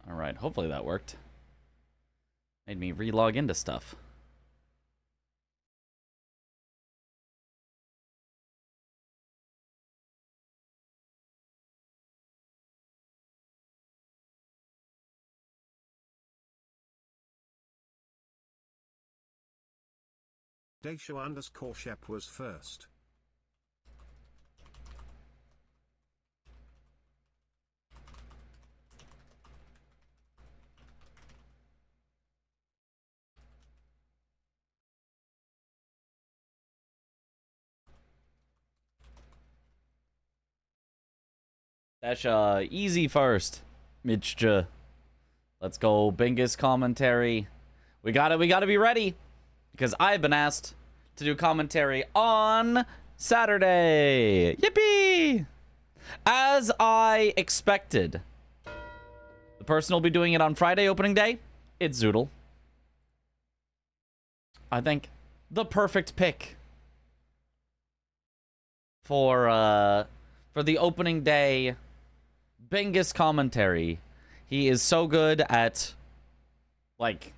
All right, hopefully that worked. Made me re-log into stuff. Daisho_Shep was first. That's easy first, Mitchja. Let's go, Bingus commentary. We gotta be ready because I've been asked to do commentary on Saturday. Yippee! As I expected, the person will be doing it on Friday opening day. It's Zoodle. I think the perfect pick for the opening day Bingus commentary. He is so good at, like,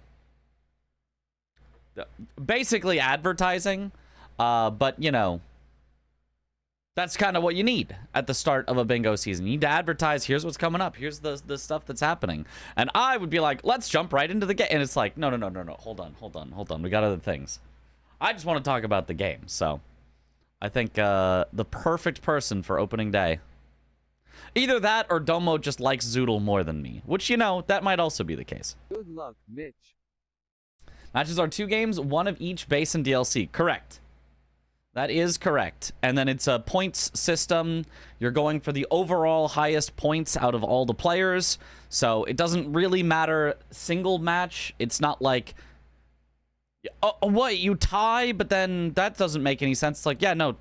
basically advertising, but, you know, that's kind of what you need at the start of a bingo season. You need to advertise, here's what's coming up, here's the stuff that's happening. And I would be like, let's jump right into the game. And it's like, no, hold on. We got other things. I just want to talk about the game, so I think the perfect person for opening day. Either that or Domo just likes Zoodle more than me, which, you know, that might also be the case. Good luck, Mitch. Matches are 2 games, 1 of each base and DLC. Correct. That is correct. And then it's a points system. You're going for the overall highest points out of all the players. So it doesn't really matter single match. It's not like, what, you tie, but then that doesn't make any sense. It's like, yeah, no,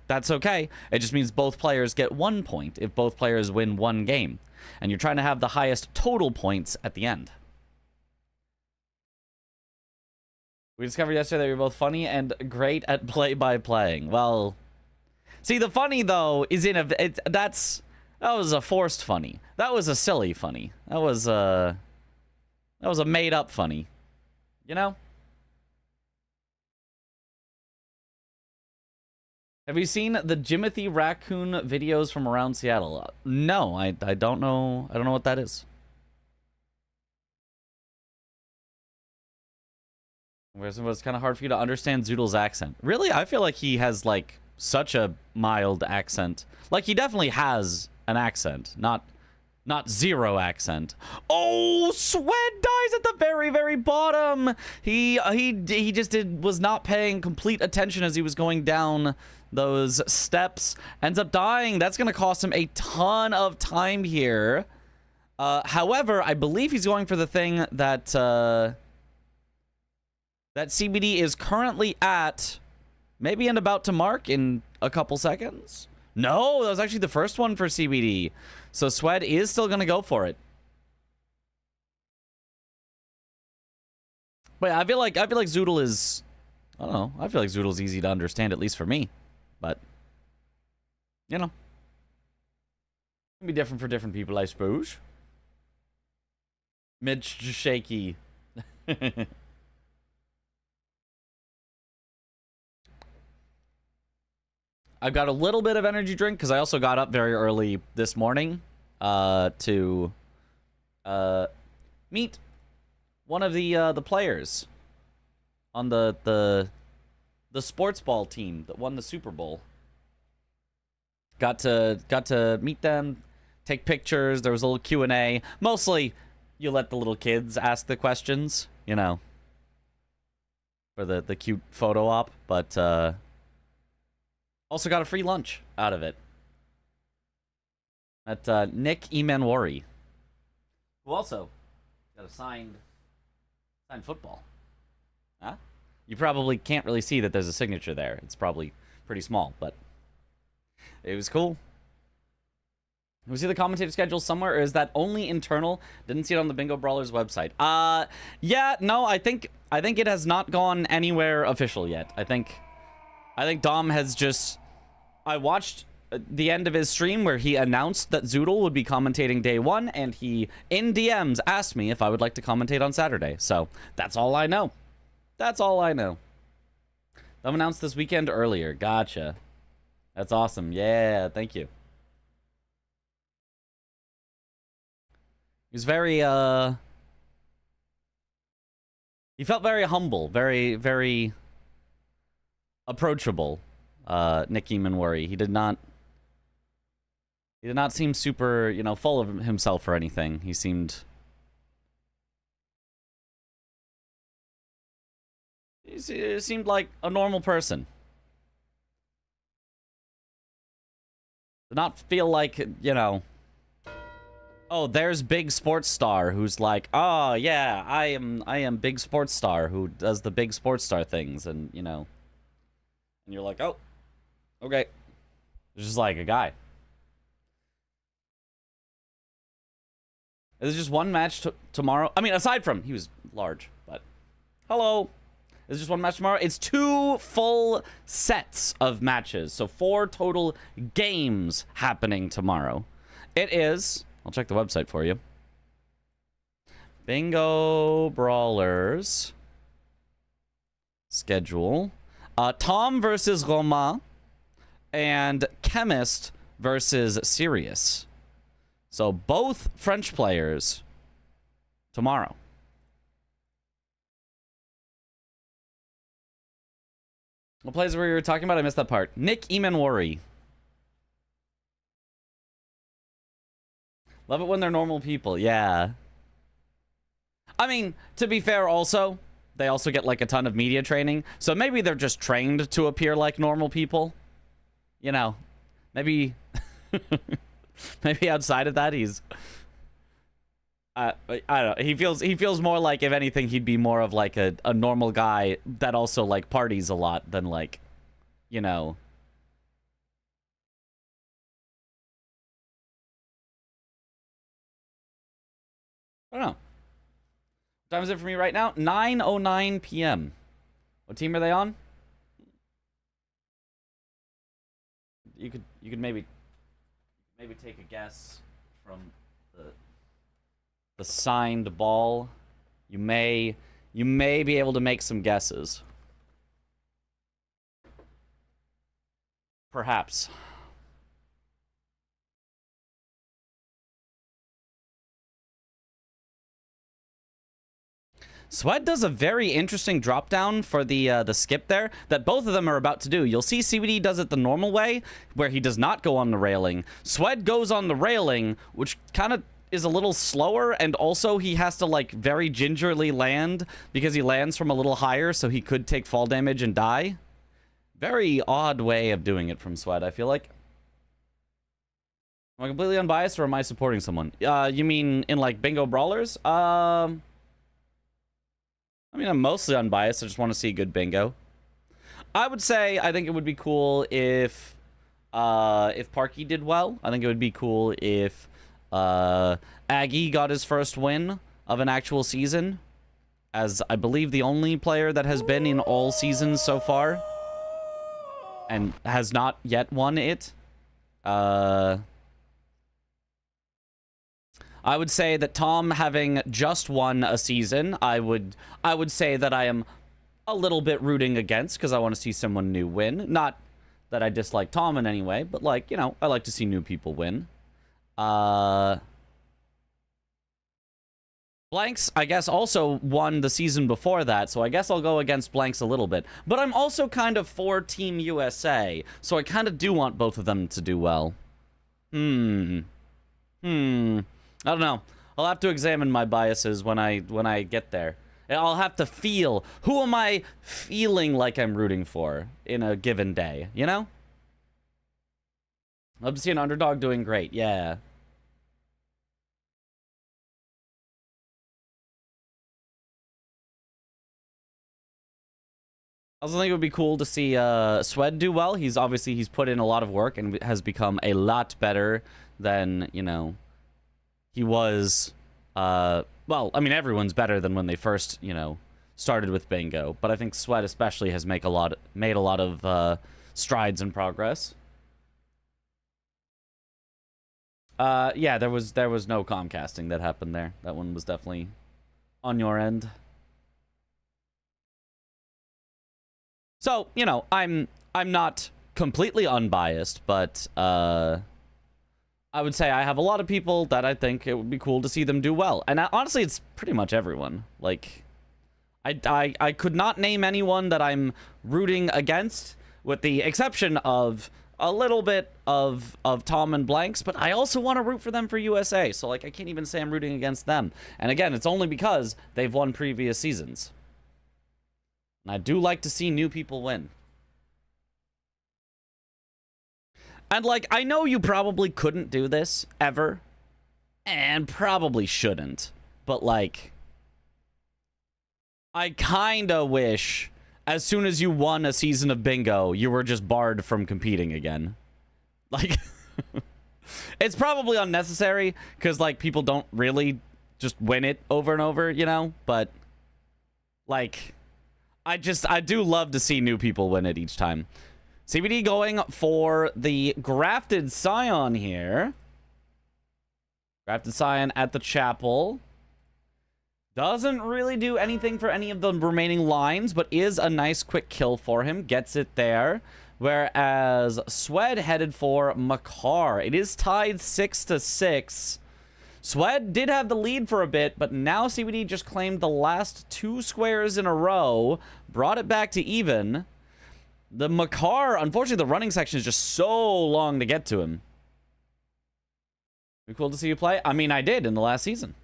that's okay. It just means both players get 1 point if both players win 1 game. And you're trying to have the highest total points at the end. We discovered yesterday that you're both funny and great at play-by-playing. Well, see, the funny, though, is in a... that was a forced funny. That was a silly funny. That was a made-up funny. You know? Have you seen the Jimothy Raccoon videos from around Seattle? No, I don't know. I don't know what that is. It's kind of hard for you to understand Zoodle's accent. Really? I feel like he has, like, such a mild accent. Like, he definitely has an accent, not zero accent. Oh, Sweat dies at the very, very bottom. He just was not paying complete attention as he was going down those steps. Ends up dying. That's going to cost him a ton of time here. However, I believe he's going for the thing that that CBD is currently at, maybe and about to mark in a couple seconds. No, that was actually the first one for CBD. So Sweat is still going to go for it. But I feel like Zoodle is, I don't know. I feel like Zoodle's easy to understand, at least for me. But, you know, it can be different for different people, I suppose. Mitch shaky. I've got a little bit of energy drink because I also got up very early this morning to meet one of the players on the sports ball team that won the Super Bowl. Got to meet them, take pictures. There was a little Q&A. Mostly, you let the little kids ask the questions, you know, for the cute photo op, but also got a free lunch out of it. At Nick Emanwari, who also got a signed football. Huh? You probably can't really see that there's a signature there. It's probably pretty small, but it was cool. Was he the commentator schedule somewhere, or is that only internal? Didn't see it on the Bingo Brawlers website. Yeah, no, I think it has not gone anywhere official yet. I think Dom has just... I watched the end of his stream where he announced that Zoodle would be commentating day 1, and he, in DMs, asked me if I would like to commentate on Saturday. So, that's all I know. That's all I know. I'm announced this weekend earlier. Gotcha. That's awesome. Yeah, thank you. He was very, he felt very humble, very, very approachable, Nick Eamonworry. He did not seem super, you know, full of himself or anything. He seemed like a normal person. Did not feel like, you know, oh, there's big sports star who's like, oh yeah, I am big sports star who does the big sports star things, and you know, and you're like, oh, okay, it's just like a guy. There's just one match tomorrow. I mean, aside from he was large, but hello. There's just one match tomorrow. It's 2 full sets of matches. So 4 total games happening tomorrow. It is, I'll check the website for you. Bingo Brawlers. Schedule. Tom versus Romain. And Chemist versus Sirius. So both French players tomorrow. What plays were you talking about? I missed that part. Nick Eamonworry. Love it when they're normal people. Yeah. I mean, to be fair also, they also get like a ton of media training. So maybe they're just trained to appear like normal people. You know, maybe maybe outside of that he's I don't know. He feels more like, if anything, he'd be more of like a normal guy that also like parties a lot than like, you know. I don't know. What time is it for me right now? 9:09 p.m. What team are they on? You could maybe take a guess from the signed ball. You may be able to make some guesses. Perhaps. Sweat does a very interesting drop down for the skip there that both of them are about to do. You'll see CBD does it the normal way, where he does not go on the railing. Sweat goes on the railing, which kind of is a little slower, and also he has to like very gingerly land because he lands from a little higher, so he could take fall damage and die. Very odd way of doing it from Sweat, I feel like. Am I completely unbiased, or am I supporting someone? You mean in like Bingo Brawlers? I mean, I'm mostly unbiased. I just want to see good bingo. I would say I think it would be cool if Parky did well. I think it would be cool if Aggie got his first win of an actual season, as I believe the only player that has been in all seasons so far and has not yet won it. I would say that Tom having just won a season, I would say that I am a little bit rooting against, because I want to see someone new win. Not that I dislike Tom in any way, but like, you know, I like to see new people win. Blanks, I guess, also won the season before that, so I guess I'll go against Blanks a little bit. But I'm also kind of for Team USA, so I kind of do want both of them to do well. I don't know. I'll have to examine my biases when I get there. I'll have to feel, who am I feeling like I'm rooting for in a given day, you know? Love to see an underdog doing great, yeah. I also think it would be cool to see Swed do well. He's put in a lot of work and has become a lot better than, you know, he was. Well, I mean, everyone's better than when they first, you know, started with Bingo. But I think Swed especially has made a lot of strides and progress. Yeah, there was no Comcasting that happened there. That one was definitely on your end. So, you know, I'm not completely unbiased, but I would say I have a lot of people that I think it would be cool to see them do well. And honestly, it's pretty much everyone. Like, I could not name anyone that I'm rooting against, with the exception of a little bit of Tom and Blanks, but I also want to root for them for USA, so like I can't even say I'm rooting against them. And again, it's only because they've won previous seasons. And I do like to see new people win. And like, I know you probably couldn't do this ever, and probably shouldn't, but like, I kinda wish as soon as you won a season of bingo, you were just barred from competing again. Like, it's probably unnecessary, because, like, people don't really just win it over and over, you know? But, like, I do love to see new people win it each time. CBD going for the Grafted Scion here. Grafted Scion at the Chapel. Doesn't really do anything for any of the remaining lines, but is a nice quick kill for him. Gets it there. Whereas Swed headed for Makar. It is tied 6-6. Swed did have the lead for a bit, but now CBD just claimed the last 2 squares in a row. Brought it back to even. The Makar, unfortunately, the running section is just so long to get to him. Be cool to see you play. I mean, I did in the last season.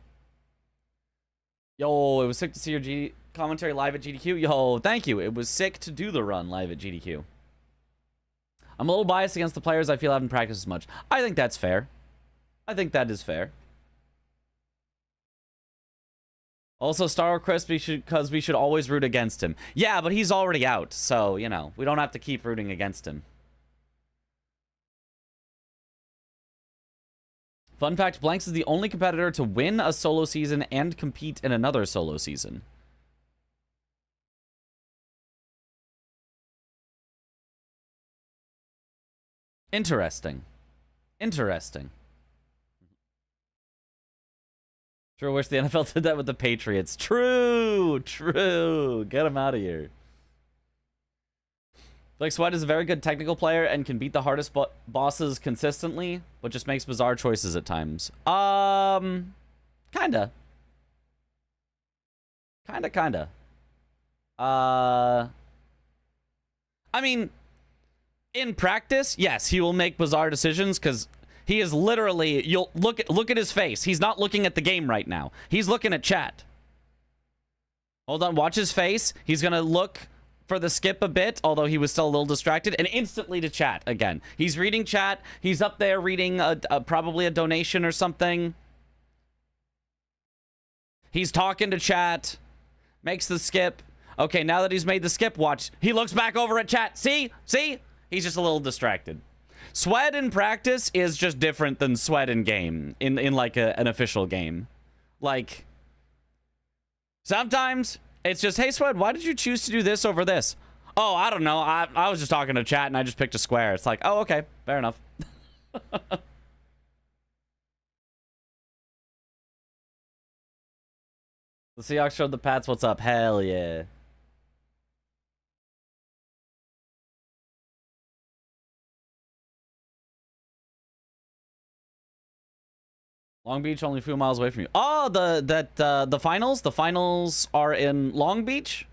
Yo, it was sick to see your commentary live at GDQ. Yo, thank you. It was sick to do the run live at GDQ. I'm a little biased against the players I feel haven't practiced as much. I think that's fair. I think that is fair. Also, Star Crisp, because we should always root against him. Yeah, but he's already out, so, you know, we don't have to keep rooting against him. Fun fact, Blanks is the only competitor to win a solo season and compete in another solo season. Interesting. Interesting. Sure wish the NFL did that with the Patriots. True! True! Get him out of here. Like, Sweat is a very good technical player and can beat the hardest bosses consistently, but just makes bizarre choices at times. Kinda. Kinda. I mean, in practice, yes, he will make bizarre decisions, because he is literally, you'll look at his face. He's not looking at the game right now. He's looking at chat. Hold on, watch his face. He's gonna look for the skip a bit, although he was still a little distracted, and instantly to chat again. He's reading chat. He's up there reading probably a donation or something. He's talking to chat. Makes the skip. Okay, now that he's made the skip, watch. He looks back over at chat. See? See? He's just a little distracted. Sweat in practice is just different than Sweat in game, in like an official game. Like, sometimes it's just, hey, Sweat, why did you choose to do this over this? Oh, I don't know. I was just talking to chat and I just picked a square. It's like, oh, okay. Fair enough. The Seahawks showed the Pats what's up. Hell yeah. Long Beach, only a few miles away from you. Oh, the finals? The finals are in Long Beach?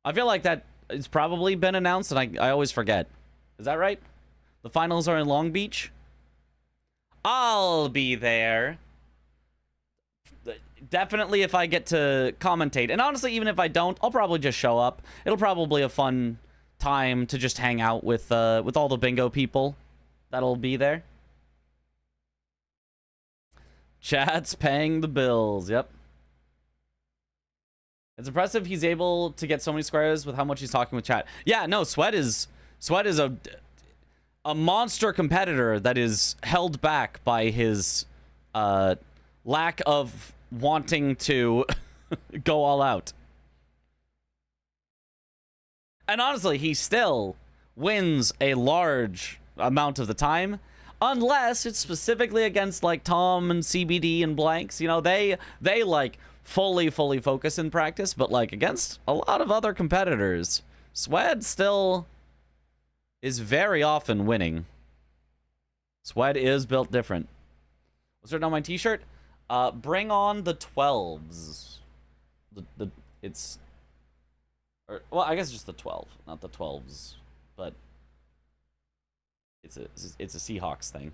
I feel like that it's probably been announced, and I always forget. Is that right? The finals are in Long Beach? I'll be there. Definitely if I get to commentate. And honestly, even if I don't, I'll probably just show up. It'll probably be a fun time to just hang out with all the bingo people that'll be there. Chat's paying the bills. Yep. It's impressive he's able to get so many squares with how much he's talking with chat. Yeah, no, Sweat is a monster competitor that is held back by his lack of wanting to go all out. And honestly, he still wins a large amount of the time. Unless it's specifically against, like, Tom and CBD and Blanks. You know, they like, fully focus in practice. But, like, against a lot of other competitors, Swed still is very often winning. Swed is built different. What's written on my t-shirt? Bring on the 12s. Well, I guess just the 12, not the 12s, but it's a Seahawks thing.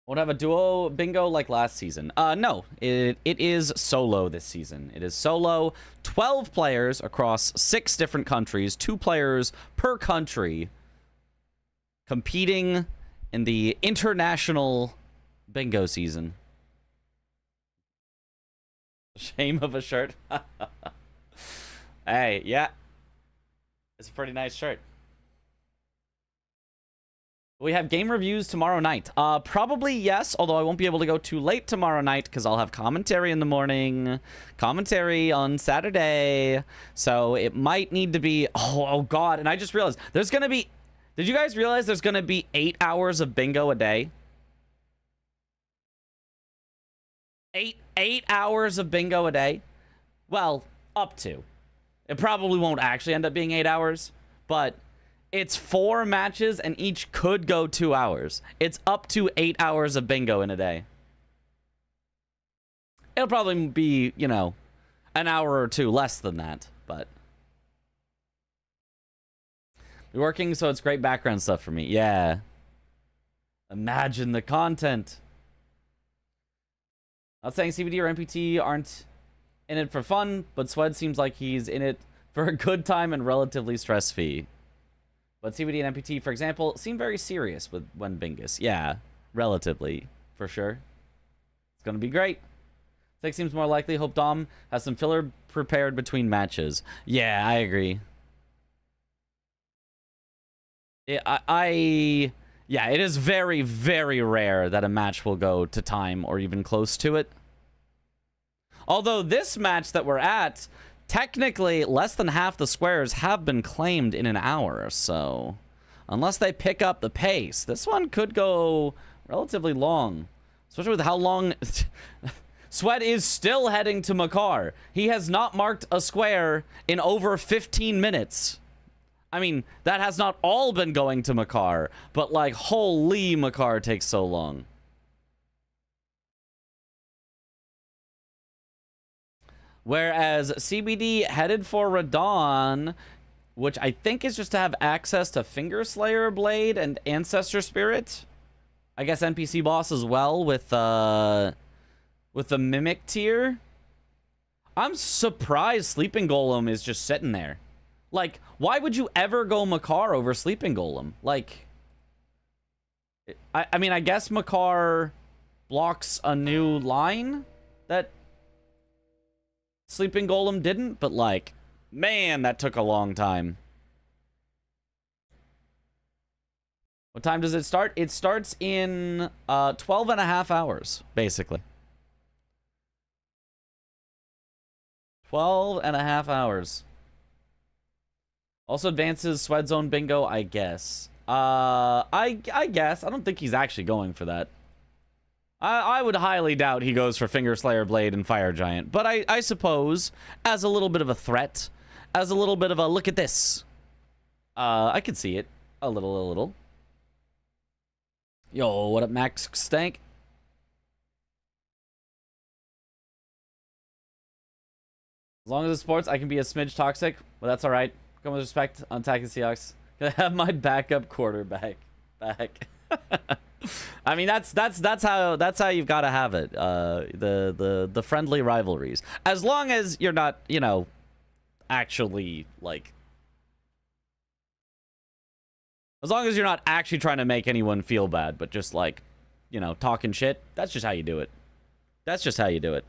Won't have a duo bingo like last season. No, it is solo this season. It is solo, 12 players across 6 different countries, 2 players per country, competing in the international bingo season. Shame of a shirt. Hey, yeah. It's a pretty nice shirt. We have game reviews tomorrow night. Probably yes, although I won't be able to go too late tomorrow night because I'll have commentary in the morning, commentary on Saturday. So it might need to be... Oh God. And I just realized there's going to be... Did you guys realize there's going to be 8 hours of bingo a day? 8 hours of bingo a day? Well, up to. It probably won't actually end up being 8 hours, but... It's 4 matches, and each could go 2 hours. It's up to 8 hours of bingo in a day. It'll probably be, you know, an hour or 2 less than that, but... We're working, so it's great background stuff for me. Yeah. Imagine the content. Not saying CBD or MPT aren't in it for fun, but Swed seems like he's in it for a good time and relatively stress-free. But CBD and MPT, for example, seem very serious when Bingus. Yeah, relatively, for sure. It's going to be great. 6 seems more likely. Hope Dom has some filler prepared between matches. Yeah, I agree. Yeah, it is very, very rare that a match will go to time or even close to it. Although this match that we're at... Technically, less than half the squares have been claimed in an hour, so... Unless they pick up the pace, this one could go relatively long. Especially with how long... Swed is still heading to Makar. He has not marked a square in over 15 minutes. I mean, that has not all been going to Makar, but like, holy Makar takes so long. Whereas CBD headed for Radon, which I think is just to have access to Finger Slayer Blade and Ancestor Spirit. I guess NPC boss as well with the Mimic tier. I'm surprised Sleeping Golem is just sitting there. Like, why would you ever go Makar over Sleeping Golem? Like, I mean, I guess Makar blocks a new line that Sleeping Golem didn't, but like, man, that took a long time. What time does it start? It starts in 12 and a half hours, basically. 12 and a half hours. Also advances Swed Zone Bingo, I guess. I guess. I don't think he's actually going for that. I would highly doubt he goes for Finger Slayer Blade and Fire Giant. But I suppose, as a little bit of a threat, as a little bit of a look at this, I could see it. A little. Yo, what up, Max Stank? As long as it's sports, I can be a smidge toxic. Well, that's alright. Come with respect on attacking Seahawks. Can I have my backup quarterback back? I mean, that's how you've got to have it. The friendly rivalries, as long as you're not, you know, actually like, as long as you're not actually trying to make anyone feel bad, but just like, you know, talking shit. That's just how you do it. That's just how you do it.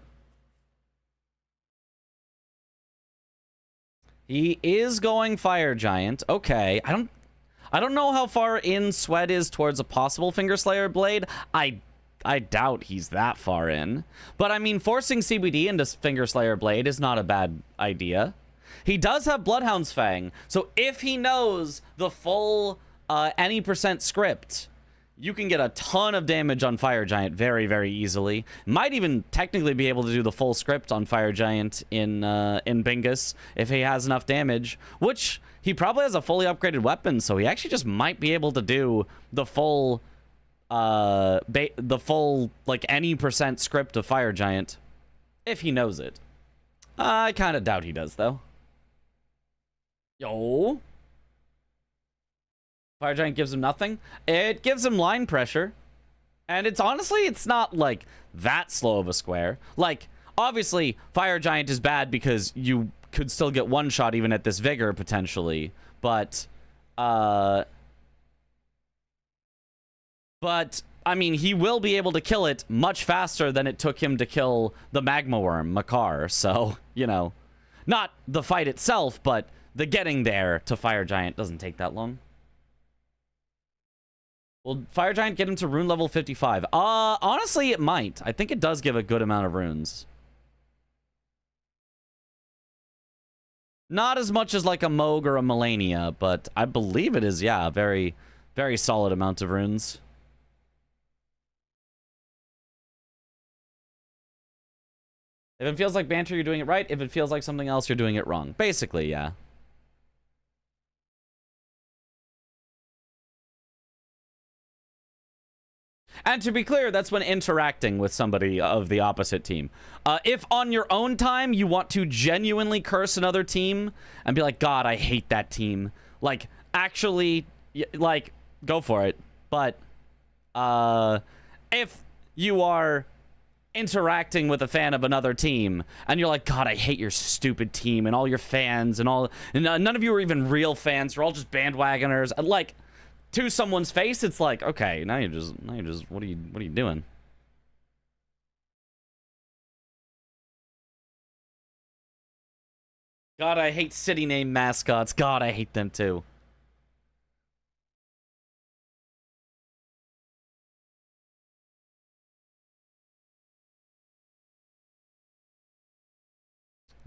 He is going Fire Giant. Okay, I don't know how far in Swed is towards a possible Finger Slayer Blade. I doubt he's that far in. But I mean, forcing CBD into Finger Slayer Blade is not a bad idea. He does have Bloodhound's Fang, so if he knows the full any percent script, you can get a ton of damage on Fire Giant very, very easily. Might even technically be able to do the full script on Fire Giant in Bingus if he has enough damage, which he probably has a fully upgraded weapon, so he actually just might be able to do the full like any percent script of Fire Giant if he knows it. I kind of doubt he does though. Yo. Fire Giant gives him nothing. It gives him line pressure. And it's honestly, it's not like that slow of a square. Like, obviously, Fire Giant is bad because you could still get one shot even at this vigor potentially. But I mean, he will be able to kill it much faster than it took him to kill the Magma Worm, Makar. So, you know, not the fight itself, but the getting there to Fire Giant doesn't take that long. Will Fire Giant get him to rune level 55? Honestly, it might. I think it does give a good amount of runes. Not as much as like a Moog or a Melania, but I believe it is, yeah, a very, very solid amount of runes. If it feels like banter, you're doing it right. If it feels like something else, you're doing it wrong. Basically, yeah. And to be clear, that's when interacting with somebody of the opposite team. If on your own time you want to genuinely curse another team and be like, God, I hate that team. Like, actually, like, go for it. But if you are interacting with a fan of another team and you're like, God, I hate your stupid team and all your fans and none of you are even real fans. You're all just bandwagoners. Like, to someone's face, it's like, okay, now you're just what are you doing? God, I hate city name mascots. God, I hate them too.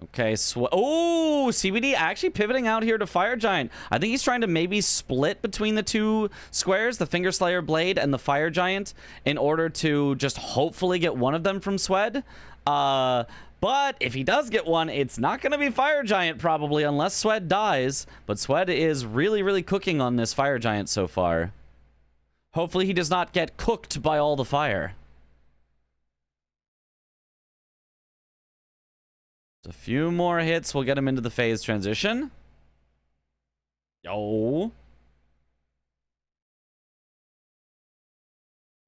Okay, oh, CBD actually pivoting out here to Fire Giant. I think he's trying to maybe split between the two squares, the Finger Slayer Blade and the Fire Giant, in order to just hopefully get one of them from Swed. But if he does get one, it's not going to be Fire Giant probably, unless Swed dies. But Swed is really, really cooking on this Fire Giant so far. Hopefully he does not get cooked by all the fire. A few more hits will get him into the phase transition. Yo.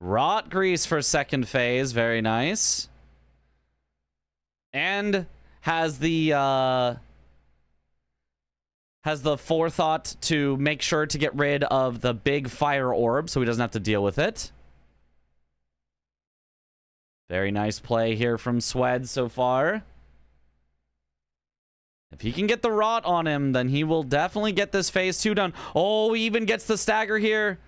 Rot Grease for second phase. Very nice. And has the forethought to make sure to get rid of the big fire orb so he doesn't have to deal with it. Very nice play here from Swed so far. If he can get the rot on him, then he will definitely get this phase 2 done. Oh, he even gets the stagger here.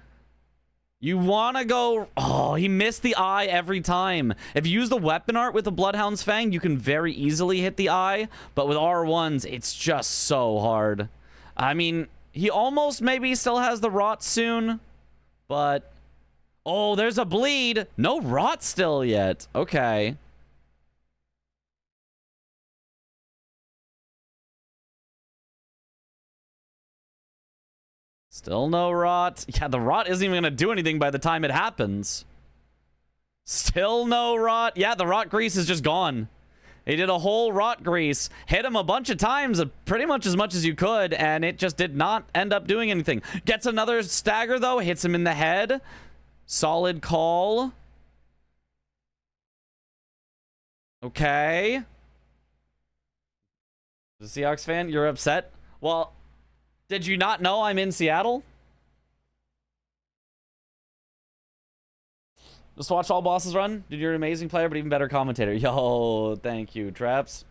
You want to go... Oh, he missed the eye every time. If you use the weapon art with the Bloodhound's Fang, you can very easily hit the eye. But with R1s, it's just so hard. I mean, he almost maybe still has the rot soon. But... Oh, there's a bleed. No rot still yet. Okay. Still no rot. Yeah, the rot isn't even going to do anything by the time it happens. Still no rot. Yeah, the rot grease is just gone. He did a whole rot grease. Hit him a bunch of times, pretty much as you could, and it just did not end up doing anything. Gets another stagger, though. Hits him in the head. Solid call. Okay. The Seahawks fan, you're upset? Well... Did you not know I'm in Seattle? Just watch all bosses run? Dude, you're an amazing player, but even better commentator. Yo, thank you, Traps.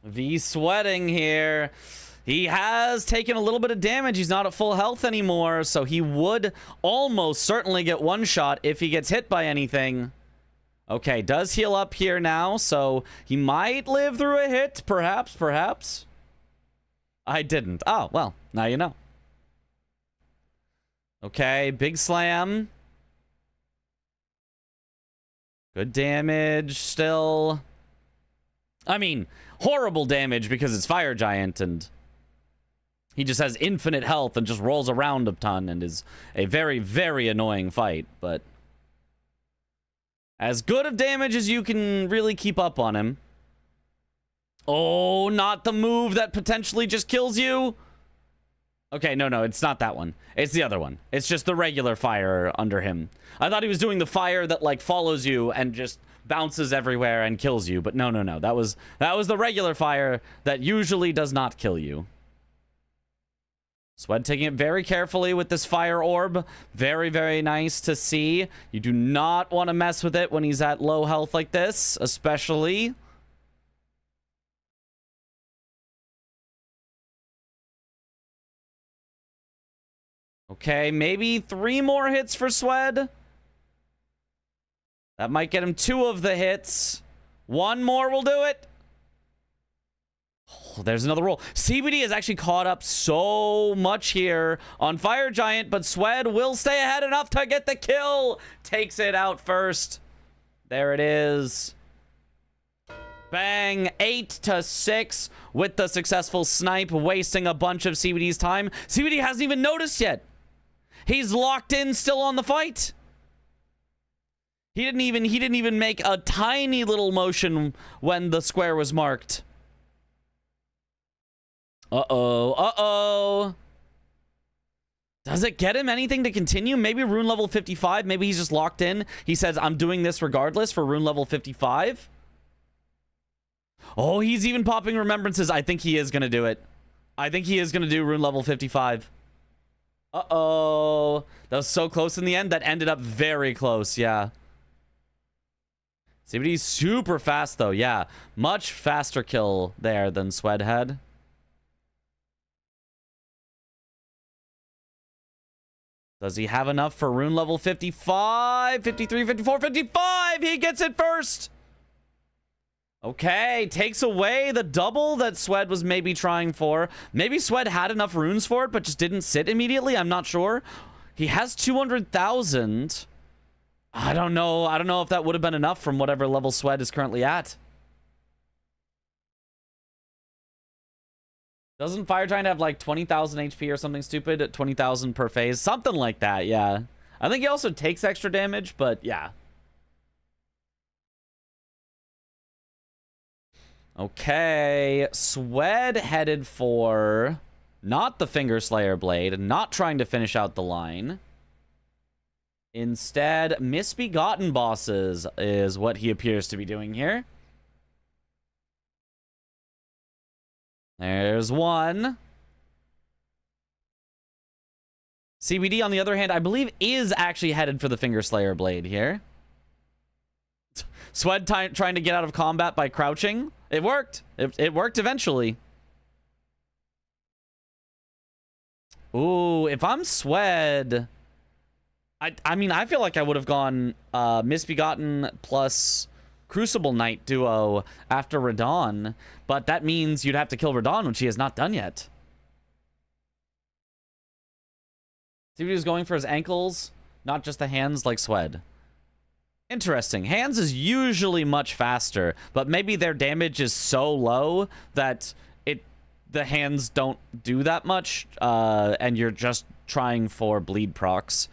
V sweating here. He has taken a little bit of damage. He's not at full health anymore, so he would almost certainly get one shot if he gets hit by anything. Okay, does heal up here now, so he might live through a hit. Perhaps. I didn't. Oh, well, now you know. Okay, big slam. Good damage still. I mean, horrible damage because it's Fire Giant and he just has infinite health and just rolls around a ton and is a very, very annoying fight, but as good of damage as you can really keep up on him. Oh, not the move that potentially just kills you. Okay, no, it's not that one. It's the other one. It's just the regular fire under him. I thought he was doing the fire that, like, follows you and just bounces everywhere and kills you, but no. That was the regular fire that usually does not kill you. Swed taking it very carefully with this fire orb. Very, very nice to see. You do not want to mess with it when he's at low health like this, especially. Okay, maybe 3 more hits for Swed. That might get him 2 of the hits. 1 more will do it. Oh, there's another roll. CBD has actually caught up so much here on Fire Giant, but Swed will stay ahead enough to get the kill. Takes it out first. There it is. Bang. 8-6 with the successful snipe, wasting a bunch of CBD's time. CBD hasn't even noticed yet. He's locked in still on the fight. He didn't even make a tiny little motion when the square was marked. Uh-oh. Does it get him anything to continue? Maybe rune level 55. Maybe he's just locked in. He says, I'm doing this regardless for rune level 55. Oh, he's even popping remembrances. I think he is going to do it. I think he is going to do rune level 55. Uh-oh. That was so close in the end. That ended up very close, yeah. CBD's super fast, though, yeah. Much faster kill there than Swed had. Does he have enough for rune level 55? 53, 54, 55! He gets it first! Okay, takes away the double that Swed was maybe trying for. Maybe Swed had enough runes for it, but just didn't sit immediately. I'm not sure. He has 200,000. I don't know. I don't know if that would have been enough from whatever level Swed is currently at. Doesn't Fire Giant have like 20,000 HP or something stupid at 20,000 per phase? Something like that, yeah. I think he also takes extra damage, but yeah. Okay, Swed headed for not the Finger Slayer Blade, not trying to finish out the line. Instead, Misbegotten Bosses is what he appears to be doing here. There's one. CBD, on the other hand, I believe is actually headed for the Finger Slayer Blade here. Swed trying to get out of combat by crouching. It worked. It worked eventually. Ooh, if I'm Swed, I mean, I feel like I would have gone Misbegotten plus Crucible Knight duo after Radon, but that means you'd have to kill Radon, which he has not done yet. CBD was going for his ankles, not just the hands like Swed. Interesting. Hands is usually much faster, but maybe their damage is so low that the hands don't do that much, and you're just trying for bleed procs.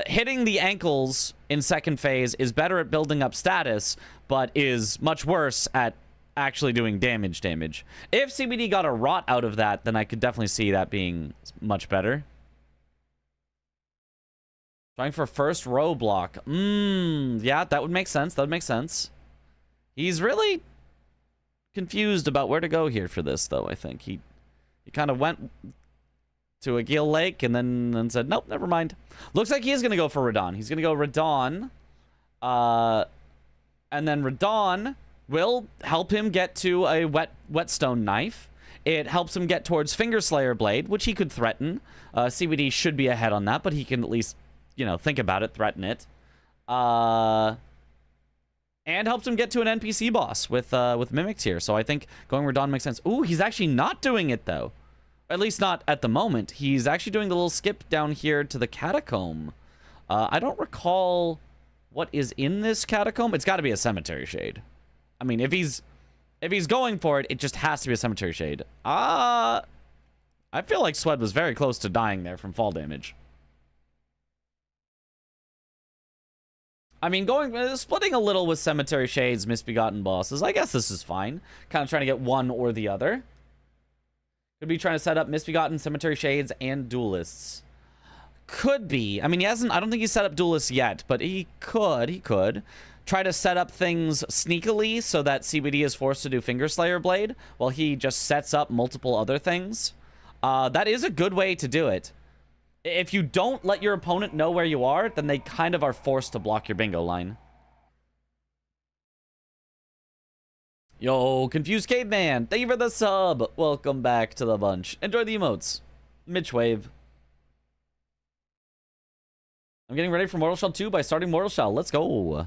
Hitting the ankles in second phase is better at building up status, but is much worse at actually doing damage. If CBD got a rot out of that, then I could definitely see that being much better. Trying for first row block. Yeah, that would make sense. He's really confused about where to go here for this, though, I think. He kind of went to a Gil Lake and then said, nope, never mind. Looks like he is going to go for Radon. He's going to go Radon. And then Radon will help him get to a whetstone knife. It helps him get towards Finger Slayer Blade, which he could threaten. CBD should be ahead on that, but he can at least, you know, think about it, threaten it. And helps him get to an NPC boss with Mimic Tier. So I think going Radon makes sense. Ooh, he's actually not doing it, though. At least not at the moment. He's actually doing the little skip down here to the Catacomb. I don't recall what is in this Catacomb. It's got to be a Cemetery Shade. I mean, if he's going for it, it just has to be a Cemetery Shade. I feel like Swed was very close to dying there from fall damage. I mean, splitting a little with Cemetery Shades, Misbegotten Bosses, I guess this is fine. Kind of trying to get one or the other. Could be trying to set up Misbegotten, Cemetery Shades, and Duelists. Could be. I mean, he hasn't, I don't think he's set up Duelists yet, but he could. Try to set up things sneakily so that CBD is forced to do Fingerslayer Blade while he just sets up multiple other things. That is a good way to do it. If you don't let your opponent know where you are, then they kind of are forced to block your bingo line. Yo, Confused Caveman, thank you for the sub. Welcome back to the bunch. Enjoy the emotes. Mitch Wave. I'm getting ready for Mortal Shell 2 by starting Mortal Shell. Let's go.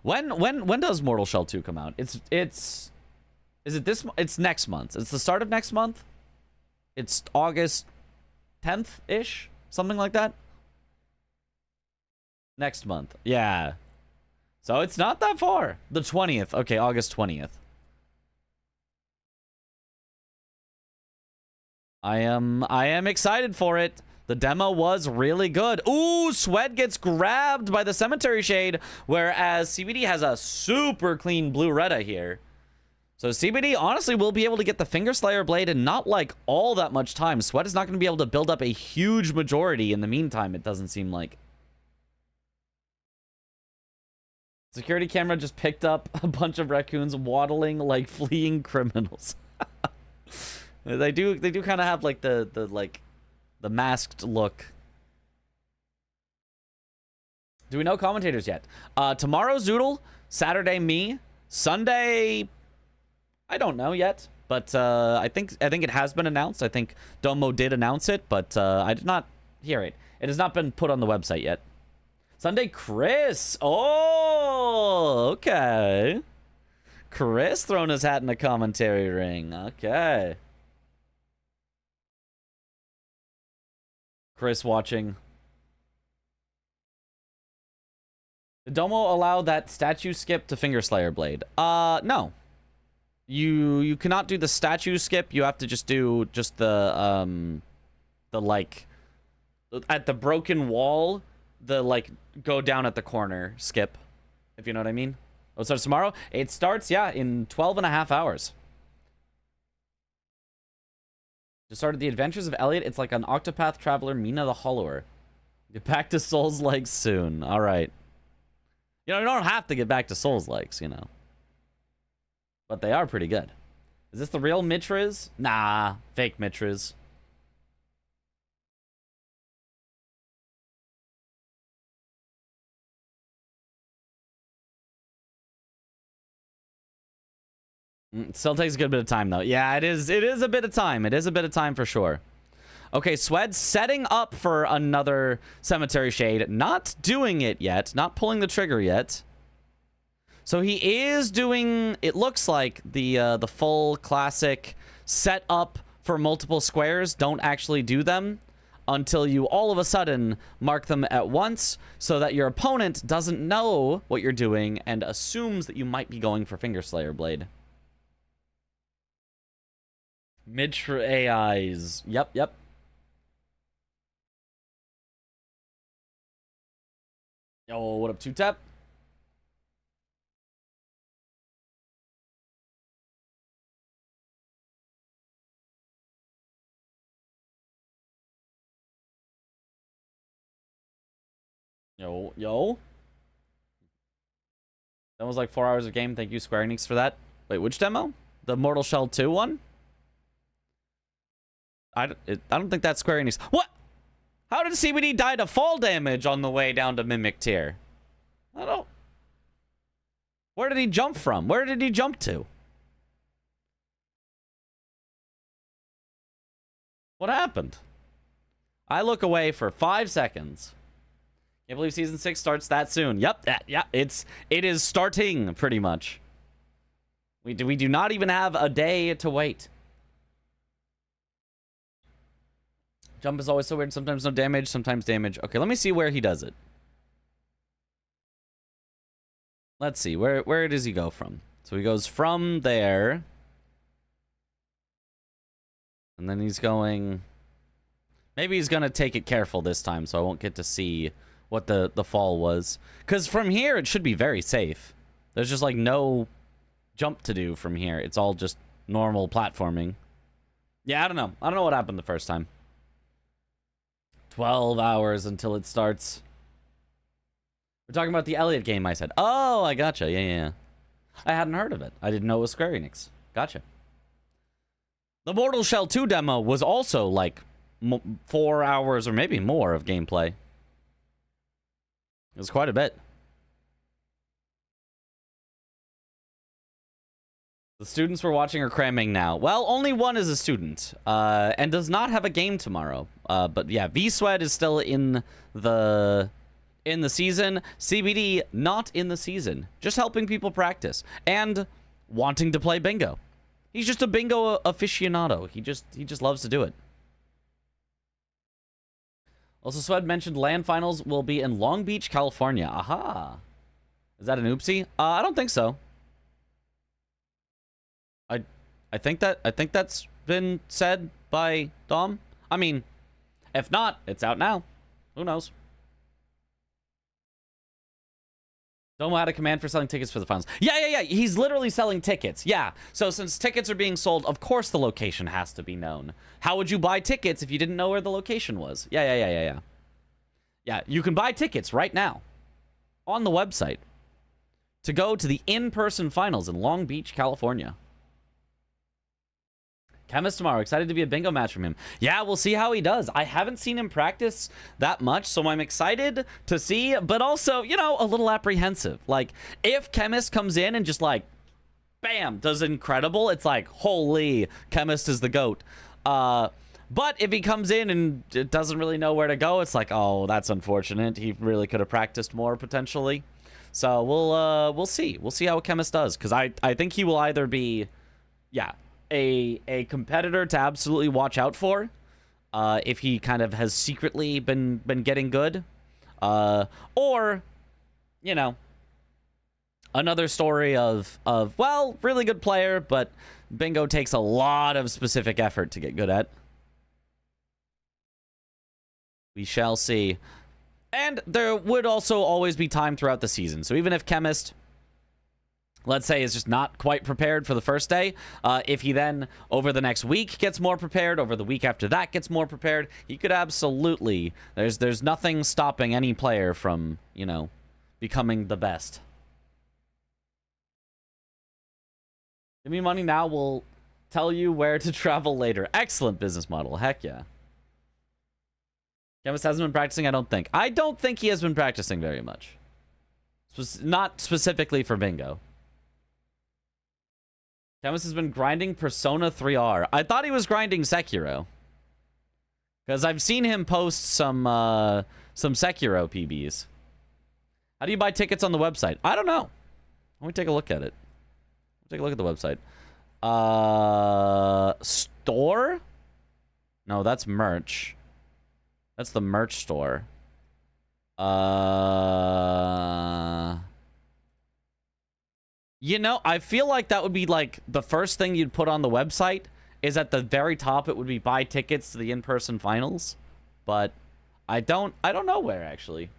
When does Mortal Shell 2 come out? Is it this? It's next month. It's the start of next month. It's August 10th-ish. Something like that. Next month. Yeah. So it's not that far. The 20th. Okay, August 20th. I am excited for it. The demo was really good. Ooh, Swed gets grabbed by the Cemetery Shade, whereas CBD has a super clean blue Retta here. So CBD honestly will be able to get the Fingerslayer Blade in not like all that much time. Sweat is not going to be able to build up a huge majority in the meantime, it doesn't seem like. Security camera just picked up a bunch of raccoons waddling like fleeing criminals. They do kind of have like the masked look. Do we know commentators yet? Tomorrow Zoodle, Saturday me, Sunday I don't know yet, but I think it has been announced. I think Domo did announce it, but I did not hear it. It has not been put on the website yet. Sunday, Chris. Oh, okay. Chris throwing his hat in the commentary ring. Okay. Chris watching. Did Domo allow that statue skip to Fingerslayer Blade? No. You cannot do the statue skip. You have to just do the like at the broken wall, the like go down at the corner skip, if you know what I mean. Oh, it starts tomorrow? It starts, yeah, in 12.5 hours. Just started the Adventures of Elliot. It's like an Octopath Traveler, Mina the Hollower. Get back to Souls-like soon. All right. You know, you don't have to get back to Souls-likes, you know. But they are pretty good. Is this the real Mitriz? Nah, fake Mitriz. It still takes a good bit of time, though. Yeah, it is a bit of time. It is a bit of time for sure. Okay, Swed setting up for another Cemetery Shade. Not doing it yet. Not pulling the trigger yet. So he is doing, it looks like, the full classic set up for multiple squares. Don't actually do them until you all of a sudden mark them at once so that your opponent doesn't know what you're doing and assumes that you might be going for Fingerslayer Blade. Mitra AIs. Yep. Yo, what up, 2-tap? Yo. That was like 4 hours of game. Thank you, Square Enix, for that. Wait, which demo? The Mortal Shell 2 one? I don't think that's Square Enix. What? How did CBD die to fall damage on the way down to Mimic Tier? I don't... Where did he jump from? Where did he jump to? What happened? I look away for 5 seconds. Can't believe season 6 starts that soon. Yep, yeah, it is starting pretty much. We do not even have a day to wait. Jump is always so weird. Sometimes no damage, sometimes damage. Okay, let me see where he does it. Let's see, where does he go from? So he goes from there. And then he's going... Maybe he's going to take it careful this time, so I won't get to see what the fall was. Because from here, it should be very safe. There's just, like, no jump to do from here. It's all just normal platforming. Yeah, I don't know. I don't know what happened the first time. 12 hours until it starts. We're talking about the Elliot game, I said. Oh, I gotcha. Yeah. I hadn't heard of it. I didn't know it was Square Enix. Gotcha. The Mortal Shell 2 demo was also, like, 4 hours or maybe more of gameplay. It was quite a bit. The students we're watching are cramming now. Well, only one is a student, and does not have a game tomorrow. But yeah, V-Sweat is still in the season. CBD not in the season. Just helping people practice and wanting to play bingo. He's just a bingo aficionado. He just loves to do it. Also, Swed mentioned LAN finals will be in Long Beach, California. Aha. Is that an oopsie? I don't think so. I think that's been said by Dom. I mean, if not, it's out now. Who knows? Dom had a command for selling tickets for the finals. Yeah. He's literally selling tickets. Yeah. So since tickets are being sold, of course the location has to be known. How would you buy tickets if you didn't know where the location was? Yeah. Yeah, you can buy tickets right now on the website to go to the in-person finals in Long Beach, California. Chemist tomorrow. Excited to be a bingo match from him. Yeah, we'll see how he does. I haven't seen him practice that much, so I'm excited to see, but also, you know, a little apprehensive. Like, if Chemist comes in and just, like, bam, does incredible, it's like, holy, Chemist is the GOAT. But if he comes in and doesn't really know where to go, it's like, oh, that's unfortunate. He really could have practiced more, potentially. So we'll see. We'll see how Chemist does, because I think he will either be, yeah, a competitor to absolutely watch out for, if he kind of has secretly been getting good, or, you know, another story of well, really good player, but bingo takes a lot of specific effort to get good at. We shall see. And there would also always be time throughout the season, so even if Chemist, let's say, is just not quite prepared for the first day, if he then, over the next week, gets more prepared, over the week after that gets more prepared, he could absolutely... There's nothing stopping any player from, you know, becoming the best. Give me money now, we'll tell you where to travel later. Excellent business model. Heck yeah. Chemist hasn't been practicing, I don't think. I don't think he has been practicing very much. Not specifically for bingo. Chemist has been grinding Persona 3R. I thought he was grinding Sekiro, because I've seen him post some Sekiro PBs. How do you buy tickets on the website? I don't know. Let me take a look at it. Take a look at the website. Store? No, that's merch. That's the merch store. You know, I feel like that would be, like, the first thing you'd put on the website is at the very top it would be buy tickets to the in-person finals. But I don't know where, actually.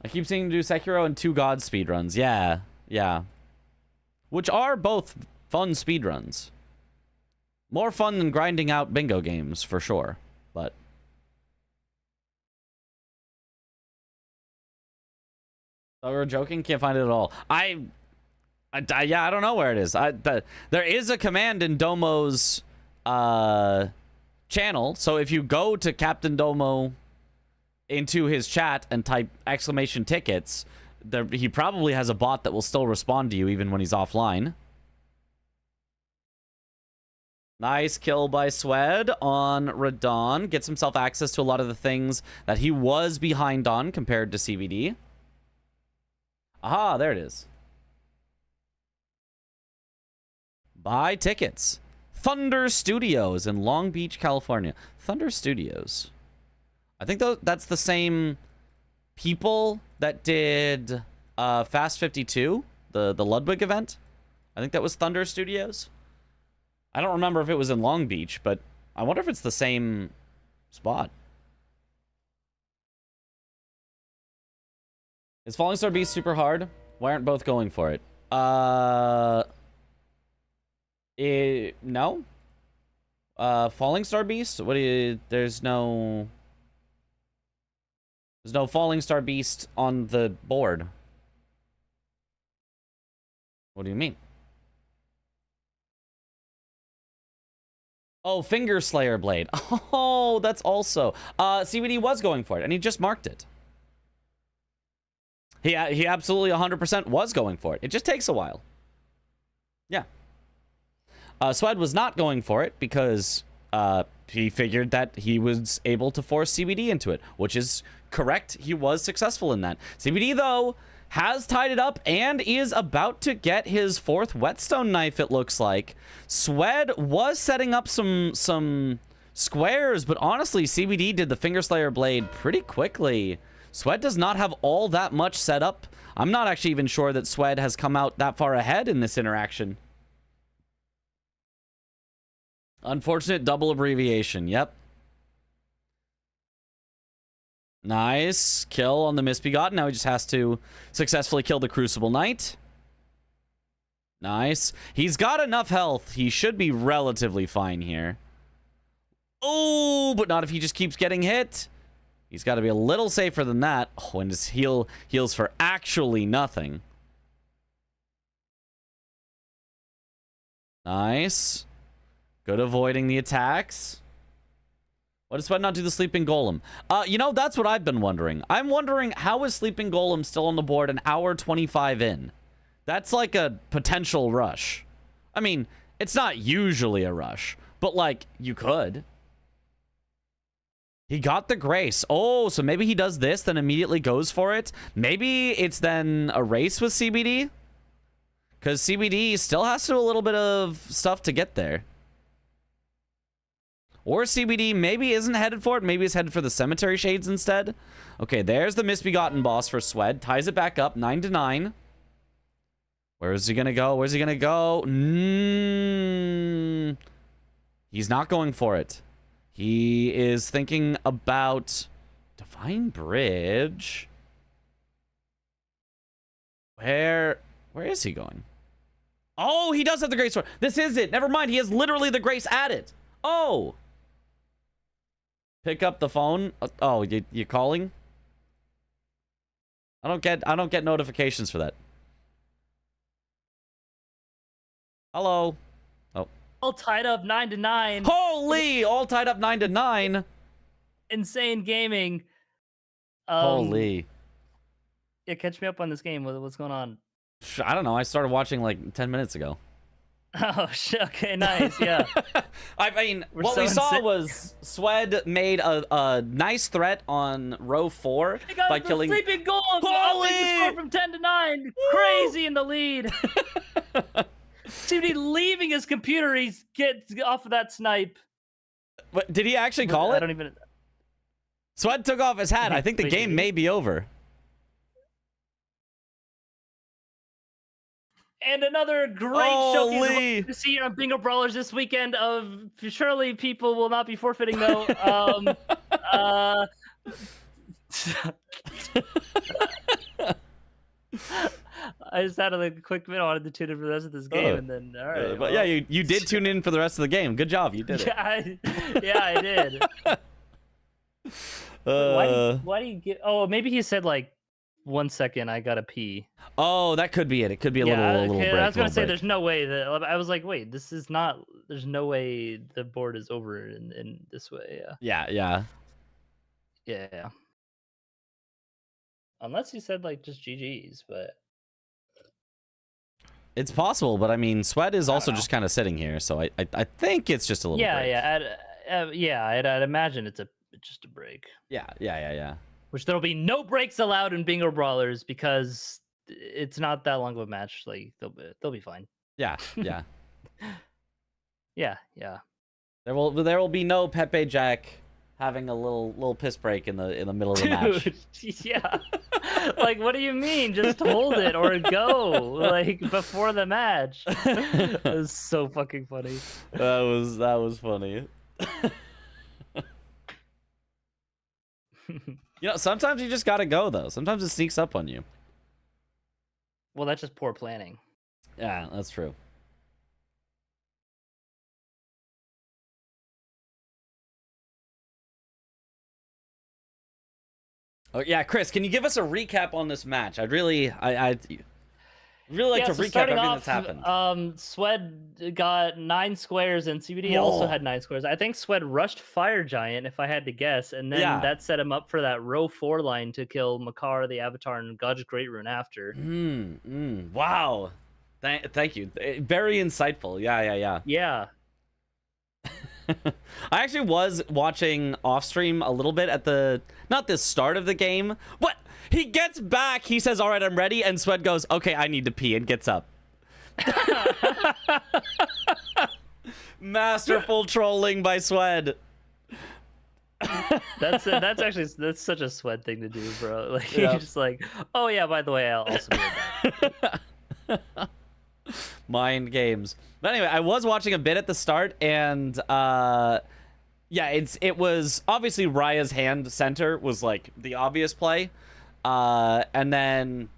I keep seeing him do Sekiro and 2 God speedruns. Yeah. Which are both fun speedruns. More fun than grinding out bingo games, for sure. But... oh, we're joking? Can't find it at all. Yeah, I don't know where it is. There is a command in Domo's channel. So if you go to Captain Domo into his chat and type !tickets, he probably has a bot that will still respond to you even when he's offline. Nice kill by Swed on Radon. Gets himself access to a lot of the things that he was behind on compared to CBD. Aha, there it is. Buy tickets. Thunder Studios in Long Beach, California. Thunder Studios. I think that's the same people that did Fast 52, the Ludwig event. I think that was Thunder Studios. I don't remember if it was in Long Beach, but I wonder if it's the same spot. Is Falling Star Beast super hard? Why aren't both going for it? No. Falling Star Beast? What do you... There's no Falling Star Beast on the board. What do you mean? Oh, Finger Slayer Blade. Oh, that's also... CBD was going for it, and he just marked it. He absolutely 100% was going for it. It just takes a while. Yeah. Swed was not going for it because he figured that he was able to force CBD into it, which is correct. He was successful in that. CBD, though, has tied it up and is about to get his 4th whetstone knife, it looks like. Swed was setting up some squares, but honestly, CBD did the Finger Slayer Blade pretty quickly. Swed does not have all that much set up. I'm not actually even sure that Swed has come out that far ahead in this interaction. Unfortunate double abbreviation. Yep. Nice kill on the Misbegotten. Now he just has to successfully kill the Crucible Knight. Nice. He's got enough health. He should be relatively fine here. Oh, but not if he just keeps getting hit. He's got to be a little safer than that. Oh, and his heals for actually nothing. Nice. Good avoiding the attacks. Why does Swed not do the Sleeping Golem? You know, that's what I've been wondering. I'm wondering, how is Sleeping Golem still on the board an hour 25 in? That's like a potential rush. I mean, it's not usually a rush, but like, you could. He got the Grace. Oh, so maybe he does this, then immediately goes for it. Maybe it's then a race with CBD? Because CBD still has to do a little bit of stuff to get there. Or CBD maybe isn't headed for it. Maybe it's headed for the Cemetery Shades instead. Okay, there's the Misbegotten boss for Swed. Ties it back up, 9-9. Where is he going to go? Where's he going to go? He's not going for it. He is thinking about Divine Bridge. Where is he going? Oh, he does have the Grace Sword. This is it. Never mind. He has literally the Grace at it. Oh. Pick up the phone. Oh, you calling? I don't get notifications for that. Hello. Oh. All tied up 9-9. Holy! All tied up 9-9. Insane gaming. Holy. Yeah, catch me up on this game. What's going on? I don't know. I started watching like 10 minutes ago. Oh, shit. Okay, nice. Yeah. I mean, what we saw was Swed made a nice threat on row 4 by killing Sleeping Golem. Holy! The score from 10-9. Woo! Crazy in the lead. CBD leaving his computer. He's gets off of that snipe. What, did he actually call it? I don't even. Swed took off his hat. I think the game may be over. And another great showcase to see here on Bingo Brawlers this weekend. Surely people will not be forfeiting though. I just had a quick minute. I wanted to tune in for the rest of this game, and then all right. But yeah, you did tune in for the rest of the game. Good job, you did it. Yeah, I did. Why do you get? Oh, maybe he said like 1 second. I gotta pee. Oh, that could be it. It could be a little break. I was gonna say there's no way that I was like, wait, this is not. There's no way the board is over in this way. Yeah. Unless you said like just GGs, but It's possible, but I mean, Sweat is also know. just kind of sitting here, so I think it's just a little break. I'd imagine it's just a break. Yeah. Which there'll be no breaks allowed in Bingo Brawlers because it's not that long of a match. Like they'll be fine. Yeah. Yeah. There will be no Pepe Jack having a little piss break in the middle of the match. Yeah. Like, what do you mean? Just hold it or go, like, before the match. It was so fucking funny. That was funny. You know, sometimes you just gotta go though. Sometimes it sneaks up on you. Well, that's just poor planning. Yeah, that's true. Oh yeah, Chris, can you give us a recap on this match? I'd really like to recap everything that's happened. Swed got 9 squares and CBD also had 9 squares. I think Swed rushed Fire Giant, if I had to guess, and then that set him up for that row 4 line to kill Makar, the Avatar, and God's Great Rune after. Wow. Thank you. Very insightful. Yeah. I actually was watching off stream a little bit at not the start of the game. What? He gets back, he says, all right, I'm ready, and Swed goes, okay, I need to pee, and gets up. Masterful trolling by Swed. That's such a Swed thing to do, bro. Like, he's just like, oh yeah, by the way, I'll also be back. Mind games. But anyway, I was watching a bit at the start, and it was obviously Raya's hand center was like the obvious play, and then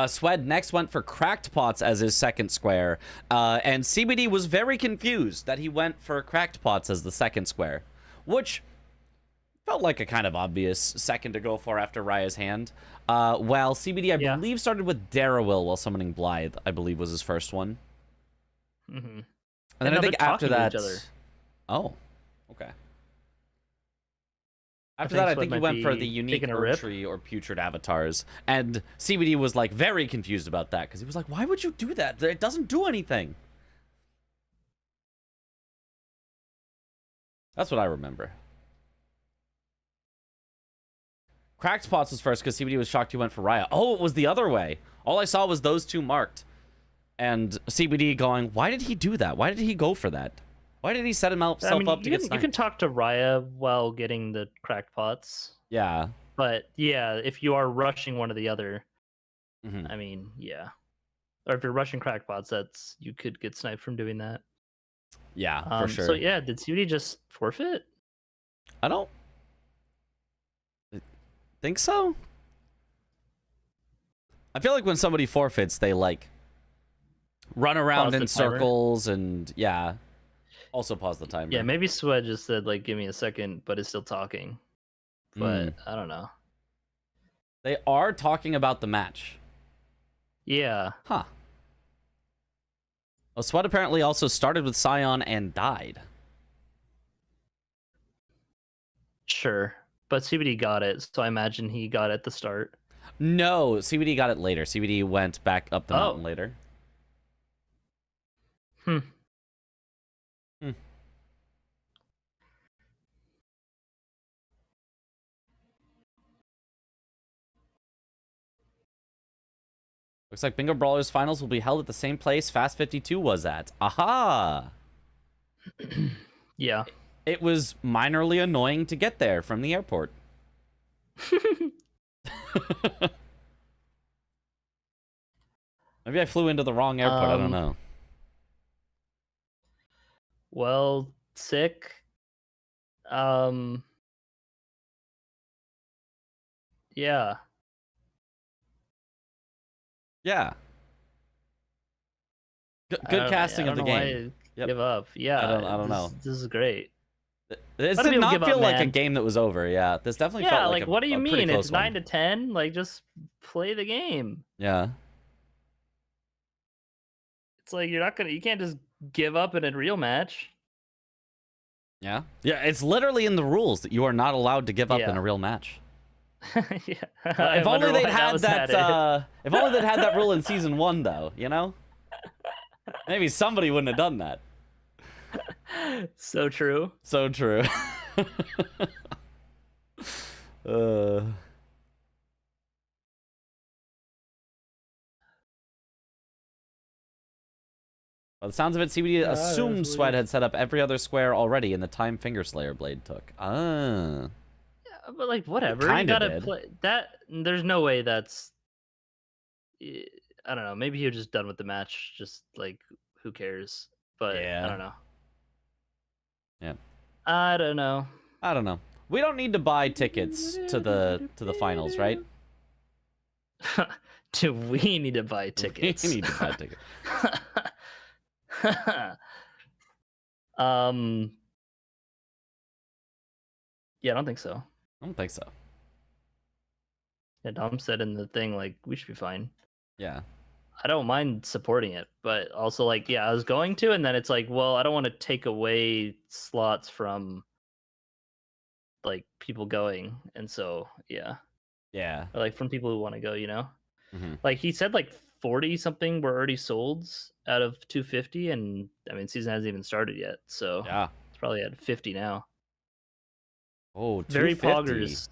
Swed next went for Cracked Pots as his second square, and CBD was very confused that he went for Cracked Pots as the second square, which felt like a kind of obvious second to go for after Raya's hand. While CBD, I believe, started with Darrowil while summoning Blythe, I believe was his first one. Mm-hmm. And then I think after that... Oh, okay. After that, I think he went for the unique Erdtree or Putrid avatars. And CBD was, like, very confused about that, because he was like, why would you do that? It doesn't do anything. That's what I remember. Cracked Pots was first because CBD was shocked he went for Raya. Oh, it was the other way. All I saw was those two marked. And CBD going, why did he do that? Why did he go for that? Why did he set himself up to get sniped? You can talk to Raya while getting the Cracked Pots. Yeah. But, yeah, if you are rushing one or the other, I mean, yeah. Or if you're rushing Cracked Pots, you could get sniped from doing that. Yeah, for sure. So, yeah, did CBD just forfeit? I don't think so. I feel like when somebody forfeits, they like run around in circles and also pause the timer. Yeah, maybe Swed just said like, give me a second, but is still talking. But I don't know. They are talking about the match. Yeah. Huh. Well, Swed apparently also started with Scion and died. Sure. But CBD got it, so I imagine he got it at the start. No, CBD got it later. CBD went back up the mountain later. Looks like Bingo Brawlers finals will be held at the same place Fast 52 was at. Aha! Yeah. It was minorly annoying to get there from the airport. Maybe I flew into the wrong airport. I don't know. Well, sick. Yeah. Yeah. Good casting of the game. Give up. Yeah. I don't know. This is great. This did not feel like a game that was over. Yeah, this definitely felt like what do you mean? It's 9 to 10. Like, just play the game. Yeah. It's like you can't just give up in a real match. Yeah. Yeah, it's literally in the rules that you are not allowed to give up in a real match. Yeah. If only they'd had that. If only they'd had that rule in season 1, though. You know. Maybe somebody wouldn't have done that. So true. So true. By the sounds of it, CBD assumed Sweat had set up every other square already in the time Finger Slayer Blade took. Ah. Yeah, but like whatever. Kinda You gotta did. play that. There's no way that's. I don't know. Maybe he was just done with the match. Just like who cares? But Yeah. I don't know. Yeah. I don't know. I don't know. We don't need to buy tickets to the finals, right? Do we need to buy tickets? We need to buy tickets. Yeah, I don't think so. I don't think so. Yeah, Dom said in the thing like we should be fine. Yeah. I don't mind supporting it, but also like yeah, I was going to, and then it's like, well, I don't want to take away slots from like people going, and so yeah, Yeah. or, like from people who want to go, you know. Mm-hmm. Like he said, like 40 something were already sold out of 250, and I mean season hasn't even started yet, so Yeah. it's probably at 50 now. Oh, Very 250. poggers.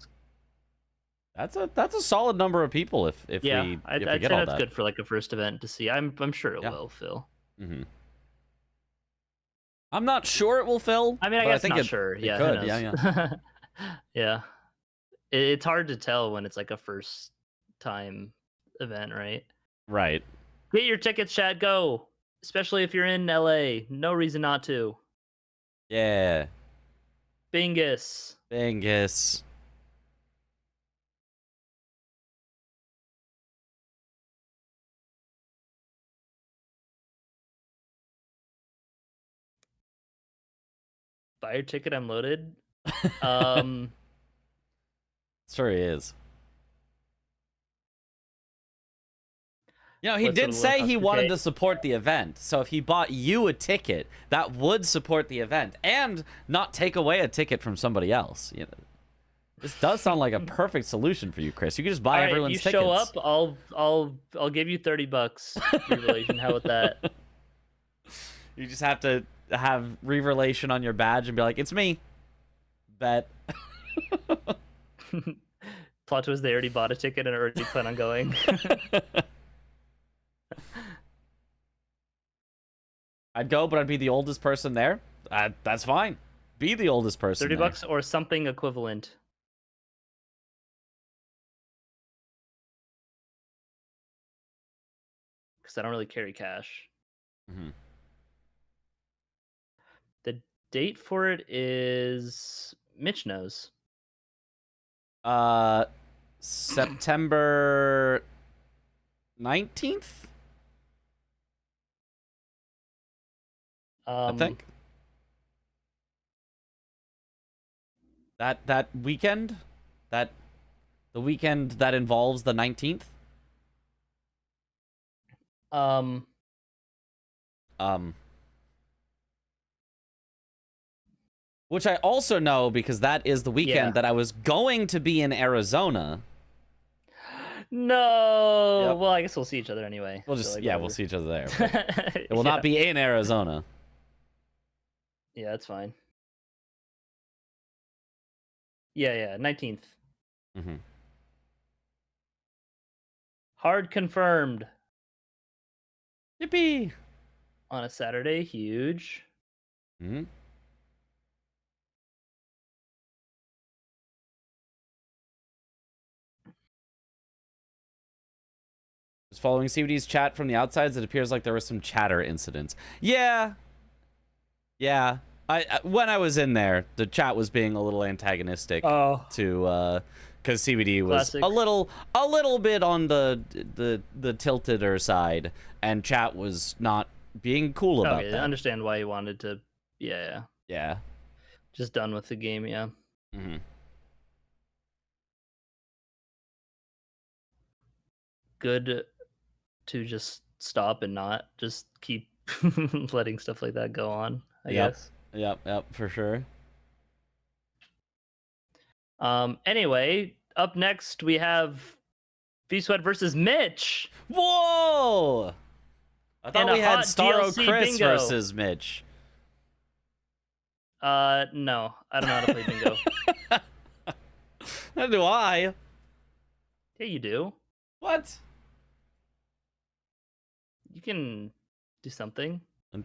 That's a solid number of people if Yeah, we I'd get say all that's that. good for like a first event to see. I'm sure it will, Phil. Mm-hmm. I'm not sure it will fill. I mean, I but guess I think not sure. It Yeah, could. who knows? Yeah. Yeah. It's hard to tell when it's like a first time event, right? Right. Get your tickets, chat. Go. Especially if you're in LA. No reason not to. Yeah. Bingus. Bingus. Buy your ticket. I'm loaded. Sure he is. You know, he What's did it say look he up, wanted okay? to support the event. So if he bought you a ticket, that would support the event and not take away a ticket from somebody else. You know, this does sound like a perfect solution for you, Chris. You could just buy All right, everyone's if you tickets. show up, I'll give you $30 relation. How about that? You just have to have Relation on your badge and be like, "It's me." Bet. Plot twist: they already bought a ticket and already plan on going. I'd go, but I'd be the oldest person there. That's fine. Be the oldest person. $30 or something equivalent. Because I don't really carry cash. Mm-hmm. The date for it is Mitch knows. September 19th. I think that weekend, the weekend that involves the 19th. Which I also know because that is the weekend that I was going to be in Arizona. No. Yep. Well, I guess we'll see each other anyway. We'll just so, like, we'll see each other there. It will not be in Arizona. Yeah, that's fine. Yeah, 19th. Mm-hmm. Hard confirmed. Yippee! On a Saturday, huge. Mm-hmm. Following CBD's chat from the outsides, it appears like there were some chatter incidents. Yeah. I when I was in there, the chat was being a little antagonistic to because CBD was Classic. a little bit on the tilted side, and chat was not being cool about that. I understand why he wanted to. Yeah. Just done with the game. Yeah. Mm-hmm. Good to just stop and not just keep letting stuff like that go on, I guess. Yep, for sure. Anyway, up next we have V-Sweat versus Mitch. Whoa! I thought we had Starro Chris versus Mitch. No. I don't know how to play bingo. Neither do I. Yeah, you do. What? You can do something.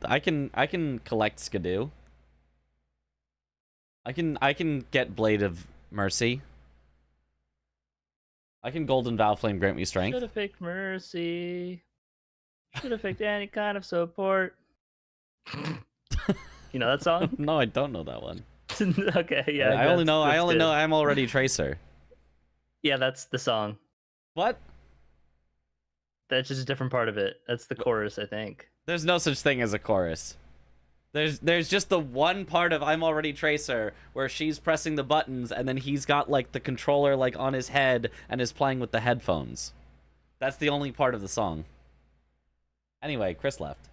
I can collect Skidoo. I can get Blade of Mercy. I can Golden Vow Flame grant me strength. Should have picked Mercy. Should have picked any kind of support. You know that song? No, I don't know that one. Okay, yeah. I only know I'm already Tracer. Yeah, that's the song. What? That's just a different part of it. That's the chorus, I think. There's no such thing as a chorus. There's just the one part of I'm Already Tracer where she's pressing the buttons and then he's got like the controller like on his head and is playing with the headphones. That's the only part of the song. Anyway, Chris left.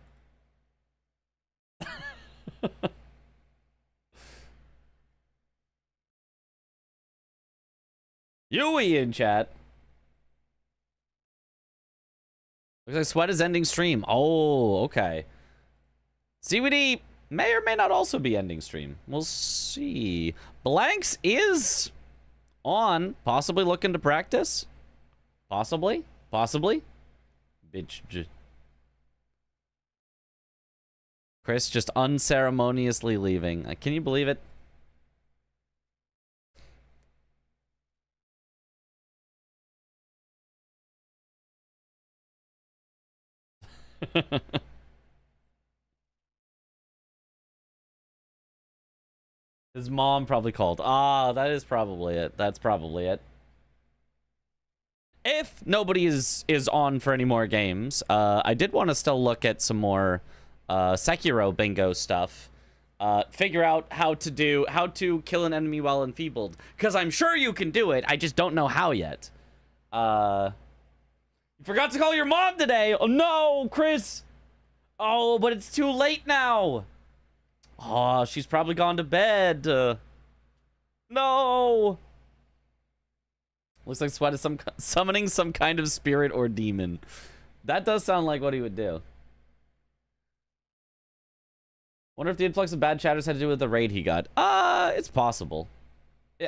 Yui in chat. Looks like Sweat is ending stream. Oh, okay. CBD may or may not also be ending stream. We'll see. Blanks is on. Possibly looking to practice. Possibly. Possibly. Bitch. Chris just unceremoniously leaving. Can you believe it? His mom probably called. Ah, that is probably it. That's probably it. If nobody is on for any more games, I did want to still look at some more Sekiro bingo stuff. Figure out how to kill an enemy while enfeebled. Because I'm sure you can do it. I just don't know how yet. You forgot to call your mom today. Oh no, Chris. Oh, but it's too late now. Oh, she's probably gone to bed. No. Looks like Sweat is summoning some kind of spirit or demon. That does sound like what he would do. Wonder if the influx of bad chatters had to do with the raid he got. It's possible.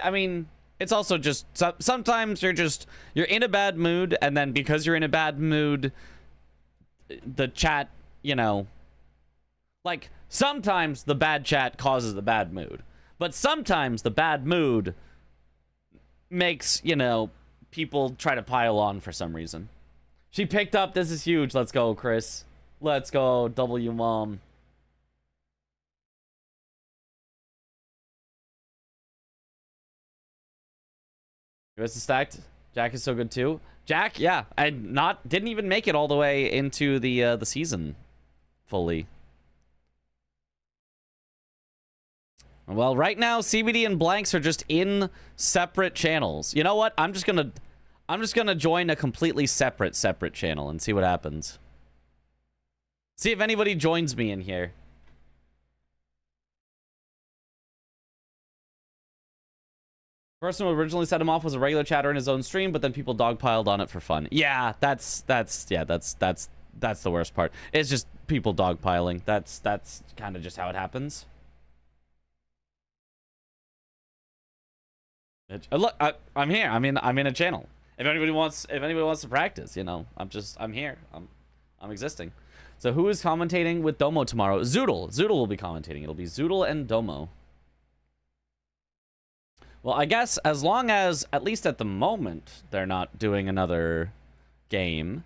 I mean, it's also just sometimes you're in a bad mood, and then because you're in a bad mood, the chat, you know, like sometimes the bad chat causes the bad mood, but sometimes the bad mood makes, you know, people try to pile on for some reason. She picked up. This is huge. Let's go, Chris. Let's go, W mom. US is stacked. Jack is so good too. Jack, yeah, and didn't even make it all the way into the season fully. Well, right now CBD and Blanks are just in separate channels. You know what? I'm just gonna join a completely separate channel and see what happens. See if anybody joins me in here. Person who originally set him off was a regular chatter in his own stream, but then people dogpiled on it for fun. Yeah, that's the worst part. It's just people dogpiling. That's kind of just how it happens. Look, I'm here. I'm in a channel. If anybody wants to practice, you know, I'm here. I'm existing. So who is commentating with Domo tomorrow? Zoodle. Zoodle will be commentating. It'll be Zoodle and Domo. Well, I guess as long as, at least at the moment, they're not doing another game,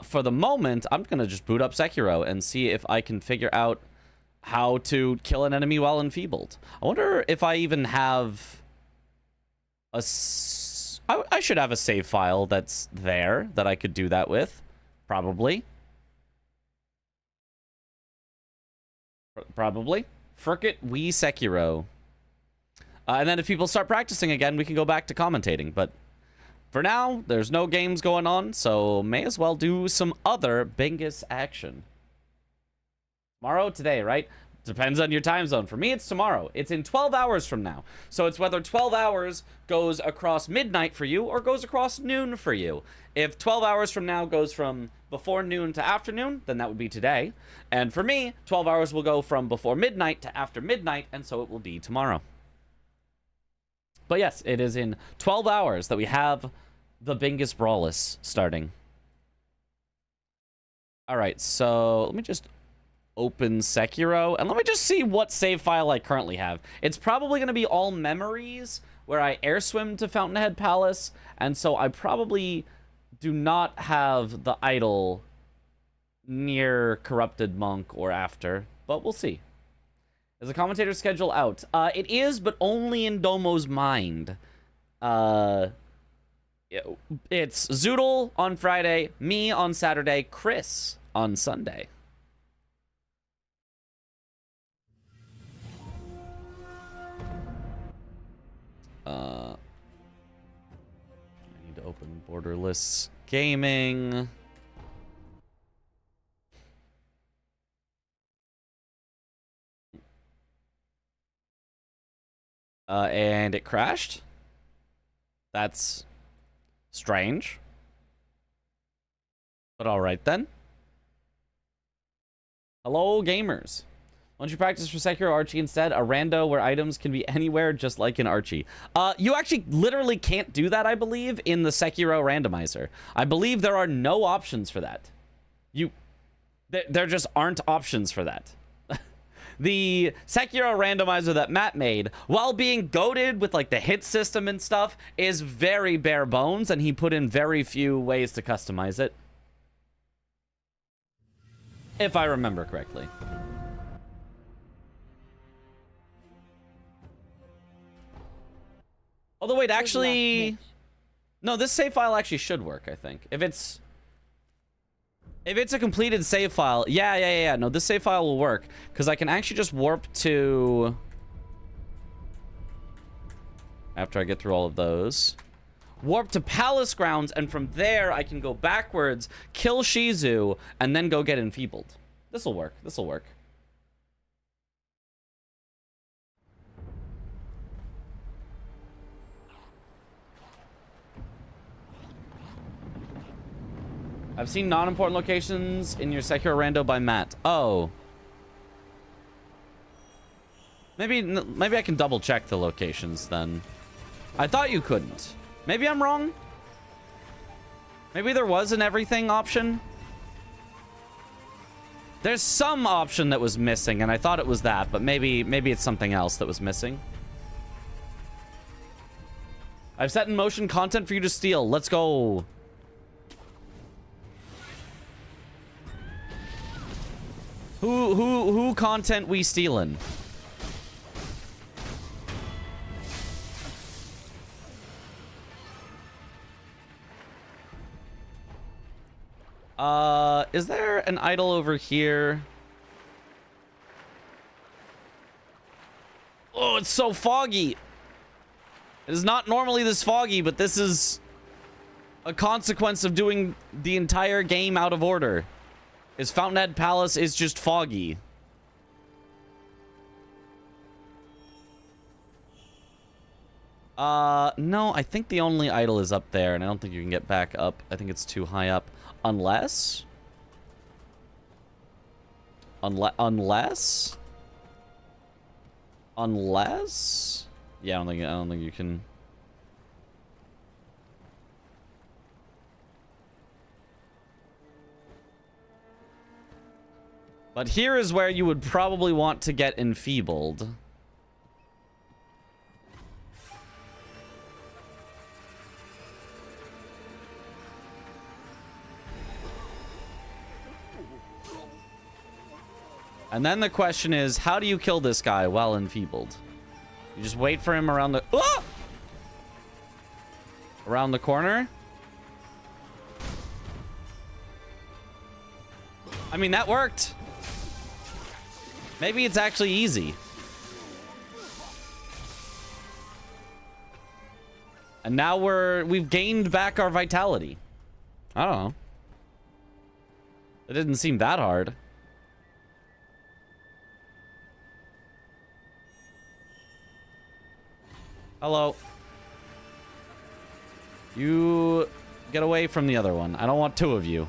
for the moment, I'm going to just boot up Sekiro and see if I can figure out how to kill an enemy while enfeebled. I wonder if I even have I should have a save file that's there that I could do that with. Probably. Probably. Frick it, we Sekiro. And then if people start practicing again, we can go back to commentating. But for now, there's no games going on, so may as well do some other Bingus action. Tomorrow, today, right? Depends on your time zone. For me, it's tomorrow. It's in 12 hours from now. So it's whether 12 hours goes across midnight for you or goes across noon for you. If 12 hours from now goes from before noon to afternoon, then that would be today. And for me, 12 hours will go from before midnight to after midnight, and so it will be tomorrow. But yes, it is in 12 hours that we have the Bingus Brawlers starting. All right, so let me just open Sekiro, and let me just see what save file I currently have. It's probably going to be all memories where I air swim to Fountainhead Palace, and so I probably do not have the idol near Corrupted Monk or after, but we'll see. Is the commentator schedule out? It is, but only in Domo's mind. It's Zoodle on Friday, me on Saturday, Chris on Sunday. I need to open Borderless Gaming. And it crashed. That's strange. But all right then. Hello, gamers. Why don't you practice for Sekiro Archie instead? A rando where items can be anywhere, just like in Archie. You actually literally can't do that, I believe, in the Sekiro randomizer. I believe there are no options for that. There just aren't options for that. The Sekiro randomizer that Matt made, while being goated with like the hit system and stuff, is very bare bones, and he put in very few ways to customize it. If I remember correctly. Although, wait, actually... No, this save file actually should work, I think. If it's a completed save file... Yeah. No, this save file will work. Because I can actually just warp to... After I get through all of those. Warp to Palace Grounds, and from there I can go backwards, kill Shizu, and then go get enfeebled. This'll work. This'll work. I've seen non-important locations in your Sekiro rando by Matt. Oh. Maybe I can double check the locations then. I thought you couldn't. Maybe I'm wrong. Maybe there was an everything option. There's some option that was missing, and I thought it was that, but maybe it's something else that was missing. I've set in motion content for you to steal. Let's go. Who content we stealing? Is there an idol over here? Oh, it's so foggy. It is not normally this foggy, but this is a consequence of doing the entire game out of order. Is Fountainhead Palace is just foggy. No, I think the only idol is up there, and I don't think you can get back up. I think it's too high up. Unless? Unless? Yeah, I don't think you can. But here is where you would probably want to get enfeebled. And then the question is, how do you kill this guy while enfeebled? You just wait for him around the... Ah! Around the corner? I mean, that worked. Maybe it's actually easy. And now we've gained back our vitality. I don't know. It didn't seem that hard. Hello. You get away from the other one. I don't want two of you.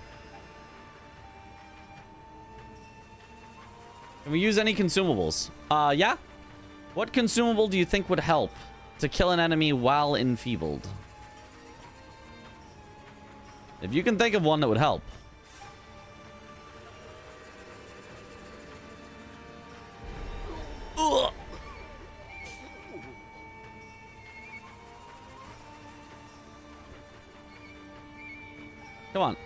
Can we use any consumables? Yeah. What consumable do you think would help to kill an enemy while enfeebled? If you can think of one that would help. Ugh. Come on.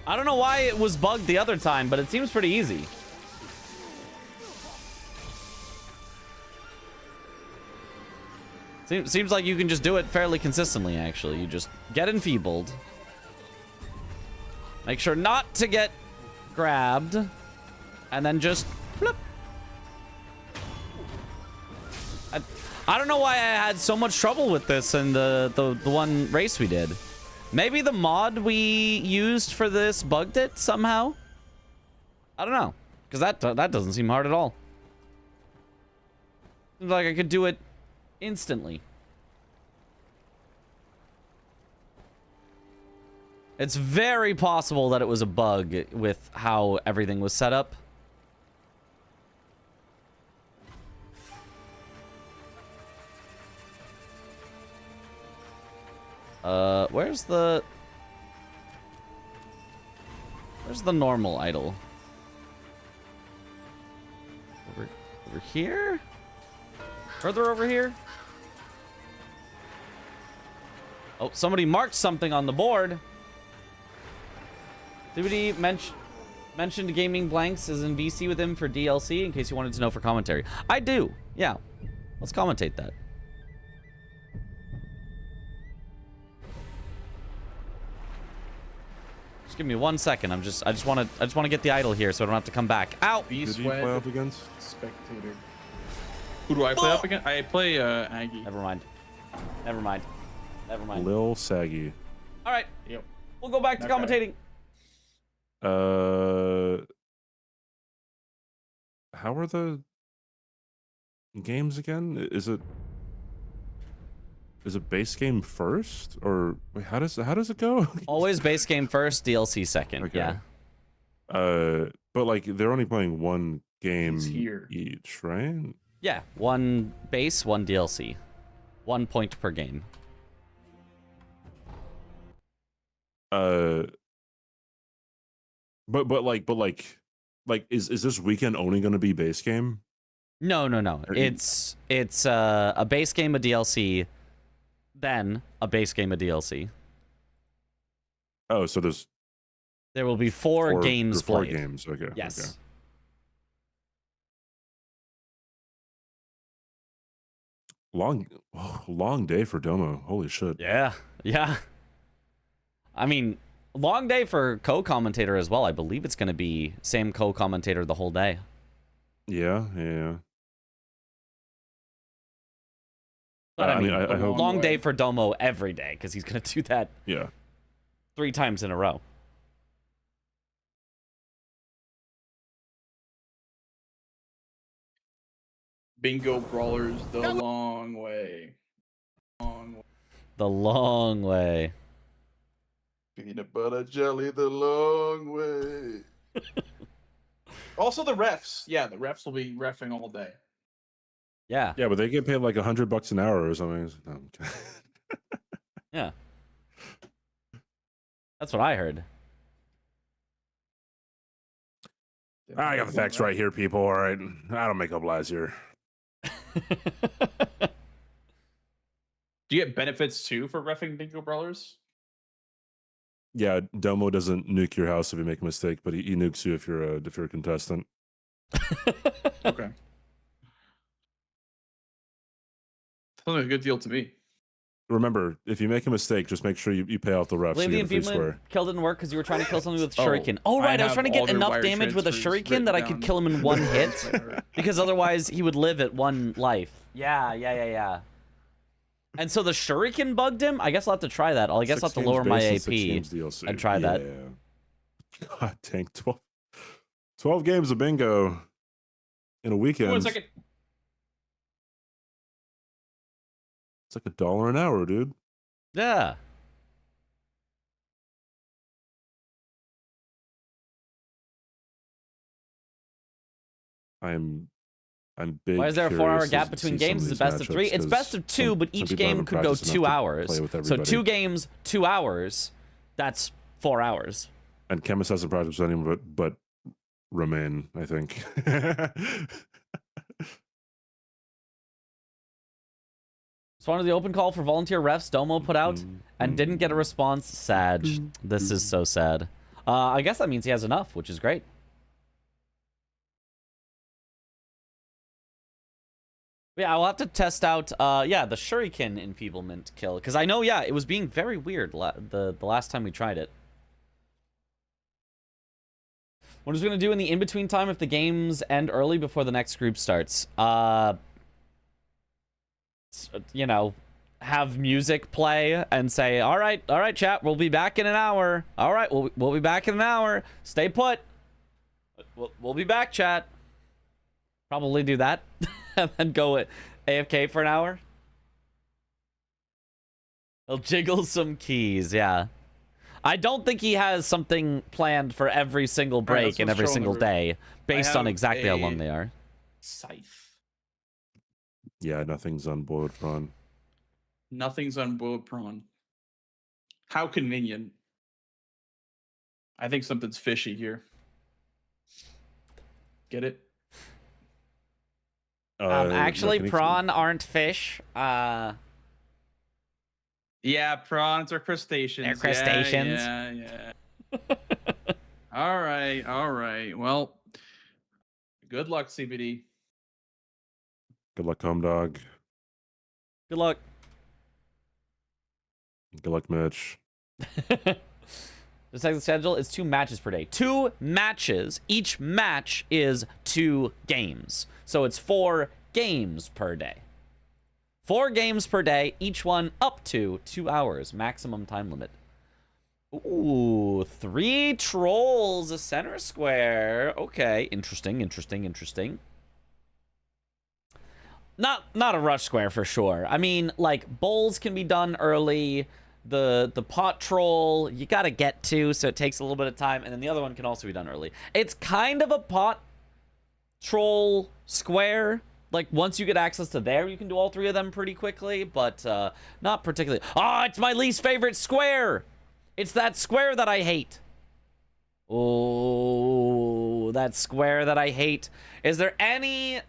I don't know why it was bugged the other time, but it seems pretty easy. Seems like you can just do it fairly consistently, actually. You just get enfeebled. Make sure not to get grabbed. And then just flip. I don't know why I had so much trouble with this in the one race we did. Maybe the mod we used for this bugged it somehow? I don't know. Because that doesn't seem hard at all. Seems like I could do it instantly. It's very possible that it was a bug with how everything was set up. Where's the normal idol? Over here? Further over here? Oh, somebody marked something on the board. Somebody mentioned Gaming Blanks is in VC with him for DLC, in case you wanted to know for commentary. I do. Yeah. Let's commentate that. Just give me 1 second. I just want to get the idol here so I don't have to come back. Ow! Who do you play up against? Spectator. Who do I play up against? I play Aggie. Never mind. Never mind. Never mind. Lil Saggy. All right. Yep. We'll go back to commentating. How are the games again? Is it base game first, or wait, how does it go? Always base game first, DLC second. Okay. Yeah. But like they're only playing one game here. each, right? Yeah. One base, one DLC. 1 point per game. But is this weekend only going to be base game? No. It's a base game, a DLC, then a base game, a DLC. Oh, so there will be four games played. 4 games. Okay. Yes. Okay. Long day for Domo. Holy shit. Yeah. I mean, long day for co-commentator as well. I believe it's going to be same co-commentator the whole day. Yeah. But I mean, I hope long day for Domo every day because he's going to do that. Yeah. 3 times in a row. Bingo Brawlers the long way. The long way. Peanut butter jelly the long way. Also the refs. Yeah, the refs will be reffing all day. Yeah. Yeah, but they get paid like $100 an hour or something. No, yeah. That's what I heard. I got the facts right here, people. All right. I don't make up lies here. Do you get benefits too for reffing Bingo Brawlers? Yeah, Domo doesn't nuke your house if you make a mistake, but he nukes you if you're a contestant. Okay. Sounds like a good deal to me. Remember, if you make a mistake, just make sure you pay out the refs. Believe So the you get a free enfeeblement square. kill didn't work because you were trying to kill something with shuriken. Oh, right. I was trying to get enough damage with a shuriken that I could kill him in one hit. Because otherwise he would live at 1 life. Yeah. And so the shuriken bugged him? I guess I'll have to try that. I guess I'll have to lower my AP and try that. God, tank 12. 12 games of bingo in a weekend. 1 second. It's like $1 an hour, dude. Yeah. I'm big. Why is there a 4-hour curious gap to between see some games? of Is it these best of 3? matchups, It's best 'cause of 2, but some each people game haven't could go practiced enough 2 to hours. play with So everybody. 2 games, 2 hours. That's 4 hours. And Chemist hasn't practiced with anyone but Romain, I think. Responded to the open call for volunteer refs Domo put out and didn't get a response. Sad. This is so sad. I guess that means he has enough, which is great. Yeah, I'll have to test out, yeah, the shuriken enfeeblement kill. Because I know, yeah, it was being very weird the last time we tried it. What is we going to do in the in-between time if the games end early before the next group starts? You know, have music play and say, all right, chat, we'll be back in an hour. All right, we'll be back in an hour. Stay put. We'll be back, chat. Probably do that. And then go at AFK for an hour. He'll jiggle some keys, yeah. I don't think he has something planned for every single break and every single day based on exactly how long they are. Scythe. Yeah, nothing's on boiled prawn. Nothing's on boiled prawn. How convenient. I think something's fishy here. Get it? Actually, prawn aren't fish. Yeah, prawns are crustaceans. They're crustaceans. Yeah. All right. Well, good luck, CBD. Good luck, home dog. Good luck. Good luck, Mitch. The second schedule is 2 matches per day. 2 matches. Each match is 2 games. So it's 4 games per day. 4 games per day, each one up to 2 hours. Maximum time limit. Ooh, 3 trolls, a center square. Okay, interesting. Not a rush square for sure. I mean, like, bowls can be done early. The pot troll, you gotta get to, so it takes a little bit of time. And then the other one can also be done early. It's kind of a pot troll square. Like, once you get access to there, you can do all 3 of them pretty quickly. But not particularly. Oh, it's my least favorite square. It's that square that I hate. Oh, that square that I hate. Is there any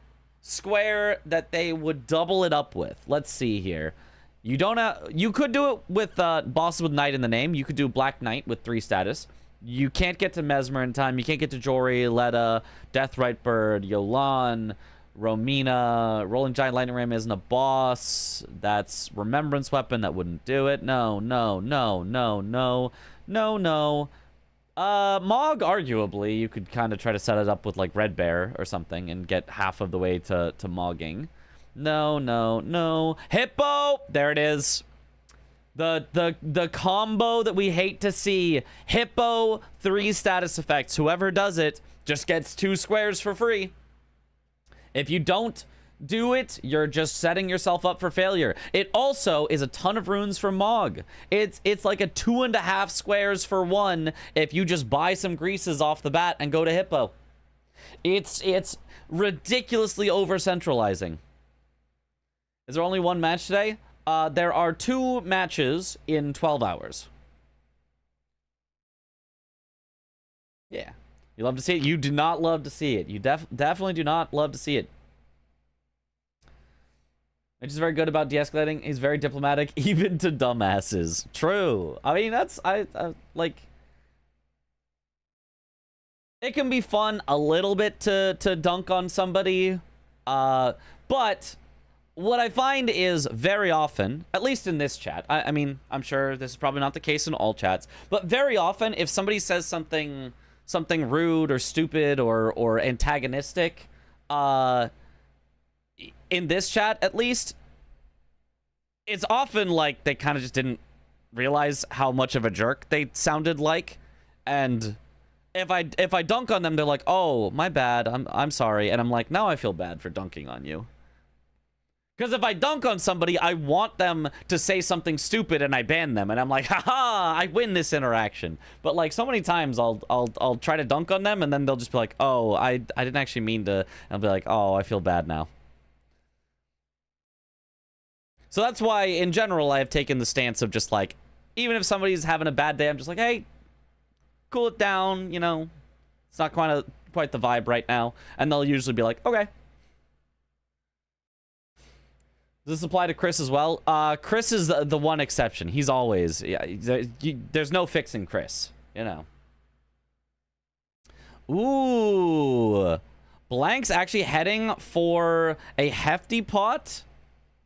square that they would double it up with? Let's see here. You don't have, you could do it with bosses with Knight in the name. You could do Black Knight with 3 status. You can't get to Mesmer in time. You can't get to Jory, Letta, Deathrite Bird, Yolan, Romina. Rolling Giant Lightning Ram isn't a boss. That's Remembrance Weapon. That wouldn't do it. No. Mog, arguably, you could kind of try to set it up with like Red Bear or something and get half of the way to mogging. No. Hippo! There it is. The combo that we hate to see. Hippo, 3 status effects. Whoever does it just gets 2 squares for free. If you don't do it, you're just setting yourself up for failure. It also is a ton of runes for Mog. It's like a 2.5 squares for 1 if you just buy some greases off the bat and go to Hippo. It's ridiculously over-centralizing. Is there only 1 match today? There are 2 matches in 12 hours. Yeah. You love to see it? You do not love to see it. You definitely do not love to see it. Mitch is very good about de-escalating. He's very diplomatic, even to dumbasses. True. I mean, that's... like... It can be fun a little bit to dunk on somebody. But... what I find is very often, at least in this chat, I mean, I'm sure this is probably not the case in all chats, but very often if somebody says something rude or stupid or antagonistic, in this chat at least, it's often like they kind of just didn't realize how much of a jerk they sounded like, and if I dunk on them, they're like, "Oh, my bad. I'm sorry." And I'm like, "Now I feel bad for dunking on you." Because if I dunk on somebody, I want them to say something stupid and I ban them. And I'm like, haha, I win this interaction. But like so many times I'll try to dunk on them and then they'll just be like, "Oh, I didn't actually mean to." And I'll be like, "Oh, I feel bad now." So that's why in general I have taken the stance of just like, even if somebody's having a bad day, I'm just like, "Hey, cool it down, you know. It's not quite the vibe right now." And they'll usually be like, "Okay." Does this apply to Chris as well? Chris is the one exception. He's always... Yeah, there's no fixing Chris, you know. Ooh. Blank's actually heading for a hefty pot.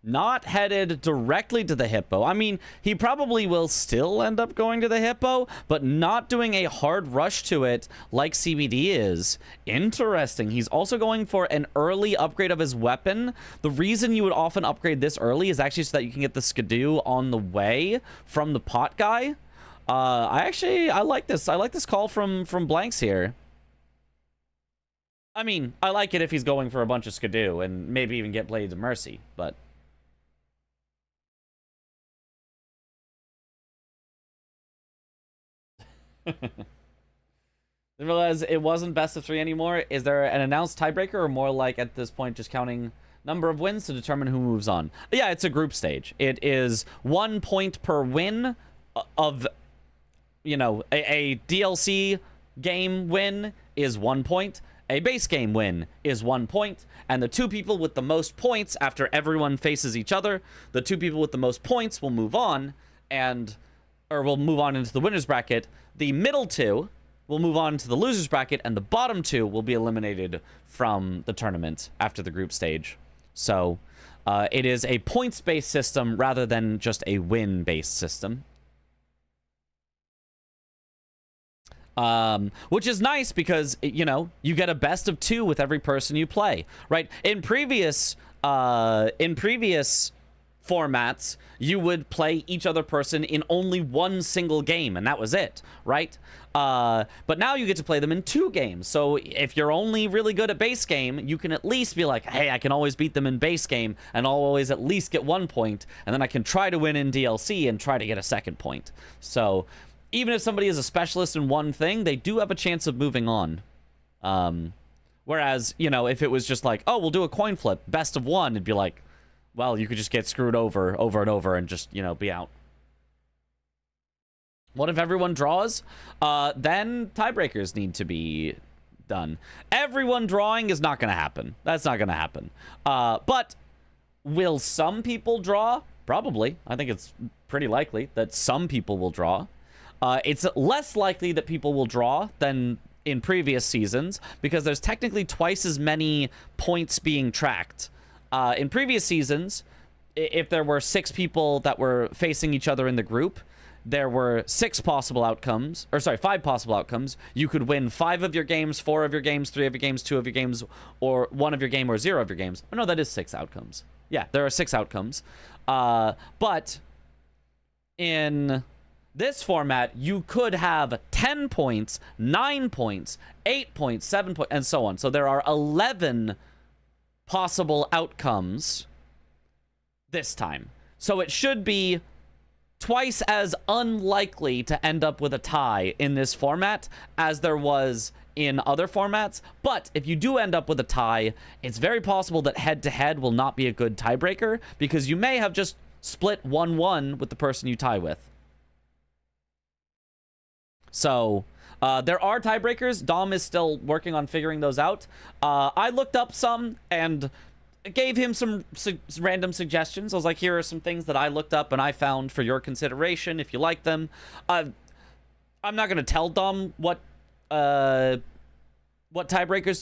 Not headed directly to the hippo. I mean, he probably will still end up going to the hippo, but not doing a hard rush to it like CBD is. Interesting. He's also going for an early upgrade of his weapon. The reason you would often upgrade this early is actually so that you can get the skidoo on the way from the pot guy. I like this. I like this call from Blanks here. I mean, I like it if he's going for a bunch of skidoo and maybe even get Blades of Mercy, but... Didn't realize it wasn't best of 3 anymore. Is there an announced tiebreaker or more like at this point just counting number of wins to determine who moves on? Yeah, it's a group stage. It is 1 point per win of, you know, a DLC game win is 1 point. A base game win is 1 point. And the 2 people with the most points after everyone faces each other, the 2 people with the most points will move on or will move on into the winner's bracket. The middle 2 will move on to the loser's bracket, and the bottom 2 will be eliminated from the tournament after the group stage. So it is a points-based system rather than just a win-based system. Which is nice because, you know, you get a best of 2 with every person you play, right? In previous formats, you would play each other person in only 1 single game, and that was it, right? But now you get to play them in 2 games. So if you're only really good at base game, you can at least be like, hey, I can always beat them in base game, and I'll always at least get 1 point, and then I can try to win in DLC and try to get a 2nd point. So even if somebody is a specialist in one thing, they do have a chance of moving on. Whereas, you know, if it was just like, oh, we'll do a coin flip, best of 1, it'd be like, well, you could just get screwed over and over and just, you know, be out. What if everyone draws? Then tiebreakers need to be done. Everyone drawing is not going to happen. That's not going to happen. But will some people draw? Probably. I think it's pretty likely that some people will draw. It's less likely that people will draw than in previous seasons because there's technically twice as many points being tracked. In previous seasons, if there were 6 people that were facing each other in the group, there were 5 possible outcomes. You could win 5 of your games, 4 of your games, 3 of your games, 2 of your games, or 1 of your game, or 0 of your games. Oh, no, that is 6 outcomes. Yeah, there are 6 outcomes. But in this format, you could have 10 points, 9 points, 8 points, 7 points, and so on. So there are 11 possible outcomes this time. So it should be twice as unlikely to end up with a tie in this format as there was in other formats. But if you do end up with a tie, it's very possible that head-to-head will not be a good tiebreaker because you may have just split 1-1 with the person you tie with. So there are tiebreakers. Dom is still working on figuring those out. I looked up some and gave him some random suggestions. I was like, here are some things that I looked up and I found for your consideration if you like them. I'm not going to tell Dom what tiebreakers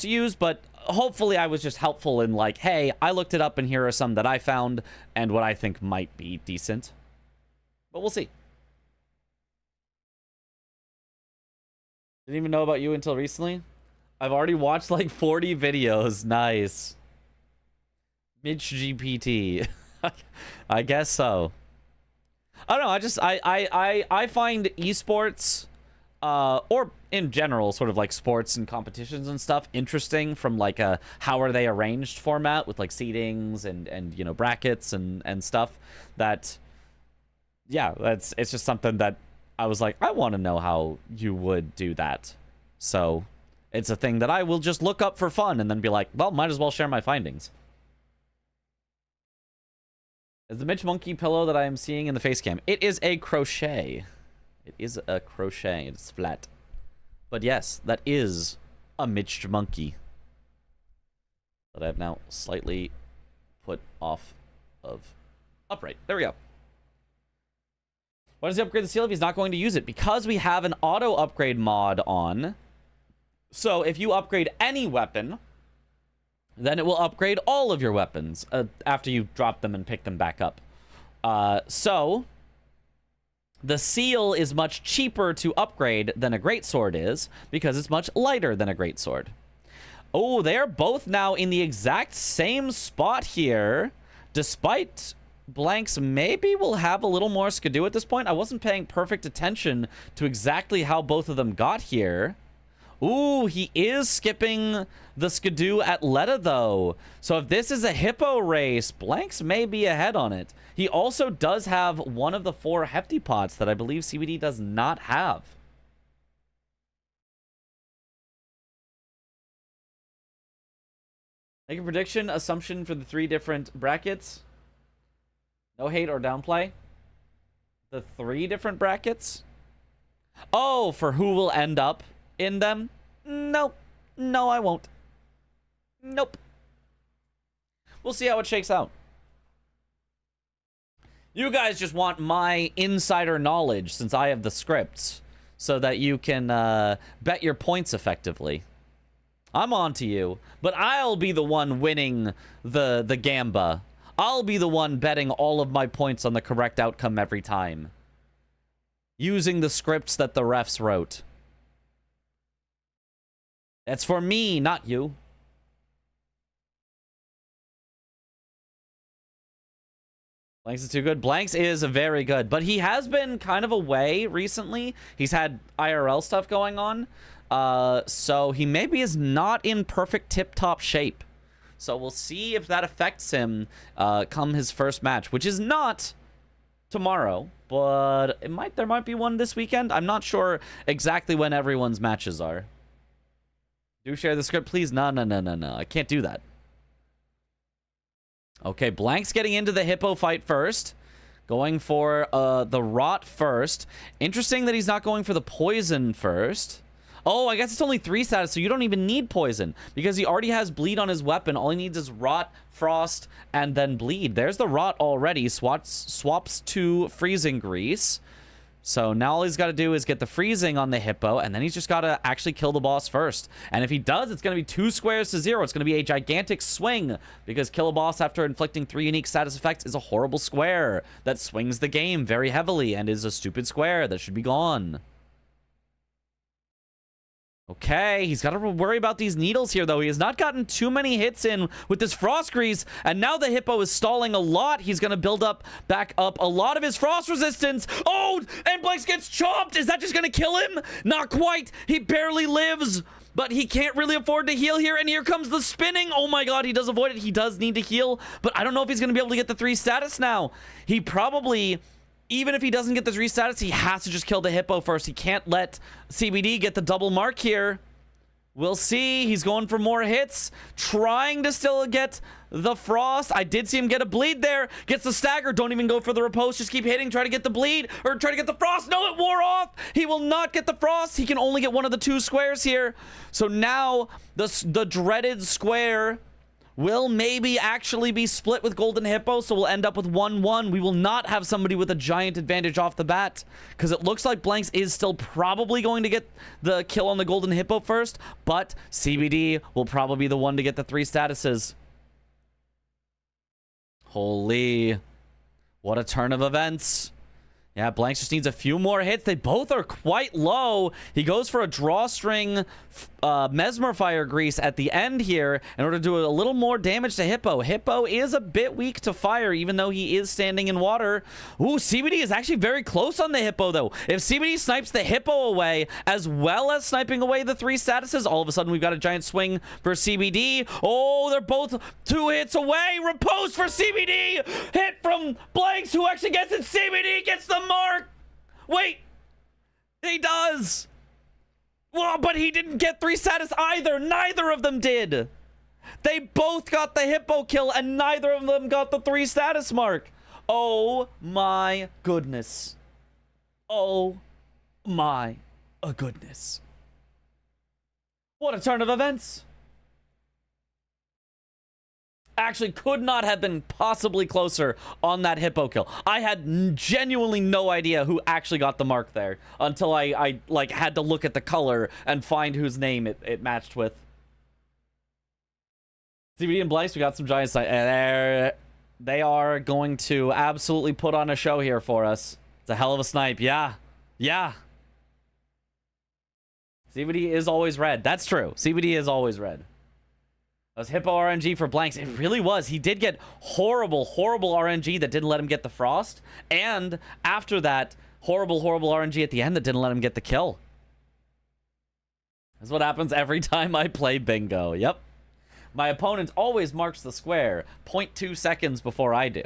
to use, but hopefully I was just helpful in like, hey, I looked it up and here are some that I found and what I think might be decent. But we'll see. Didn't even know about you until recently. I've already watched like 40 videos. Nice. Mitch GPT. I guess so. I don't know. I find esports or in general, sort of like sports and competitions and stuff, interesting from like a how are they arranged format with like seedings and you know, brackets and stuff. That, yeah, it's just something that I was like, I want to know how you would do that. So it's a thing that I will just look up for fun and then be like, well, might as well share my findings. Is the Mitch Monkey pillow that I am seeing in the face cam? It is a crochet. It is a crochet. It's flat. But yes, that is a Mitch Monkey that I have now slightly put off of upright. There we go. Why does he upgrade the seal if he's not going to use it? Because we have an auto upgrade mod on. So if you upgrade any weapon, then it will upgrade all of your weapons after you drop them and pick them back up. So the seal is much cheaper to upgrade than a greatsword is because it's much lighter than a greatsword. Oh, they're both now in the exact same spot here, despite Blanks maybe will have a little more skidoo at this point. I wasn't paying perfect attention to exactly how both of them got here. Ooh, he is skipping the skidoo at Letta, though. So if this is a hippo race, Blanks may be ahead on it. He also does have one of the 4 hefty pots that I believe CBD does not have. Make a prediction, assumption for the 3 different brackets. No hate or downplay. The 3 different brackets? Oh, for who will end up in them? Nope. No, I won't. Nope. We'll see how it shakes out. You guys just want my insider knowledge since I have the scripts so that you can bet your points effectively. I'm on to you, but I'll be the one winning the gamba. I'll be the one betting all of my points on the correct outcome every time, using the scripts that the refs wrote. It's for me, not you. Blanks is too good. Blanks is very good, but he has been kind of away recently. He's had IRL stuff going on, so he maybe is not in perfect tip-top shape. So we'll see if that affects him come his first match, which is not tomorrow, but it might. There might be one this weekend. I'm not sure exactly when everyone's matches are. Do share the script, please. No. I can't do that. Okay, Blank's getting into the hippo fight first. Going for the rot first. Interesting that he's not going for the poison first. Oh, I guess it's only 3 status, so you don't even need poison. Because he already has bleed on his weapon. All he needs is rot, frost, and then bleed. There's the rot already. Swaps to freezing grease. So now all he's got to do is get the freezing on the hippo, and then he's just got to actually kill the boss first. And if he does, it's going to be 2 squares to 0. It's going to be a gigantic swing, because kill a boss after inflicting 3 unique status effects is a horrible square that swings the game very heavily and is a stupid square that should be gone. Okay, he's got to worry about these needles here, though. He has not gotten too many hits in with this frost grease, and now the hippo is stalling a lot. He's going to build back up a lot of his frost resistance. Oh, and Blanks gets chopped. Is that just going to kill him? Not quite. He barely lives, but he can't really afford to heal here, and here comes the spinning. Oh my god, he does avoid it. He does need to heal, but I don't know if he's going to be able to get the 3 status now. He probably... Even if he doesn't get the 3 status, he has to just kill the hippo first. He can't let CBD get the double mark here. We'll see. He's going for more hits. Trying to still get the frost. I did see him get a bleed there. Gets the stagger. Don't even go for the repose. Just keep hitting. Try to get the bleed. Or try to get the frost. No, it wore off. He will not get the frost. He can only get one of the 2 squares here. So now the dreaded square will maybe actually be split with Golden Hippo, so we'll end up with 1-1. We will not have somebody with a giant advantage off the bat, because it looks like Blanks is still probably going to get the kill on the Golden Hippo first, but CBD will probably be the one to get the 3 statuses. Holy, what a turn of events. Yeah, Blanks just needs a few more hits. They both are quite low. He goes for a drawstring Mesmer Fire Grease at the end here in order to do a little more damage to Hippo. Hippo is a bit weak to fire, even though he is standing in water. Ooh, CBD is actually very close on the Hippo, though. If CBD snipes the Hippo away, as well as sniping away the 3 statuses, all of a sudden we've got a giant swing for CBD. Oh, they're both 2 hits away. Repose for CBD. Hit from Blanks, who actually gets it. CBD gets the mark. Wait, he does. Well, but he didn't get 3 status either. Neither of them did. They both got the Hippo kill, and neither of them got the 3 status mark. Oh my goodness. Oh my goodness. What a turn of events. Actually could not have been possibly closer on that Hippo kill. I had genuinely no idea who actually got the mark there until I like had to look at the color and find whose name it matched with. CBD and Blanks, we got some giant snipe. They are going to absolutely put on a show here for us. It's a hell of a snipe. Yeah. Yeah. CBD is always red. That's true. CBD is always red. That was Hippo RNG for Blanks. It really was. He did get horrible, horrible RNG that didn't let him get the frost. And after that, horrible, horrible RNG at the end that didn't let him get the kill. That's what happens every time I play bingo. Yep. My opponent always marks the square 0.2 seconds before I do.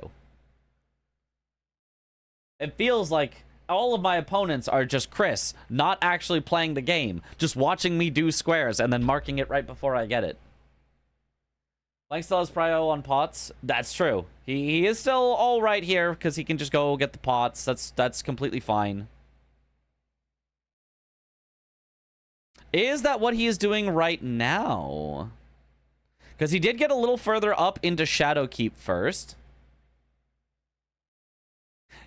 It feels like all of my opponents are just Chris, not actually playing the game, just watching me do squares and then marking it right before I get it. Blank still has prio on pots. That's true. He is still all right here because he can just go get the pots. That's completely fine. Is that what he is doing right now? Because he did get a little further up into Shadowkeep first.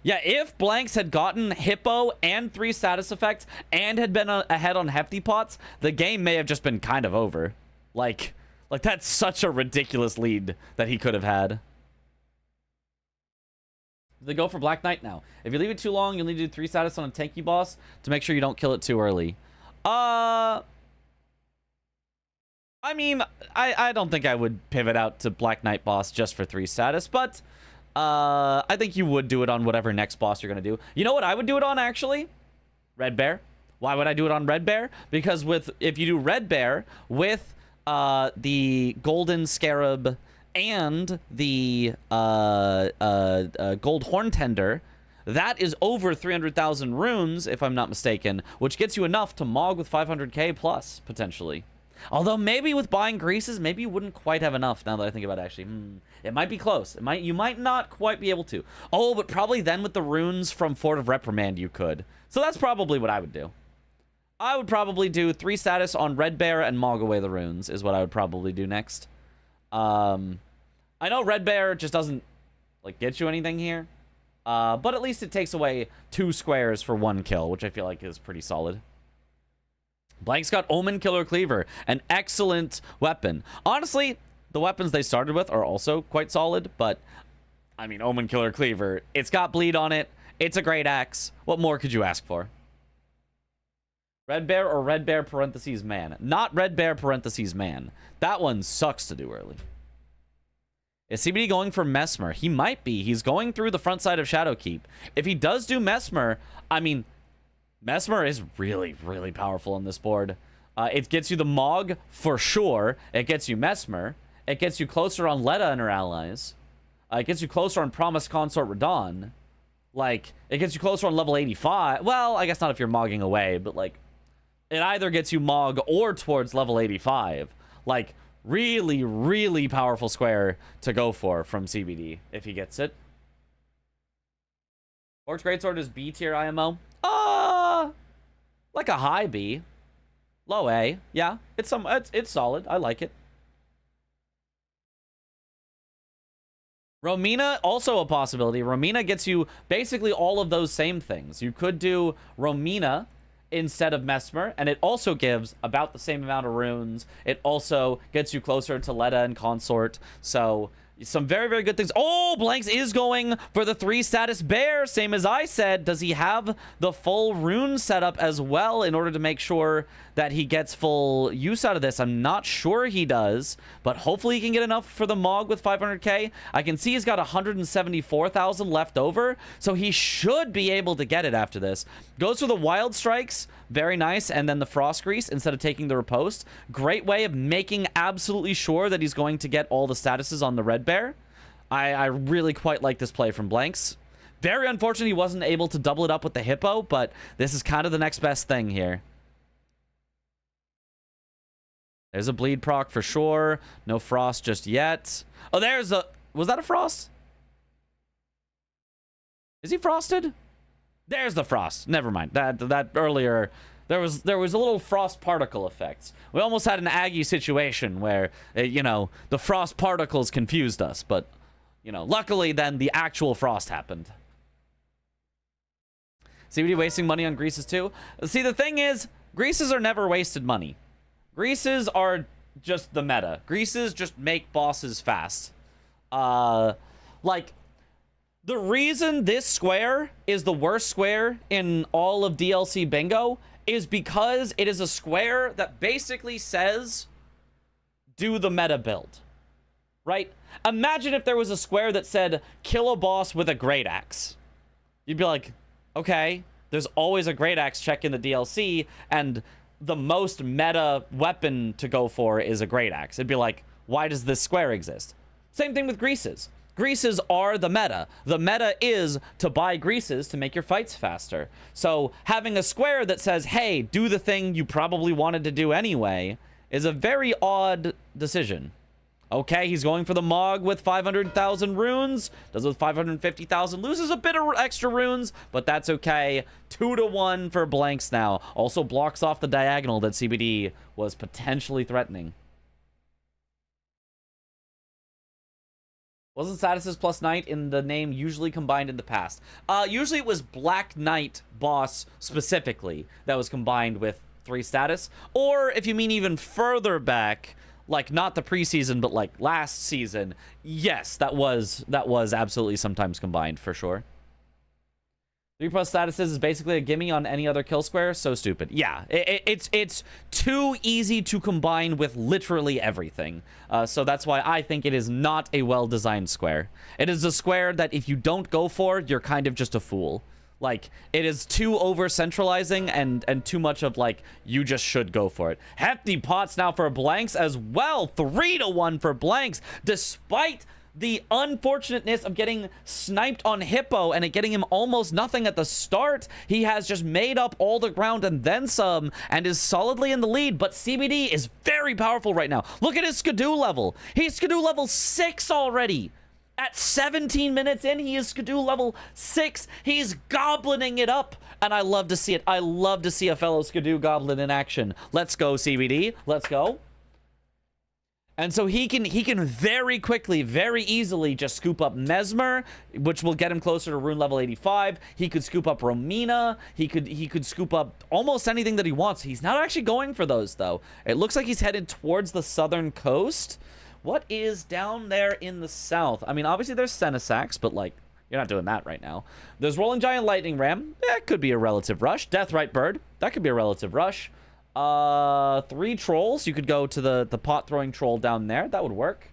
Yeah, if Blanks had gotten Hippo and 3 status effects and had been ahead on Hefty Pots, the game may have just been kind of over. Like that's such a ridiculous lead that he could have had. They go for Black Knight now. If you leave it too long, you'll need to do 3 status on a tanky boss to make sure you don't kill it too early. I mean, I don't think I would pivot out to Black Knight boss just for 3 status, but I think you would do it on whatever next boss you're going to do. You know what I would do it on, actually? Red Bear. Why would I do it on Red Bear? Because if you do Red Bear with the Golden Scarab and the Gold Horn Tender, that is over 300,000 runes, if I'm not mistaken, which gets you enough to Mog with 500k plus, potentially. Although maybe with buying greases, maybe you wouldn't quite have enough now that I think about it, actually. It might be close. You might not quite be able to. Oh, but probably then with the runes from Fort of Reprimand, you could. So that's probably what I would do. I would probably do 3 status on Red Bear and Mog away the runes is what I would probably do next. I know Red Bear just doesn't like get you anything here. But at least it takes away 2 squares for 1 kill, which I feel like is pretty solid. Blank's got Omen Killer Cleaver, an excellent weapon. Honestly, the weapons they started with are also quite solid, but I mean, Omen Killer Cleaver, it's got bleed on it. It's a great axe. What more could you ask for? Red Bear or Red Bear parentheses man? Not Red Bear parentheses man. That one sucks to do early. Is CBD going for Mesmer? He might be. He's going through the front side of Shadowkeep. If he does do Mesmer, I mean, Mesmer is really, really powerful on this board. It gets you the Mog for sure. It gets you Mesmer. It gets you closer on Letta and her allies. It gets you closer on Promised Consort Radon. Like, it gets you closer on level 85. Well, I guess not if you're mogging away, but like, it either gets you Mog or towards level 85. Like, really, really powerful square to go for from CBD if he gets it. Orc's Greatsword is B tier IMO. Like a high B. Low A. Yeah, it's solid. I like it. Romina, also a possibility. Romina gets you basically all of those same things. You could do Romina instead of Mesmer, and it also gives about the same amount of runes. It also gets you closer to Letta and Consort. So Some very, very good things. Oh, Blanks is going for the 3 status bear, same as I said. Does he have the full rune setup as well in order to make sure that he gets full use out of this? I'm not sure he does, but hopefully he can get enough for the Mog with 500k. I can see he's got 174,000 left over, so he should be able to get it after this. Goes for the Wild Strikes, very nice, and then the Frost Grease instead of taking the Riposte. Great way of making absolutely sure that he's going to get all the statuses on the Red Bear. I really quite like this play from Blanks. Very unfortunate he wasn't able to double it up with the Hippo, but this is kind of the next best thing here. There's a bleed proc for sure. No Frost just yet. Oh, there's a... Was that a Frost? Is he frosted? There's the Frost. Never mind. That earlier... There was a little frost particle effects. We almost had an Aggie situation where, you know, the frost particles confused us. But, you know, luckily then the actual frost happened. CBD wasting money on greases too? See, the thing is, greases are never wasted money. Greases are just the meta. Greases just make bosses fast. Like, the reason this square is the worst square in all of DLC Bingo is because it is a square that basically says, do the meta build, right? Imagine if there was a square that said, kill a boss with a Great Axe. You'd be like, okay, there's always a Great Axe check in the DLC, and the most meta weapon to go for is a Great Axe. It'd be like, why does this square exist? Same thing with greases. Greases are the meta. The meta is to buy greases to make your fights faster. So having a square that says, hey, do the thing you probably wanted to do anyway, is a very odd decision. Okay, he's going for the Mog with 500,000 runes. Does it with 550,000. Loses a bit of extra runes, but that's okay. 2-1 for Blanks now. Also blocks off the diagonal that CBD was potentially threatening. Wasn't statuses plus knight in the name usually combined in the past? Usually it was Black Knight boss specifically that was combined with 3 status. Or if you mean even further back, like not the preseason, but like last season, yes, that was absolutely sometimes combined for sure. 3+ statuses is basically a gimme on any other kill square. So stupid. Yeah, it's too easy to combine with literally everything. So that's why I think it is not a well-designed square. It is a square that if you don't go for, you're kind of just a fool. Like, it is too over-centralizing and too much of, like, you just should go for it. Hefty pots now for Blanks as well. 3-1 for Blanks, despite the unfortunateness of getting sniped on Hippo and it getting him almost nothing at the start. He has just made up all the ground and then some and is solidly in the lead, but CBD is very powerful right now. Look at his Skidoo level. He's Skidoo level 6 already. At 17 minutes in, he is Skidoo level 6. He's goblining it up, and I love to see it. I love to see a fellow Skidoo goblin in action. Let's go, CBD. Let's go. And so he can very quickly, very easily just scoop up Mesmer, which will get him closer to rune level 85. He could scoop up Romina. He could scoop up almost anything that he wants. He's not actually going for those, though. It looks like he's headed towards the southern coast. What is down there in the south? I mean, obviously there's Senesax, but, like, you're not doing that right now. There's Rolling Giant Lightning Ram. That could be a relative rush. Deathrite Bird. That could be a relative rush. 3 trolls. You could go to the pot-throwing troll down there. That would work.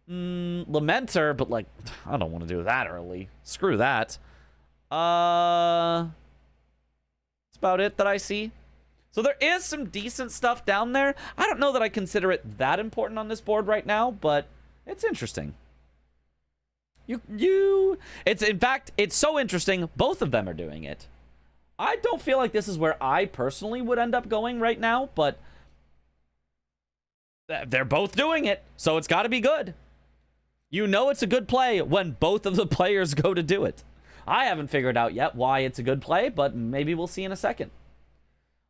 Lamenter, but, like, I don't want to do that early. Screw that. That's about it that I see. So there is some decent stuff down there. I don't know that I consider it that important on this board right now, but it's interesting. It's, in fact, it's so interesting, both of them are doing it. I don't feel like this is where I personally would end up going right now, but they're both doing it, so it's got to be good. You know it's a good play when both of the players go to do it. I haven't figured out yet why it's a good play, but maybe we'll see in a second.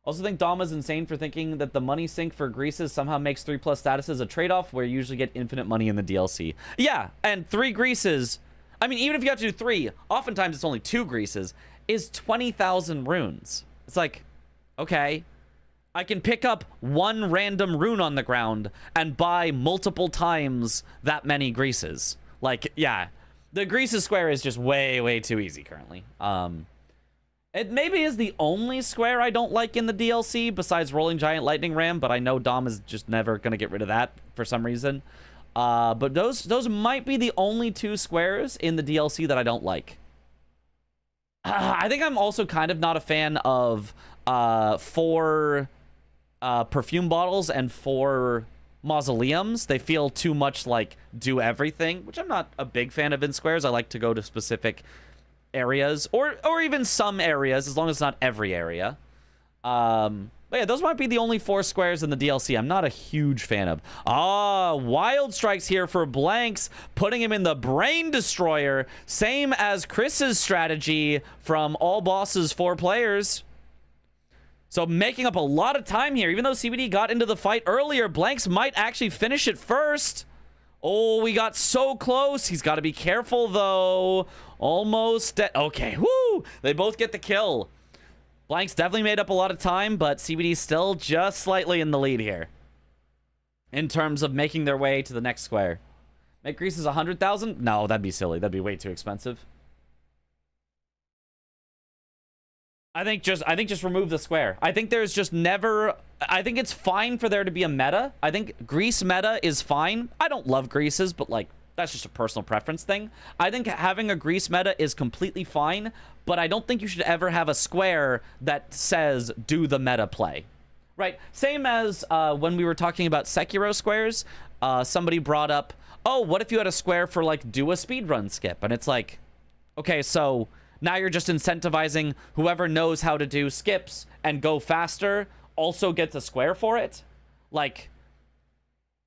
Also think Dom is insane for thinking that the money sink for greases somehow makes 3+ statuses a trade-off where you usually get infinite money in the DLC. Yeah, and 3 greases, I mean, even if you have to do 3, oftentimes it's only 2 greases, is 20,000 runes. It's like, okay, I can pick up 1 random rune on the ground and buy multiple times that many greases. Like, yeah, the Grease's square is just way, way too easy currently. It maybe is the only square I don't like in the DLC besides Rolling Giant Lightning Ram, but I know Dom is just never going to get rid of that for some reason. But those might be the only 2 squares in the DLC that I don't like. I think I'm also kind of not a fan of 4 perfume bottles and 4 mausoleums. They feel too much like do everything, which I'm not a big fan of in squares. I like to go to specific areas or even some areas, as long as it's not every area. But yeah, those might be the only 4 squares in the DLC I'm not a huge fan of. Wild Strikes here for Blanks, putting him in the Brain Destroyer, same as Chris's strategy from All Bosses 4 players. So making up a lot of time here. Even though CBD got into the fight earlier, Blanks might actually finish it first. Oh, we got so close. He's got to be careful, though. Almost. Okay, woo! They both get the kill. Blanks definitely made up a lot of time, but CBD's still just slightly in the lead here in terms of making their way to the next square. Make Greases 100,000? No, that'd be silly. That'd be way too expensive. I think just remove the square. I think there's just never... I think it's fine for there to be a meta. I think Grease meta is fine. I don't love Greases, but like, that's just a personal preference thing. I think having a Grease meta is completely fine, but I don't think you should ever have a square that says do the meta play. Right? Same as when we were talking about Sekiro squares, somebody brought up, oh, what if you had a square for like do a speedrun skip? And it's like, okay, so now you're just incentivizing whoever knows how to do skips and go faster also gets a square for it. Like,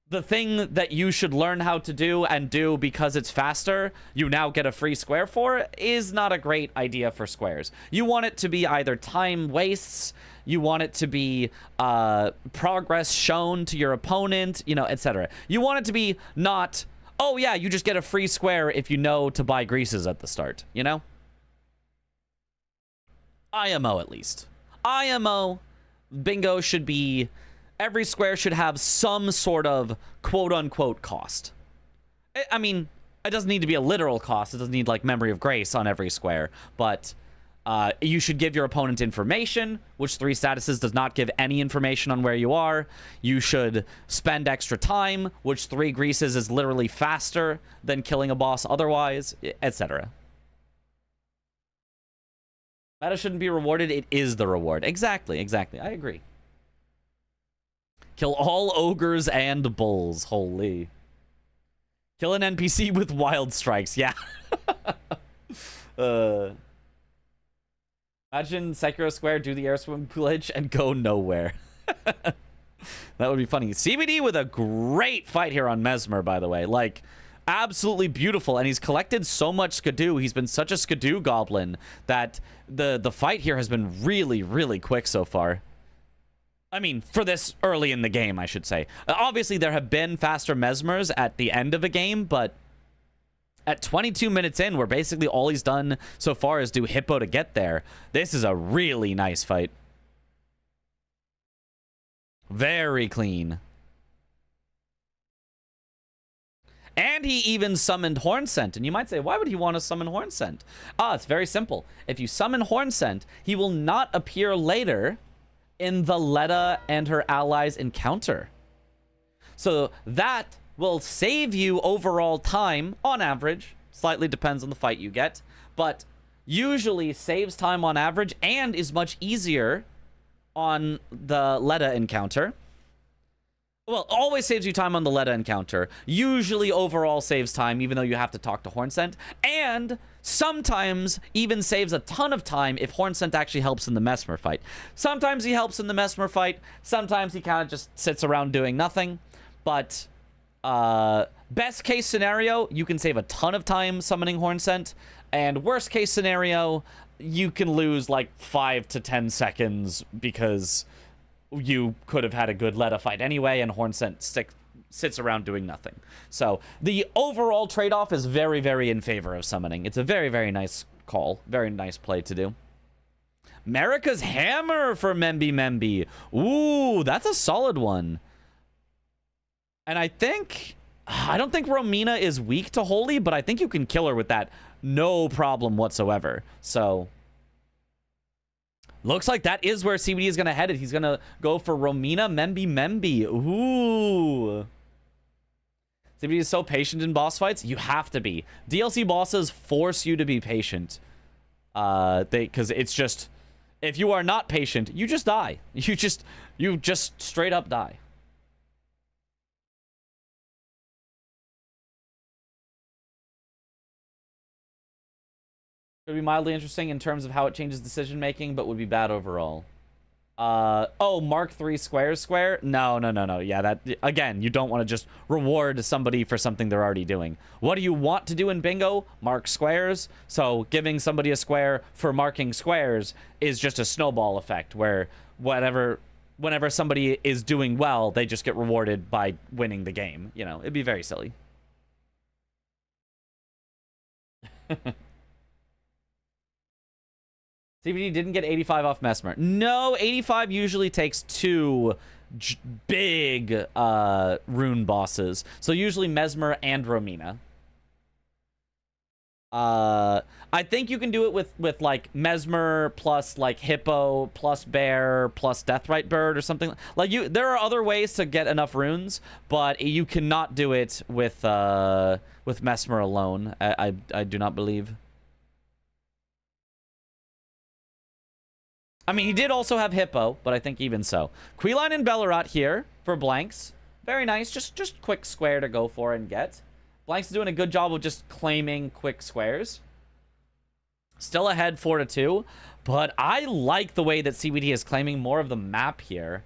the thing that you should learn how to do and do because it's faster, you now get a free square for, is not a great idea for squares. You want it to be either time wastes, you want it to be progress shown to your opponent, you know, etc. You want it to be not, oh yeah, you just get a free square if you know to buy Greases at the start, you know? IMO, at least. IMO, bingo should be... Every square should have some sort of quote-unquote cost. I mean, it doesn't need to be a literal cost. It doesn't need, like, Memory of Grace on every square. But you should give your opponent information, which 3 statuses does not give any information on where you are. You should spend extra time, which 3 Greases is literally faster than killing a boss otherwise, etc. Meta shouldn't be rewarded. It is the reward. Exactly, exactly. I agree. Kill all ogres and bulls. Holy. Kill an NPC with wild strikes. Yeah. Imagine Sekiro Square, do the air swim glitch, and go nowhere. That would be funny. CBD with a great fight here on Mesmer, by the way. Like, absolutely beautiful. And he's collected so much Skidoo. He's been such a Skidoo goblin that the fight here has been really, really quick so far. I mean, for this early in the game, I should say. Obviously, there have been faster Mesmers at the end of a game, but at 22 minutes in, where basically all he's done so far is do Hippo to get there, this is a really nice fight. Very clean. And he even summoned Hornsent. And you might say, why would he want to summon Hornsent? It's very simple. If you summon Hornsent, he will not appear later in the Letta and her allies encounter. So that will save you overall time, on average. Slightly depends on the fight you get, but usually saves time on average and is much easier on the Letta encounter. Well, always saves you time on the Letta encounter. Usually overall saves time, even though you have to talk to Hornsent. And sometimes even saves a ton of time if Hornsent actually helps in the Mesmer fight. Sometimes he helps in the Mesmer fight. Sometimes he kind of just sits around doing nothing. But best case scenario, you can save a ton of time summoning Hornsent. And worst case scenario, you can lose like 5 to 10 seconds because you could have had a good Letta fight anyway, and Hornsent sits around doing nothing. So the overall trade-off is very, very in favor of summoning. It's a very, very nice call. Very nice play to do. America's Hammer for Memby Memby. Ooh, that's a solid one. And I think I don't think Romina is weak to Holy, but I think you can kill her with that. No problem whatsoever. So, looks like that is where CBD is going to head it. He's going to go for Romina Membi. Ooh. CBD is so patient in boss fights. You have to be. DLC bosses force you to be patient. Because it's just, if you are not patient, you just die. You just straight up die. Could be mildly interesting in terms of how it changes decision making, but would be bad overall. Oh, Mark 3 square? No. Yeah, that, again, you don't want to just reward somebody for something they're already doing. What do you want to do in bingo? Mark squares. So giving somebody a square for marking squares is just a snowball effect where whenever somebody is doing well, they just get rewarded by winning the game. You know, it'd be very silly. CBD didn't get 85 off Mesmer. No, 85 usually takes 2 big rune bosses. So usually Mesmer and Romina. I think you can do it with like Mesmer plus like Hippo plus Bear plus Deathrite Bird or something. Like there are other ways to get enough runes, but you cannot do it with Mesmer alone. I do not believe. I mean, he did also have Hippo, but I think even so. Queeline and Bellerat here for blanks. Very nice. Just quick square to go for and get. Blanks is doing a good job of just claiming quick squares. Still ahead 4-2, but I like the way that CBD is claiming more of the map here.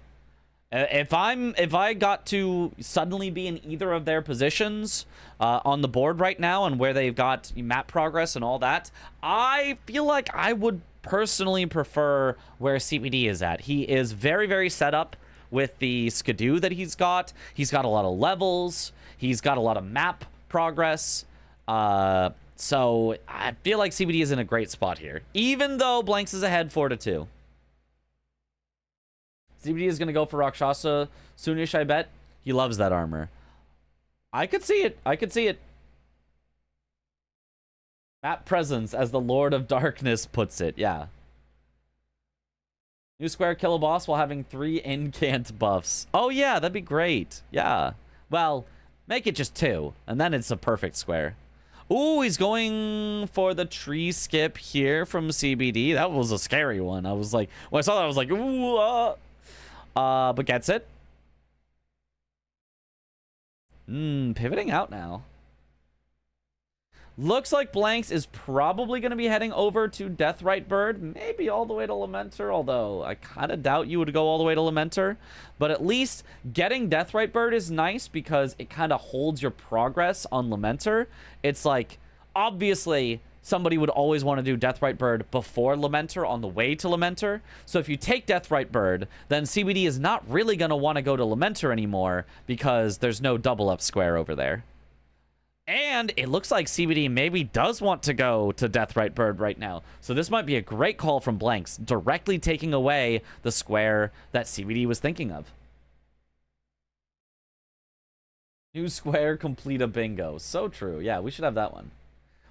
If I got to suddenly be in either of their positions on the board right now and where they've got map progress and all that, I feel like I would personally prefer where CBD is at. He is very, very set up with the skidoo that he's got. He's got a lot of levels. He's got a lot of map progress. So I feel like CBD is in a great spot here, even though Blanks is ahead 4-2. CBD is going to go for Rakshasa soonish, I bet. He loves that armor. I could see it. Map presence, as the Lord of Darkness puts it. Yeah. New square, kill a boss while having 3 incant buffs. Oh, yeah, that'd be great. Yeah. Well, make it just 2, and then it's a perfect square. Ooh, he's going for the tree skip here from CBD. That was a scary one. I was like, when I saw that, I was like, ooh, but gets it. Pivoting out now. Looks like Blanks is probably going to be heading over to Deathrite Bird, maybe all the way to Lamentor, although I kind of doubt you would go all the way to Lamentor. But at least getting Deathrite Bird is nice because it kind of holds your progress on Lamentor. It's like, obviously, somebody would always want to do Deathrite Bird before Lamentor on the way to Lamentor. So if you take Deathrite Bird, then CBD is not really going to want to go to Lamentor anymore because there's no double up square over there. And it looks like CBD maybe does want to go to Deathrite Bird right now. So this might be a great call from Blanks, directly taking away the square that CBD was thinking of. New square, complete a bingo. So true. Yeah, we should have that one.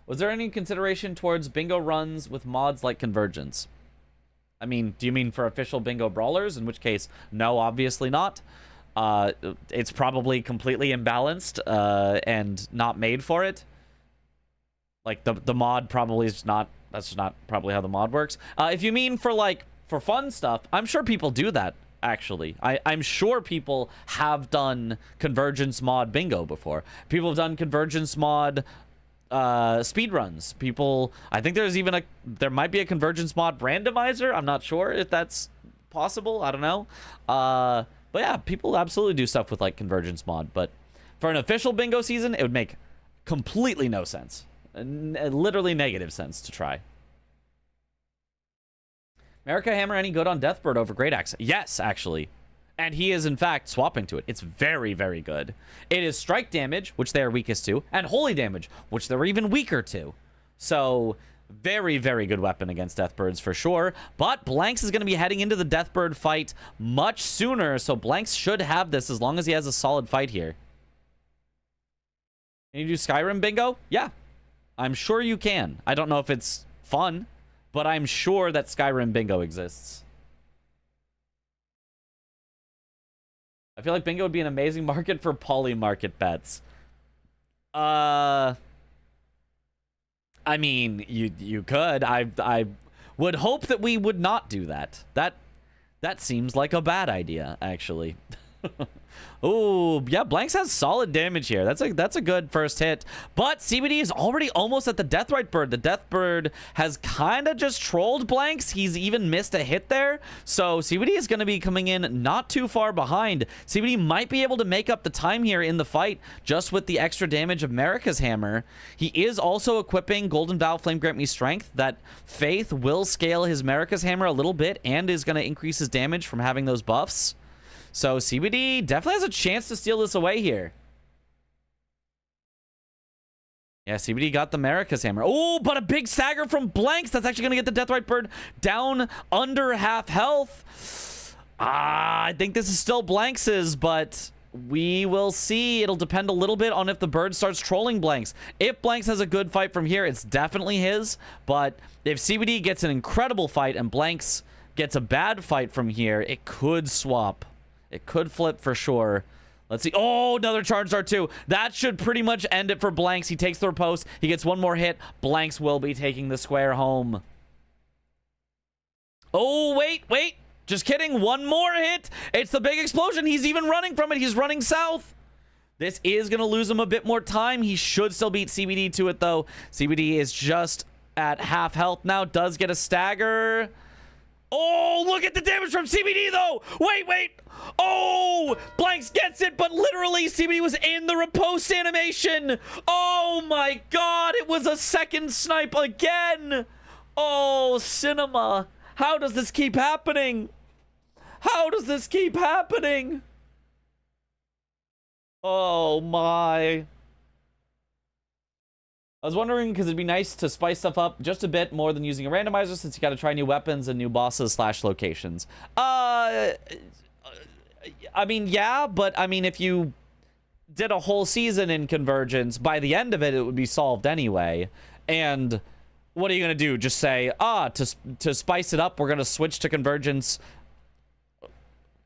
Was there any consideration towards bingo runs with mods like Convergence? I mean, do you mean for official bingo brawlers? In which case, no, obviously not. It's probably completely imbalanced and not made for it. Like the mod probably is not. That's not probably how the mod works. If you mean for fun stuff, I'm sure people do that. Actually, I'm sure people have done Convergence mod bingo before. People have done Convergence mod speed runs. People, I think there might be a Convergence mod randomizer. I'm not sure if that's possible. I don't know. But yeah, people absolutely do stuff with like Convergence mod. But for an official bingo season, it would make completely no sense. Literally negative sense to try. America Hammer any good on Deathbird over Great Axe? Yes, actually. And he is, in fact, swapping to it. It's very, very good. It is strike damage, which they are weakest to, and holy damage, which they're even weaker to. So, very, very good weapon against Deathbirds for sure. But Blanks is going to be heading into the Deathbird fight much sooner, so Blanks should have this as long as he has a solid fight here. Can you do Skyrim bingo? Yeah. I'm sure you can. I don't know if it's fun, but I'm sure that Skyrim bingo exists. I feel like bingo would be an amazing market for poly market bets. I mean, you could. I would hope that we would not do that. That seems like a bad idea, actually. Oh, yeah, Blanks has solid damage here. That's a good first hit. But CBD is already almost at the Deathrite Bird. The Death Bird has kind of just trolled Blanks. He's even missed a hit there. So CBD is going to be coming in not too far behind. CBD might be able to make up the time here in the fight just with the extra damage of Marika's Hammer. He is also equipping Golden Vow, Flame Grant Me Strength. That Faith will scale his Marika's Hammer a little bit and is going to increase his damage from having those buffs. So CBD definitely has a chance to steal this away here. Yeah, CBD got the Marika's Hammer. Oh, but a big stagger from Blanks. That's actually going to get the Deathrite Bird down under half health. I think this is still Blanks's, but we will see. It'll depend a little bit on if the bird starts trolling Blanks. If Blanks has a good fight from here, it's definitely his. But if CBD gets an incredible fight and Blanks gets a bad fight from here, it could swap. It could flip for sure. Let's see. Oh, another charge dart too. That should pretty much end it for Blanks. He takes the riposte. He gets one more hit. Blanks will be taking the square home. Oh, wait. Just kidding. One more hit. It's the big explosion. He's even running from it. He's running south. This is going to lose him a bit more time. He should still beat CBD to it, though. CBD is just at half health now. Does get a stagger. Oh, look at the damage from CBD, though. Wait. Oh, Blanks gets it, but literally CBD was in the riposte animation. Oh, my God. It was a second snipe again. Oh, cinema. How does this keep happening? How does this keep happening? Oh, my. I was wondering, because it'd be nice to spice stuff up just a bit more than using a randomizer, since you got to try new weapons and new bosses / locations. I mean, yeah, but I mean, if you did a whole season in Convergence, by the end of it, it would be solved anyway. And what are you going to do? Just say, to spice it up, we're going to switch to Convergence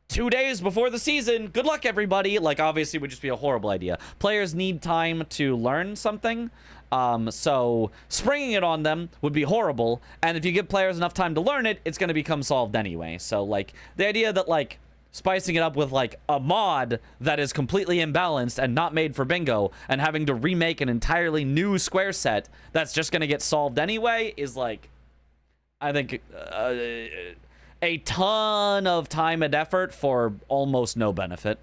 2 days before the season. Good luck, everybody. Like, obviously, it would just be a horrible idea. Players need time to learn something. So springing it on them would be horrible. And if you give players enough time to learn it, it's going to become solved anyway. So, like, the idea that, like, spicing it up with, like, a mod that is completely imbalanced and not made for bingo and having to remake an entirely new square set that's just going to get solved anyway is, like, I think, a ton of time and effort for almost no benefit.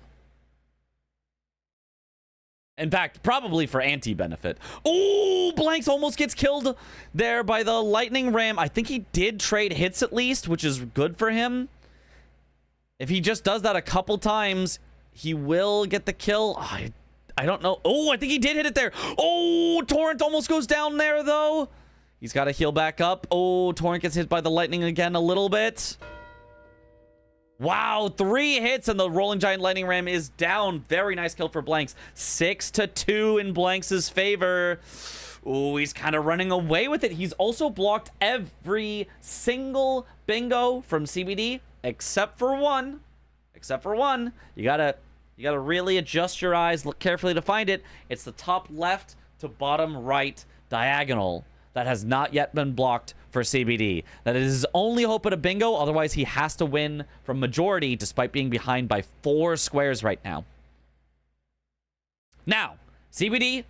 In fact, probably for anti-benefit. Oh, Blanks almost gets killed there by the lightning ram. I think he did trade hits at least, which is good for him. If he just does that a couple times, he will get the kill. I don't know. Oh, I think he did hit it there. Oh, Torrent almost goes down there, though. He's got to heal back up. Oh, Torrent gets hit by the lightning again a little bit. Wow, 3 hits and the Rolling Giant Lightning Ram is down. Very nice kill for Blanks. 6-2 in Blanks' favor. Ooh, he's kind of running away with it. He's also blocked every single bingo from CBD except for one. You gotta really adjust your eyes, look carefully to find it. It's the top left to bottom right diagonal that has not yet been blocked for CBD. That is his only hope at a bingo. Otherwise, he has to win from majority despite being behind by 4 squares right now. Now, CBD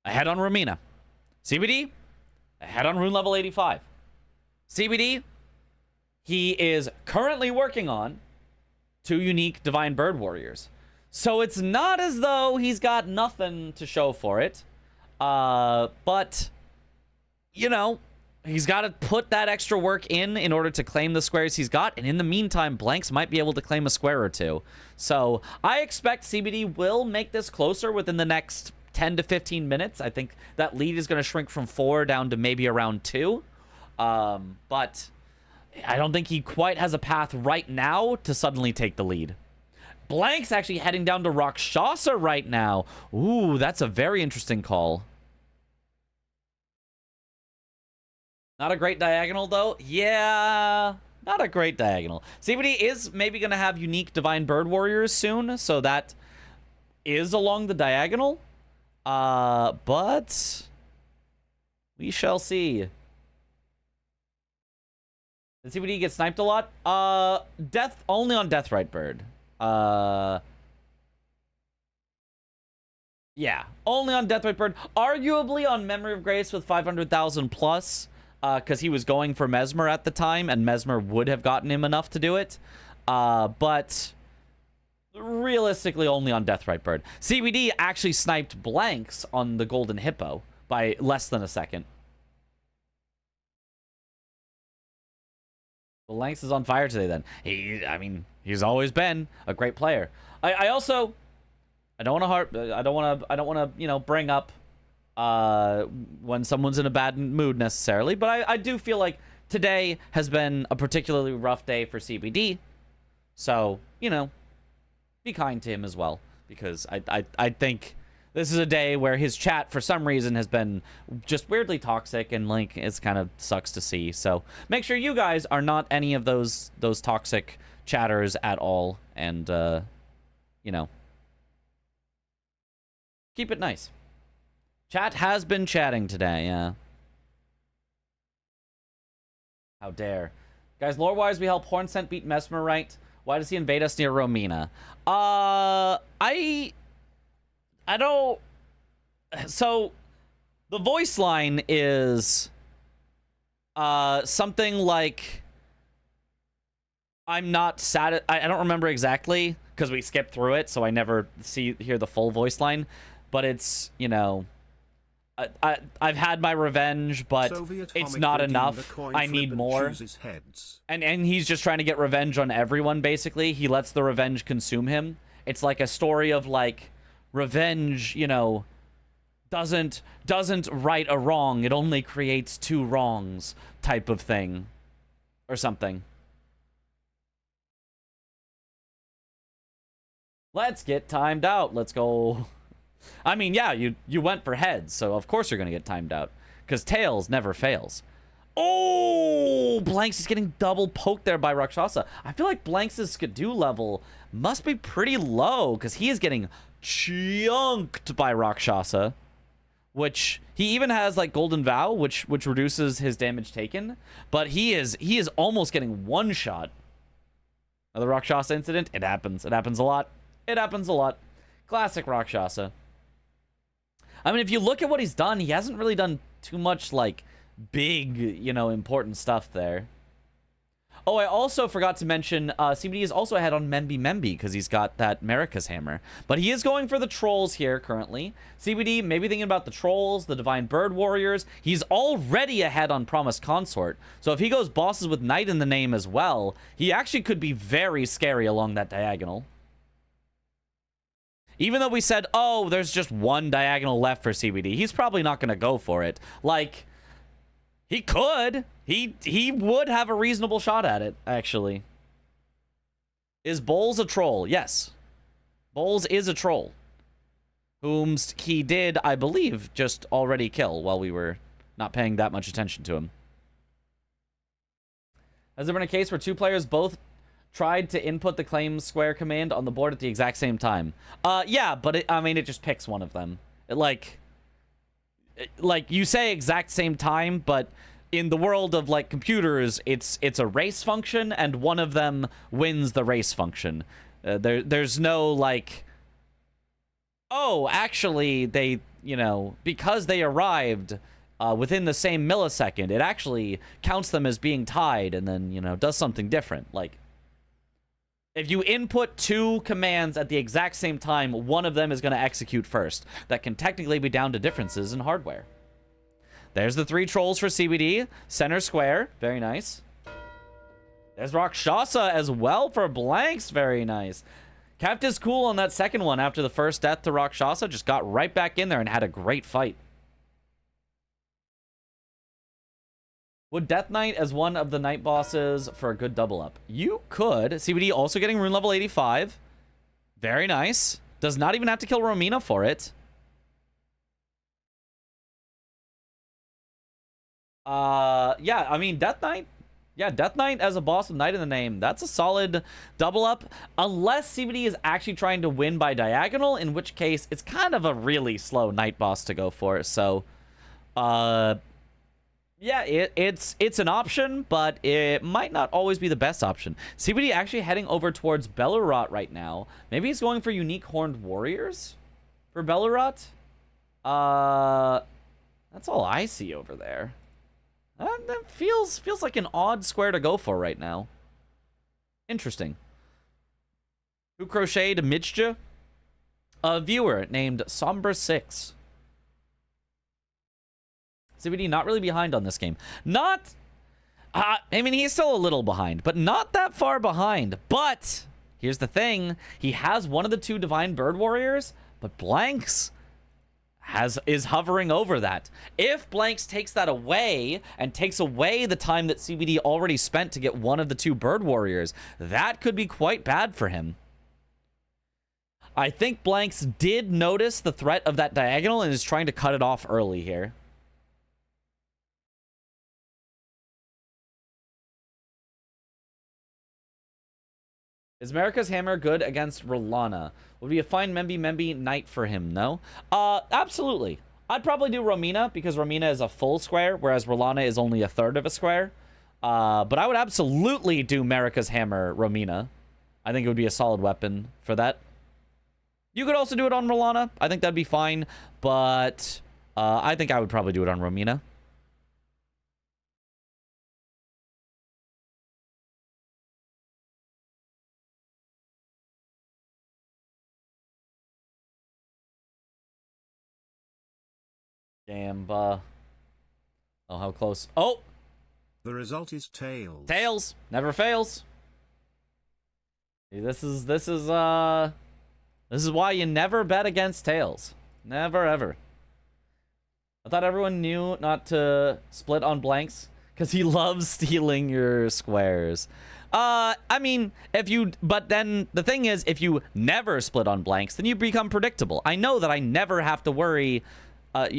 ahead on Romina. CBD ahead on rune level 85. CBD, he is currently working on 2 unique Divine Bird Warriors. So it's not as though he's got nothing to show for it. But, you know, he's got to put that extra work in order to claim the squares he's got. And in the meantime, Blanks might be able to claim a square or 2. So I expect CBD will make this closer within the next 10 to 15 minutes. I think that lead is going to shrink from 4 down to maybe around 2. But I don't think he quite has a path right now to suddenly take the lead. Blank's actually heading down to Rakshasa right now. Ooh, that's a very interesting call. Not a great diagonal, though. Yeah, not a great diagonal. CBD is maybe going to have unique Divine Bird Warriors soon, so that is along the diagonal. But we shall see. Did CBD get sniped a lot? Death only on Deathrite Bird. Yeah, only on Deathrite Bird. Arguably on Memory of Grace with 500,000 plus, because he was going for Mesmer at the time, and Mesmer would have gotten him enough to do it. But realistically, only on Deathrite Bird. CBD actually sniped Blanks on the Golden Hippo by less than a second. Blanks is on fire today. Then I mean, he's always been a great player. I also, I don't want to, you know, bring up when someone's in a bad mood necessarily, but I do feel like today has been a particularly rough day for CBD. So, you know, be kind to him as well, because I think this is a day where his chat for some reason has been just weirdly toxic, and like it's kind of sucks to see. So make sure you guys are not any of those toxic chatters at all, and you know, keep it nice. Chat has been chatting today, yeah. How dare. Guys, lore-wise, we help Hornsent beat Mesmer, right? Why does he invade us near Romina? I don't... So, the voice line is something like... I'm not sad. I don't remember exactly, because we skipped through it, so I never hear the full voice line. But it's, you know... I've had my revenge, but it's not enough. I need more. And he's just trying to get revenge on everyone, basically. He lets the revenge consume him. It's like a story of, like, revenge, you know, doesn't right a wrong. It only creates two wrongs type of thing. Or something. Let's get timed out. Let's go... I mean, yeah, you went for heads, so of course you're going to get timed out. Because tails never fails. Oh! Blanks is getting double poked there by Rakshasa. I feel like Blanks' Skidoo level must be pretty low, because he is getting chunked by Rakshasa. Which, he even has, like, Golden Vow, which reduces his damage taken. But he is almost getting one shot. The Rakshasa incident, it happens. It happens a lot. It happens a lot. Classic Rakshasa. I mean, if you look at what he's done, he hasn't really done too much, like, big, you know, important stuff there. Oh, I also forgot to mention, CBD is also ahead on Memby because he's got that Marika's Hammer. But he is going for the Trolls here currently. CBD, maybe thinking about the Trolls, the Divine Bird Warriors. He's already ahead on Promised Consort. So if he goes bosses with Knight in the name as well, he actually could be very scary along that diagonal. Even though we said, oh, there's just one diagonal left for CBD, he's probably not going to go for it. Like, he could. He would have a reasonable shot at it, actually. Is Bowles a troll? Yes. Bowles is a troll. Whom he did, I believe, just already kill while we were not paying that much attention to him. Has there been a case where two players both tried to input the claim square command on the board at the exact same time? Yeah, but I mean, it just picks one of them. Like you say exact same time, but in the world of, like, computers, it's a race function, and one of them wins the race function. There's no, like, oh, actually, they, you know, because they arrived within the same millisecond, it actually counts them as being tied, and then, you know, does something different. Like, if you input two commands at the exact same time, one of them is going to execute first. That can technically be down to differences in hardware. There's the 3 trolls for CBD. Center square. Very nice. There's Rakshasa as well for Blanks. Very nice. Kept his cool on that second one after the first death to Rakshasa. Just got right back in there and had a great fight. Would Death Knight as one of the night bosses for a good double up? You could. CBD also getting rune level 85. Very nice. Does not even have to kill Romina for it. Yeah, I mean, Death Knight. Yeah, Death Knight as a boss with Knight in the name. That's a solid double up. Unless CBD is actually trying to win by diagonal, in which case it's kind of a really slow Knight boss to go for. So, yeah, it's an option, but it might not always be the best option. CBD actually heading over towards Bellerot right now. Maybe he's going for unique horned warriors for Bellerot. That's all I see over there. That feels like an odd square to go for right now. Interesting. Who crocheted Midja? A viewer named Sombra6. CBD not really behind on this game. Not... I mean, he's still a little behind, but not that far behind. But here's the thing. He has one of the 2 Divine Bird Warriors, but Blanks is hovering over that. If Blanks takes that away and takes away the time that CBD already spent to get one of the 2 Bird Warriors, that could be quite bad for him. I think Blanks did notice the threat of that diagonal and is trying to cut it off early here. Is Marika's Hammer good against Rolana? Would be a fine Membi Knight for him, no? Absolutely. I'd probably do Romina, because Romina is a full square, whereas Rolana is only a third of a square. But I would absolutely do Marika's Hammer Romina. I think it would be a solid weapon for that. You could also do it on Rolana. I think that'd be fine. But I think I would probably do it on Romina. Gamba. Oh, how close. Oh! The result is tails. Tails. Never fails. See, this is why you never bet against tails. Never, ever. I thought everyone knew not to split on Blanks because he loves stealing your squares. I mean, but then the thing is, if you never split on Blanks, then you become predictable. I know that I never have to worry...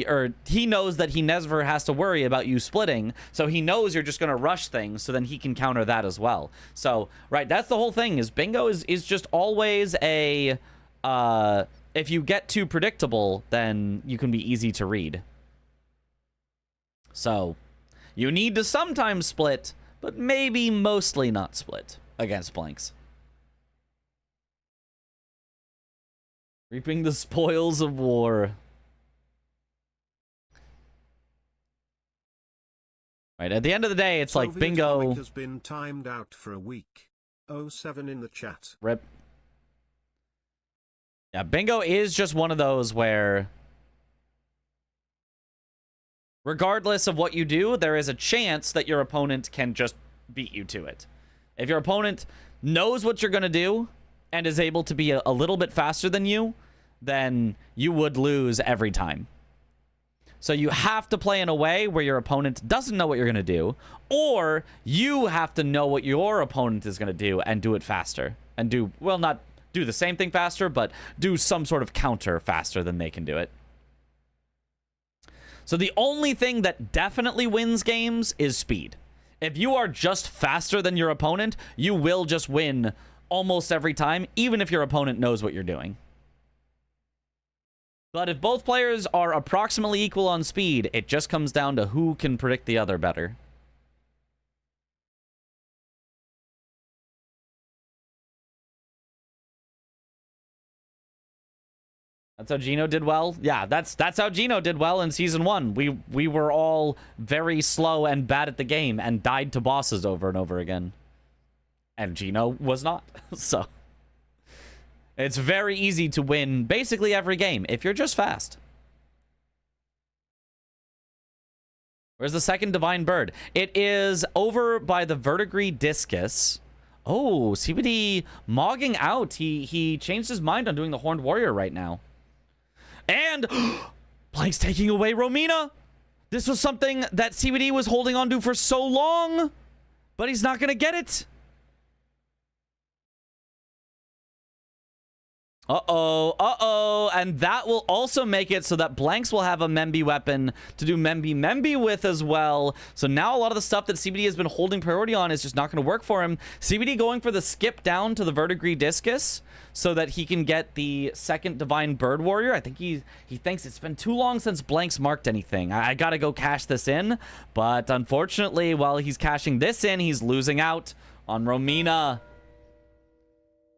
or he knows that he never has to worry about you splitting, so he knows you're just going to rush things, so then he can counter that as well. So, right, that's the whole thing, is bingo is just always a... if you get too predictable, then you can be easy to read. So, you need to sometimes split, but maybe mostly not split against Blanks. Reaping the spoils of war. Right, at the end of the day, it's like bingo. Has been timed out for a week. 07 in the chat. Rip. Yeah, bingo is just one of those where, regardless of what you do, there is a chance that your opponent can just beat you to it. If your opponent knows what you're going to do and is able to be a little bit faster than you, then you would lose every time. So you have to play in a way where your opponent doesn't know what you're going to do, or you have to know what your opponent is going to do and do it faster. And do, well, not do the same thing faster, but do some sort of counter faster than they can do it. So the only thing that definitely wins games is speed. If you are just faster than your opponent, you will just win almost every time, even if your opponent knows what you're doing. But if both players are approximately equal on speed, it just comes down to who can predict the other better. That's how Gino did well. Yeah, that's how Gino did well in Season 1. We were all very slow and bad at the game and died to bosses over and over again. And Gino was not. So it's very easy to win basically every game if you're just fast. Where's the second Divine Bird? It is over by the Verdigris Discus. Oh, CBD mogging out. He changed his mind on doing the Horned Warrior right now. And Blank's taking away Romina. This was something that CBD was holding on to for so long, but he's not going to get it. Uh-oh. And that will also make it so that Blanks will have a Memby weapon to do Memby with as well. So now a lot of the stuff that CBD has been holding priority on is just not going to work for him. CBD going for the skip down to the Verdigris Discus so that he can get the second Divine Bird Warrior. I think he thinks it's been too long since Blanks marked anything. I got to go cash this in. But unfortunately, while he's cashing this in, he's losing out on Romina.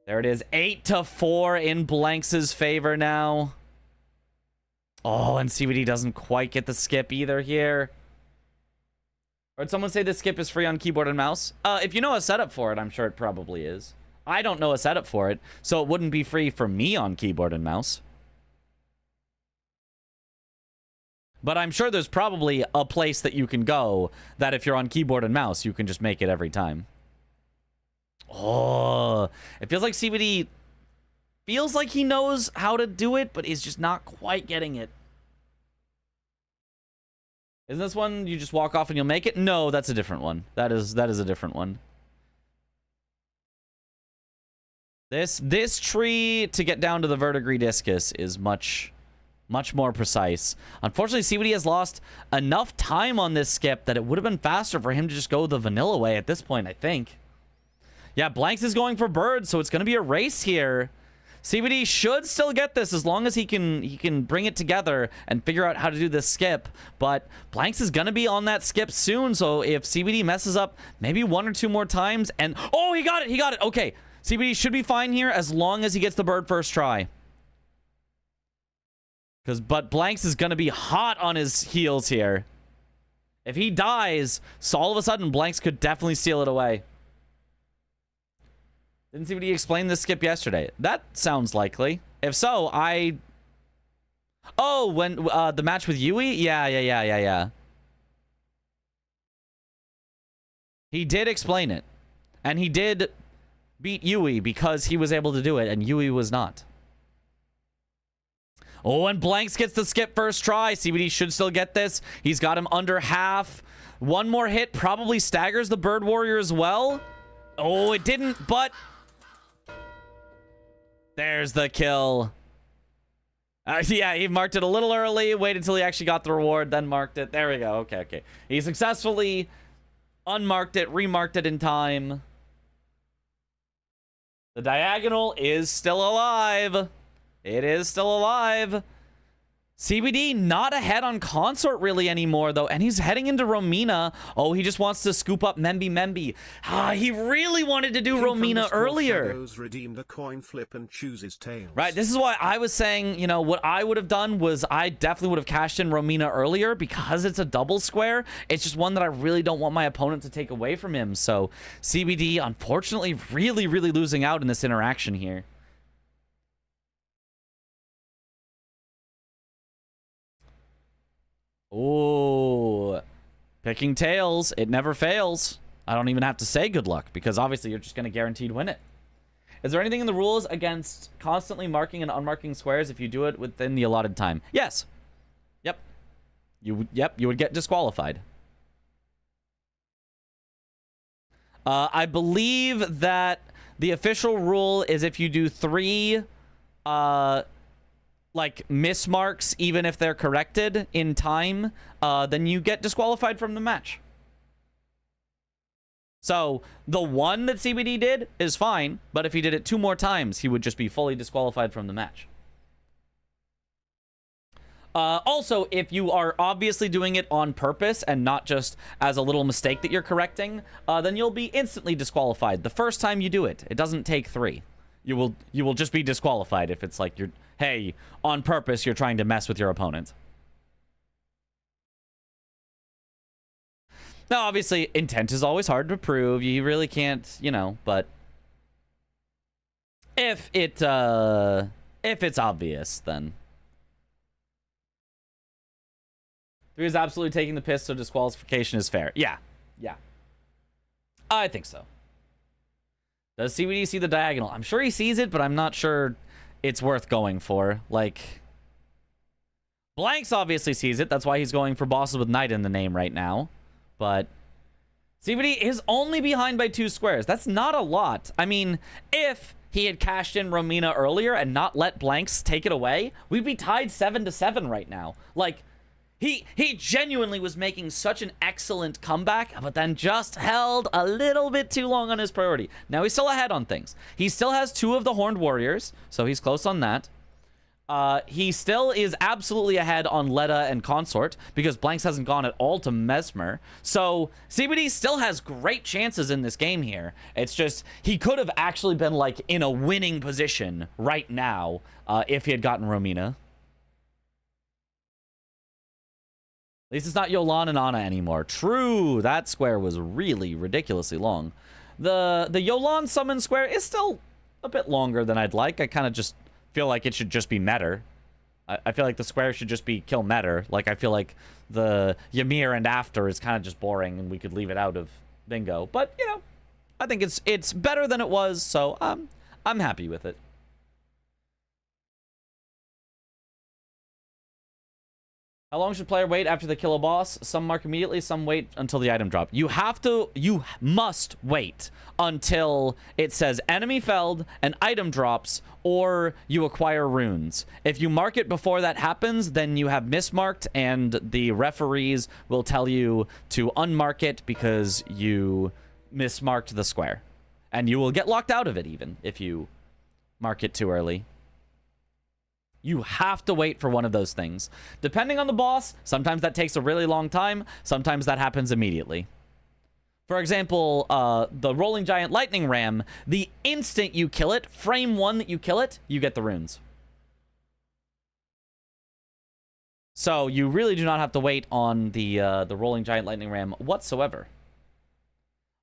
There it is, 8-4 in Blanks' favor now. Oh, and CBD doesn't quite get the skip either here. Or did someone say the skip is free on keyboard and mouse? If you know a setup for it, I'm sure it probably is. I don't know a setup for it, so it wouldn't be free for me on keyboard and mouse. But I'm sure there's probably a place that you can go that if you're on keyboard and mouse, you can just make it every time. Oh, it feels like CBD feels like he knows how to do it, but he's just not quite getting it. Isn't this one you just walk off and you'll make it? No, that's a different one. That is a different one. This tree to get down to the Verdigris Discus is much more precise. Unfortunately, CBD has lost enough time on this skip that it would have been faster for him to just go the vanilla way at this point, I think. Yeah, Blanks is going for birds, so it's going to be a race here. CBD should still get this as long as he can bring it together and figure out how to do this skip. But Blanks is going to be on that skip soon, so if CBD messes up maybe 1 or 2 more times and... Oh, he got it! Okay, CBD should be fine here as long as he gets the bird first try. But Blanks is going to be hot on his heels here. If he dies, so all of a sudden Blanks could definitely steal it away. Didn't CBD explain this skip yesterday? That sounds likely. If so, Oh, when the match with Yui? Yeah. He did explain it. And he did beat Yui because he was able to do it, and Yui was not. Oh, and Blanks gets the skip first try. CBD should still get this. He's got him under half. One more hit probably staggers the Bird Warrior as well. Oh, it didn't, but... There's the kill. Yeah, he marked it a little early, waited until he actually got the reward, then marked it. There we go. Okay. He successfully unmarked it, remarked it in time. The diagonal is still alive. It is still alive. CBD not ahead on Consort really anymore, though, and he's heading into Romina. Oh, he just wants to scoop up Memby. He really wanted to do Romina earlier. Redeemed a coin flip and chooses tails. Right, this is why I was saying, you know, what I would have done was I definitely would have cashed in Romina earlier because it's a double square. It's just one that I really don't want my opponent to take away from him. So CBD, unfortunately, really losing out in this interaction here. Oh, picking tails. It never fails. I don't even have to say good luck because obviously you're just going to guaranteed win it. Is there anything in the rules against constantly marking and unmarking squares if you do it within the allotted time? Yes. Yep. You would get disqualified. I believe that the official rule is if you do 3 like mismarks, even if they're corrected in time, then you get disqualified from the match. So the one that CBD did is fine, but if he did it 2 more times, he would just be fully disqualified from the match. Also, if you are obviously doing it on purpose and not just as a little mistake that you're correcting, then you'll be instantly disqualified the first time you do it. It doesn't take 3. You will just be disqualified if it's like hey, on purpose, you're trying to mess with your opponent. Now, obviously, intent is always hard to prove. You really can't, you know, but if it's obvious, then 3 is absolutely taking the piss, so disqualification is fair. Yeah. I think so. Does CBD see the diagonal? I'm sure he sees it, but I'm not sure it's worth going for. Like, Blanks obviously sees it. That's why he's going for bosses with Knight in the name right now. But CBD is only behind by 2 squares. That's not a lot. I mean, if he had cashed in Romina earlier and not let Blanks take it away, we'd be tied 7-7 right now. Like, he genuinely was making such an excellent comeback, but then just held a little bit too long on his priority. Now he's still ahead on things. He still has 2 of the Horned Warriors, so he's close on that. He still is absolutely ahead on Letta and Consort because Blanks hasn't gone at all to Mesmer. So CBD still has great chances in this game here. It's just he could have actually been like in a winning position right now if he had gotten Romina. At least it's not Yolan and Ana anymore. True, that square was really ridiculously long. The Yolan summon square is still a bit longer than I'd like. I kind of just feel like it should just be Metter. I feel like the square should just be kill Metter. Like, I feel like the Ymir and after is kind of just boring and we could leave it out of bingo. But, you know, I think it's better than it was, so I'm happy with it. How long should player wait after they kill a boss? Some mark immediately, some wait until the item drop. You must wait until it says enemy felled, an item drops, or you acquire runes. If you mark it before that happens, then you have mismarked, and the referees will tell you to unmark it because you mismarked the square. And you will get locked out of it even if you mark it too early. You have to wait for one of those things. Depending on the boss, sometimes that takes a really long time. Sometimes that happens immediately. For example, the Rolling Giant Lightning Ram, the instant you kill it, frame 1 that you kill it, you get the runes. So you really do not have to wait on the Rolling Giant Lightning Ram whatsoever.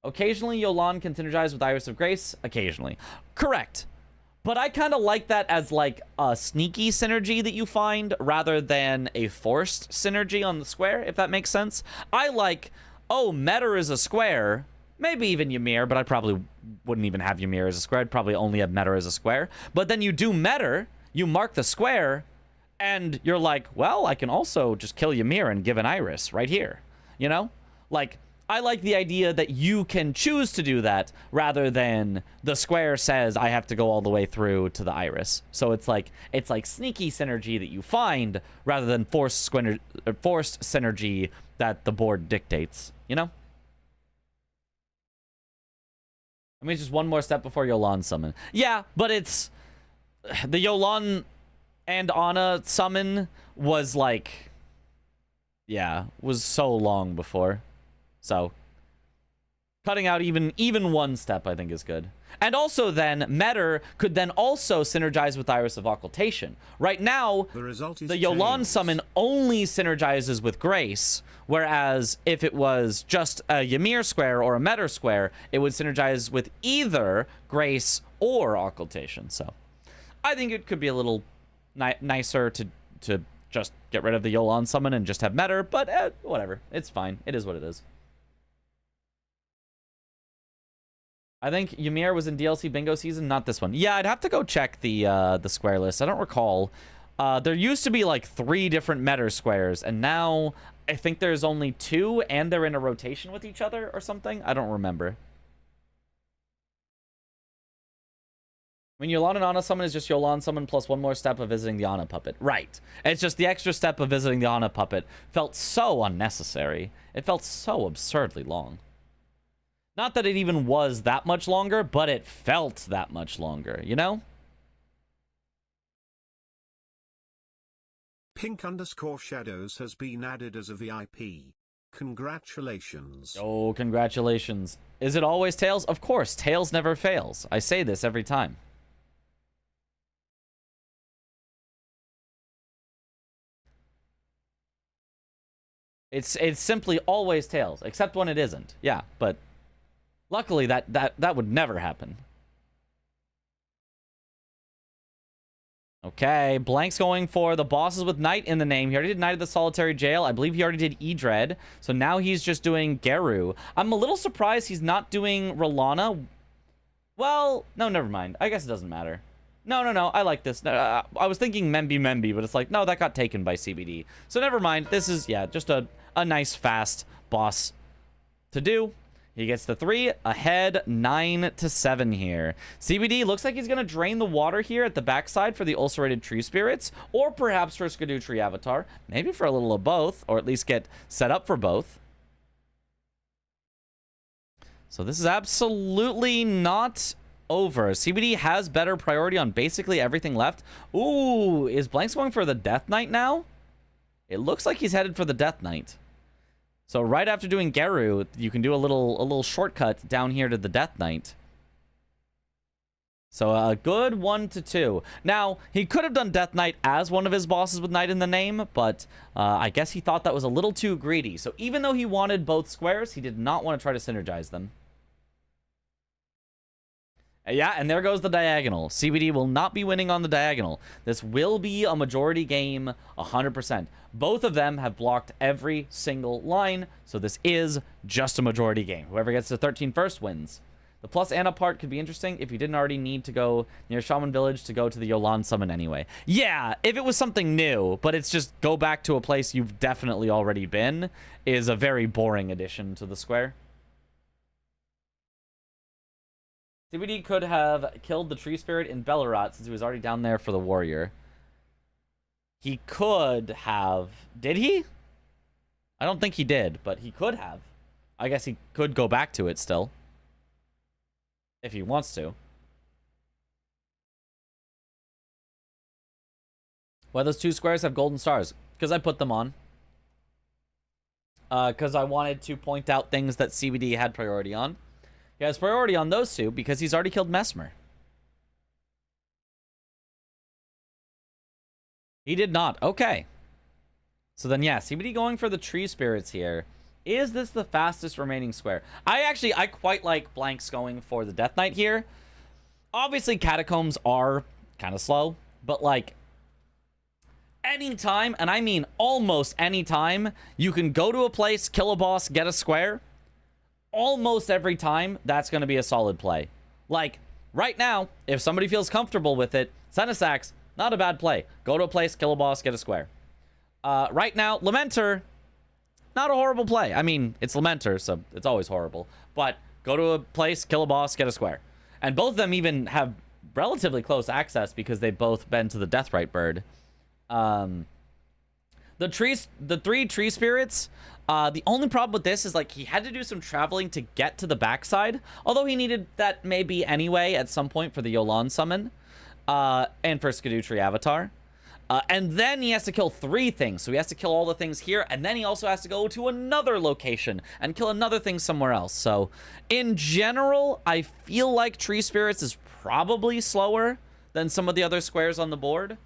Occasionally, Yolan can synergize with Iris of Grace. Occasionally. Correct. But I kind of like that as, like, a sneaky synergy that you find rather than a forced synergy on the square, if that makes sense. I like, oh, Metter is a square. Maybe even Ymir, but I probably wouldn't even have Ymir as a square. I'd probably only have Metter as a square. But then you do Metter, you mark the square, and you're like, well, I can also just kill Ymir and give an Iris right here. You know? Like, I like the idea that you can choose to do that rather than the square says I have to go all the way through to the Iris. So it's like sneaky synergy that you find rather than forced synergy that the board dictates, you know? I mean, it's just one more step before Yolan summon. Yeah, but it's the Yolan and Ana summon was like, yeah, was so long before. So, cutting out even one step, I think, is good. And also, then, Metter could then also synergize with Iris of Occultation. Right now, the Yolan summon only synergizes with Grace, whereas if it was just a Ymir square or a Metter square, it would synergize with either Grace or Occultation. So, I think it could be a little nicer to just get rid of the Yolan summon and just have Metter, but whatever. It's fine. It is what it is. I think Ymir was in DLC bingo season, not this one. Yeah, I'd have to go check the square list. I don't recall. There used to be like 3 different Metter squares, and now I think there's only 2, and they're in a rotation with each other or something. I don't remember. When Yolan and Ana summon is just Yolan summon plus one more step of visiting the Ana puppet. Right. It's just the extra step of visiting the Ana puppet felt so unnecessary. It felt so absurdly long. Not that it even was that much longer, but it felt that much longer, you know? Pink_shadows has been added as a VIP. Congratulations. Oh, congratulations. Is it always Tails? Of course, Tails never fails. I say this every time. It's simply always Tails, except when it isn't. Yeah, but luckily that would never happen. Okay, Blank's going for the bosses with Knight in the name. He already did Knight of the Solitary Jail. I believe he already did Edred. So now he's just doing Geru. I'm a little surprised he's not doing Rolana. Well, no, never mind. I guess it doesn't matter. No, I like this. I was thinking Memby, but it's like, no, that got taken by CBD. So never mind. This is, yeah, just a nice, fast boss to do. He gets the 3, ahead 9-7 here. CBD looks like he's going to drain the water here at the backside for the ulcerated tree spirits, or perhaps for Skidoo Tree Avatar. Maybe for a little of both, or at least get set up for both. So this is absolutely not over. CBD has better priority on basically everything left. Ooh, is Blanks going for the Death Knight now? It looks like he's headed for the Death Knight. So right after doing Geru, you can do a little shortcut down here to the Death Knight. So a good 1-2. Now, he could have done Death Knight as one of his bosses with Knight in the name, but I guess he thought that was a little too greedy. So even though he wanted both squares, he did not want to try to synergize them. Yeah, and there goes the diagonal. CBD will not be winning on the diagonal. This will be a majority game 100%. Both of them have blocked every single line, so this is just a majority game. Whoever gets to 13 first wins. The plus Anna part could be interesting if you didn't already need to go near Shaman Village to go to the Yolan Summon anyway. Yeah, if it was something new, but it's just go back to a place you've definitely already been, is a very boring addition to the square. CBD could have killed the tree spirit in Bellarat since he was already down there for the warrior. He could have. Did he? I don't think he did, but he could have. I guess he could go back to it still. If he wants to. Why those 2 squares have golden stars? Because I put them on. Because I wanted to point out things that CBD had priority on. He has priority on those 2 because he's already killed Mesmer. He did not. Okay. So then, yeah, CBD going for the tree spirits here. Is this the fastest remaining square? I quite like Blanks going for the Death Knight here. Obviously, Catacombs are kind of slow, but like anytime, and I mean almost any time, you can go to a place, kill a boss, get a square. Almost every time, that's going to be a solid play. Like, right now, if somebody feels comfortable with it, Senesax, not a bad play. Go to a place, kill a boss, get a square. Right now, Lamenter, not a horrible play. I mean, it's Lamenter, so it's always horrible. But go to a place, kill a boss, get a square. And both of them even have relatively close access because they've both been to the Deathrite Bird. The 3 tree spirits, the only problem with this is like he had to do some traveling to get to the backside, although he needed that maybe anyway at some point for the Yolan summon, and for Skidoo Tree Avatar. And then he has to kill 3 things, so he has to kill all the things here, and then he also has to go to another location and kill another thing somewhere else. So in general, I feel like Tree Spirits is probably slower than some of the other squares on the board.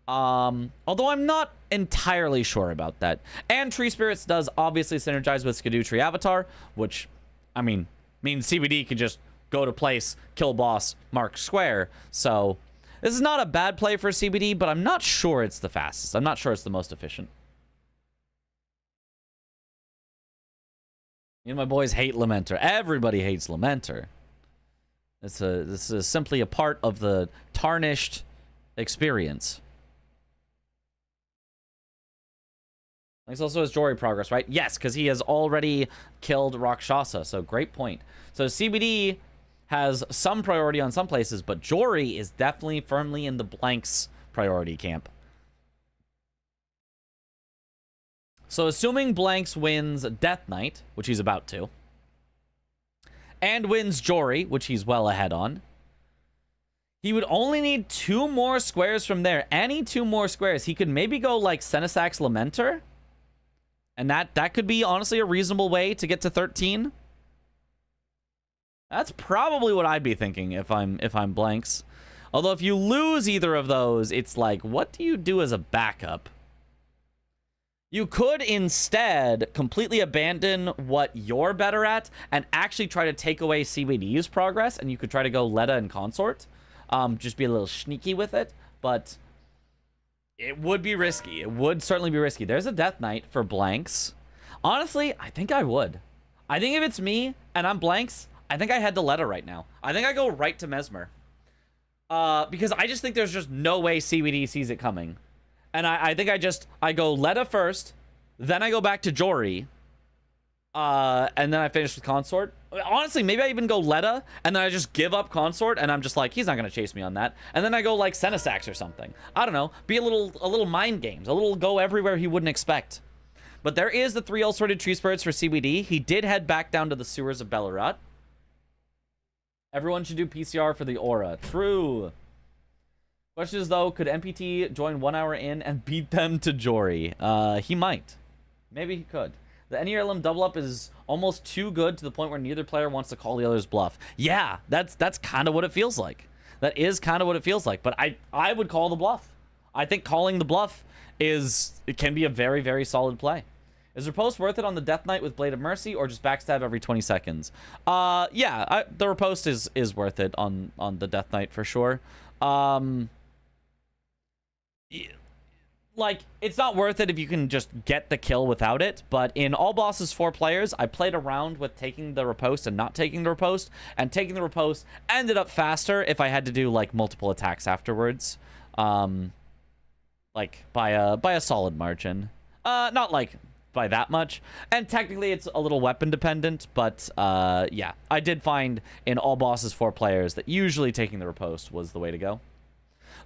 Although I'm not entirely sure about that. And Tree Spirits does obviously synergize with Skidoo Tree Avatar, which, I mean, means CBD can just go to place, kill boss, mark square. So this is not a bad play for CBD, but I'm not sure it's the fastest. I'm not sure it's the most efficient. You know, my boys hate Lamenter. Everybody hates Lamenter. This is simply a part of the tarnished experience. This also has Jory progress, right? Yes, because he has already killed Rakshasa, so great point. So CBD has some priority on some places, but Jory is definitely firmly in the Blanks priority camp. So assuming Blanks wins Death Knight, which he's about to, and wins Jory, which he's well ahead on, he would only need 2 more squares from there. Any 2 more squares. He could maybe go like Senesax Lamenter. And that could be honestly a reasonable way to get to 13. That's probably what I'd be thinking if I'm Blanks. Although if you lose either of those, it's like, what do you do as a backup? You could instead completely abandon what you're better at and actually try to take away CBD's progress, and you could try to go Leda and Consort. Just be a little sneaky with it, but it would be risky. It would certainly be risky. There's a Death Knight for Blanks. Honestly, I think I would. I think if it's me and I'm Blanks, I think I head to Leda right now. I think I go right to Mesmer. Because I just think there's just no way CBD sees it coming. And I think I go Leda first, then I go back to Jory, And then I finished with Consort. Honestly, maybe I even go Letta, and then I just give up Consort, and I'm just like, he's not going to chase me on that. And then I go, like, Senesax or something. I don't know. Be a little mind games. A little go everywhere he wouldn't expect. But there is the 3 all-sorted Tree Spirits for CBD. He did head back down to the sewers of Belarut. Everyone should do PCR for the aura. True. Question is, though, could MPT join 1 hour in and beat them to Jory? He might. Maybe he could. The NERLM double up is almost too good to the point where neither player wants to call the other's bluff. Yeah, that's kind of what it feels like. That is kind of what it feels like. But I would call the bluff. I think calling the bluff it can be a very, very solid play. Is riposte worth it on the Death Knight with Blade of Mercy, or just backstab every 20 seconds? Yeah, the riposte is worth it on the Death Knight for sure. Like, it's not worth it if you can just get the kill without it, but in all bosses 4 players, I played around with taking the riposte and not taking the riposte, and taking the riposte ended up faster if I had to do, like, multiple attacks afterwards. Like, by a solid margin. Not, like, by that much. And technically, it's a little weapon dependent, but, yeah. I did find in all bosses 4 players that usually taking the riposte was the way to go.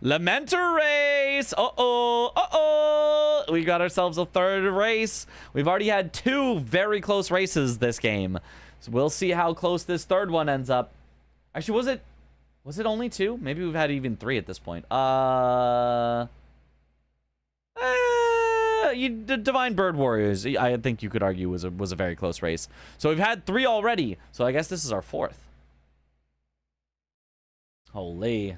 Lamenter race! Uh-oh! We got ourselves a 3rd race. We've already had 2 very close races this game. So we'll see how close this 3rd one ends up. Actually, was it only 2? Maybe we've had even 3 at this point. Divine Bird Warriors, I think you could argue was a very close race. So we've had 3 already. So I guess this is our 4th. Holy.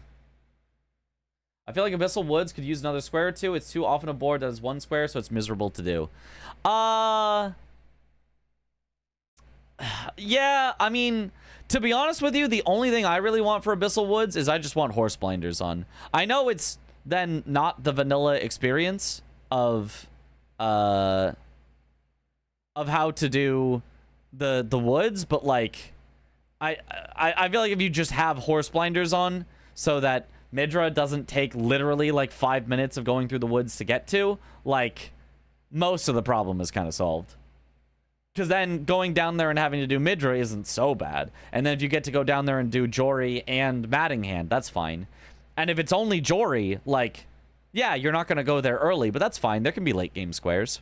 I feel like Abyssal Woods could use another square or 2. It's too often a board that has 1 square, so it's miserable to do. Yeah, I mean, to be honest with you, the only thing I really want for Abyssal Woods is I just want Horse Blinders on. I know it's then not the vanilla experience of how to do the woods, but like I feel like if you just have Horse Blinders on so that Midra doesn't take literally like 5 minutes of going through the woods to get to, like, most of the problem is kind of solved. Because then going down there and having to do Midra isn't so bad. And then if you get to go down there and do Jory and Mattinghand, that's fine. And if it's only Jory, like, yeah, you're not going to go there early, but that's fine. There can be late game squares.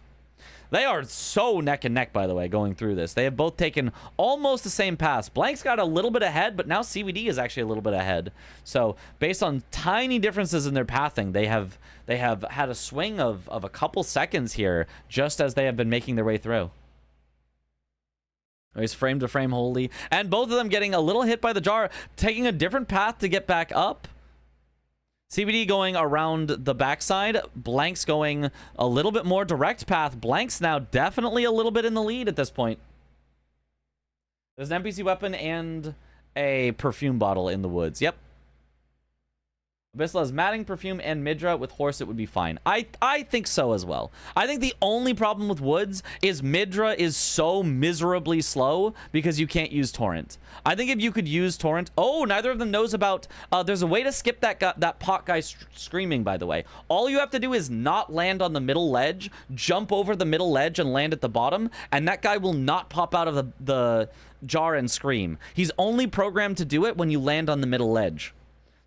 They are so neck and neck, by the way, going through this. They have both taken almost the same paths. Blank's got a little bit ahead, but now CVD is actually a little bit ahead. So based on tiny differences in their pathing, they have had a swing of a couple seconds here just as they have been making their way through. He's frame to frame holy. And both of them getting a little hit by the jar, taking a different path to get back up. CBD going around the backside. Blank's going a little bit more direct path. Blank's now definitely a little bit in the lead at this point. There's an NPC weapon and a perfume bottle in the woods. Yep. Abyssal has matting, perfume, and Midra. With horse, it would be fine. I think so as well. I think the only problem with woods is Midra is so miserably slow because you can't use torrent. I think if you could use torrent... Oh, neither of them knows about... there's a way to skip that pot guy screaming, by the way. All you have to do is not land on the middle ledge, jump over the middle ledge and land at the bottom, and that guy will not pop out of the jar and scream. He's only programmed to do it when you land on the middle ledge.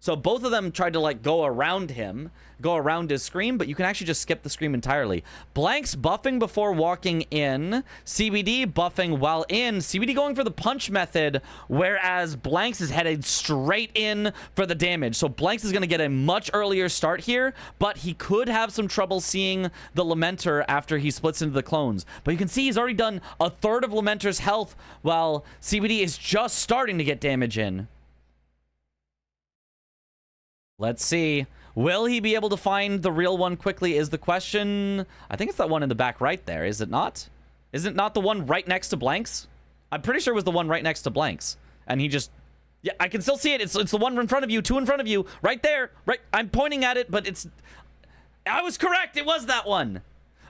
So both of them tried to, like, go around him, go around his scream, but you can actually just skip the scream entirely. Blank's buffing before walking in. CBD buffing while in. CBD going for the punch method, whereas Blanks is headed straight in for the damage. So Blanks is going to get a much earlier start here, but he could have some trouble seeing the Lamenter after he splits into the clones. But you can see he's already done a third of Lamenter's health, while CBD is just starting to get damage in. Let's see. Will he be able to find the real one quickly is the question. I think it's that one in the back right there, is it not? Is it not the one right next to Blanks? I'm pretty sure it was the one right next to Blanks. And he just... Yeah, I can still see it. It's the one in front of you, 2 in front of you. Right there. Right. I'm pointing at it, but it's... I was correct. It was that one.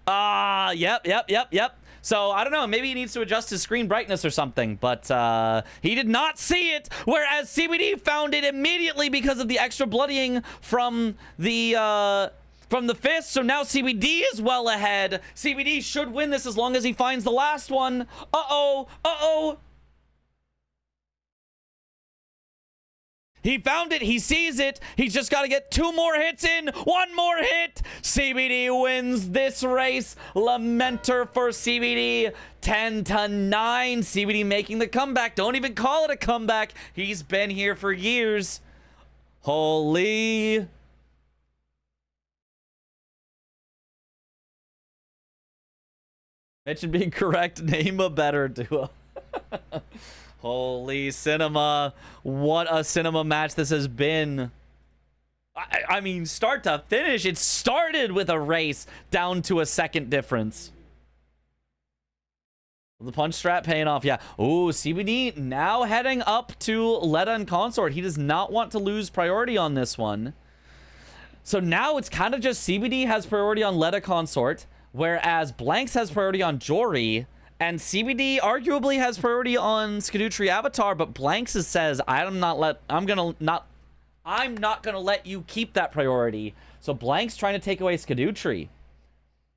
Yep. So, I don't know. Maybe he needs to adjust his screen brightness or something. But he did not see it. Whereas CBD found it immediately because of the extra bloodying from the from the fist, so now CBD is well ahead. CBD should win this as long as he finds the last one. Uh-oh, uh-oh. He found it. He sees it. He's just got to get 2 more hits in. 1 more hit. CBD wins this race. Lamenter for CBD. 10-9. CBD making the comeback. Don't even call it a comeback. He's been here for years. Holy. It should be correct. Name a better duo. Holy cinema. What a cinema match this has been. I mean, start to finish, it started with a race down to a second difference. The punch strat paying off, yeah. Ooh, CBD now heading up to Letta and Consort. He does not want to lose priority on this one. So now it's kind of just CBD has priority on Letta Consort, whereas Blanks has priority on Jory. And CBD arguably has priority on Skadutri Avatar, but Blanks says, I'm not gonna let you keep that priority. So Blanks trying to take away Skadutri.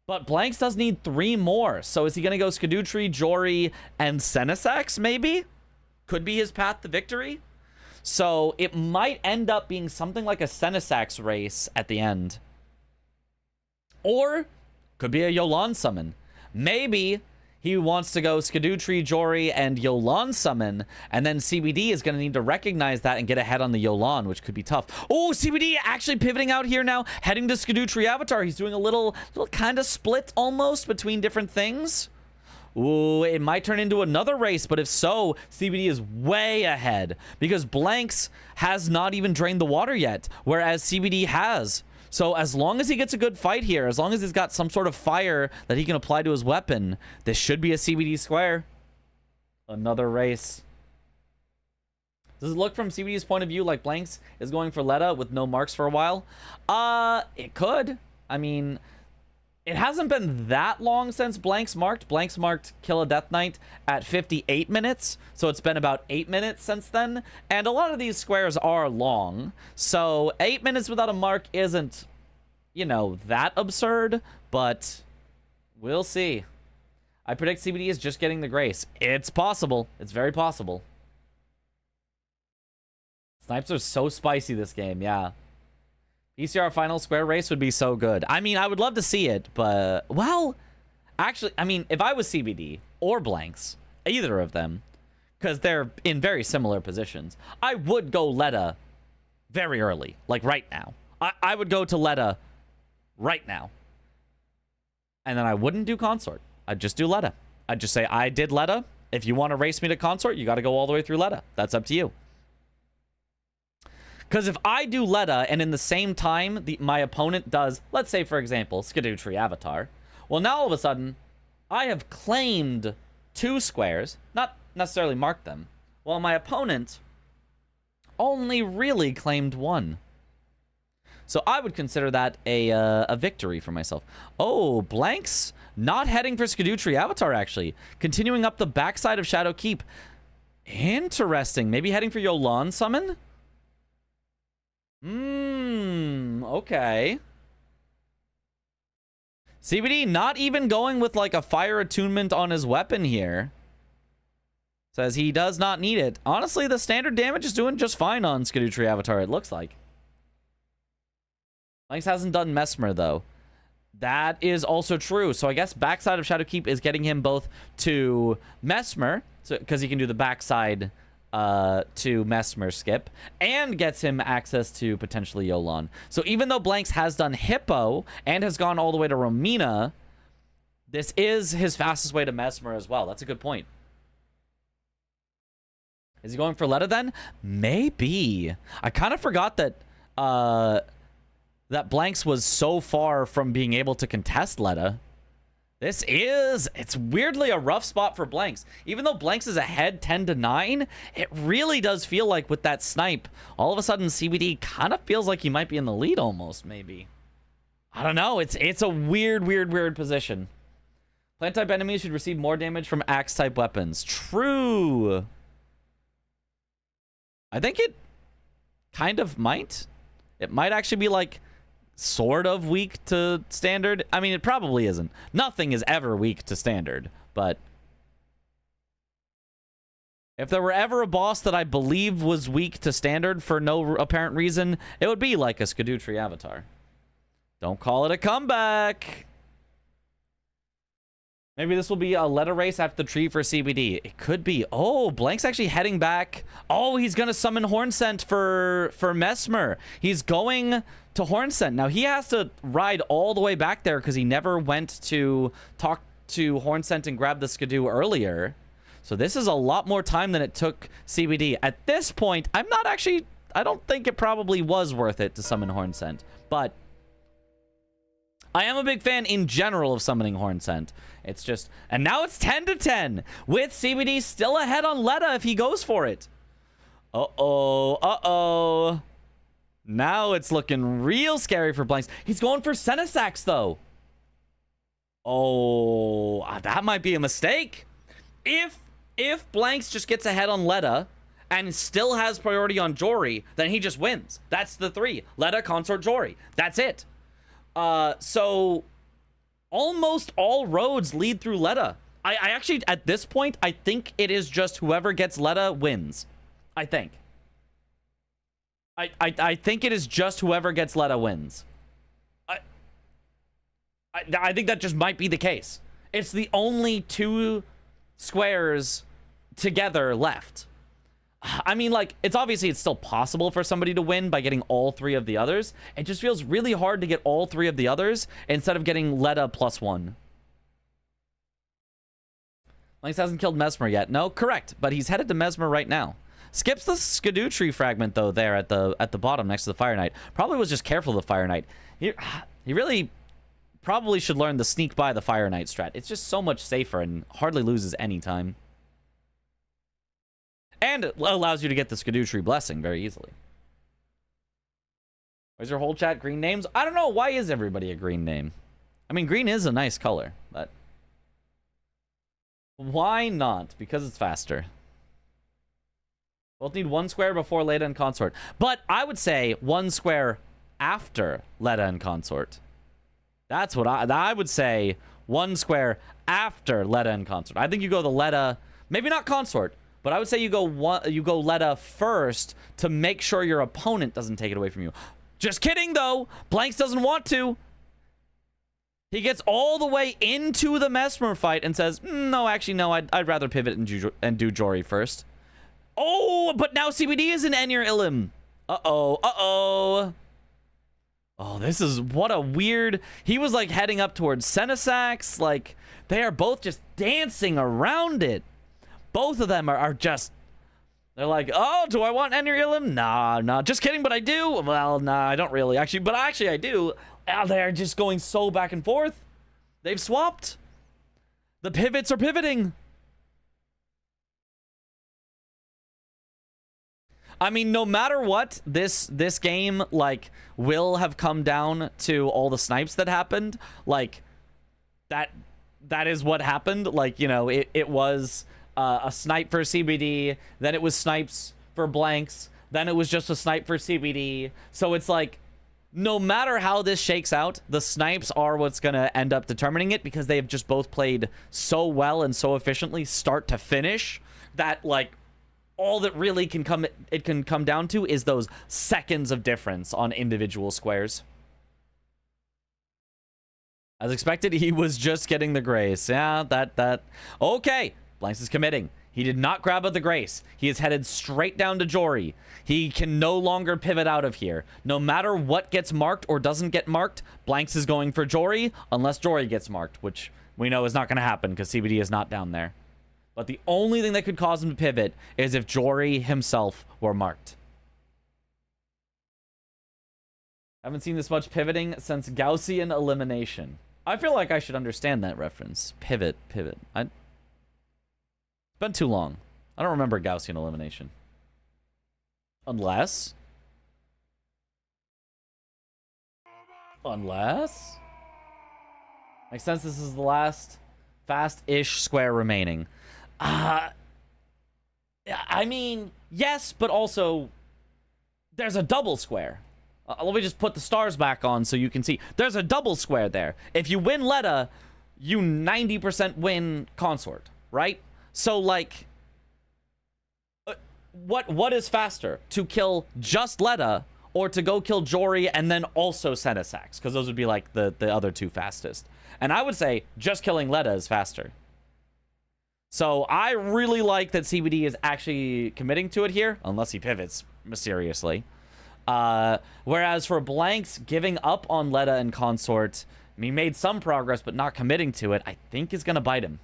But Blanks does need 3 more. So is he gonna go Skadutri, Jory, and Senesax, maybe? Could be his path to victory. So it might end up being something like a Senesax race at the end. Or could be a Yolan summon. Maybe he wants to go Skadutri, Jory, and Yolan summon, and then CBD is going to need to recognize that and get ahead on the Yolan, which could be tough. Oh, CBD actually pivoting out here now, heading to Skadutri Avatar. He's doing a little kind of split almost between different things. Ooh, it might turn into another race, but if so, CBD is way ahead because Blanks has not even drained the water yet, whereas CBD has. So as long as he gets a good fight here, as long as he's got some sort of fire that he can apply to his weapon, this should be a CBD square. Another race. Does it look from CBD's point of view like Blanks is going for Letta with no marks for a while? It could. I mean, it hasn't been that long since Blanks marked. Blanks marked Kill a Death Knight at 58 minutes. So it's been about 8 minutes since then. And a lot of these squares are long. So 8 minutes without a mark isn't, you know, that absurd. But we'll see. I predict CBD is just getting the grace. It's possible. It's very possible. Snipes are so spicy this game, yeah. PCR final square race would be so good. I mean, I would love to see it, but, well, actually, I mean, if I was CBD or Blanks, either of them, because they're in very similar positions, I would go Letta very early, like right now. I would go to Letta right now. And then I wouldn't do Consort. I'd just do Letta. I'd just say, I did Letta. If you want to race me to Consort, you got to go all the way through Letta. That's up to you. Because if I do Letta and in the same time my opponent does, let's say, for example, Skadutri Avatar, well, now all of a sudden, I have claimed 2 squares, not necessarily marked them, while my opponent only really claimed 1. So I would consider that a victory for myself. Oh, Blanks not heading for Skadutri Avatar, actually. Continuing up the backside of Shadow Keep. Interesting. Maybe heading for Yolan summon? Okay. CBD not even going with like a fire attunement on his weapon here. Says he does not need it. Honestly, the standard damage is doing just fine on Skadutri Avatar, it looks like. Blanks hasn't done Mesmer, though. That is also true. So I guess backside of Shadowkeep is getting him both to Mesmer, because he can do the backside to Mesmer skip, and gets him access to potentially Yolan. So even though Blanks has done Hippo and has gone all the way to Romina, this is his fastest way to Mesmer as well. That's a good point. Is he going for Letta then? Maybe. I kind of forgot that that Blanks was so far from being able to contest Letta. It's weirdly a rough spot for Blanks. Even though Blanks is ahead 10-9, it really does feel like with that snipe, all of a sudden CBD kind of feels like he might be in the lead almost, maybe. I don't know. It's a weird position. Plant-type enemies should receive more damage from axe-type weapons. True. I think it kind of might. It might actually be like sort of weak to standard. I mean, it probably isn't. Nothing is ever weak to standard, but if there were ever a boss that I believe was weak to standard for no apparent reason, it would be like a Skadutri avatar. Don't call it a comeback. Maybe this will be a letter race after the tree for CBD. It could be. Oh, Blank's actually heading back. Oh, he's going to summon Hornsent for Mesmer. He's going to Hornsent. Now, he has to ride all the way back there because he never went to talk to Hornsent and grab the Skidoo earlier. So this is a lot more time than it took CBD. At this point, I don't think it probably was worth it to summon Hornsent. But I am a big fan in general of summoning Hornsent. It's just, and now it's 10-10 with CBD still ahead on Letta if he goes for it. Uh-oh. Now it's looking real scary for Blanks. He's going for Senesax though. Oh, that might be a mistake. If Blanks just gets ahead on Letta and still has priority on Jory, then he just wins. That's the 3. Letta, Consort, Jory. That's it. So almost all roads lead through Letta. I actually, at this point, I think it is just whoever gets Letta wins. I think. I think it is just whoever gets Letta wins. I think that just might be the case. It's the only 2 squares together left. I mean, like, it's still possible for somebody to win by getting all 3 of the others. It just feels really hard to get all 3 of the others instead of getting Letta +1. Lynx hasn't killed Mesmer yet. No, correct, but he's headed to Mesmer right now. Skips the Skidoo tree fragment though there at the bottom next to the Fire Knight. Probably was just careful of the Fire Knight. He really probably should learn the sneak by the Fire Knight strat. It's just so much safer and hardly loses any time. And it allows you to get the Skidoo tree blessing very easily. Why is your whole chat green names? I don't know. Why is everybody a green name? I mean, green is a nice color, but why not? Because it's faster. Both need 1 square before Leda and Consort. But I would say 1 square after Leda and Consort. That's what I would say. 1 square after Leda and Consort. I think you go the Leda, maybe not Consort, but I would say you go Leda first to make sure your opponent doesn't take it away from you. Just kidding, though. Blanks doesn't want to. He gets all the way into the Mesmer fight and says, no, actually, no, I'd rather pivot and do Jory first. Oh, but now CBD is in Enir Illim. Uh-oh. Oh, this is what a weird... He was, like, heading up towards Senesax. Like, they are both just dancing around it. Both of them are just... They're like, oh, do I want Enir Illim? Nah, just kidding, but I do. Well, nah, I don't really. Actually, I do. They're just going so back and forth. They've swapped. The pivots are pivoting. I mean, no matter what, this game, like, will have come down to all the snipes that happened. Like, that is what happened. Like, you know, it was a snipe for CBD, then it was snipes for Blanks, then it was just a snipe for CBD. So it's like, no matter how this shakes out, the snipes are what's going to end up determining it, because they have just both played so well and so efficiently start to finish that, like, all that really can come down to is those seconds of difference on individual squares. As expected, he was just getting the grace. Yeah, that. Okay, Blanks is committing. He did not grab at the grace. He is headed straight down to Jory. He can no longer pivot out of here. No matter what gets marked or doesn't get marked, Blanks is going for Jory, unless Jory gets marked, which we know is not going to happen because CBD is not down there. But the only thing that could cause him to pivot is if Jory himself were marked. Haven't seen this much pivoting since Gaussian elimination. I feel like I should understand that reference. Pivot. It's been too long. I don't remember Gaussian elimination. Unless... Makes sense, this is the last fast-ish square remaining. I mean, yes, but also there's a double square. Let me just put the stars back on so you can see. There's a double square there. If you win Leda, you 90% win Consort, right? So, like, what is faster? To kill just Leda or to go kill Jory and then also Senesax? Because those would be, like, the other two fastest. And I would say just killing Leda is faster. So I really like that CBD is actually committing to it here, unless he pivots mysteriously. Whereas for Blanks, giving up on Leda and Consort, I mean, he made some progress, but not committing to it, I think is going to bite him.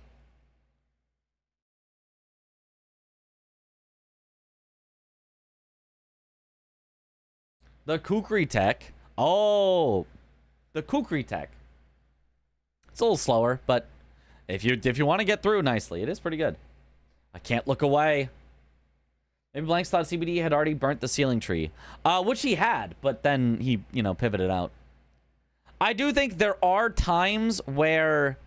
The Kukri tech. Oh, the Kukri tech. It's a little slower, but if you want to get through nicely, it is pretty good. I can't look away. Maybe Blanks thought CBD had already burnt the ceiling tree, which he had, but then he, you know, pivoted out. I do think there are times where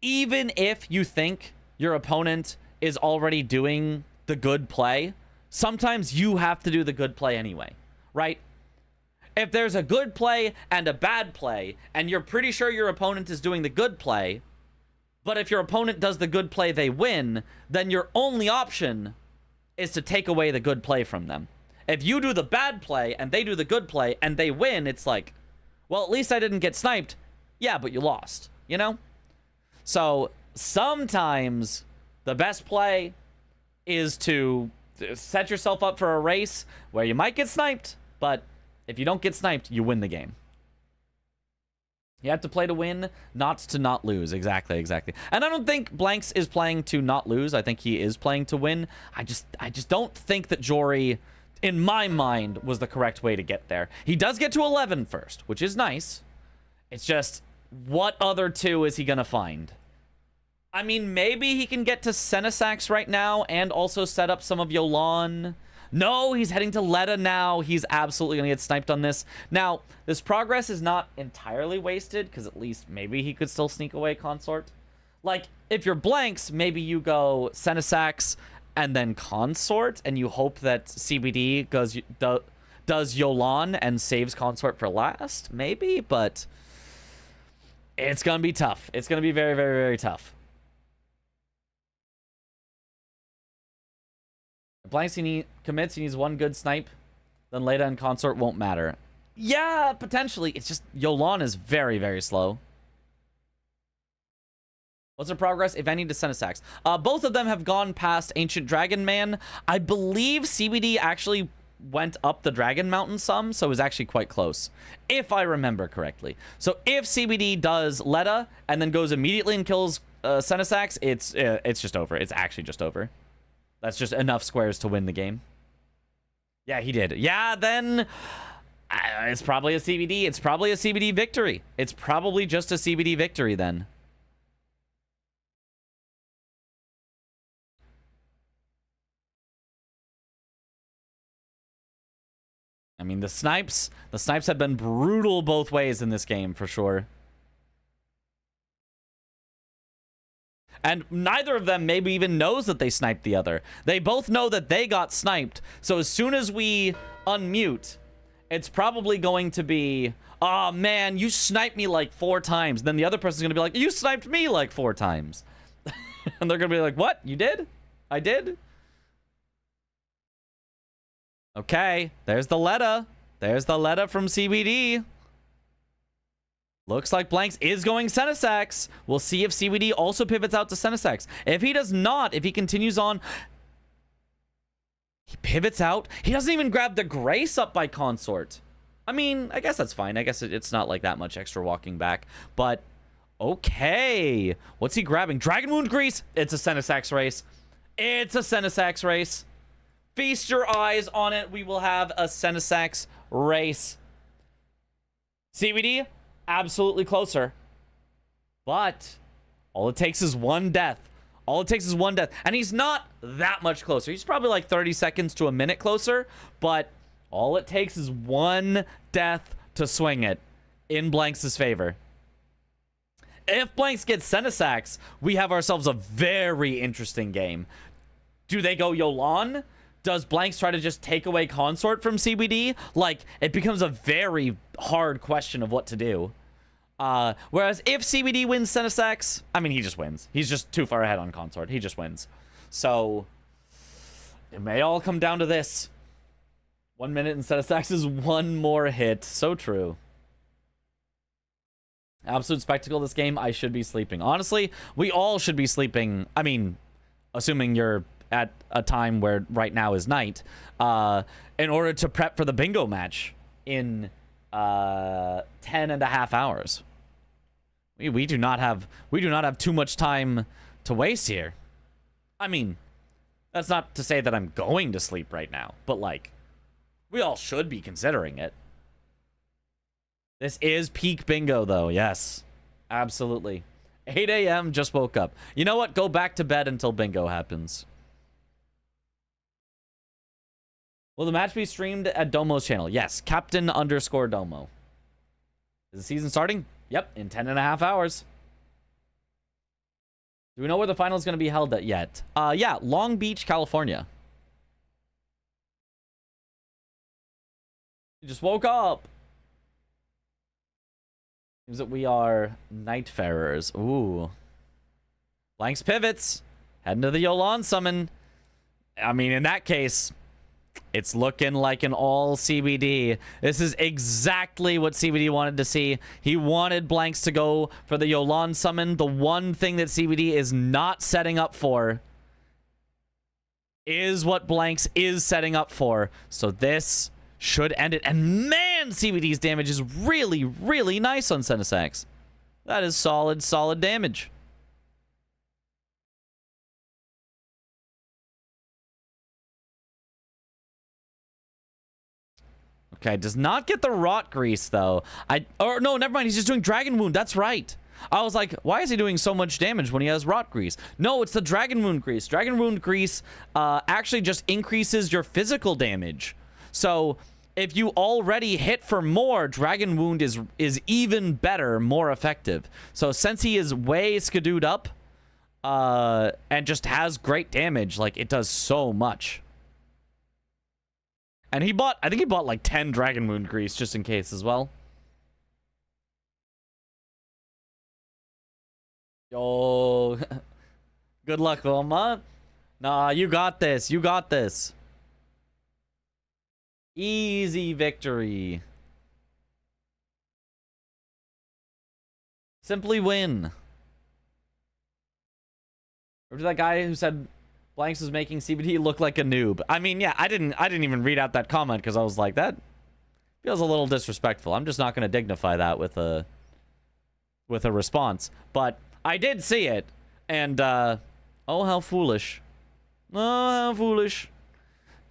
even if you think your opponent is already doing the good play, sometimes you have to do the good play anyway, right? If there's a good play and a bad play, and you're pretty sure your opponent is doing the good play, but if your opponent does the good play, they win, then your only option is to take away the good play from them. If you do the bad play and they do the good play and they win, it's like, well, at least I didn't get sniped. Yeah, but you lost, you know? So sometimes the best play is to set yourself up for a race where you might get sniped, but if you don't get sniped, you win the game. You have to play to win, not to not lose. Exactly. And I don't think Blanks is playing to not lose. I think he is playing to win. I just don't think that Jory, in my mind, was the correct way to get there. He does get to 11 first, which is nice. It's just, what other two is he going to find? I mean, maybe he can get to Senesax right now and also set up some of Yolan. No, he's heading to Leda now. He's absolutely going to get sniped on this. Now, this progress is not entirely wasted, because at least maybe he could still sneak away Consort. Like, if you're Blanks, maybe you go Senesax and then Consort, and you hope that CBD does Yolan and saves Consort for last. Maybe, but it's going to be tough. It's going to be very, very, very tough. Blanks, he commits, he needs one good snipe, then Leda and Consort won't matter. Yeah, potentially. It's just Yolan is very, very slow. What's their progress, if any, to Senesax? Both of them have gone past Ancient Dragon Man. I believe CBD actually went up the Dragon Mountain some, so it was actually quite close, if I remember correctly. So if CBD does Leda and then goes immediately and kills Senesax, it's just over. It's actually just over. That's just enough squares to win the game. Yeah, he did. Yeah, then it's probably a CBD. It's probably a CBD victory. It's probably just a CBD victory then. I mean, the snipes have been brutal both ways in this game for sure. And neither of them maybe even knows that they sniped the other. They both know that they got sniped. So as soon as we unmute, it's probably going to be, oh man, you sniped me like 4 times. Then the other person's going to be like, you sniped me like 4 times. And they're going to be like, what? You did? I did? Okay, there's the Leda. There's the Leda from CBD. Looks like Blanks is going Senesax. We'll see if CBD also pivots out to Senesax. If he does not, if he continues on, he pivots out. He doesn't even grab the Grace up by Consort. I mean, I guess that's fine. I guess it's not like that much extra walking back. But, okay. What's he grabbing? Dragon Wound Grease. It's a Senesax race. It's a Senesax race. Feast your eyes on it. We will have a Senesax race. CBD, absolutely closer. But all it takes is one death. All it takes is one death. And he's not that much closer. He's probably like 30 seconds to a minute closer. But all it takes is one death to swing it in Blanks' favor. If Blanks gets Senesax, we have ourselves a very interesting game. Do they go Yolan? does Blanks try to just take away Consort from CBD? Like, it becomes a very hard question of what to do. Whereas if CBD wins Senesax, I mean, he just wins. He's just too far ahead on Consort. He just wins. So, it may all come down to this. 1 minute instead of Senesax's one more hit. So true. Absolute spectacle this game. I should be sleeping. Honestly, we all should be sleeping. I mean, assuming you're at a time where right now is night, in order to prep for the bingo match in 10.5 hours. We do not have too much time to waste here. I mean, that's not to say that I'm going to sleep right now, but like, we all should be considering it. This is peak bingo, though. Yes, absolutely. 8 a.m. just woke up. You know what? Go back to bed until bingo happens. Will the match be streamed at Domo's channel? Yes, Captain_Domo. Is the season starting? Yep, in 10.5 hours. Do we know where the final is going to be held at yet? Yeah, Long Beach, California. You just woke up. Seems that we are Nightfarers. Ooh. Blanks pivots. Heading to the Yolan summon. I mean, in that case, it's looking like an all CBD. This is exactly what CBD wanted to see. He wanted Blanks to go for the Yolan summon. The one thing that CBD is not setting up for is what Blanks is setting up for. So this should end it. And man, CBD's damage is really, really nice on Senesax. That is solid, solid damage. Okay, does not get the Rot Grease, though. Or no, never mind. He's just doing Dragon Wound. That's right. I was like, why is he doing so much damage when he has Rot Grease? No, it's the Dragon Wound Grease. Dragon Wound Grease actually just increases your physical damage. So if you already hit for more, Dragon Wound is even better, more effective. So since he is way skidooed up and just has great damage, like, it does so much. And I think he bought like 10 Dragon Wound Grease just in case as well. Yo. Good luck, Oma. Nah, you got this. You got this. Easy victory. Simply win. Or to that guy who said Blanks was making CBD look like a noob. I mean, yeah, I didn't even read out that comment because I was like, that feels a little disrespectful. I'm just not going to dignify that with a response. But I did see it, and oh, how foolish. Oh, how foolish.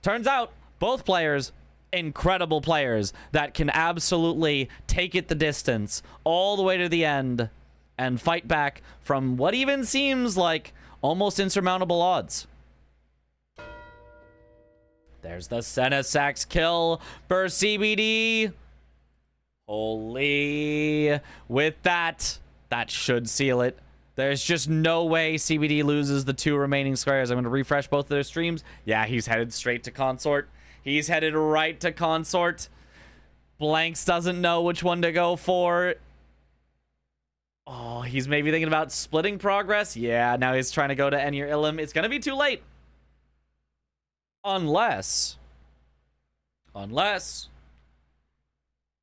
Turns out both players, incredible players that can absolutely take it the distance all the way to the end and fight back from what even seems like almost insurmountable odds. There's the Senesax kill for CBD. Holy. With that should seal it. There's just no way CBD loses the 2 remaining squares. I'm going to refresh both of their streams. Yeah, he's headed straight to Consort. He's headed right to Consort. Blanks doesn't know which one to go for. Oh, he's maybe thinking about splitting progress. Yeah, now he's trying to go to Enir Illim. It's going to be too late. Unless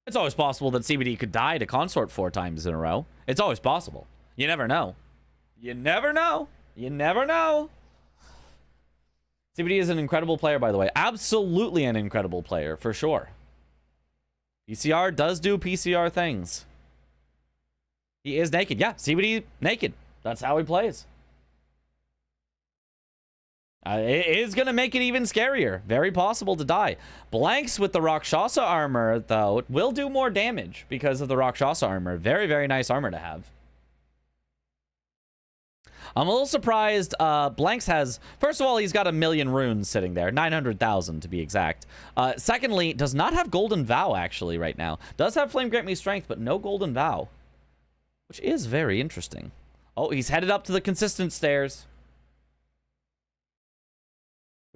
it's always possible that CBD could die to Consort 4 times in a row. It's always possible. You never know. You never know. You never know. CBD is an incredible player, by the way. Absolutely an incredible player, for sure. PCR does do PCR things. He is naked. Yeah, CBD naked. That's how he plays. It is going to make it even scarier. Very possible to die. Blanks with the Rakshasa armor, though, will do more damage because of the Rakshasa armor. Very, very nice armor to have. I'm a little surprised. Blanks has... First of all, he's got 1 million runes sitting there. 900,000 to be exact. Secondly, does not have Golden Vow, actually, right now. Does have Flame Grant Me Strength, but no Golden Vow. Which is very interesting. Oh, he's headed up to the consistent stairs.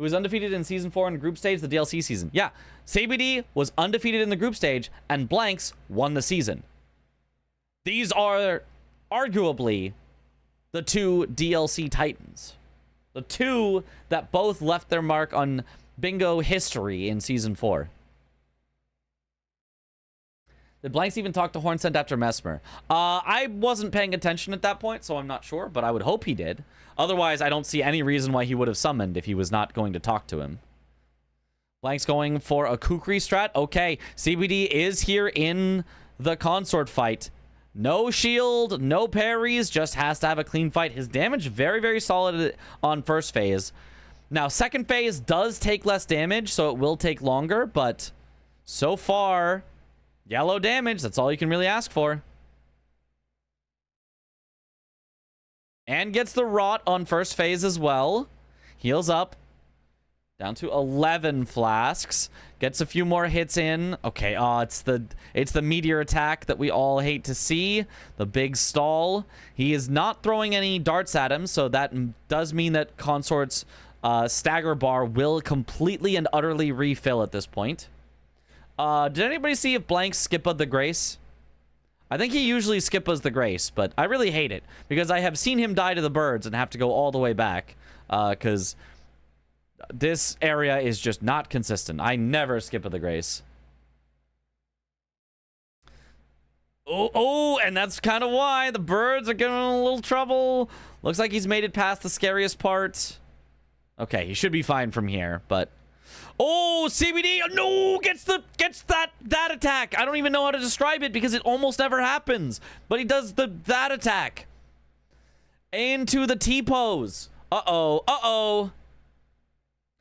Who was undefeated in Season 4 in group stage, the DLC season. Yeah, CBD was undefeated in the group stage, and Blanks won the season. These are arguably the two DLC titans. The two that both left their mark on bingo history in Season 4. Did Blanks even talk to Hornsent after Mesmer? I wasn't paying attention at that point, so I'm not sure, but I would hope he did. Otherwise, I don't see any reason why he would have summoned if he was not going to talk to him. Blanks going for a Kukri strat. Okay, CBD is here in the consort fight. No shield, no parries, just has to have a clean fight. His damage very, very solid on first phase. Now, second phase does take less damage, so it will take longer, but so far, yellow damage, that's all you can really ask for. And gets the rot on first phase as well. Heals up. Down to 11 flasks. Gets a few more hits in. Okay, it's the meteor attack that we all hate to see. The big stall. He is not throwing any darts at him, so that does mean that Consort's stagger bar will completely and utterly refill at this point. Did anybody see if Blanks skippa the Grace? I think he usually skippas the Grace, but I really hate it because I have seen him die to the birds and have to go all the way back because this area is just not consistent. I never skippa the Grace. Oh, and that's kind of why the birds are getting in a little trouble. Looks like he's made it past the scariest part. Okay, he should be fine from here, but... Oh, CBD, no, gets that attack. I don't even know how to describe it because it almost never happens. But he does that attack. Into the T-pose. Uh-oh.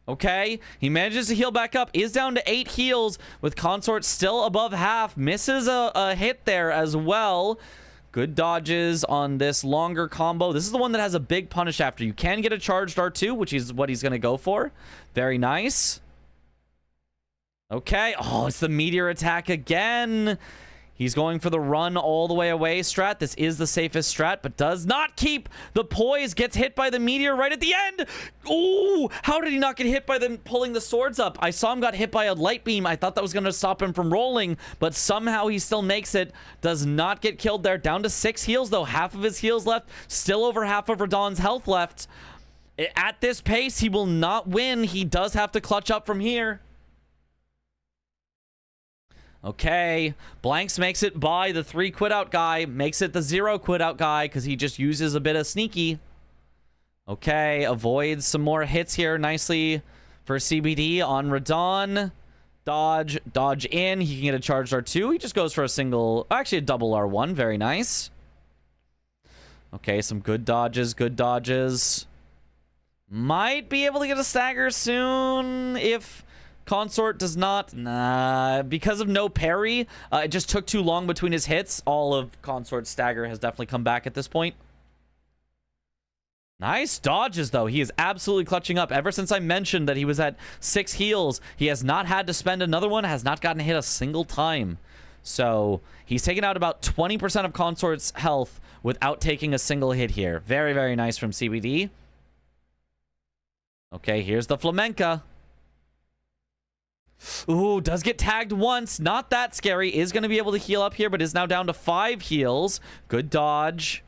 Okay, he manages to heal back up. Is down to 8 heals with Consort still above half. Misses a hit there as well. Good dodges on this longer combo. This is the one that has a big punish after. You can get a charged R2, which is what he's going to go for. Very nice. Okay. Oh, it's the meteor attack again. He's going for the run all the way away strat. This is the safest strat, but does not keep the poise. Gets hit by the meteor right at the end. Ooh, how did he not get hit by them pulling the swords up? I saw him got hit by a light beam. I thought that was going to stop him from rolling, but somehow he still makes it. Does not get killed there. Down to 6 heals, though. Half of his heals left. Still over half of Radon's health left. At this pace, he will not win. He does have to clutch up from here. Okay, Blanks makes it by the 3 quit out guy, makes it the 0 quit out guy because he just uses a bit of sneaky. Okay, avoids some more hits here nicely for CBD on Radon. Dodge in. He can get a charged R2. He just goes for a single, actually a double R1. Very nice. Okay, some good dodges. Might be able to get a stagger soon if Consort does not. Nah, because of no parry, it just took too long between his hits. All of Consort's stagger has definitely come back at this point. Nice dodges, though. He is absolutely clutching up. Ever since I mentioned that he was at 6 heals, he has not had to spend another one, has not gotten hit a single time. So he's taken out about 20% of Consort's health without taking a single hit here. Very, very nice from CBD. Okay, here's the Flamenca. Ooh, does get tagged once. Not that scary. Is going to be able to heal up here, but is now down to 5 heals. Good dodge.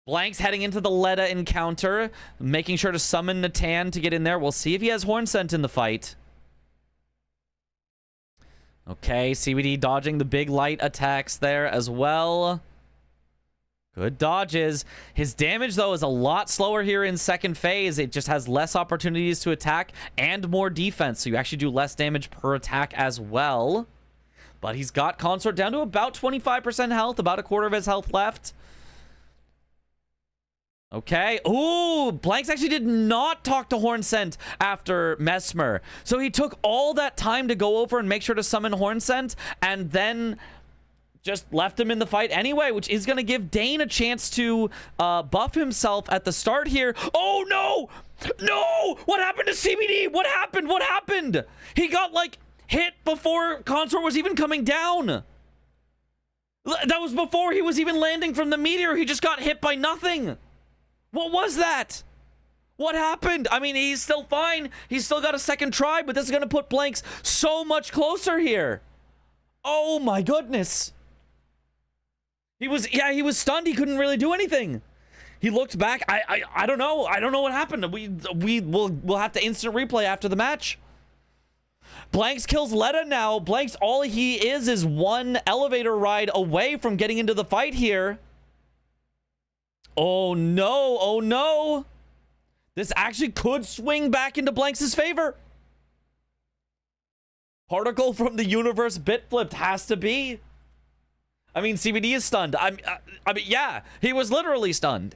Blanks heading into the Leda encounter, making sure to summon Natan to get in there. We'll see if he has Hornsent in the fight. Okay, CBD dodging the big light attacks there as well. Good dodges. His damage, though, is a lot slower here in second phase. It just has less opportunities to attack and more defense, so you actually do less damage per attack as well. But he's got Consort down to about 25% health, about a quarter of his health left. Okay. Ooh, Blanks actually did not talk to Hornsent after Mesmer. So he took all that time to go over and make sure to summon Hornsent, and then just left him in the fight anyway, which is going to give Dane a chance to buff himself at the start here. Oh, no! No! What happened to CBD? What happened? What happened? He got, like, hit before Consort was even coming down. That was before he was even landing from the meteor. He just got hit by nothing. What was that? What happened? I mean, he's still fine. He's still got a second try, but this is going to put Blanks so much closer here. Oh my goodness. He was stunned. He couldn't really do anything. He looked back. I don't know. I don't know what happened. We'll have to instant replay after the match. Blanks kills Letta now. Blanks, all he is one elevator ride away from getting into the fight here. Oh no. Oh no. This actually could swing back into Blanks' favor. Particle from the universe bit flipped has to be. I mean, CBD is stunned. I mean, yeah, he was literally stunned.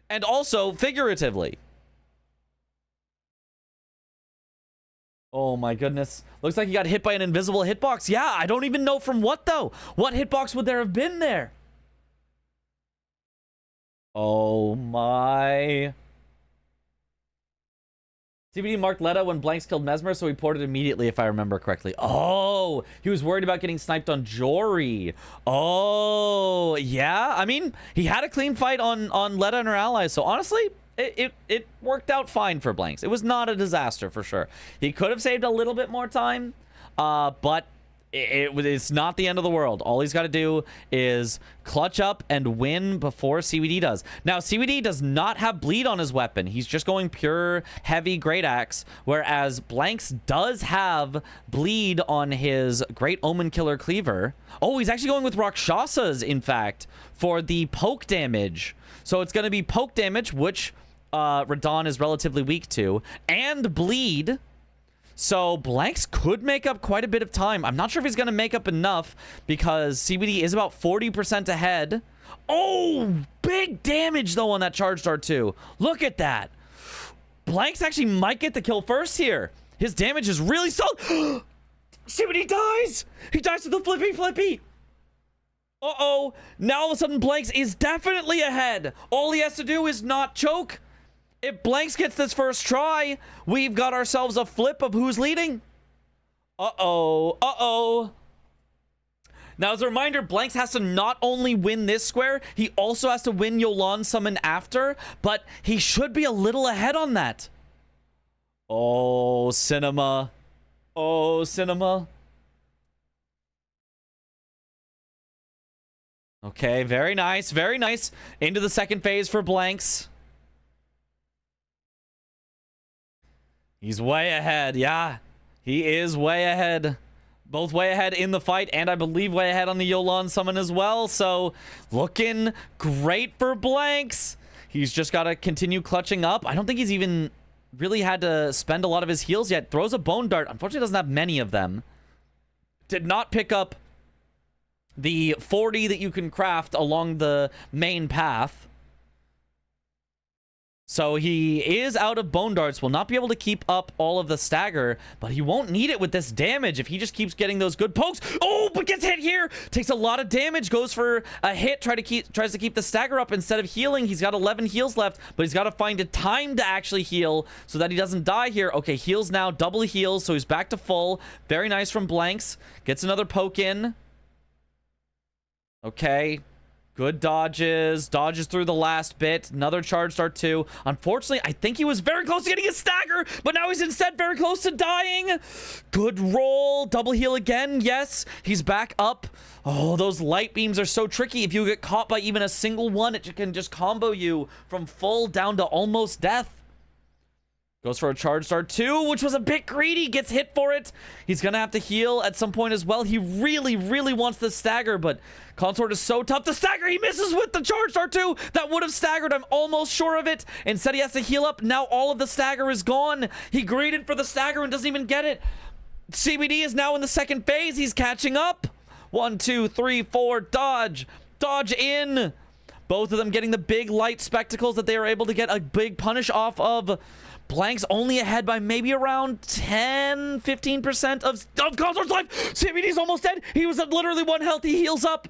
And also figuratively. Oh my goodness. Looks like he got hit by an invisible hitbox. Yeah, I don't even know from what though. What hitbox would there have been there? Oh my. CBD marked Letta when Blanks killed Mesmer, so he ported immediately, if I remember correctly. Oh, he was worried about getting sniped on Jory. Oh, yeah. I mean, he had a clean fight on Letta and her allies, so honestly, it worked out fine for Blanks. It was not a disaster for sure. He could have saved a little bit more time, but it's not the end of the world. All he's got to do is clutch up and win before CBD does. Now, CBD does not have bleed on his weapon. He's just going pure heavy great axe, whereas Blanks does have bleed on his Great Omen Killer Cleaver. Oh, he's actually going with Rakshasas, in fact, for the poke damage. So it's going to be poke damage, which Radon is relatively weak to, and bleed. So Blanks could make up quite a bit of time. I'm not sure if he's going to make up enough because CBD is about 40% ahead. Oh, big damage though on that charged R2. Look at that. Blanks actually might get the kill first here. His damage is really solid. CBD dies. He dies to the flippy. Uh-oh. Now all of a sudden Blanks is definitely ahead. All he has to do is not choke. If Blanks gets this first try, we've got ourselves a flip of who's leading. Uh-oh. Now, as a reminder, Blanks has to not only win this square, he also has to win Yolan Summon after, but he should be a little ahead on that. Oh, Cinema. Oh, Cinema. Okay, very nice, very nice. Into the second phase for Blanks. He's way ahead. Yeah, he is way ahead. Both way ahead in the fight, and I believe way ahead on the Yolan summon as well. So, looking great for Blanks. He's just got to continue clutching up. I don't think he's even really had to spend a lot of his heals yet. Throws a Bone Dart. Unfortunately, doesn't have many of them. Did not pick up the 40 that you can craft along the main path. So he is out of Bone Darts, will not be able to keep up all of the stagger, but he won't need it with this damage if he just keeps getting those good pokes. Oh, but gets hit here. Takes a lot of damage, goes for a hit, tries to keep the stagger up instead of healing. He's got 11 heals left, but he's got to find a time to actually heal so that he doesn't die here. Okay, heals now, double heals, so he's back to full. Very nice from Blanks. Gets another poke in. Okay. Good dodges through the last bit. Another charge start too. Unfortunately, I think he was very close to getting a stagger, but now he's instead very close to dying. Good roll. Double heal again. Yes, he's back up. Oh, those light beams are so tricky. If you get caught by even a single one, it can just combo you from full down to almost death. Goes for a charge start too, which was a bit greedy. Gets hit for it. He's gonna have to heal at some point as well. He really, really wants the stagger, but Consort is so tough to stagger. He misses with the charge start too. That would have staggered. I'm almost sure of it. Instead, he has to heal up. Now all of the stagger is gone. He greeted for the stagger and doesn't even get it. CBD is now in the second phase. He's catching up. 1, 2, 3, 4. Dodge. Dodge in. Both of them getting the big light spectacles that they are able to get a big punish off of. Blanks only ahead by maybe around 10, 15% of Consort's life. CBD's almost dead. He was at literally 1 health. He heals up.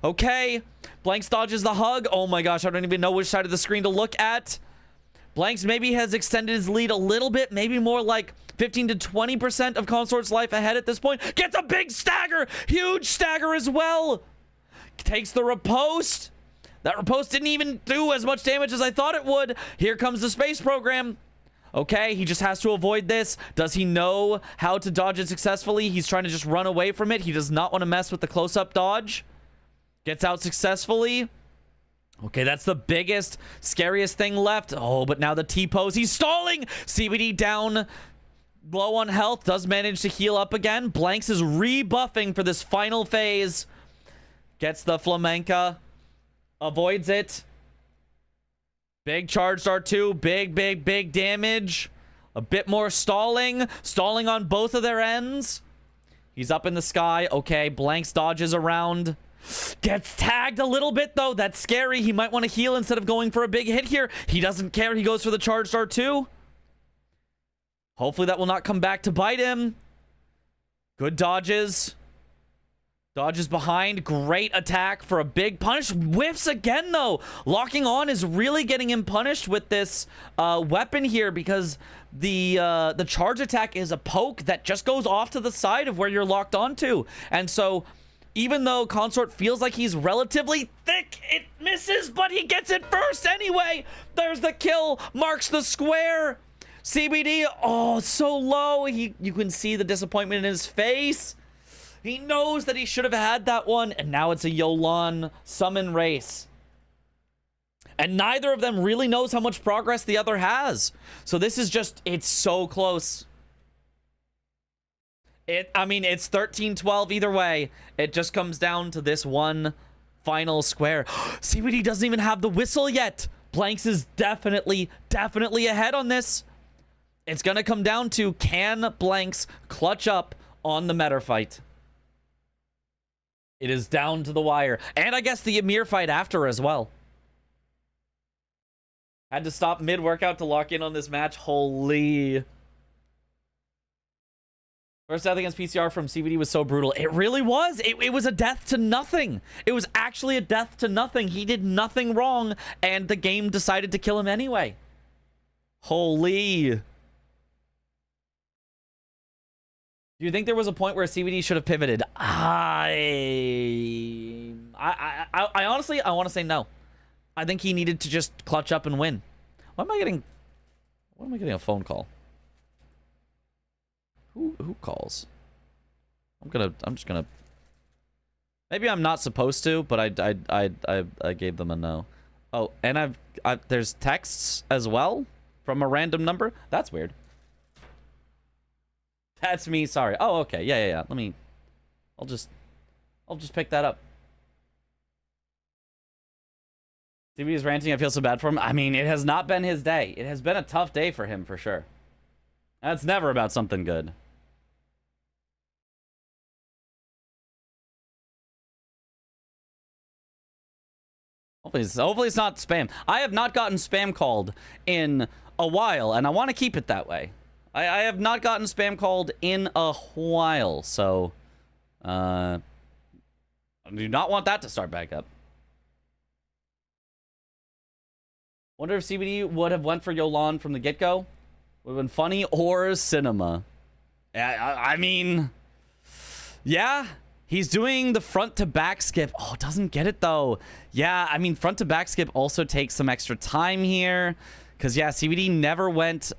Okay. Blanks dodges the hug. Oh my gosh, I don't even know which side of the screen to look at. Blanks maybe has extended his lead a little bit. Maybe more like 15 to 20% of Consort's life ahead at this point. Gets a big stagger. Huge stagger as well. Takes the riposte. That riposte didn't even do as much damage as I thought it would. Here comes the space program. Okay, he just has to avoid this. Does he know how to dodge it successfully? He's trying to just run away from it. He does not want to mess with the close-up dodge. Gets out successfully. Okay, that's the biggest, scariest thing left. Oh, but now the T-pose. He's stalling. CBD down, low on health. Does manage to heal up again. Blanks is rebuffing for this final phase. Gets the flamenca. Avoids it. Big charged R2. Big damage. A bit more stalling. Stalling on both of their ends. He's up in the sky. Okay, Blanks dodges around. Gets tagged a little bit, though. That's scary. He might want to heal instead of going for a big hit here. He doesn't care. He goes for the charged R2. Hopefully that will not come back to bite him. Good dodges. Dodges behind. Great attack for a big punish. Whiffs again, though. Locking on is really getting him punished with this weapon here because the charge attack is a poke that just goes off to the side of where you're locked onto. And so even though Consort feels like he's relatively thick, it misses, but he gets it first anyway. There's the kill. Marks the square. CBD, oh, so low. You can see the disappointment in his face. He knows that he should have had that one, and now it's a Yolan summon race. And neither of them really knows how much progress the other has. So this is just, it's so close. I mean, it's 13-12 either way. It just comes down to this one final square. CBD doesn't even have the whistle yet. Blanks is definitely ahead on this. It's going to come down to, can Blanks clutch up on the meta fight? It is down to the wire. And I guess the Ymir fight after as well. Had to stop mid-workout to lock in on this match. Holy. First death against PCR from CBD was so brutal. It really was. It was a death to nothing. It was actually a death to nothing. He did nothing wrong, and the game decided to kill him anyway. Holy. Do you think there was a point where CBD should have pivoted? I honestly, I want to say no. I think he needed to just clutch up and win. Why am I getting a phone call? Who calls? I'm just gonna. Maybe I'm not supposed to, but I gave them a no. Oh, and there's texts as well from a random number. That's weird. That's me. Sorry. Oh, okay. Yeah. I'll just pick that up. CBD is ranting. I feel so bad for him. I mean, it has not been his day. It has been a tough day for him for sure. That's never about something good. Hopefully it's not spam. I have not gotten spam called in a while, and I want to keep it that way. I have not gotten spam called in a while, so I do not want that to start back up. Wonder if CBD would have went for Yolan from the get-go. Would have been funny or cinema. I mean, yeah, he's doing the front to back skip. Oh, doesn't get it though. Yeah, I mean, front to back skip also takes some extra time here. Because, yeah, CBD never went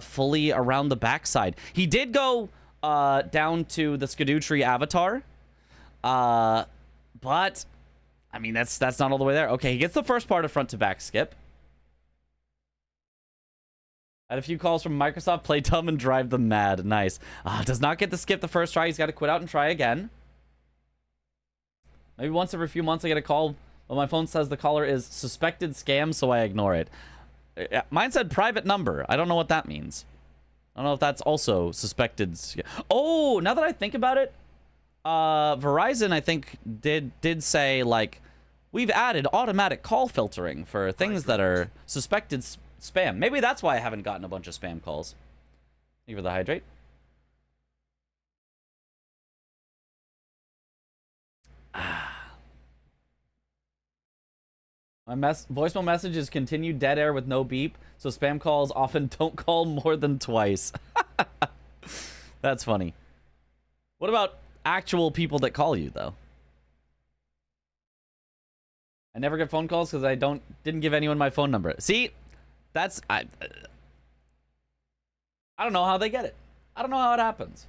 fully around the backside. He did go down to the Skadoo avatar. But, I mean, that's not all the way there. Okay, he gets the first part of front to back skip. Had a few calls from Microsoft. Play dumb and drive them mad. Nice. Does not get the skip the first try. He's got to quit out and try again. Maybe once every few months I get a call. But my phone says the caller is suspected scam, so I ignore it. Mine said private number. I don't know what that means. I don't know if that's also suspected. Oh, now that I think about it, Verizon, I think, did say, like, we've added automatic call filtering for things that are suspected spam. Maybe that's why I haven't gotten a bunch of spam calls. Thank you for the hydrate. My voicemail message is continued dead air with no beep, so spam calls often don't call more than twice. That's funny. What about actual people that call you, though? I never get phone calls because I didn't give anyone my phone number. See, that's I don't know how they get it. I don't know how it happens.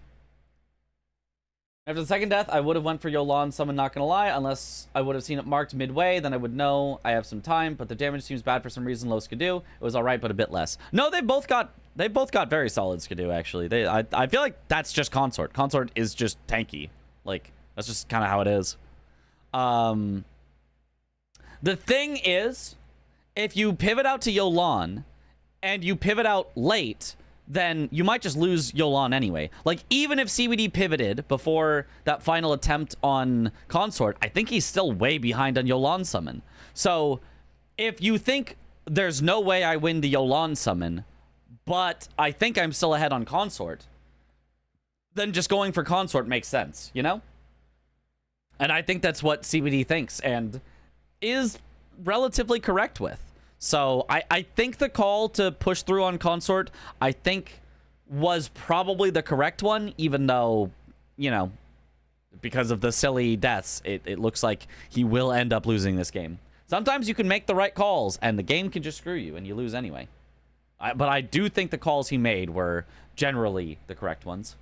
After the second death, I would have went for Yolan Summon, not gonna lie, unless I would have seen it marked midway, then I would know I have some time, but the damage seems bad for some reason. Low Skidoo. It was alright, but a bit less. No, they both got very solid Skidoo, actually. I feel like that's just Consort. Consort is just tanky. Like, that's just kind of how it is. The thing is, if you pivot out to Yolan, and you pivot out late, then you might just lose Yolan anyway. Like, even if CBD pivoted before that final attempt on Consort, I think he's still way behind on Yolan Summon. So, if you think there's no way I win the Yolan Summon, but I think I'm still ahead on Consort, then just going for Consort makes sense, you know? And I think that's what CBD thinks, and is relatively correct with. So I think the call to push through on Consort, I think, was probably the correct one, even though, you know, because of the silly deaths, it looks like he will end up losing this game. Sometimes you can make the right calls, and the game can just screw you, and you lose anyway. But I do think the calls he made were generally the correct ones.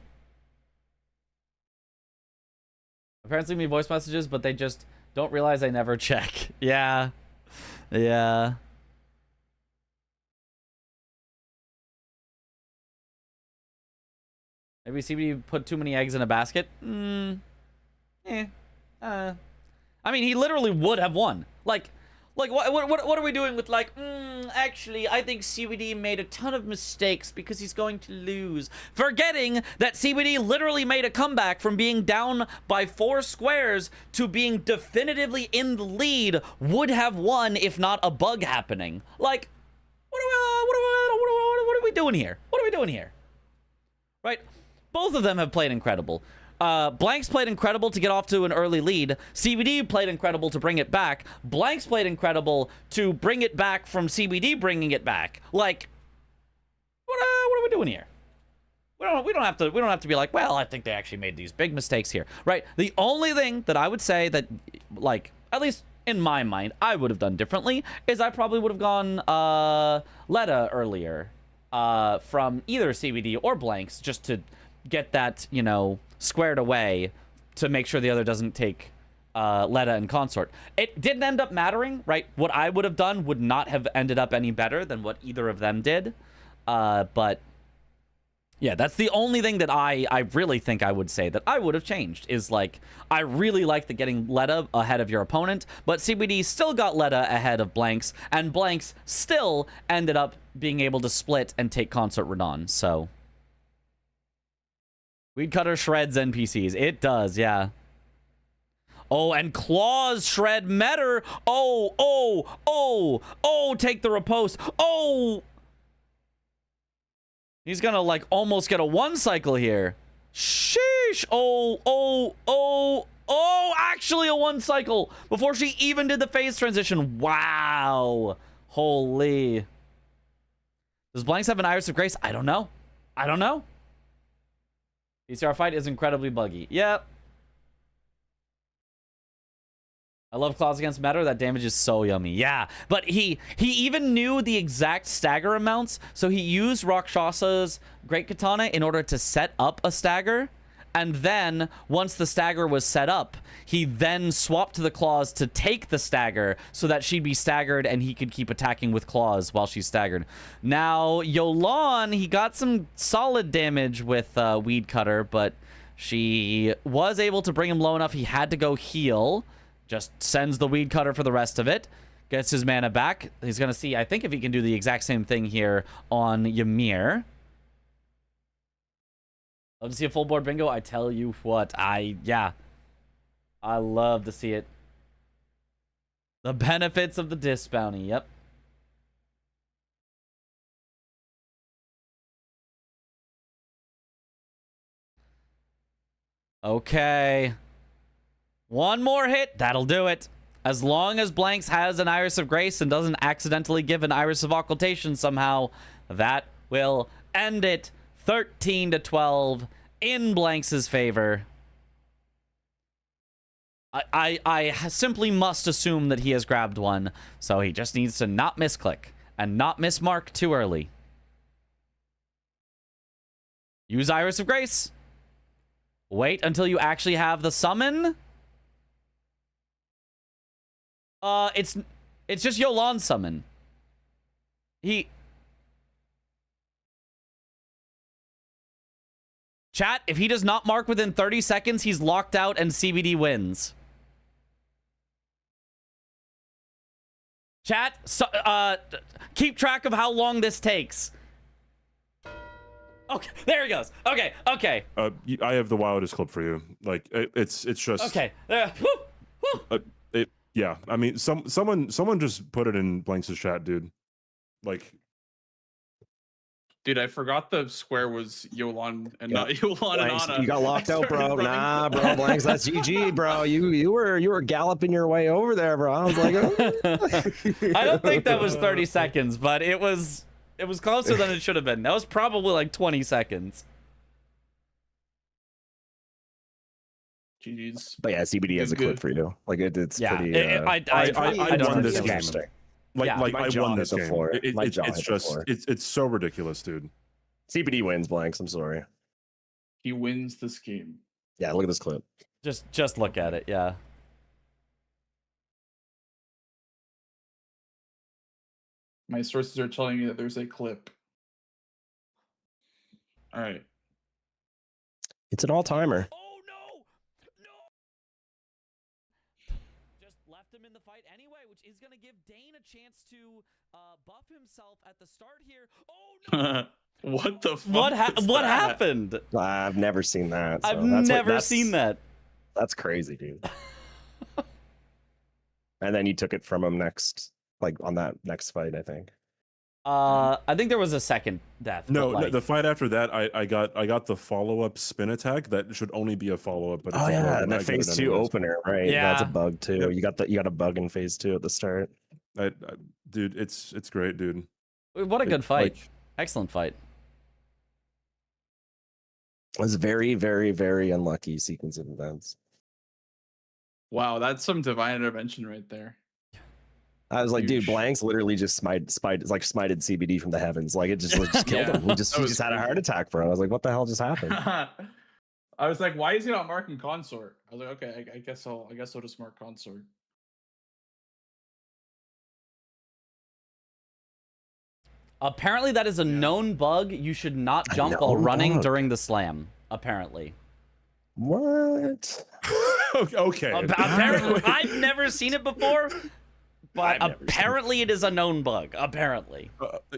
My parents leave me voice messages, but they just don't realize I never check. Yeah. Yeah. Maybe CBD put too many eggs in a basket? I mean, he literally would have won. Like what are we doing with, like, actually, I think CBD made a ton of mistakes because he's going to lose. Forgetting that CBD literally made a comeback from being down by 4 squares to being definitively in the lead, would have won if not a bug happening. Like, what are we doing here? What are we doing here? Right? Both of them have played incredible. Blanks played incredible to get off to an early lead. CBD played incredible to bring it back. Blanks played incredible to bring it back from CBD bringing it back. Like, what are we doing here? We don't have to be like, well, I think they actually made these big mistakes here, right? The only thing that I would say that, like, at least in my mind, I would have done differently is I probably would have gone Letta earlier from either CBD or Blanks, just to get that, you know, squared away to make sure the other doesn't take Letta and Consort. It didn't end up mattering, right? What I would have done would not have ended up any better than what either of them did. But yeah, that's the only thing that I really think I would say that I would have changed is, like, I really like the getting Letta ahead of your opponent, but CBD still got Letta ahead of Blanks, and Blanks still ended up being able to split and take Consort Radon, so... Weed Cutter shreds NPCs. It does, yeah. Oh, and Claws shred Metter. Oh, take the riposte. Oh! He's gonna, like, almost get a 1 cycle here. Sheesh. Oh, actually a 1 cycle before she even did the phase transition. Wow. Holy. Does Blanks have an Iris of Grace? I don't know. PCR fight is incredibly buggy. Yep. I love Claws against Metter. That damage is so yummy. Yeah, but he even knew the exact stagger amounts, so he used Rakshasa's Great Katana in order to set up a stagger, and then once the stagger was set up, he then swapped to the Claws to take the stagger so that she'd be staggered and he could keep attacking with Claws while she's staggered. Now, Yolan, he got some solid damage with Weed Cutter, but she was able to bring him low enough he had to go heal. Just sends the Weed Cutter for the rest of it. Gets his mana back. He's going to see, I think, if he can do the exact same thing here on Ymir. Love to see a full board bingo. I tell you what, yeah. I love to see it. The benefits of the disc bounty, yep. Okay. 1 more hit, that'll do it. As long as Blanks has an Iris of Grace and doesn't accidentally give an Iris of Occultation somehow, that will end it. 13-12 in Blanks' favor. I simply must assume that he has grabbed one, so he just needs to not misclick and not mismark too early. Use Iris of Grace. Wait until you actually have the summon. It's just Yolan's summon. Chat, if he does not mark within 30 seconds, he's locked out and CBD wins. Chat, keep track of how long this takes. Okay, there he goes. Okay. I have the wildest clip for you. Like it's just Okay. Yeah. I mean, someone just put it in Blanks' chat, dude. Like, Dude, I forgot the square was Yolan and not Yolan and Ana. You got locked out, bro. Nah, bro, Blanks, that's GG, bro. You were galloping your way over there, bro. I was like, I don't think that was 30 seconds, but it was closer than it should have been. That was probably like 20 seconds. GG's. But yeah, CBD has a clip good. for you. Like it's Yeah, pretty. I don't won this understand. game. Interesting. Like my I jaw won hit this the game. floor. My jaw hit It's the just floor. it's so ridiculous, dude. CBD wins, Blanks. I'm sorry. He wins this game. Yeah, look at this clip. Just look at it, yeah. My sources are telling me that there's a clip. All right. It's an all-timer. Oh no! Just left him in the fight anyway, which is gonna give Dane a chance to buff himself at the start here. Oh no! What the fuck? What happened? I've never seen that. So I've never seen that. That's crazy, dude. And then you took it from him next, like on that next fight, I think. I think there was a second death. No, but, like, the fight after that, I got the follow-up spin attack that should only be a follow-up, but it's Oh a yeah, follow-up, and I that get it phase 2 anyways. opener, right? Yeah. That's a bug too. Yep. You got a bug in phase 2 at the start. Dude, it's great, dude. what a good fight. Like, Excellent fight. It was a very, very, very unlucky sequence of events. Wow, that's some divine intervention right there. I was like, dude, Huge. Blanks literally just smited CBD from the heavens. Like it just killed Yeah, him. He just that was had a crazy. heart attack, bro. I was like, what the hell just happened? I was like, why is he not marking consort? I was like, okay, I guess I'll just mark consort. Apparently, that is a known bug. You should not A jump while known running bug? during the slam. Apparently. What? okay. Apparently, I've never seen it before, but I've never seen it. apparently it is a known bug. Apparently.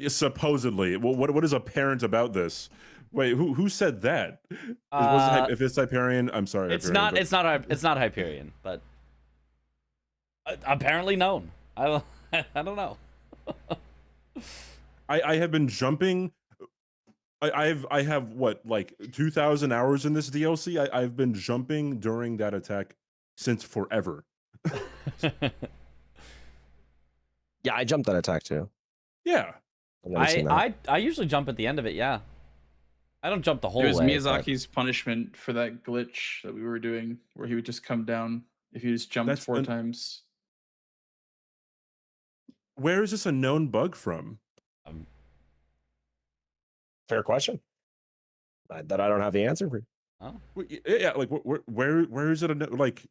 Supposedly. Well, what is apparent about this? Wait, who said that? If it's Hyperion, I'm sorry. It's Hyperion, not. but- It's not Hyperion, but apparently known. I don't know. I have been jumping. I have what, like 2,000 hours in this DLC. I've been jumping during that attack since forever. Yeah, I jumped that attack too. Yeah. I've never seen that. I usually jump at the end of it. Yeah. I don't jump the whole It was way. Miyazaki's punishment for that glitch that we were doing, where he would just come down if you just jumped That's 4 an- times. Where is this a known bug from? Fair question. That I don't have the answer for. Yeah, like where is it? Like,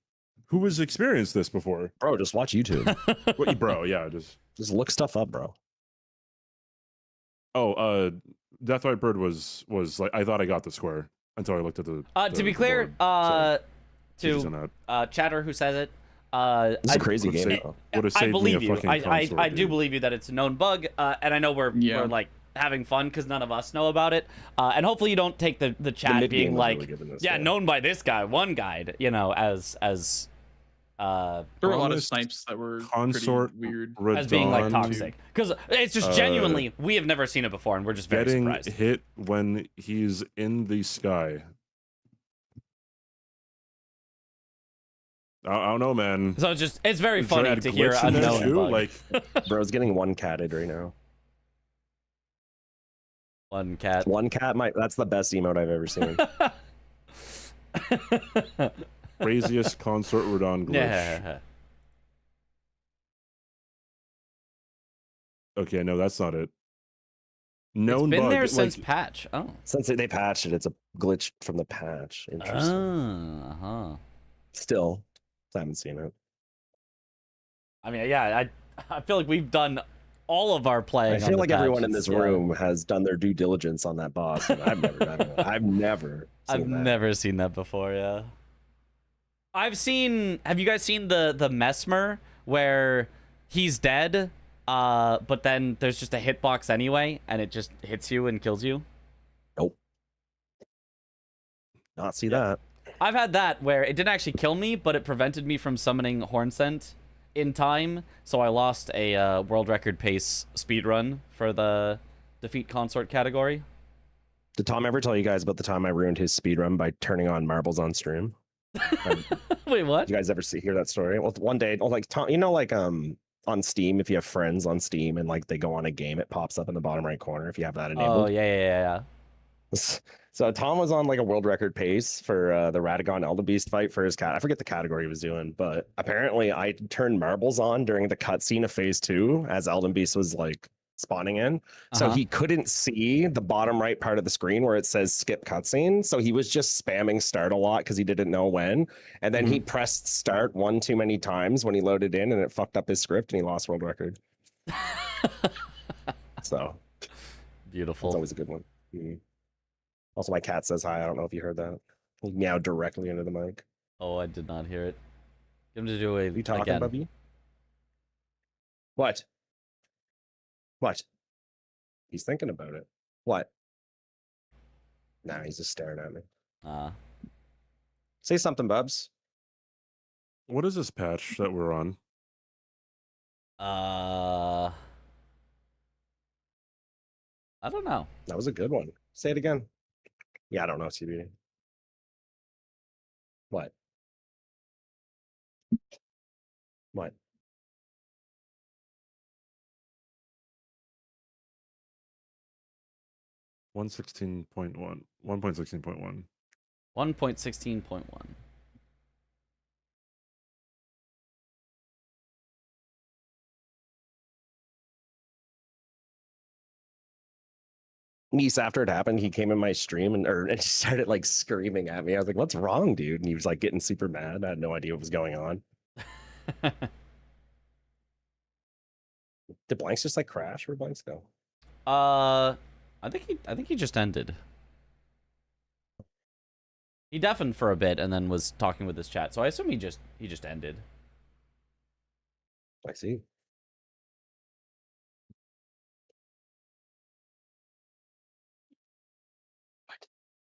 who has experienced this before? Bro, just watch YouTube. Bro, yeah, Just look stuff up, bro. Deathright Bird was like, I thought I got the square until I looked at the. To be clear, board, so, to Chatter who says it, This is a crazy would've game. saved- Though. would've I saved me a believe you. fucking I consort, do dude. believe you that it's a known bug, and I know we're like having fun because none of us know about it, and hopefully you don't take the chat mid-game being was like, really good in this, yeah, though. known by this guy, one guide, you know, as There were a lot of Honest snipes that were consort pretty weird. as being like Radon, toxic, because it's just genuinely we have never seen it before, and we're just very getting surprised. hit when he's in the sky. I don't know, man. So it's very funny Dread to hear glitch a in there known too? bug. Like, Bro's getting one catted right now. One cat. One cat might. That's the best emote I've ever seen. Craziest consort Radon glitch. Yeah. Okay, no, that's not it. It's Known been bug. there like, since patch. Oh. Since they patched it, it's a glitch from the patch. Interesting. Uh-huh. Still, I haven't seen it. I mean, yeah, I feel like we've done all of our playing. I feel like everyone in patches, this yeah. room has done their due diligence on that boss. And I've never done it. I've never. I've never seen that before. Yeah. I've seen. Have you guys seen the Mesmer where he's dead, but then there's just a hitbox anyway, and it just hits you and kills you? Nope. Not see that. I've had that where it didn't actually kill me, but it prevented me from summoning Hornsent in time, so I lost a world record pace speedrun for the defeat consort category. Did Tom ever tell you guys about the time I ruined his speedrun by turning on marbles on stream? Wait, what? Did you guys ever hear that story? Well, one day, like Tom, you know, like on Steam, if you have friends on Steam and like they go on a game, it pops up in the bottom right corner if you have that enabled. Oh yeah. So Tom was on like a world record pace for the Radagon Elder Beast fight for his cat. I forget the category he was doing, but apparently I turned marbles on during the cutscene of phase 2 as Elden Beast was like spawning in. So he couldn't see the bottom right part of the screen where it says skip cutscene. So he was just spamming start a lot because he didn't know when. And then he pressed start one too many times when he loaded in and it fucked up his script and he lost world record. So Beautiful. that's always a good one. Also, my cat says hi. I don't know if you heard that. He meowed directly into the mic. Oh, I did not hear it. Get him to do it You talking, again. Bubby? What? What? He's thinking about it. What? Nah, he's just staring at me. Say something, Bubs. What is this patch that we're on? I don't know. That was a good one. Say it again. Yeah, I don't know, CBD. What? What? One 1.16.1. 1.16.1. Niece, after it happened, he came in my stream and he started like screaming at me. I was like, "What's wrong, dude?" And he was like getting super mad. I had no idea what was going on. Did Blanks just like crash? Where'd Blanks go? I think he just ended. He deafened for a bit and then was talking with his chat, so I assume he just ended. I see.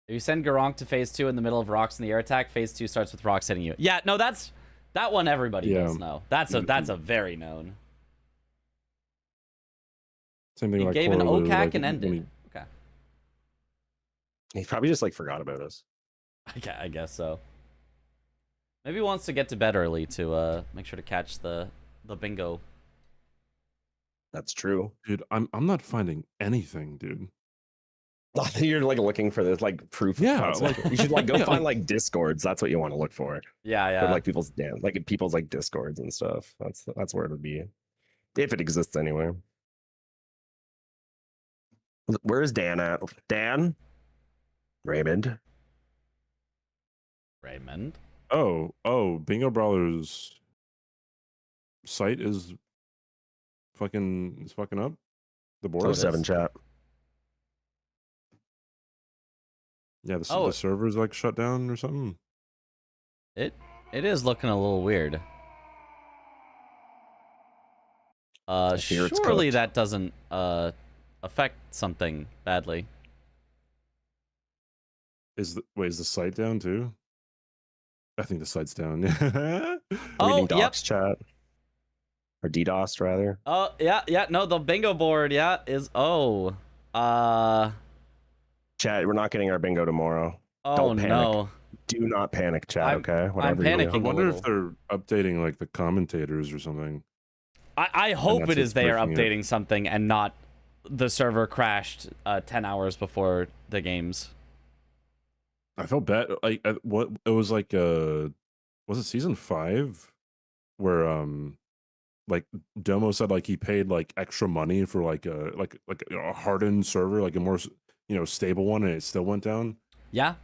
If you send Garunk to phase 2 in the middle of rocks in the air attack, phase 2 starts with rocks hitting you. Yeah, no, that one everybody does know. That's a very known. Same thing. He like gave an Coraloo, OCAC like, and when ended. he- Okay. He probably just like forgot about us. I guess so. Maybe he wants to get to bed early to make sure to catch the bingo. That's true. Dude, I'm not finding anything, dude. You're like looking for this like proof. Yeah, Of concept. You should like go find like discords. That's what you want to look for. Yeah. For, like people's people's like discords and stuff. That's where it would be, if it exists anywhere. Where is Dan at? Dan? Raymond? Oh, Bingo Brawlers site is fucking up. The board. Oh, 7 chat. Yeah, the server's like shut down or something. It is looking a little weird. fear it's Surely cooked. that doesn't affect something badly. Is the site down too? I think the site's down. Reading docs chat. Or DDoS rather. Oh, yeah, no, the bingo board, is Chat, we're not getting our bingo tomorrow. oh Don't panic. no. Do not panic, chat, I'm okay? Whatever you panicking. do. I wonder if little. they're updating like the commentators or something. I hope that's it is what's they are breaking it. updating something and not the server crashed 10 hours before the games. I felt bad. Like what it was like was it season 5 where like Domo said like he paid like extra money for like a hardened server, like a more stable one, and it still went down. Yeah.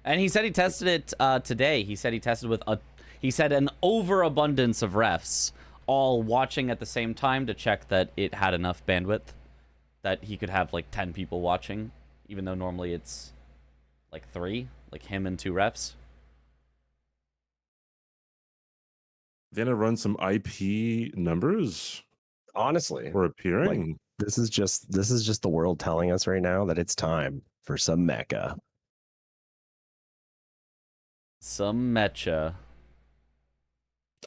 And he said he tested it today. He said he tested with an overabundance of refs all watching at the same time to check that it had enough bandwidth that he could have like 10 people watching, even though normally it's like 3, like him and 2 refs. Then I run some IP numbers. Honestly, for appearing. Like, this is just the world telling us right now that it's time for some mecha. Some mecha.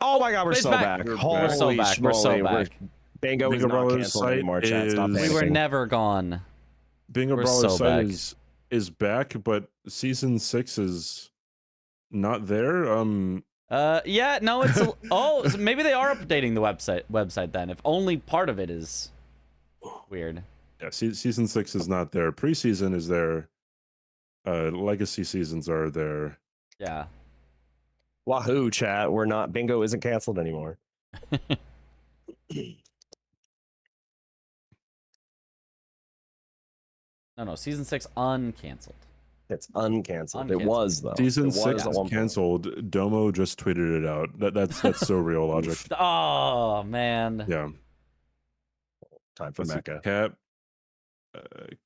Oh my god, we're It's so back. back. We're Holy so back. We're so schmoly, back. Bingo is not Brawlers canceled site anymore, chat. Stop is- We were panicking. never gone. Bingo We're Brawler so site back. is back, but season 6 is not there. Yeah, no, it's so maybe they are updating the website then. If only part of it is weird. Yeah, season 6 is not there. Preseason is there. Legacy seasons are there. Yeah. Wahoo, chat. We're not. Bingo isn't canceled anymore. No, season 6 uncanceled. It's uncanceled. It Uncanceled. was though. Season It was 6 at is one point. canceled. Domo just tweeted it out. That's so real logic. Oh man. Yeah. Time for Let's see, mecha.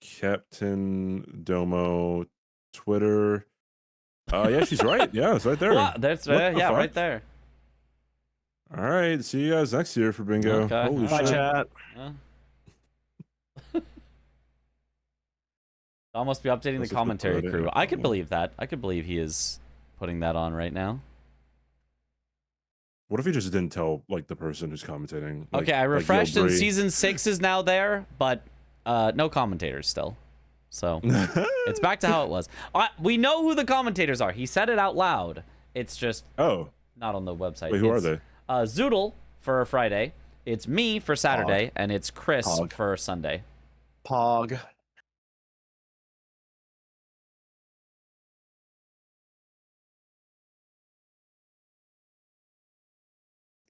Captain Domo Twitter. Yeah, she's right. Yeah, it's right there. Well, that's What the yeah, fuck? right there. All right, see you guys next year for bingo. Okay. Holy Bye, shit. chat. I'll almost be updating Let's the just commentary upload it. crew. I could believe that. I could believe he is putting that on right now. What if he just didn't tell like the person who's commentating? Like, Okay, I like refreshed and Yilbree? season 6 is now there, but no commentators still. So it's back to how it was. We know who the commentators are. He said it out loud. It's just Oh, not on the website. wait, who are It's, they? Zoodle for Friday. It's me for Saturday, Pog. and it's Chris Pog. for Sunday. Pog.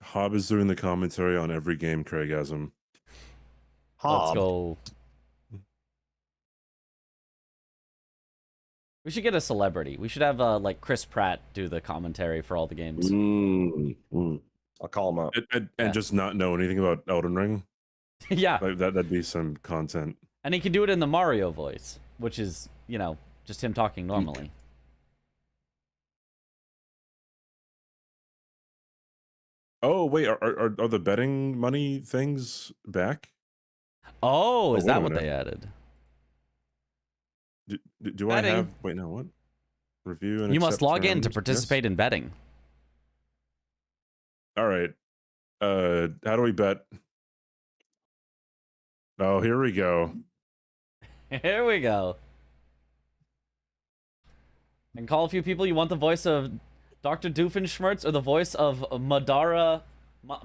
Hob is doing the commentary on every game. Craigasm. Let's Hob. go. We should get a celebrity. We should have like Chris Pratt do the commentary for all the games. I'll call him up. And Yeah. just not know anything about Elden Ring. Yeah, Like that'd be some content. and he can do it in the Mario voice, which is, just him talking normally. Oh wait, are the betting money things back? Oh, is wait that a what minute. they added? Do I Betting. have? Wait, no, what? Review and You must accept log in to terms? Yes. participate in betting. All right. How do we bet? Oh, here we go. Here we go. And call a few people. You want the voice of Dr. Doofenshmirtz or the voice of Madara God.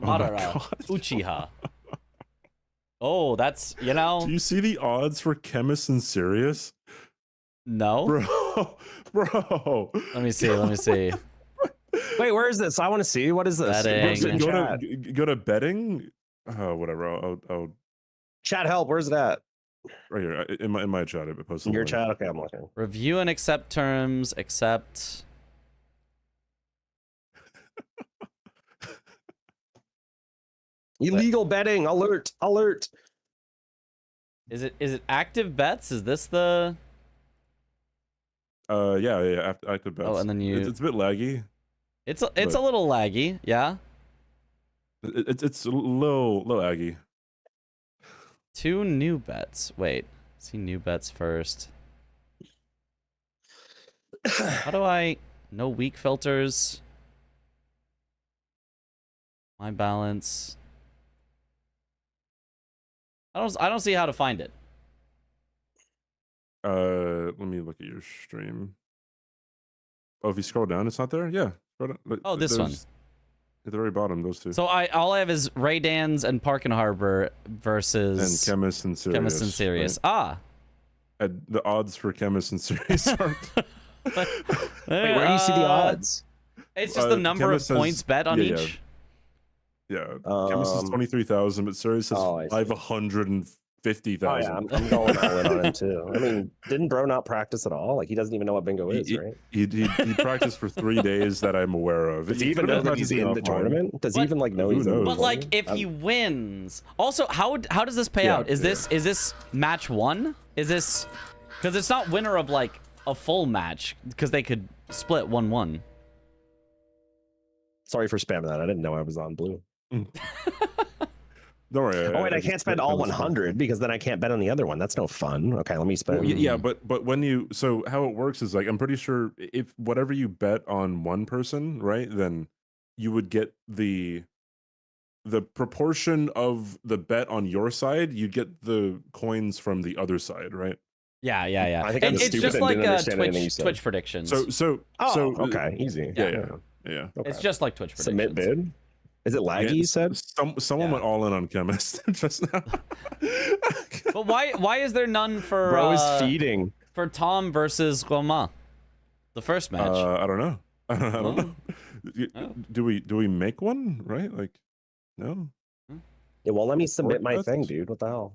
Uchiha? Oh, that's, Do you see the odds for Chemist and Sirius? no. Bro. Let me see. Let me see. Wait, where is this? I want to see. What is this? Betting. Where's it in chat? Go to betting. Whatever. I'll Chat help. Where's it at? right here in my chat. I posted In your the link. chat? Okay, I'm looking. Review and accept terms. Accept. Illegal betting. Alert. Alert. Is it active bets? Is this the? Yeah. Active bets. Oh, and then you. It's a bit laggy. It's a but- little laggy. Yeah. It's a little laggy. 2 new bets. Wait. See new bets first. How do I? No weak filters. My balance. I don't see how to find it. Let me look at your stream. Oh, if you scroll down, it's not there. Yeah. Scroll down. Look, Oh, this one. there's- At the very bottom, those two. So all I have is Ray Dan's and Park and Harbor And versus Chemist and Sirius. Chemist and Sirius. right? Ah. And the odds for Chemist and Sirius aren't. Wait, where do you see the odds? It's just the number of Chemist says- points bet on yeah, each. Yeah, Chemist is 23,000, but Sirius says Oh, I see. 550,000. Oh yeah, I'm going all in on him too. I mean, didn't Bro not practice at all? Like he doesn't even know what bingo is, right? He practiced for 3 days that I'm aware of. Does he even know that he's in the tournament? Does he But- even like know Who he's in the knows? But like, tournament? if he wins, also how does this pay Yeah, out? Is this match 1? Is this because it's not winner of like a full match because they could split 1-1. Sorry for spamming that. I didn't know I was on blue. Don't worry. Oh wait, I can't spend all 100 because then I can't bet on the other one. That's no fun. Okay, let me spend. Yeah, but when you how it works is like I'm pretty sure if whatever you bet on one person, right, then you would get the proportion of the bet on your side. You get the coins from the other side, right? Yeah. I think I'm It's stupid just and like didn't understand anything you said. Twitch predictions. So okay, easy. Yeah. Okay. It's just like Twitch predictions. Submit bid. Is it laggy? Yeah, You said. Someone Yeah. went all in on Chemist just now. But why is there none for Bro is feeding. for Tom versus Romain? The first match. I don't know. I don't know. Oh. Do we make one? Right? Like, no. Yeah, well, let me submit my What? thing, dude. What the hell?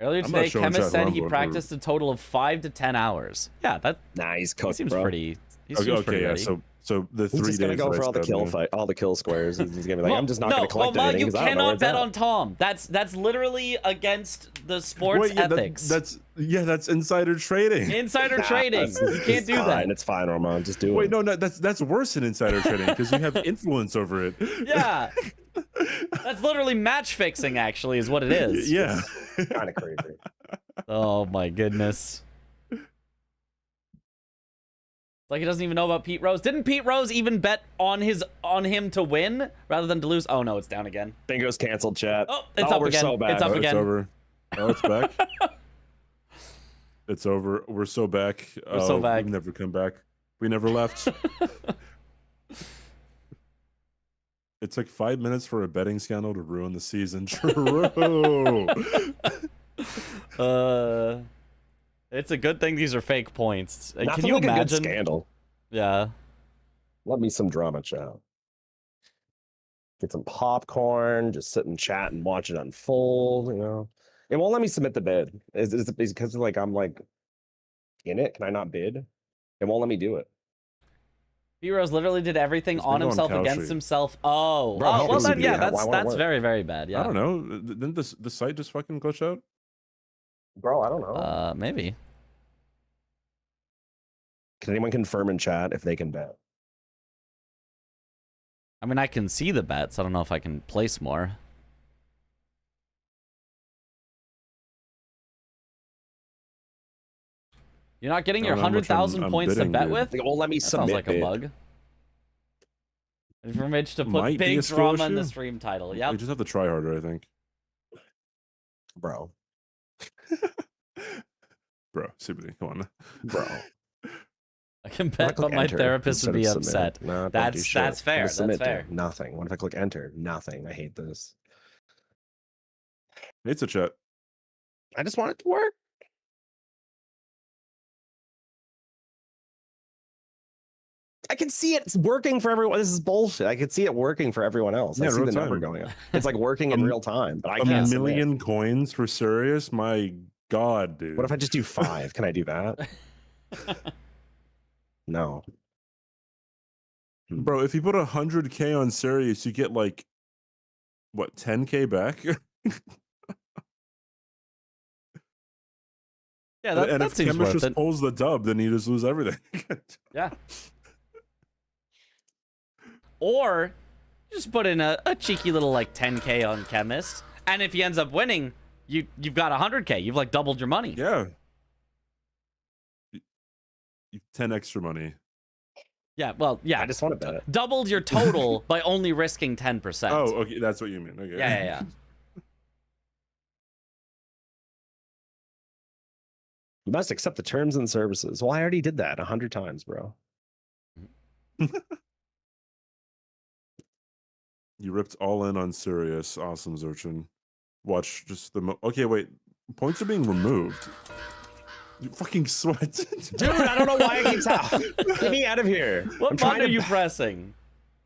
Earlier I'm not today, showing Chemist chat said who he I'm voting for. practiced a total of 5 to 10 hours. Yeah, that Nah, he's he cooked, seems bro. pretty. He seems Okay, pretty yeah. ready. So the He's 3 just days gonna go that I for all the spent kill there- fight, all the kill squares. He's gonna be like, I'm just not gonna collect Romain, anything. you 'cause I don't know where cannot it's bet at. on Tom. That's literally against the sports Wait, yeah, ethics. that's insider trading. Insider Nah, trading. it's- You can't it's do that. fine, It's fine, Roman. Just do Wait, it. no, that's worse than insider trading because you have influence over it. Yeah. That's literally match fixing, actually, is what it is. Yeah. Kind of crazy. Oh my goodness. Like he doesn't even know about Pete Rose. Didn't Pete Rose even bet on him to win rather than to lose? Oh no, it's down again. Bingo's canceled, chat. Oh, it's up we're again. So bad. It's up Oh, again. It's over. Oh, it's back. It's over. We're so back. We're so back. We've never come back. We never left. It's like 5 minutes for a betting scandal to ruin the season. True. It's a good thing these are fake points. Can Nothing you like a good imagine? scandal. Yeah. Love me some drama, chat. Get some popcorn, just sit and chat and watch it unfold. You know, it won't let me submit the bid. Is it because like I'm like in it? Can I not bid? It won't let me do it. Pete Rose literally did everything He's on been himself going against Cowshy. himself. Oh, Bro, how well does he then, do yeah, that? Why won't it that's work? very, very bad. Yeah. I don't know. Didn't the site just fucking glitch out? Bro, I don't know. Maybe. Can anyone confirm in chat if they can bet? I mean, I can see the bets. I don't know if I can place more. You're not getting I your don't know how much 100,000 I'm points to bidding, bet dude. with? It won't let me That sounds submit like a bid. bug. And for Mitch to put Might be big a skill drama in the issue. stream title. We Yep. just have to try harder, I think. Bro, Bro, CBD, come on. bro. I can What if I bet, click but my enter therapist would be instead of submit? upset. No, don't do That's shit. What fair. does submit That's do? fair. Nothing. What if I click enter? Nothing. I hate this. It's a chat. I just want it to work. I can see it's working for everyone. This is bullshit. I can see it working for everyone else. I Yeah, see real the number time. going up. It's like working in Um, real time, but I A can't submit. million coins for Sirius? My God, dude. What if I just do 5? Can I do that? No. Bro, if you put 100K on Sirius, you get like, what, 10K back? Yeah, that, and that if seems Chemist worth just it. pulls the dub, then you just lose everything. Yeah. Or just put in a cheeky little like 10K on Chemist, and if he ends up winning, you've got 100K. You've like doubled your money. Yeah. 10 extra money. Yeah. Well, yeah. I just want to bet it. Doubled your total by only risking 10%. Oh, okay, that's what you mean. Okay. Yeah. You must accept the terms and services. Well, I already did that 100 times, bro. You ripped all in on Sirius. Awesome, Zurchin. Watch just the okay, wait. Points are being removed. You fucking sweat. Dude, I don't know why I keep Get me out of here. What button are you pressing?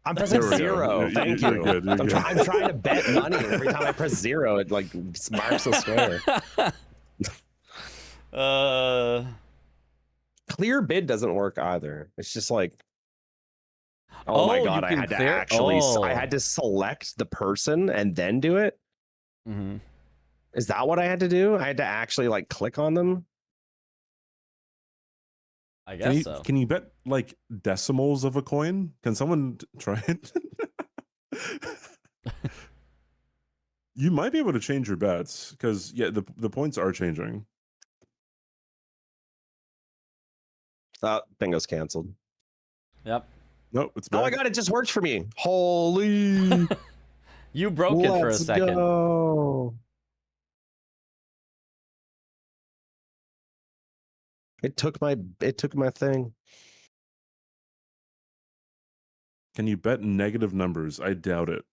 I'm pressing There we go. 0. Thank You're you. good, you're good. I'm trying to bet money, and every time I press 0, it like marks a square. Clear bid doesn't work either. It's just like, oh my god, I had to actually, I had to select the person and then do it. Mm-hmm. Is that what I had to do? I had to actually like click on them. I guess so. Can you bet like decimals of a coin? Can someone try it? You might be able to change your bets because yeah, the points are changing. Bingo's canceled. Yep. No, it's back. Oh my god, it just worked for me. Holy. You broke it for a second. Go. It took my thing. Can you bet negative numbers? I doubt it.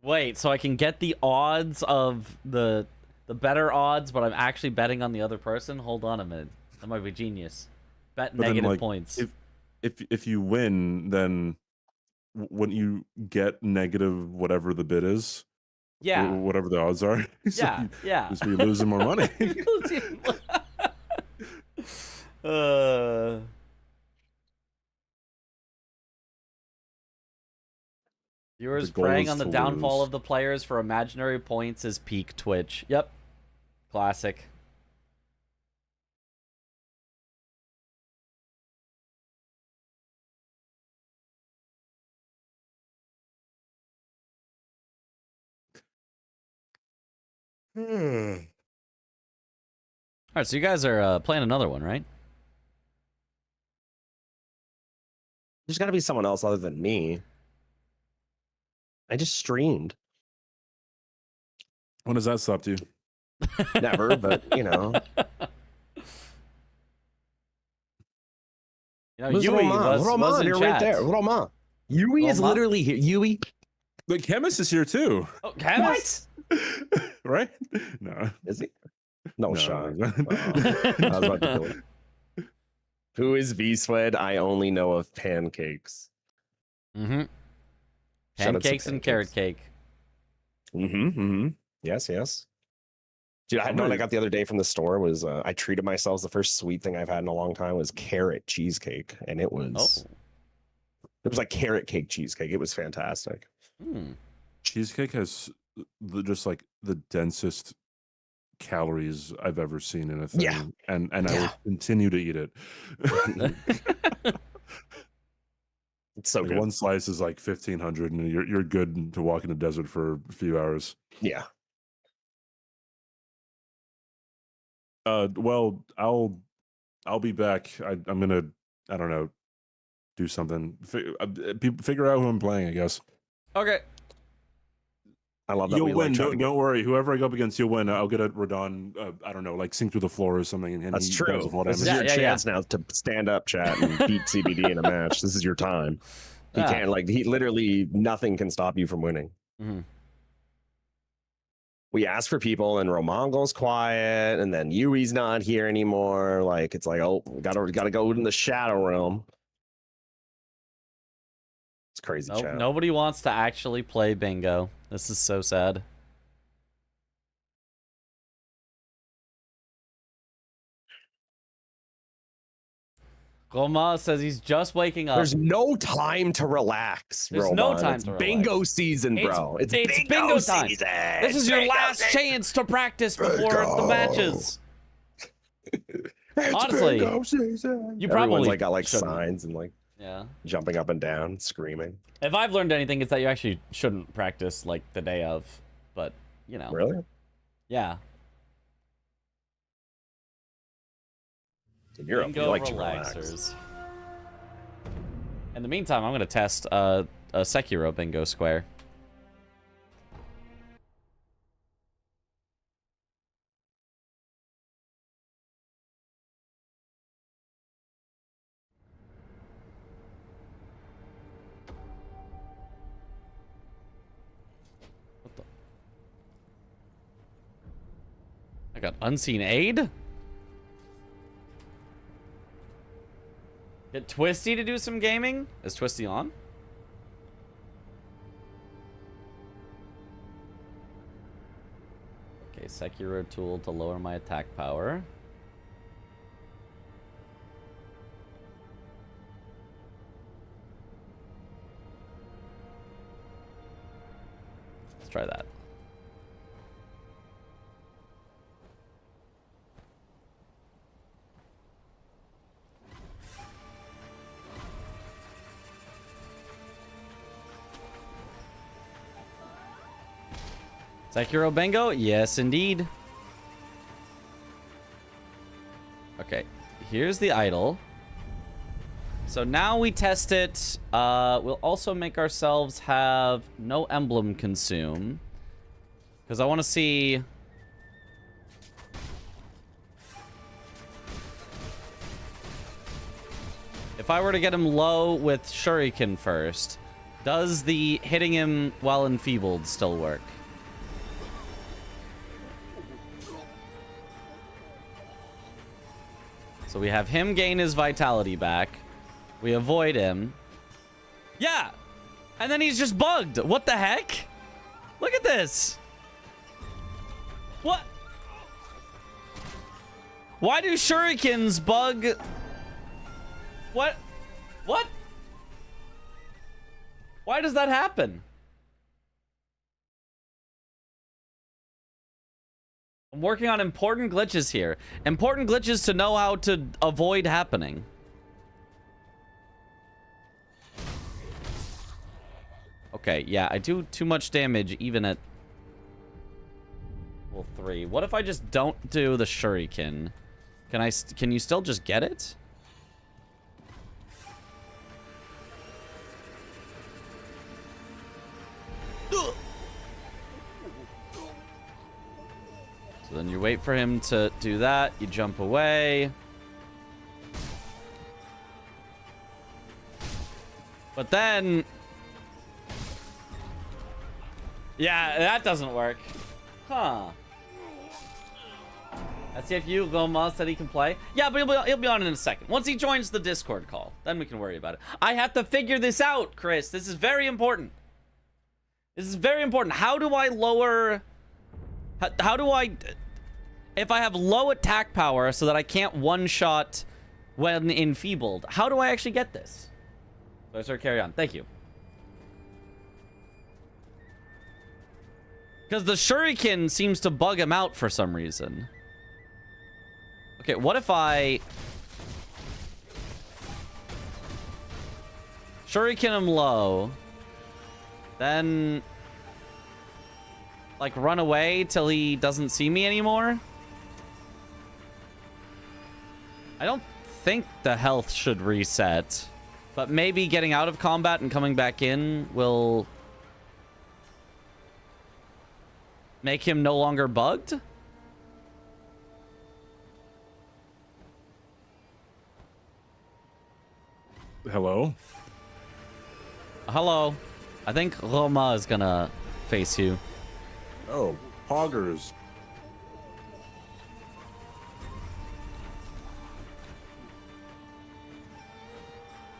Wait, so I can get the odds of the better odds, but I'm actually betting on the other person? Hold on a minute. That might be genius. Bet But negative then, like, points. If you win, then when you get negative whatever the bid is, Yeah. whatever the odds are, Yeah, yeah. just be losing more money. Viewers The goal preying is on the to downfall lose. of the players for imaginary points is peak Twitch. Yep. Classic. All right, so you guys are playing another one, right? There's got to be someone else other than me. I just streamed. When does that stop you? Never, but you know. You know, Yui was in you're chat. right there. Roman. Yui is Roman? literally here. Yui. The chemist is here too. Oh, Chemist? Right? No. Is he? No shot. he's not. I was about to kill him. Who is V-Swed? I only know of pancakes. Mm-hmm. Shout out to Pancakes and carrot cake. Yes, yes. Dude, I had one I got the other day from the store was I treated myself. The first sweet thing I've had in a long time was carrot cheesecake, and it was like carrot cake cheesecake. It was fantastic. Cheesecake has just like the densest calories I've ever seen in a thing. Yeah. And I will continue to eat it. It's so Like good. one slice is like 1,500 and you're good to walk in the desert for a few hours. Yeah. Well, I'll be back. I'm gonna, I don't know, do something. Figure out who I'm playing, I guess. Okay. I love that. You'll we win. Like Don't worry. Whoever I go up against, you'll win. I'll get a Radon. I don't know, like sink through the floor or something. And That's he true. does full This is damage. your chance now to stand up, chat, and beat CBD in a match. This is your time. He can't, like, he literally, nothing can stop you from winning. We ask for people, and Roman goes quiet, and then Yui's not here anymore. Like, it's like, oh, we gotta go in the shadow realm. It's crazy, chat. Nobody wants to actually play bingo. This is so sad. Goma says he's just waking up. There's no time to relax. There's Roman. no time it's to relax. Bingo season, bro. It's bingo time. Season. This is your last chance to practice before the matches. Honestly, you probably like got like shouldn't. signs and like jumping up and down, screaming. If I've learned anything, it's that you actually shouldn't practice like the day of. But you know, really, yeah. In Europe, Bingo you like relaxers. to relax. In the meantime, I'm gonna test a Sekiro bingo square. got unseen aid? Get Twisty to do some gaming? Is Twisty on? Okay, Sekiro tool to lower my attack power. Let's try that. Sekiro bingo? Yes, indeed. Okay, here's the idol. So now we test it. We'll also make ourselves have no emblem consume. Because I want to see... If I were to get him low with Shuriken first, does the hitting him while enfeebled still work? So we have him gain his vitality back. We avoid him. Yeah! And then he's just bugged. What the heck? Look at this. What? Why do shurikens bug? What? What? Why does that happen? I'm working on important glitches here. Important glitches to know how to avoid happening. Okay, yeah, I do too much damage even at level 3. What if I just don't do the shuriken? Can you still just get it? So then you wait for him to do that. You jump away. But then... Yeah, that doesn't work. Huh. Let's see if Goma said he can play. Yeah, but he'll be on in a second. Once he joins the Discord call, then we can worry about it. I have to figure this out, Chris. This is very important. This is very important. How do I lower... How do I... If I have low attack power so that I can't one-shot when enfeebled, how do I actually get this? So sir, carry on. Thank you. Because the shuriken seems to bug him out for some reason. Okay, what if I... shuriken him low, then... like, run away till he doesn't see me anymore? I don't think the health should reset, but maybe getting out of combat and coming back in will make him no longer bugged? Hello? Hello. I think Roma is gonna face you. Oh, poggers.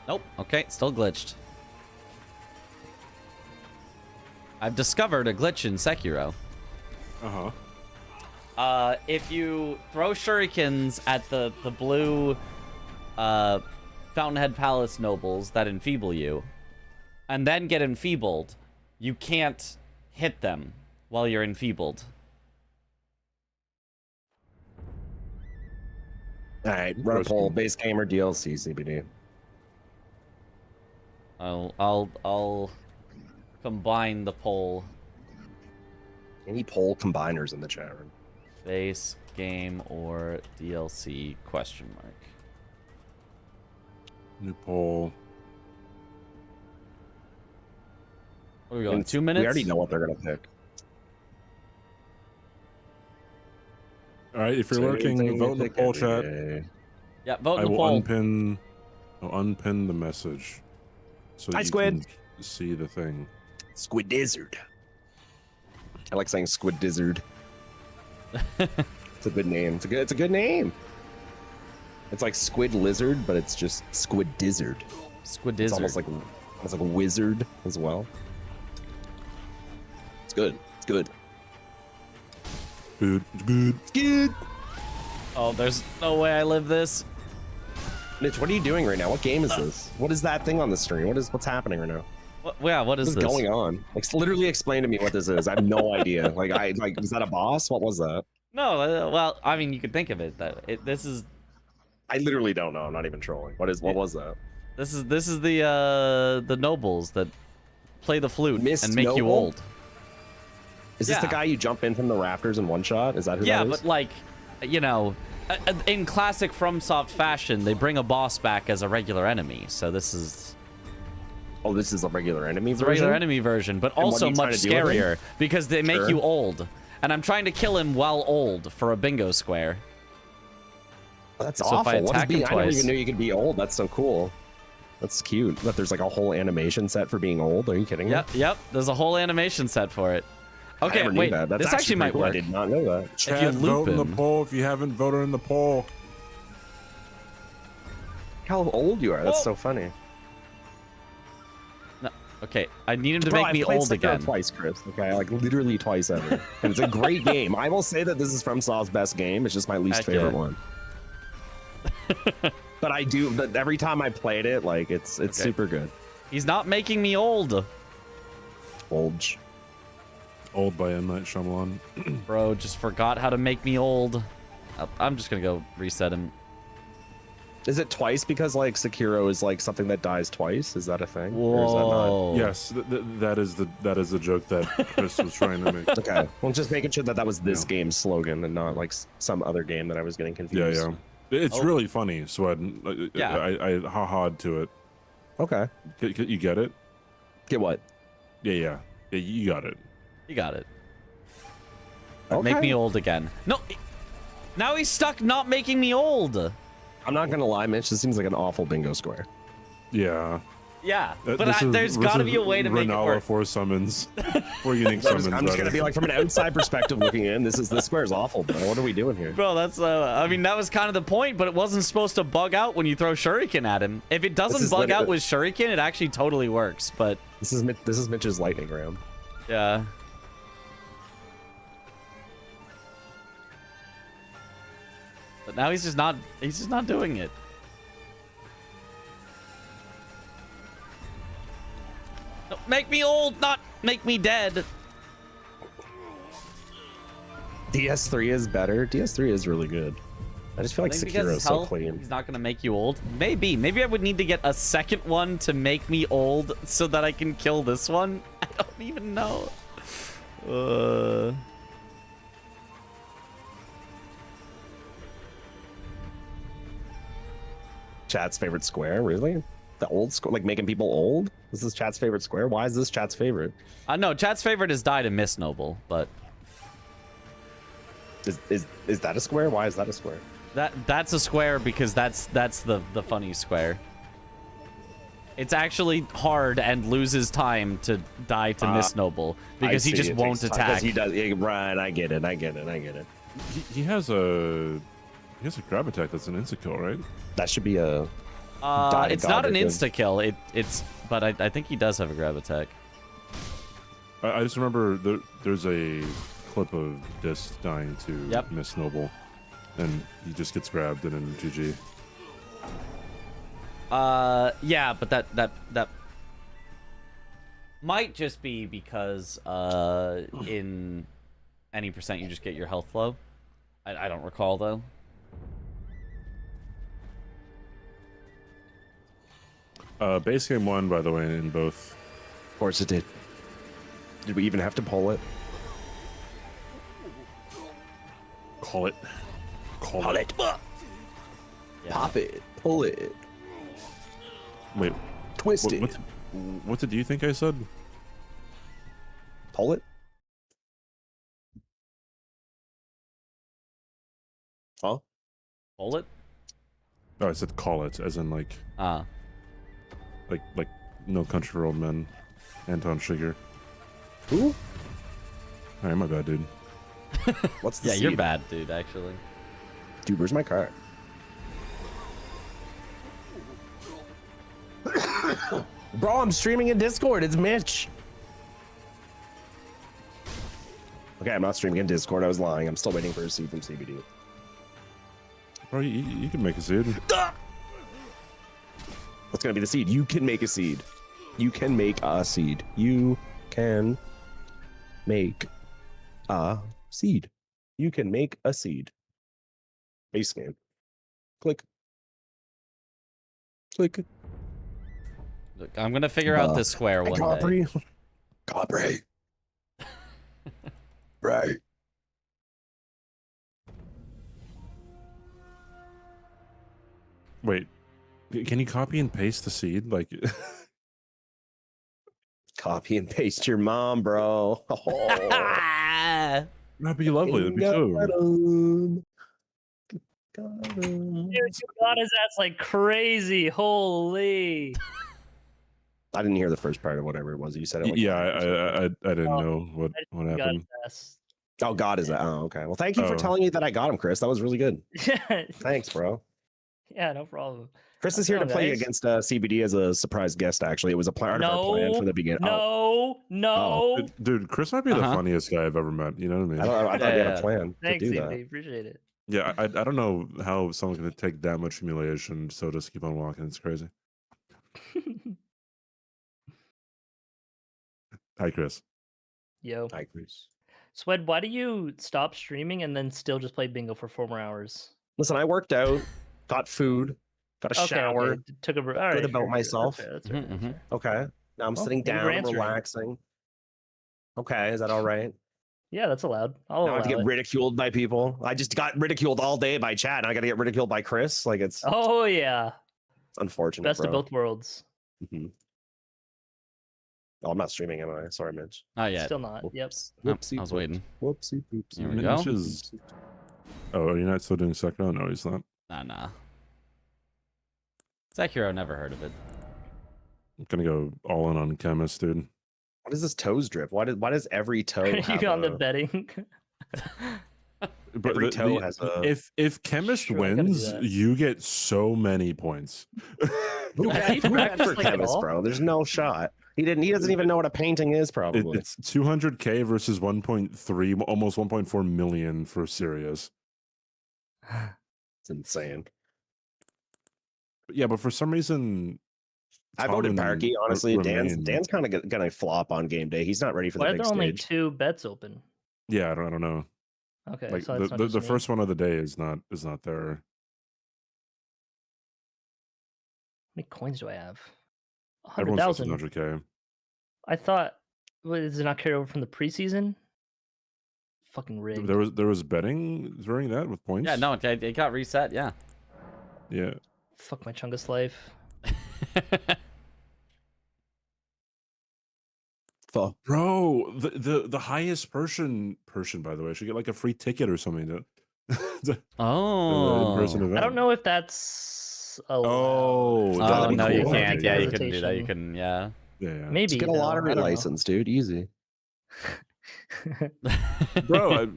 Nope. Okay, still glitched. I've discovered a glitch in Sekiro. If you throw shurikens at the blue Fountainhead Palace nobles that enfeeble you, and then get enfeebled, you can't hit them while you're enfeebled. All right, run a poll. Base game or DLC, CBD? I'll combine the poll. Any poll combiners in the chat room? Base game or DLC? Question mark. New poll. What are we going? 2 minutes? We already know what they're gonna pick. All right, if you're lurking, vote in the poll chat. Yeah, vote in I the will poll. unpin the message so Hi, you Squid. can see the thing. Squid Dizzard. I like saying Squid Dizzard. It's a good name. It's a good name. It's like Squid Lizard, but it's just Squid Dizzard. Squid It's Dizzard. almost like a wizard as well. It's good. It's good. Good. It's good. It's good. Oh, there's no way I live this. Mitch, what are you doing right now? What game is this? What is that thing on the screen? What's happening right now? What is What's this? going on? Like, literally explain to me what this is. I have no idea. Like, is that a boss? What was that? No, well, I mean, you could think of it that this is I literally don't know. I'm not even trolling. What was that? this is the nobles that play the flute Miss and make you Noble? old. Is this the Yeah. guy you jump in from the rafters in one shot? Is that who Yeah, that is? but like, you know, in classic FromSoft fashion, they bring a boss back as a regular enemy. So this is Oh, this is a regular enemy it's a version? regular enemy version, but what also are you trying much to do with him? scarier because they make Sure. you old. And I'm trying to kill him while old for a bingo square. That's So if I awful. What is attack him being? I never twice- even knew you could be old. That's so cool. That's cute. That there's like a whole animation set for being old. Are you kidding me? Yep. There's a whole animation set for it. I Okay, never knew wait. that. That's This actually pretty might cool. work. I did not know that. Chad, loop vote in the him. poll if you haven't voted in the poll. How old you are? That's Whoa. so funny. No, okay, I need him to Bro, make I've me played old Sekiro again. twice, Chris. Okay, like literally twice ever. And it's a great game. I will say that this is FromSoft's best game. It's just my least Heck favorite yeah. one. But every time I played it, like it's super good. He's not making me old. Bulge. Old by M. Night Shyamalan. Bro, just forgot how to make me old. I'm just gonna go reset him. Is it twice because like Sekiro is like something that dies twice? Is that a thing? Or is that not? Whoa. Yes, that is the joke that Chris was trying to make. Okay. Well, just making sure that was this Yeah. game's slogan and not like some other game that I was getting confused. Yeah. It's Oh. really funny, Sweat. Yeah. I ha-ha'd to it. Okay. You get it? Get what? Yeah, you got it. You got it. Okay. Make me old again. No, now he's stuck not making me old. I'm not gonna lie, Mitch. This seems like an awful bingo square. Yeah. Yeah, but This there's is- got to this be a is way to make it Renala work. for summons. For unique I'm summons. just gonna rather. be like, from an outside perspective looking in, this square is awful, bro. What are we doing here? Bro, that's I mean that was kind of the point, but it wasn't supposed to bug out when you throw shuriken at him. If it doesn't is bug out literally- with shuriken, it actually totally works. But This is Mitch's lightning round. yeah. But now he's just not doing it. No, make me old, not make me dead. DS3 is better. DS3 is really good. I just feel like I think because Sekiro his is so health, clean. he's not gonna make you old. Maybe I would need to get a second one to make me old so that I can kill this one. I don't even know. Chat's favorite square, really? The old square, like making people old? This is Chat's favorite square? Why is this Chat's favorite? No, Chat's favorite is Die to Miss Noble, but Is that a square? Why is that a square? that's a square because that's the funny square. It's actually hard and loses time to die to Miss Noble because I he see, just it won't takes time, 'cause attack. He does. Yeah, right, I get it. He has a grab attack that's an insta kill, right? That should be a. die It's not an god, insta kill. But I think he does have a grab attack. I just remember there's a clip of Dis dying to Yep. Miss Noble, and he just gets grabbed and then GG. Yeah, but that might just be because in any percent you just get your health flow. I don't recall though. Base game won, by the way, in both. Of course it did. Did we even have to pull it? Call it. Pull it. Yeah. Pop it. Pull it. Wait, Twist it. what did you think I said? Pull it. Huh? Pull it. Oh, I said call it, as in like No Country for Old Men, Anton Chigurh. Who? Alright, my bad, dude. What's the Yeah, you're seed? bad, dude, actually. Dude, where's my car? Bro, I'm streaming in Discord. It's Mitch. Okay, I'm not streaming in Discord. I was lying. I'm still waiting for a seed from CBD. Bro, you can make a seed. What's gonna be the seed? You can make a seed. You can make a seed. You can make a seed. You can make a seed. Base scan. Click. Click. Look, I'm gonna figure out this square one day. Copy. Right. Wait, can you copy and paste the seed? Like, Copy and paste your mom, bro. Oh. that'd be lovely. That'd be cool. Dude, you got his ass like crazy. Holy. I didn't hear the first part of whatever it was you said. It like Yeah, I didn't know what Got his happened. ass. Oh, God is that? Oh, okay. Well, thank you for Oh. telling me that I got him, Chris. That was really good. Thanks, bro. Yeah, no problem. Chris is here to Oh, play nice. against CBD as a surprise guest. Actually, it was a part of our plan from the beginning. Oh, No. Dude, Chris might be the Uh-huh. funniest guy I've ever met. You know what I mean? I thought we had Yeah. a plan Thanks, to do CBD. that. Appreciate it. Yeah, I don't know how someone's gonna take that much humiliation. So just keep on walking. It's crazy. Hi, Chris. Yo. Hi, Chris. Swed, why do you stop streaming and then still just play bingo for 4 more hours? Listen, I worked out, got food, got a shower. Okay. Took a all right, Good about sure, myself. That's fair, that's fair, Mhm, that's mhm. fair. Okay. Now I'm Well, sitting maybe we're down, I'm answering. relaxing. Okay, is that all right? Yeah, that's allowed. I'll Now I have to allow get it. ridiculed by people. I just got ridiculed all day by chat, and I got to get ridiculed by Chris. Like it's Oh yeah. unfortunate. Best bro. of both worlds. Mhm. Oh, I'm not streaming, am I? Sorry, Mitch. Not yet. Still not. Yep. Whoops. Nope, Whoopsie. I was waiting. Whoopsie. Whoopsie. Here we Mitch go. is- Oh, are you not still doing Sekiro? No, he's not. Nah. Sekiro, never heard of it. I'm gonna go all in on chemist, dude. What is this toes drip? Why does every toe Are have you on the a- betting? But Every toe has a- if chemist Sure, I gotta do wins, that. you get so many points. Who Has had he who had practiced, for like, at chemist, all? bro? There's no shot. He doesn't even know what a painting is, probably. It's 200K versus 1.3, almost 1.4 million for Sirius. It's insane. Yeah, but for some reason, I voted Tom Parky. Honestly, remain- Dan's kind of gonna flop on game day. He's not ready for Why the are big there only stage. 2 bets open? Yeah, I don't know. Okay, Like so it's not the just me. first one of the day is not there. How many coins do I have? Everyone's got 100,000. 200K. I thought, is it not carried over from the preseason? Fucking rigged. There was betting during that with points. Yeah, no, it got reset. Yeah. Yeah. Fuck my Chungus life. Fuck. Bro, the highest person by the way should get like a free ticket or something to the Oh. in-person event. I don't know if that's allowed. Oh, Oh that'd be no, you cool. can't. Yeah, you Hesitation. couldn't do that. You couldn't. Yeah. Yeah. Maybe Just get a though, lottery I don't know. license, dude. Easy. Bro,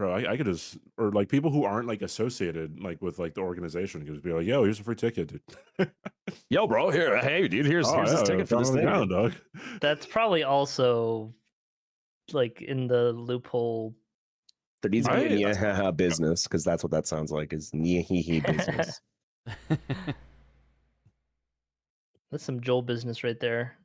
I could just, or like people who aren't like associated like with like the organization could just be like, yo, here's a free ticket, dude. Yo, bro, hey, dude, here's Oh, this yeah, ticket for down this on the thing. ground, dog. That's probably also like in the loophole. There needs to be a Right. Nyahaha business because that's what that sounds like is Nyahihi business. That's some Joel business right there.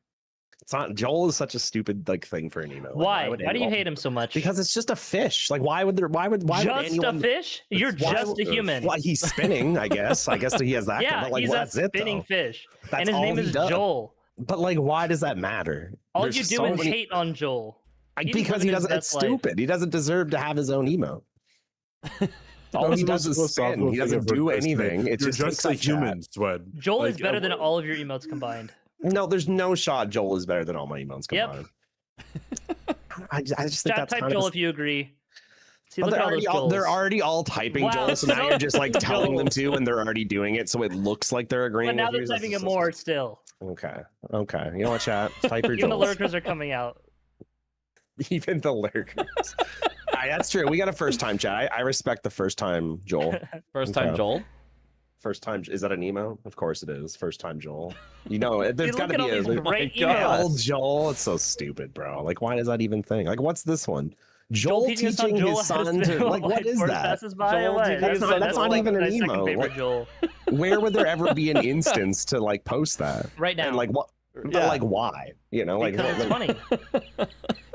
It's not. Joel is such a stupid like thing for an email. Like, Why? would Why do you anyone- hate him so much? Because it's just a fish. Like, why would just anyone? a fish? You're It's- why just a would- human. Well, he's spinning. I guess. I guess he has that. Yeah, but like, he's well, a that's it. spinning Though. fish, That's and his all name he is does. Joel. But like, why does that matter? All There's you do so is many- hate on Joel. He's because living he his doesn't. It's best life. stupid. He doesn't deserve to have his own emo. All That's he the does most is spin. philosophical He thing doesn't I've do heard this anything. day. It's You're just just a takes up chat. human, Swed. Joel is Like, better than all of your emotes combined. No, there's no shot. Joel is better than all my emotes Yep. combined. I just think Chat that's type kind Joel of. if you agree. See, Well, look at all those Joels. they're already all typing Wow, Joel, so now so you're just like many telling them Joels. to, and they're already doing it, so it looks like they're agreeing. But now with they're you. typing This it is- more still. Okay. You know what, chat? Type your Even the Joels. lurkers are coming out. Even the lurkers. That's true. We got a first time chat. I respect the first time Joel. First time Okay. Joel. First time, is that an emo? Of course it is. First time Joel. You know, there's Look got to at be all a these great God. emails. old Joel. It's so stupid, bro. Like, why does that even thing? Like, what's this one? Joel teaching teaching his son to like, what is that? Passes by Joel away. teaching his son That's not even an my second emo. favorite Like- Joel. Where would there ever be an instance to like post that? Right now. And like what? But Yeah. like why? You know, like, Because it's like funny.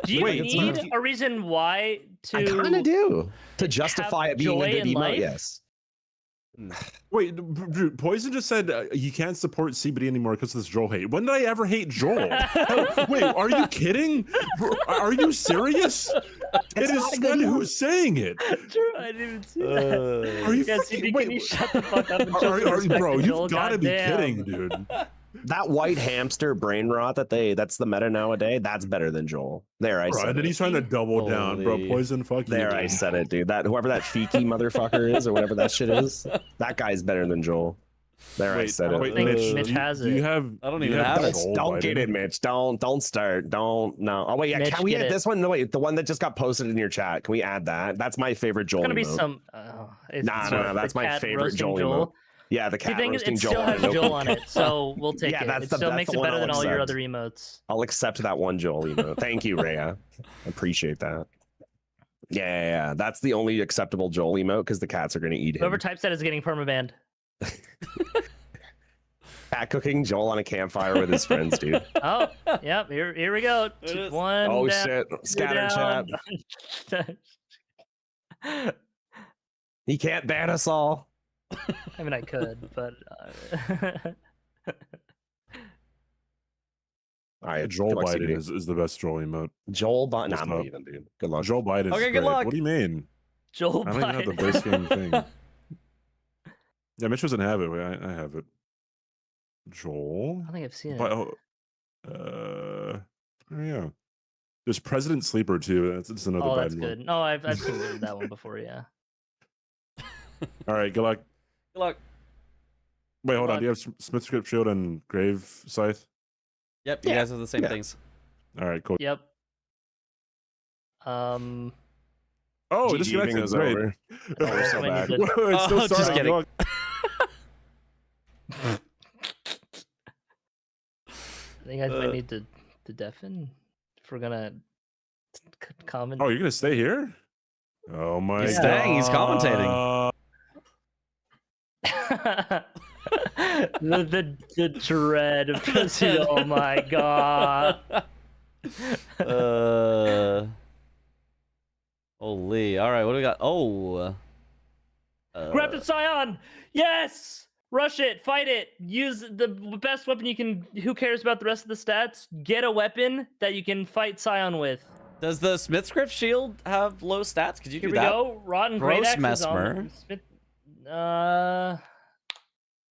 Do you Wait, it's need not- a reason why to? I kind of do to justify it being joy a good in emo. life? Yes. Wait, Poison just said you can't support CBD anymore because of this Joel hate. When did I ever hate Joel? Wait, are you kidding? Bro, are you serious? It is not a good Sven emo. who's saying it. True, I didn't even see that. Are you Yeah, freaking- CB, can you shut the fuck up and show Are, some are, respect bro, to Joel? you've got to be Goddamn. kidding, dude. That white hamster brain rot that's the meta nowadays. That's better than Joel. There, I Bro, said and then it. he's trying to double down, bro. Holy- Poison, fuck you. There, I dude. said it, dude. That whoever that Fiki motherfucker is, or whatever that shit is, that guy's better than Joel. There, I Wait, said it. wait, think Mitch, Mitch do you- has do you it. have? I don't do you even have it. Joel Don't get biting? it, Mitch. Don't start. Don't no. Oh wait, yeah. Mitch, Can we get add it. this one? No, wait. The one that just got posted in your chat. Can we add that? That's my favorite Joel. It's gonna be emote. some. No, that's my cat favorite roasting Joel emote. Yeah, the See, the cat thing is, roasting it Joel. still has Nope. Joel on it, so we'll take Yeah, it. that's It the- still that's makes the it one better I'll than all your accept. other emotes. I'll accept that one Joel emote. Thank you, Rhea. Appreciate that. Yeah. That's the only acceptable Joel emote because the cats are gonna eat him. Whoever types that is getting permabanned. Cat cooking Joel on a campfire with his friends, dude. Oh, yep. Here we go. It is. One. Oh down, shit! two Scatter chat. down. He can't ban us all. I mean, I could, but. All right, Joel good luck, Biden CBD. is the best Joel emote. Joel Biden. Nah, What's I'm up? leaving, dude. Good luck. Joel Biden. Okay, good luck. What do you mean? Joel I don't even have the Biden. base game thing. Yeah, Mitch doesn't have it. Wait, I have it. Joel. I think I've seen it. But, oh yeah. There's President Sleeper too. That's another Oh, Biden that's one. good. No, I've seen that one before. Yeah. All right, good luck. Good luck. Wait, hold Good on. Do you have Smith Script Shield and Grave Scythe? Yep, you Yeah. guys have the same Yeah. things. All right, cool. Yep. Oh, GG disconnected. bingo's Great. over. I we're so think I bad. need to- It's still Oh, just starting. kidding. Look. I think I might need to deafen if we're gonna comment. Oh, you're gonna stay here? Oh my He's god. staying, he's commentating. the dread of President. Oh my god. Holy. All right, what do we got? Oh. Grab the Scion! Yes! Rush it, fight it, use the best weapon you can. Who cares about the rest of the stats? Get a weapon that you can fight Scion with. Does the Smith Script shield have low stats? Could you Here do we that? go. Rotten Gross Great Axe is Mesmer. on Smith.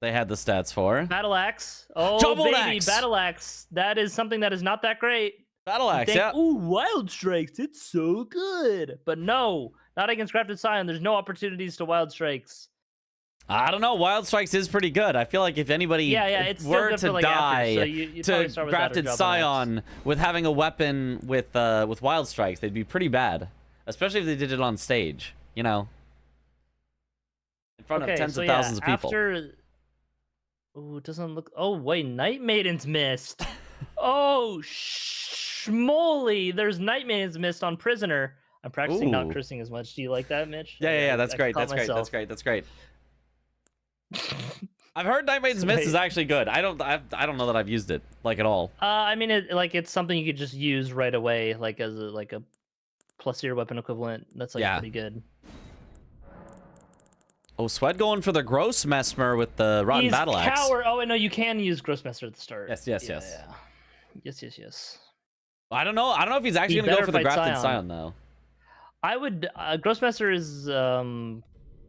They had the stats for. Battle Axe. Oh, Double baby, Axe! Battle Axe. That is something that is not that great. Battle Axe, Think, yeah. ooh, Wild Strikes, it's so good. But no, not against Crafted Scion. There's no opportunities to Wild Strikes. I don't know. Wild Strikes is pretty good. I feel like if anybody Yeah, it's still were good to for, like, die after, so you'd to probably start with that or Grafted Double Axe. Scion with having a weapon with Wild Strikes, they'd be pretty bad. Especially if they did it on stage, you know. In front of tens so of yeah, thousands of people. After... Ooh, it doesn't look... Oh, wait, Night Maiden's missed. Oh, schmoly. There's Night Maiden's missed on Prisoner. I'm practicing not Ooh. cursing as much. Do you like that, Mitch? Yeah, that's I great. caught That's great. That's myself. great. That's great. I've heard Night Maiden's Miss is Wait. actually good. I don't know that I've used it like at all. I mean, it's something you could just use right away, like as a plus your weapon equivalent. That's like Yeah. pretty good. Oh, Sweat going for the Gross Mesmer with the Rotten He's Battle Axe. coward. Oh, wait, no, you can use Grossmaster at the start. Yes. Yeah. Yes. I don't know if he's actually He gonna go better for the fight Grafted Scion. Scion though. I would. Grossmaster is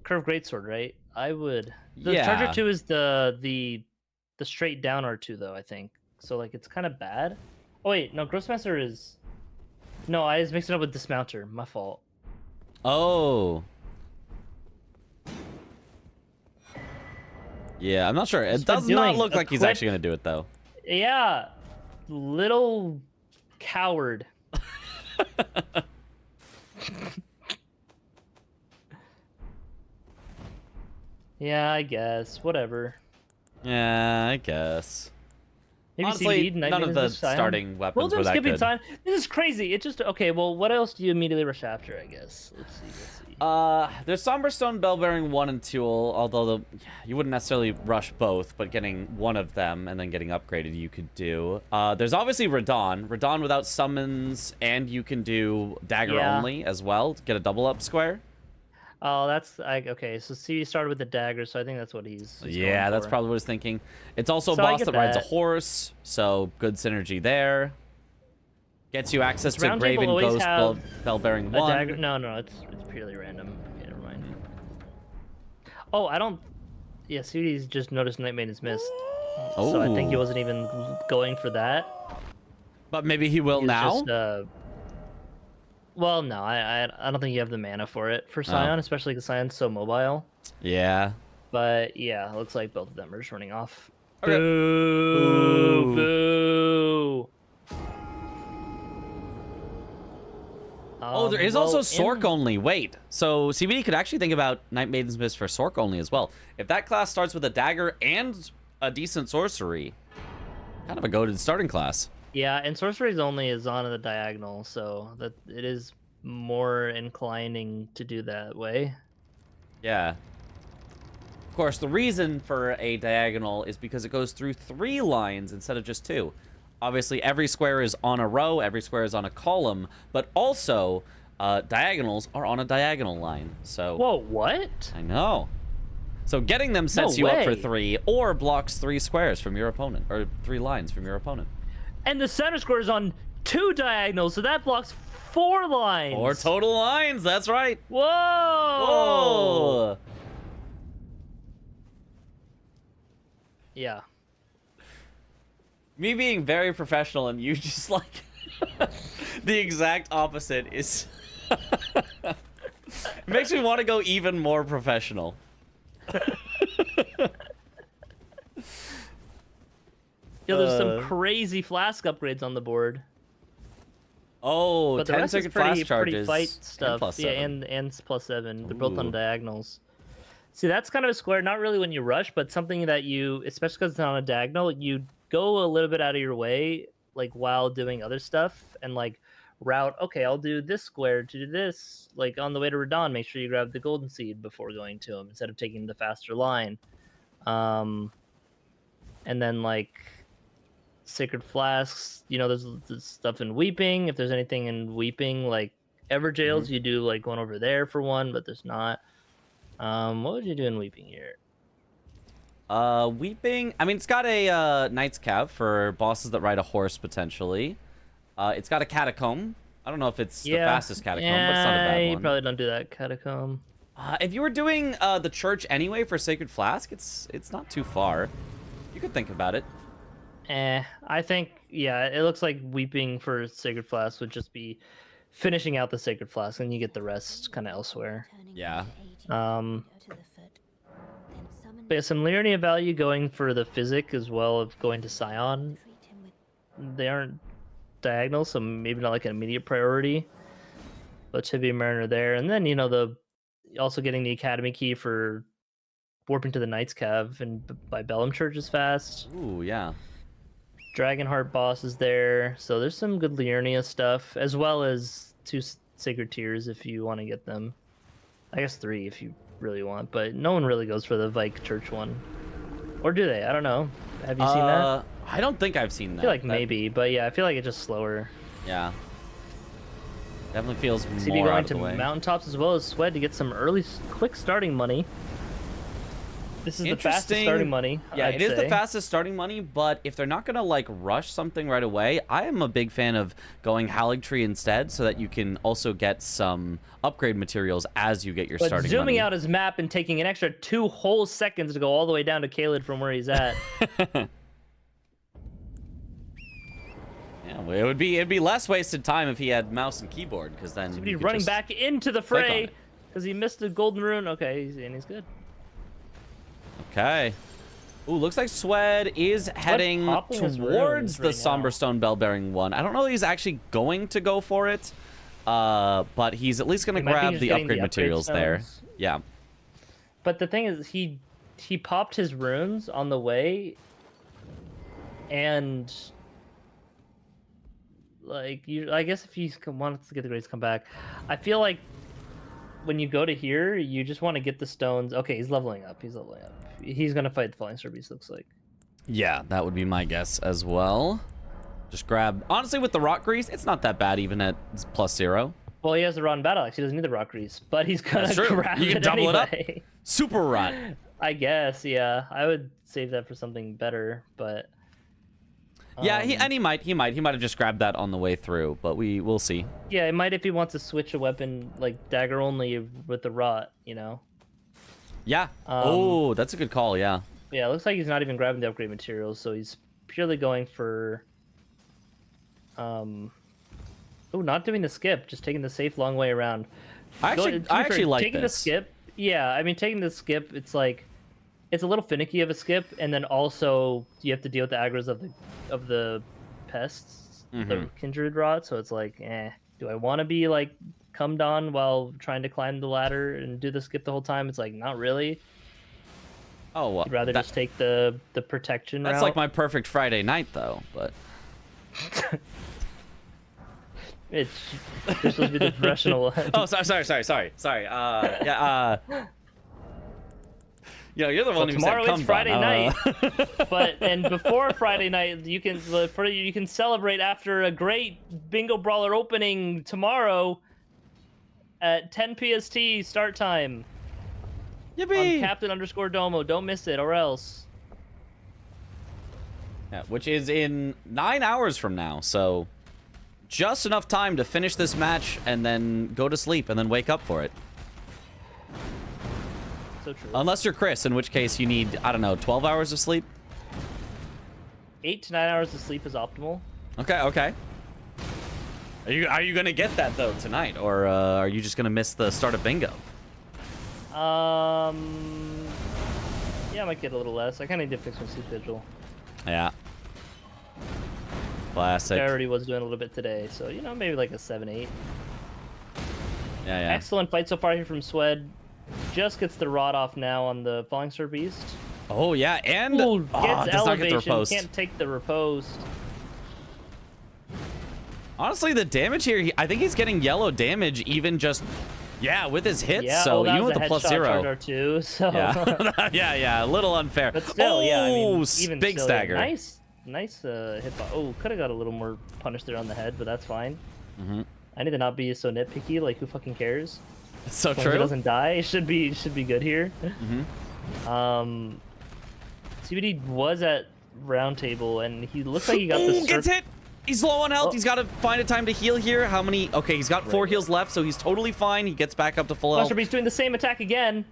Curved Greatsword, right? I would. The Yeah. Charger 2 is the straight down R2 though. I think so. Like it's kind of bad. Oh wait, no, Grossmaster is. No, I was mixing it up with Dismounter. My fault. Oh. Yeah, I'm not sure. It That's what does not doing. look like he's Equip- actually gonna do it though. Yeah, little coward. Yeah, I guess. Whatever. Yeah, I guess. Maybe Honestly, CBD, none of the starting Well, weapons them were that skipping good. time. This is crazy. It just okay. Well, what else do you immediately rush after? I guess. Let's see. There's Somberstone Bell Bearing 1 and 2, although you wouldn't necessarily rush both, but getting one of them and then getting upgraded you could do. There's obviously Radon. Radon without summons, and you can do Dagger only as well to get a double up square. Oh, that's okay. So C started with the dagger, so I think that's what he's Yeah, going that's for. probably what he's thinking. It's also a So I boss get that rides a that. horse, so good synergy there. Gets you access to Round table Graven always Ghost have Bell Bearing A 1. dagger? No, it's purely random. Okay, never mind. Oh, I don't. Yeah, CD's just noticed Night Maiden's missed. So I think he Oh. wasn't even going for that. But maybe he will He was now? just, well, no, I don't think you have the mana for it for Scion, especially because Scion's so mobile. Yeah. But yeah, it looks like both of them are just running off. Okay. Boo! Boo! Oh, there is also well, Sork only. Wait. So CBD could actually think about Night Maiden's Mist for Sork only as well. If that class starts with a dagger and a decent sorcery, kind of a goated starting class. Yeah, and Sorcery's only is on the diagonal, so that it is more inclining to do that way. Yeah. Of course, the reason for a diagonal is because it goes through 3 lines instead of just 2. Obviously, every square is on a row, every square is on a column, but also diagonals are on a diagonal line. So. Whoa, what? I know. So getting them sets you up for way. 3 or blocks 3 squares from your opponent, or 3 lines from your opponent. And the center square is on 2 diagonals, so that blocks 4 lines. 4 total lines, that's right. Whoa! Whoa! Yeah. Me being very professional and you just like the exact opposite is it makes me want to go even more professional. Yo, there's some crazy flask upgrades on the board. Oh, But the 10 rest is second pretty flash charges. fight stuff. And Yeah, +7. and +7. They're both Ooh. on diagonals. See, that's kind of a square, not really when you rush, but something that you, especially because it's on a diagonal, you go a little bit out of your way, like while doing other stuff, and like route. Okay, I'll do this square to do this. Like on the way to Radon, make sure you grab the golden seed before going to him instead of taking the faster line. And then like sacred flasks, you know, there's stuff in Weeping. If there's anything in Weeping, like Everjails, you do like one over there for one, but there's not. What would you do in Weeping here? Weeping. I mean, it's got a Knight's Cav for bosses that ride a horse potentially. It's got a Catacomb. I don't know if it's the fastest Catacomb, but it's not a bad you one. probably don't do that Catacomb. If you were doing the church anyway for Sacred Flask, it's not too far. You could think about it. I think, yeah, it looks like Weeping for Sacred Flask would just be finishing out the Sacred Flask, and you get the rest kind of elsewhere. Yeah. But yeah, some Liurnia value going for the Physic as well of going to Scion. They aren't diagonal, so maybe not like an immediate priority. But Tibia Mariner there. And then, you know, also getting the Academy key for warping to the Knight's Cav and by Bellum Church is fast. Ooh, yeah. Dragonheart boss is there. So there's some good Liurnia stuff, as well as 2 Sacred Tears if you want to get them. I guess 3 if you really want, but no one really goes for the Vike Church one. Or do they? I don't know. Have you seen that? I don't think I've seen that. I feel like maybe, but yeah, I feel like it's just slower. Yeah. Definitely feels CB more going out of to the way. mountaintops as well as Swed to get some early, quick starting money. This is the fastest Interesting. starting money. Yeah, I'd it is the say. fastest starting money, but if they're not going to like rush something right away, I am a big fan of going Haligtree instead so that you can also get some upgrade materials as you get your But starting zooming money. out his map and taking an extra 2 whole seconds to go all the way down to Kaled from where he's at. Yeah, well, it'd be less wasted time if he had mouse and keyboard, because then He'd you be could running just back into the click on fray it. because he missed the golden rune. Okay, he's good. Okay. Ooh, looks like Swed is heading popping his towards runes the right now. Somberstone Bellbearing one. I don't know that he's actually going to go for it, but he's at least going to He might be grab just the getting upgrade the upgrade materials there. stones. Yeah. But the thing is, he he popped his runes on the way, and like I guess if he wants to get the grades come back, I feel like when you go to here, you just want to get the stones. Okay, he's leveling up. He's leveling up. He's gonna fight the Falling Star Beast, looks like. Yeah, that would be my guess as well. Just grab. Honestly, with the rock grease, it's not that bad even at +0. Well, he has the rotten battle axe. He doesn't need the rock grease, but he's gonna grab You can it double anyway. it up. Super rot. I guess, yeah. I would save that for something better, but Yeah, he might have just grabbed that on the way through, but we'll see. yeah, it might if he wants to switch a weapon like dagger only with the rot, you know. Yeah. Oh, that's a good call. Yeah. Yeah, it looks like he's not even grabbing the upgrade materials, so he's purely going for oh, not doing the skip, just taking the safe long way around. I actually like taking this. the skip. Yeah, I mean taking the skip, it's like it's a little finicky of a skip, and then also you have to deal with the aggro's of the pests, the kindred rot. So it's like, do I want to be like cummed on while trying to climb the ladder and do the skip the whole time? It's like not really. Oh, well, I'd rather just take the protection route. That's like my perfect Friday night, though. But it's supposed to be the professional. oh, sorry. Yeah. You know, you're the one who tomorrow said it's Friday night, but and before Friday night, you can celebrate after a great bingo brawler opening tomorrow at 10 PST start time. Yippee! On Captain_Domo. Don't miss it, or else. Yeah, which is in 9 hours from now, so just enough time to finish this match and then go to sleep and then wake up for it. So true. Unless you're Chris, in which case you need, I don't know, 12 hours of sleep? 8 to 9 hours of sleep is optimal. Okay. Are you gonna get that though tonight, or are you just gonna miss the start of bingo? Yeah, I might get a little less. I kind of need to fix my sleep schedule. Yeah. Classic. I already was doing a little bit today, so you know, maybe like a 7-8. Yeah. Excellent fight so far here from Swed. Just gets the rod off now on the Falling Star Beast. Oh yeah, and Ooh, does gets not get the elevation. riposte. Can't take the riposte. Honestly, the damage here, I think he's getting yellow damage even just, with his hits. Yeah, so that even was with a the headshot charge +0. R2, so yeah, a little unfair. but still, yeah, I mean, even big still, stagger. Yeah, nice hitbox. Oh, could have got a little more punish there on the head, but that's fine. I need to not be so nitpicky. Like, who fucking cares? It's so As long as true. he doesn't die, it should be good here. CBD was at round table, and he looks like he got the gets hit. He's low on health. He's got to find a time to heal here. How many? Okay, he's got 4 heals left, so he's totally fine. He gets back up to full health. Beast doing the same attack again.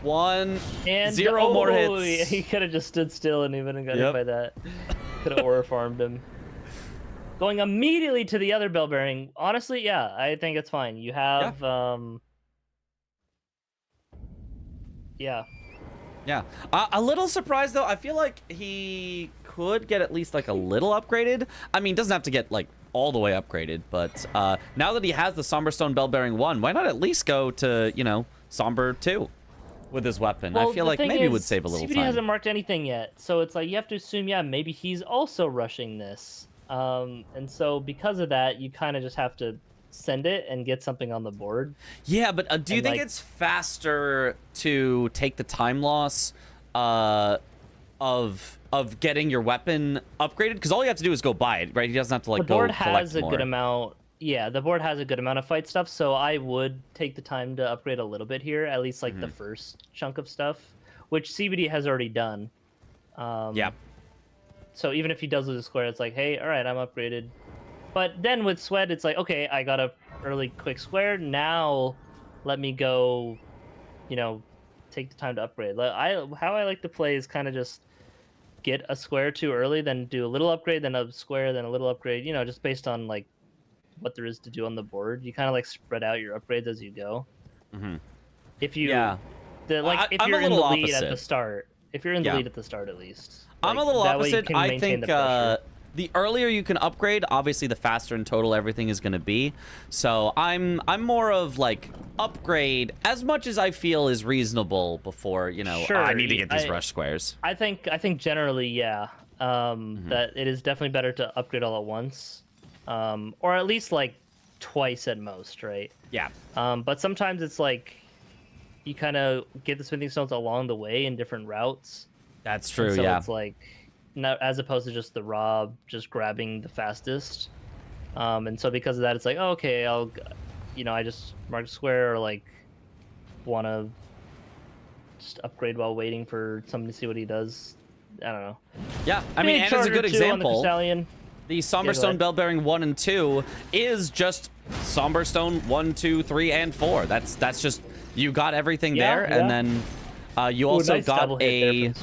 1 and 0 more hits. He could have just stood still and even got hit by that. Could have aura farmed him. Going immediately to the other bell bearing. Honestly, yeah, I think it's fine. You have Yeah. A little surprised though. I feel like he could get at least like a little upgraded. I mean, doesn't have to get like all the way upgraded, but now that he has the Somberstone Bell Bearing 1, why not at least go to, you know, Somber 2 with his weapon? Well, I feel like maybe it would save a little CBD time. hasn't marked anything yet, so it's like you have to assume, maybe he's also rushing this. And so because of that, you kind of just have to send it and get something on the board. Yeah, but do you think it's faster to take the time loss of getting your weapon upgraded? Because all you have to do is go buy it, right? He doesn't have to like The board go has collect a more. good amount. Yeah, the board has a good amount of fight stuff, so I would take the time to upgrade a little bit here, at least like the first chunk of stuff, which CBD has already done. Yeah. So even if he does lose a square, it's like, hey, all right, I'm upgraded. But then with Sweat, it's like, okay, I got a early quick square. Now let me go, you know, take the time to upgrade. How I like to play is kind of just get a square too early, then do a little upgrade, then a square, then a little upgrade, you know, just based on like what there is to do on the board. You kind of like spread out your upgrades as you go. If you, if I'm you're a in the little lead at opposite. the start, if you're in the lead at the start at least. I'm a Like, little that way you opposite. can I maintain think the pressure. the earlier you can upgrade, obviously the faster in total everything is going to be. So I'm more of like upgrade as much as I feel is reasonable before, you know, Sure, I need to get these rush squares. I think generally, yeah, that it is definitely better to upgrade all at once, or at least like twice at most, right? Yeah. But sometimes it's like you kind of get the smithing stones along the way in different routes. That's true, so yeah. It's like, not as opposed to just the raw, just grabbing the fastest. And so because of that, it's like, oh, okay, I'll, you know, I just mark a square, or like want to just upgrade while waiting for someone to see what he does. I don't know. Yeah, I mean, and as a good example, the Somberstone Bell Bearing 1 and 2 is just Somberstone 1, 2, 3, and 4. That's just, you got everything there, and then you also got a...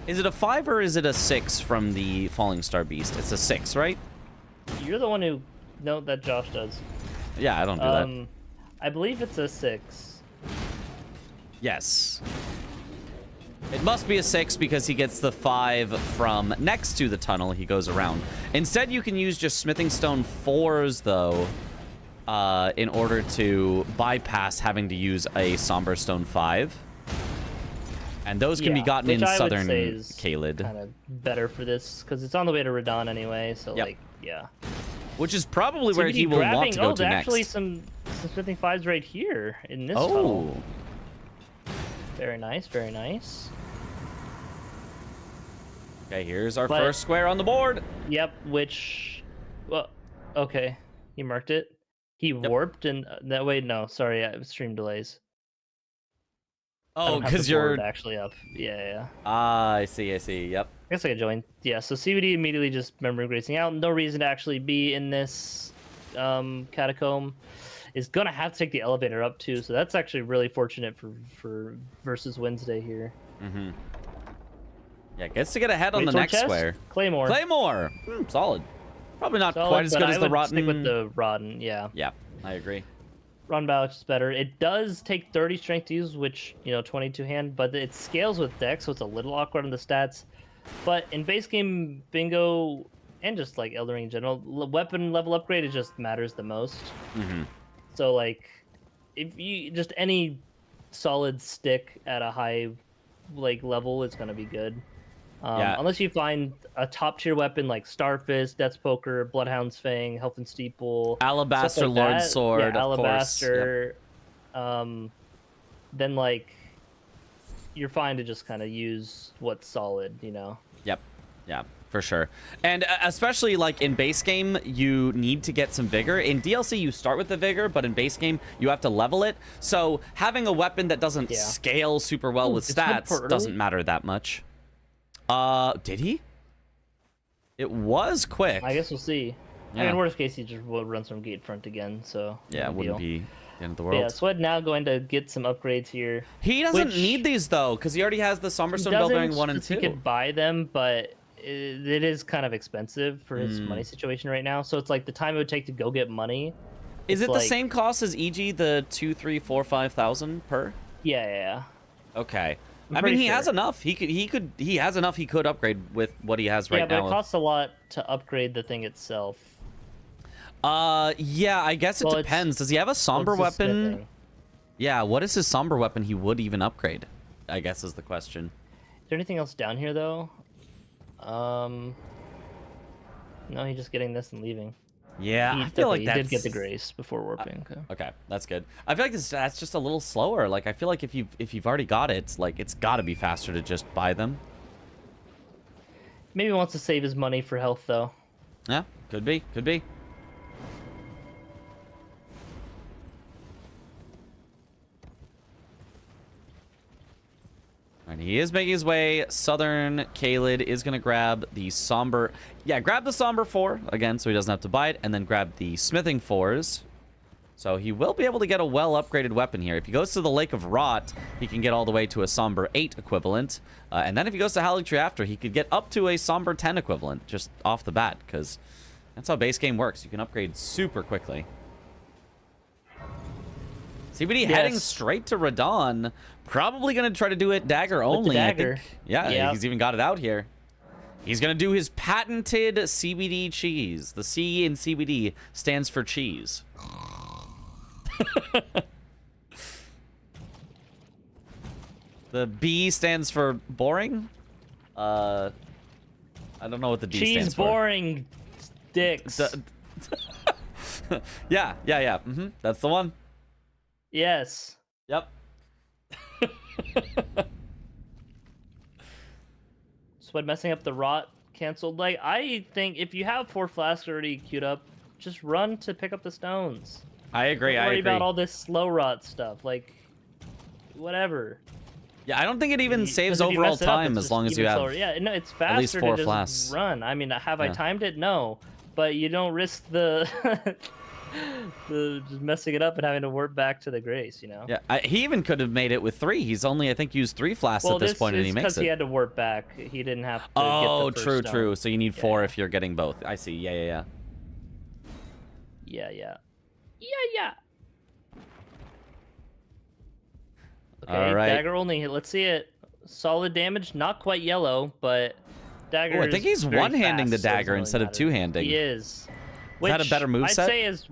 Is it a 5 or is it a 6 from the Falling Star Beast? It's a 6, right? You're the one who... No, that Josh does. Yeah, I don't do that. I believe it's a 6. Yes. It must be a 6 because he gets the 5 from next to the tunnel he goes around. Instead, you can use just Smithing Stone 4s, though, in order to bypass having to use a Somberstone 5. And those can be gotten in Southern Caelid. Kind of better for this because it's on the way to Radon anyway. So like, yeah. Which is probably where he will want to go to next. Actually, some smithing 5s right here in this tunnel. Very nice, very nice. Okay, here's our first square on the board. Yep. Which, well, okay, he marked it. He warped and that way. No, sorry, stream delays. Oh, because you're actually up. Yeah. Ah, I see. Yep. I guess I could join. Yeah, so CBD immediately just memory gracing out. No reason to actually be in this catacomb. Is gonna have to take the elevator up too, so that's actually really fortunate for versus Wednesday here. Mm-hmm. Yeah, gets to get ahead on the next square. Claymore. Solid. Probably not quite as good as the Rotten. Stick with the Rotten, yeah. Yeah, I agree. Rotten Balance is better. It does take 30 strength to use, which, you know, 22 hand, but it scales with Dex, so it's a little awkward on the stats. But in base game bingo and just like Elden Ring in general, weapon level upgrade, it just matters the most. Mm-hmm. So like, if you just any solid stick at a high like level, it's gonna be good. Unless you find a top tier weapon like Starfist, Death's Poker, Bloodhound's Fang, Health and Steeple, Alabaster like Lord Sword, yeah, of Alabaster. Then like you're fine to just kind of use what's solid, you know. Yep. Yeah, for sure. And especially like in base game, you need to get some vigor. In DLC, you start with the vigor, but in base game, you have to level it. So having a weapon that doesn't scale super well with stats doesn't matter that much. Did he? It was quick. I guess we'll see. Yeah. I mean, worst case, he just will run some gate front again, so... Yeah, it wouldn't be the end of the world. But yeah, Swed now going to get some upgrades here. He doesn't need these, though, because he already has the Somberstone Bell Bearing 1 and 2. He could buy them, but it is kind of expensive for his money situation right now. So it's like the time it would take to go get money. Is it like, the same cost as EG, the 2, 3, 4, 5,000 per? Yeah. Okay. I mean, he has enough. He has enough. He could upgrade with what he has right now. Yeah, but it costs a lot to upgrade the thing itself. Yeah, I guess it depends. Does he have a somber weapon? Yeah, what is his somber weapon he would even upgrade? I guess is the question. Is there anything else down here though? No, he's just getting this and leaving. Yeah, I feel like he did get the grace before warping. Okay, that's good. I feel like that's just a little slower. Like I feel like if you've already got it, it's got to be faster to just buy them. Maybe he wants to save his money for health though. Yeah, could be. And he is making his way. Southern Caelid is going to grab the Somber... Yeah, grab the Somber 4, again, so he doesn't have to buy it. And then grab the Smithing 4s. So he will be able to get a well-upgraded weapon here. If he goes to the Lake of Rot, he can get all the way to a Somber 8 equivalent. And then if he goes to Howling Tree after, he could get up to a Somber 10 equivalent, just off the bat. Because that's how base game works. You can upgrade super quickly. CBD heading straight to Radon. Probably going to try to do it dagger only. Dagger. I think. Yeah, he's even got it out here. He's going to do his patented CBD cheese. The C in CBD stands for cheese. The B stands for boring. I don't know what the D stands for. Cheese boring dicks. Yeah. That's the one. Yes. Yep. Sweat messing up the rot canceled. Like, I think if you have 4 flasks already queued up, just run to pick up the stones. I agree. Don't worry about all this slow rot stuff. Like, whatever. Yeah, I don't think it even saves 'Cause if you overall mess it up, time it's as long just as you even have slower. Yeah, no, it's faster at least 4 to just flasks. run. I mean, have I Yeah. timed it? No, but you don't risk the the just messing it up and having to warp back to the grace. You know. Yeah, he even could have made it with 3. He's only, I think, used 3 flasks at this point, and he makes because it. he had to warp back. He didn't have to. Oh, get the true, first true. stone. So you need 4 if you're getting both. I see. Yeah. Yeah. Okay, All right. dagger only. Let's see it. Solid damage, not quite yellow, but dagger. Oh, I think is he's very one-handing the fast, so it doesn't dagger really instead of matter. two-handing. He is. that a better moveset? I'd say is,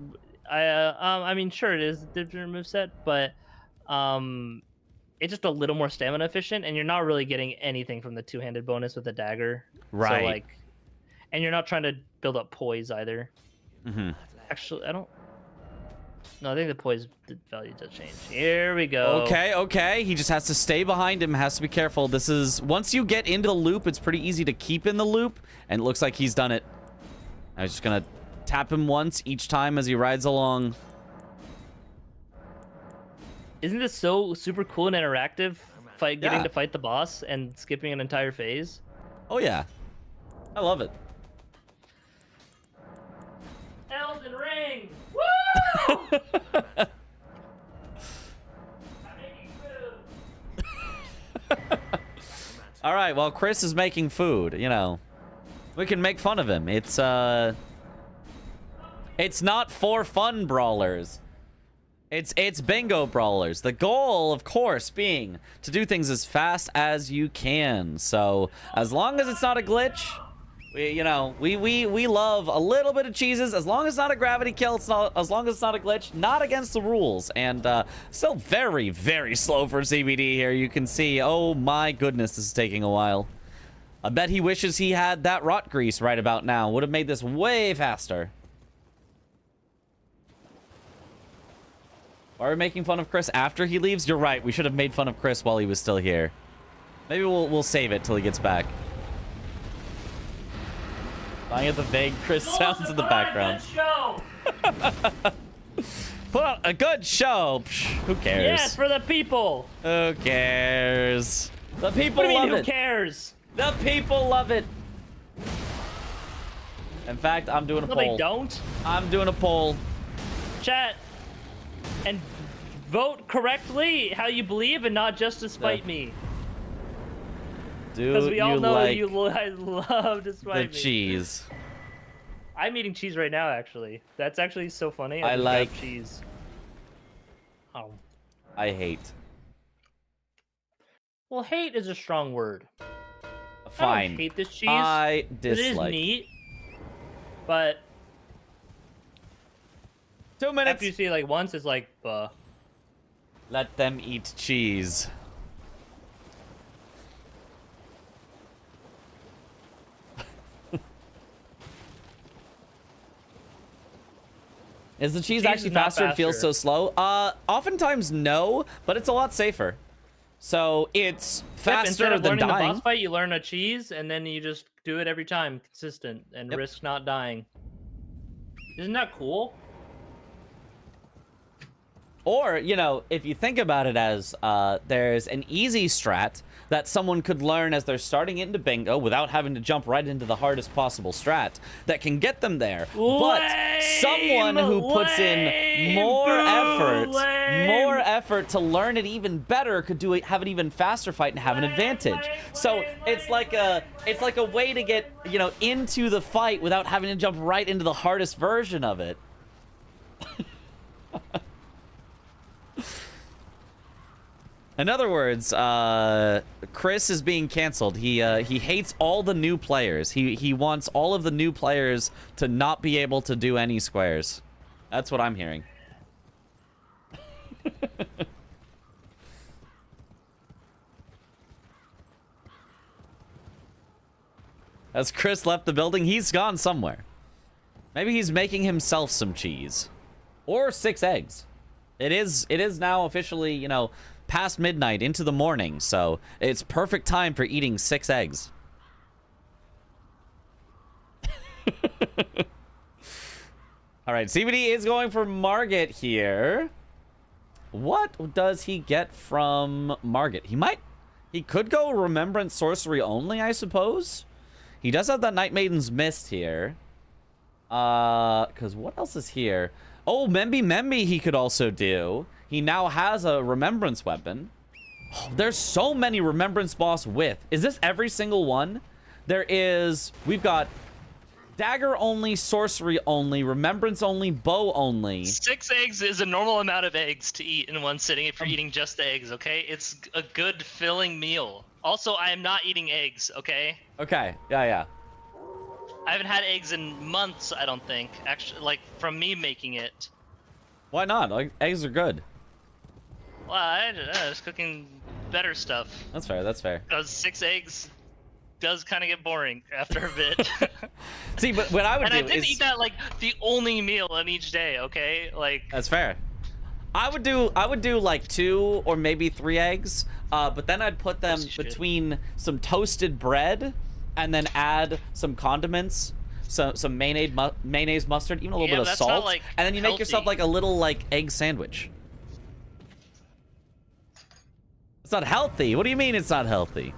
I mean, sure, it is a different moveset, but it's just a little more stamina efficient, and you're not really getting anything from the two-handed bonus with the dagger. Right. So, like, and you're not trying to build up poise either. Mm-hmm. Actually, I don't. No, I think the poise value does change. Here we go. Okay. He just has to stay behind him, has to be careful. This is, once you get into the loop, it's pretty easy to keep in the loop, and it looks like he's done it. I was just gonna tap him once each time as he rides along. Isn't this so super cool and interactive? Getting Yeah. to fight the boss and skipping an entire phase. Oh, yeah. I love it. Elden Ring! Woo! I'm making food. All right, well, Chris is making food, you know. We can make fun of him. It's not for fun, Brawlers. It's bingo, Brawlers. The goal, of course, being to do things as fast as you can. So, as long as it's not a glitch, we love a little bit of cheeses. As long as it's not a gravity kill, as long as it's not a glitch, not against the rules. And still very, very slow for CBD here. You can see, oh my goodness, this is taking a while. I bet he wishes he had that rot grease right about now. Would have made this way faster. Are we making fun of Chris after he leaves? You're right. We should have made fun of Chris while he was still here. Maybe we'll save it till he gets back. I get the vague Chris sounds in the background. Put on a good show. Psh, who cares? Yes, for the people. Who cares? The people What do you love mean, who it. cares? The people love it. In fact, I'm doing a No, poll. they don't. I'm doing a poll. Chat and vote correctly how you believe and not just to spite me. Do Because we all you know like you love to the spite me. cheese? I'm eating cheese right now, actually. That's actually so funny. I just like- grabbed cheese. Oh. I hate. Well, hate is a strong word. I Fine. don't hate this cheese. I It is dislike. neat, but 2 minutes. after you see it like once, it's like, Let them eat cheese. Is the cheese Cheese actually is not faster? It feels faster. so slow. Oftentimes no, but it's a lot safer. So it's instead faster of than learning the dying. boss fight, you learn a cheese, and then you just do it every time, consistent, and Yep. risk not dying. Isn't that cool? Or, you know, if you think about it as there's an easy strat that someone could learn as they're starting into bingo without having to jump right into the hardest possible strat that can get them there. But someone who puts in more effort to learn it even better could have an even faster fight and have an advantage. So it's like a way to get, you know, into the fight without having to jump right into the hardest version of it. In other words, Chris is being canceled. He hates all the new players. He wants all of the new players to not be able to do any squares. That's what I'm hearing. Has Chris left the building? He's gone somewhere. Maybe he's making himself some cheese. Or 6 eggs. It is now officially, you know, past midnight into the morning, so it's perfect time for eating 6 eggs. All right, CBD is going for Margit here. What does he get from Margit? He could go Remembrance Sorcery only, I suppose. He does have that Night Maiden's Mist here. Because what else is here? Oh, Memby he could also do. He now has a Remembrance weapon. Oh, there's so many Remembrance boss with. Is this every single one? We've got Dagger only, Sorcery only, Remembrance only, Bow only. 6 eggs is a normal amount of eggs to eat in one sitting if you're eating just the eggs, okay? It's a good filling meal. Also, I am not eating eggs, okay? Okay, yeah. I haven't had eggs in months, I don't think. Actually, like, from me making it. Why not? Like, eggs are good. Well, I was cooking better stuff. That's fair, that's fair. Because 6 eggs does kind of get boring after a bit. See, but what I would do and I didn't is... eat that, like, the only meal on each day, okay? Like... That's fair. I would do like 2 or maybe 3 eggs, but then I'd put them between some toasted bread and then add some condiments, some mayonnaise, mustard, even a little bit of salt, not, like, and then you make yourself like a little like egg sandwich. It's not healthy. What do you mean it's not healthy?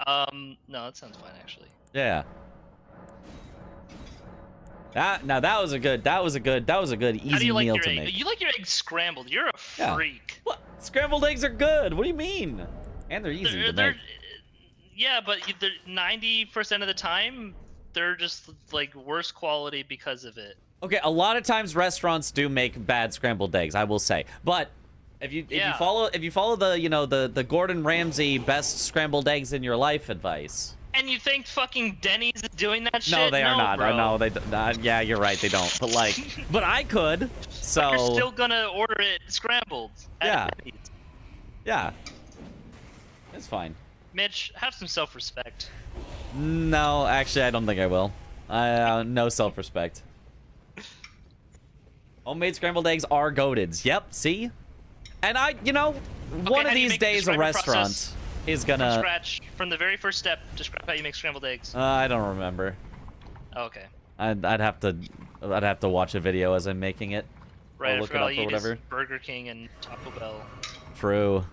No, that sounds fine actually. Yeah. Now that was a good easy How do you like meal your to egg? make. You like your eggs scrambled. You're a freak. What? Scrambled eggs are good. What do you mean? And they're easy to make. Yeah, but 90% of the time, they're just like worse quality because of it. Okay, a lot of times restaurants do make bad scrambled eggs, I will say. But if you follow the the Gordon Ramsay best scrambled eggs in your life advice. And you think fucking Denny's is doing that shit? No, they are not. Bro. No, they yeah, you're right, they don't. But like, but I could. So but you're still gonna order it scrambled. Yeah. Yeah. It's fine. Mitch, have some self-respect. No, actually, I don't think I will. No self-respect. Homemade scrambled eggs are goateds. Yep, see? And one of these days a restaurant is gonna... From scratch, from the very first step, describe how you make scrambled eggs. I don't remember. Oh, okay. I'd have to watch a video as I'm making it. Right, I'll look it up or whatever. Burger King and Taco Bell. True.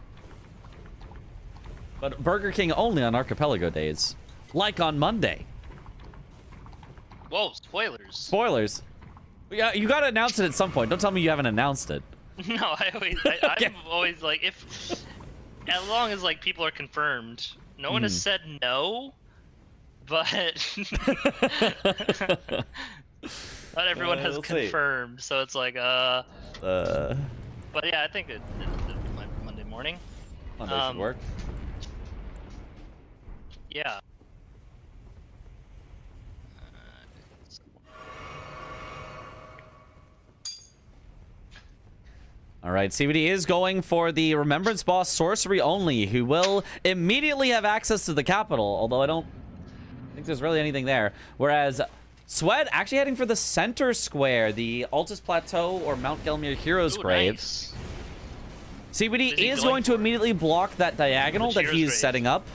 But Burger King only on Archipelago days. Like on Monday. Whoa, spoilers. Spoilers. Yeah, you gotta announce it at some point. Don't tell me you haven't announced it. No, I'm always like, as long as like people are confirmed. No one has said no, but not everyone has confirmed. So it's like, But yeah, I think it Monday morning. Monday should work. Yeah. All right, CBD is going for the Remembrance Boss Sorcery only, who will immediately have access to the capital, although I don't think there's really anything there. Whereas Swed actually heading for the center square, the Altus Plateau or Mount Gelmir Heroes Grave. Nice. CBD is going to immediately block that diagonal that he's setting up.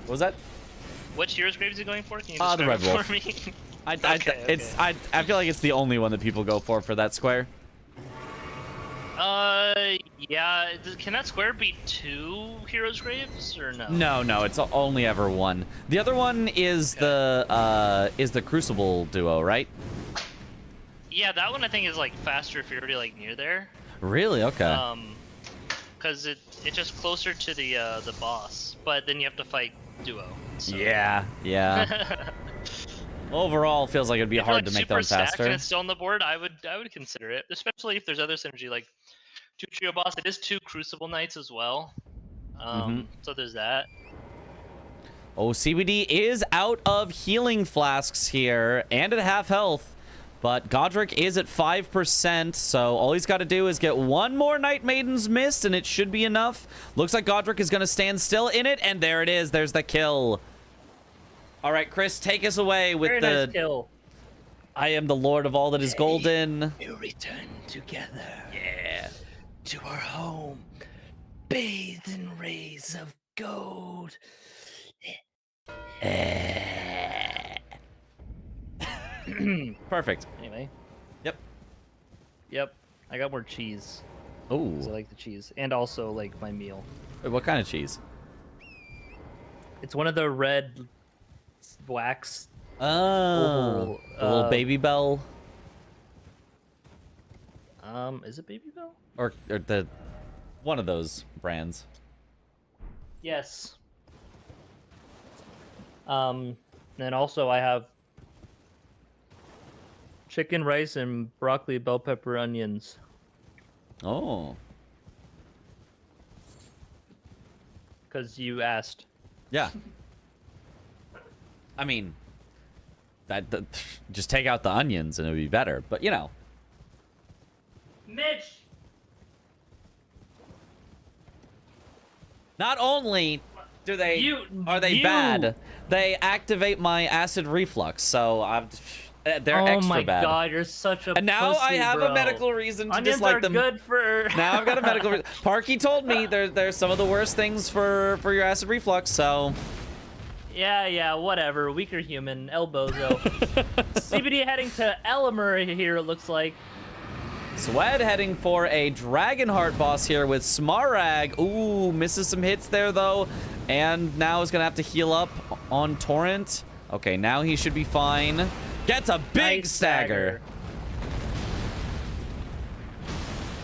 What was that? Which Heroes Grave is he going for? Can you describe the Red it Wolf. for me? I feel like it's the only one that people go for that square. Yeah. Can that square be 2 Heroes Graves or no? No, it's only ever one. The other one is the Crucible duo, right? Yeah, that one I think is like faster if you're already like near there. Really? Okay. Because it's just closer to the boss, but then you have to fight duo. So. Yeah. Overall, feels like it'd be hard to make them faster. And it's still on the board, I would consider it, especially if there's other synergy like 2 trio boss. It is 2 Crucible Knights as well. So there's that. Oh, CBD is out of healing flasks here and at half health. But Godric is at 5%, so all he's got to do is get one more Night Maiden's Mist, and it should be enough. Looks like Godric is going to stand still in it, and there it is. There's the kill. All right, Chris, take us away with Very nice kill. I am the Lord of all that is golden. We'll return together. Yeah. To our home, bathed in rays of gold. Perfect. Anyway. Yep. I got more cheese. Oh. 'Cause I like the cheese, and also like my meal. Wait, what kind of cheese? It's one of the red wax. Oh, the little Baby Bell, Is it Baby Bell? or the one of those brands. Yes. Then also I have chicken, rice, and broccoli, bell pepper, onions. Oh. Because you asked. Yeah. I mean, that just take out the onions and it would be better. But you know. Mitch. Not only do they are they bad, they activate my acid reflux. So they're extra bad. Oh my god, you're such a And now pussy, I have bro. a medical reason to Onions dislike are them. good for. Now I've got a medical reason. Parky told me there's some of the worst things for your acid reflux. So. Yeah, whatever. Weaker human, El Bozo. CBD heading to Elimer here, it looks like. Swed heading for a Dragonheart boss here with Smarag. Ooh, misses some hits there, though. And now is going to have to heal up on Torrent. Okay, now he should be fine. Gets a big Nice stagger.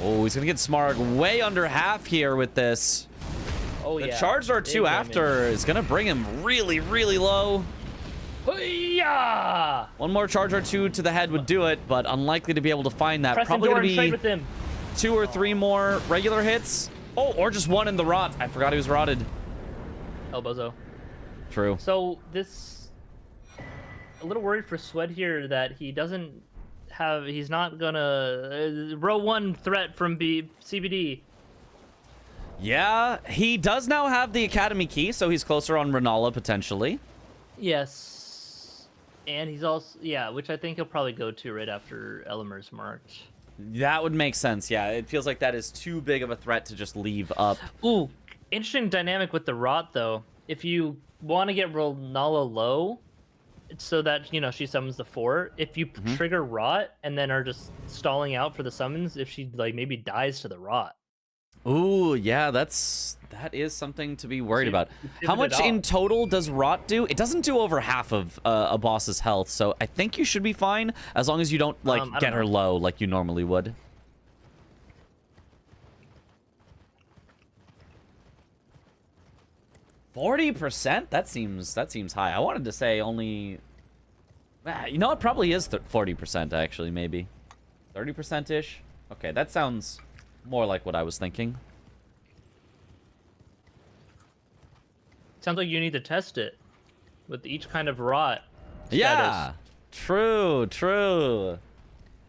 Oh, he's going to get Smarag way under half here with this. Oh, The yeah. charge R2 Big after is going to bring him really, really low. Yeah. One more charge R2 to the head would do it, but unlikely to be able to find that. Press Probably the going door to and be trade with him. 2 or 3 more regular hits. Oh, or just one in the rot. I forgot he was rotted. El Bozo. True. So this, a little worried for Swed here that he doesn't have. He's not gonna row 1 threat from CBD. Yeah, he does now have the Academy key, so he's closer on Renala potentially. Yes, and he's also which I think he'll probably go to right after Elimer's march. That would make sense. Yeah, it feels like that is too big of a threat to just leave up. Ooh, interesting dynamic with the rot though. If you want to get Renala low, so that she summons the 4. If you trigger rot and then are just stalling out for the summons, if she like maybe dies to the rot. Ooh, yeah, that is something to be worried about. How pivot it much in off. total does rot do? It doesn't do over half of a boss's health, so I think you should be fine as long as you don't like I don't get her know. low like you normally would. %? That seems high. I wanted to say only. You know, it probably is 40% actually, maybe 30% ish. Okay, that sounds more like what I was thinking. Sounds like you need to test it with each kind of rot. Yeah, true.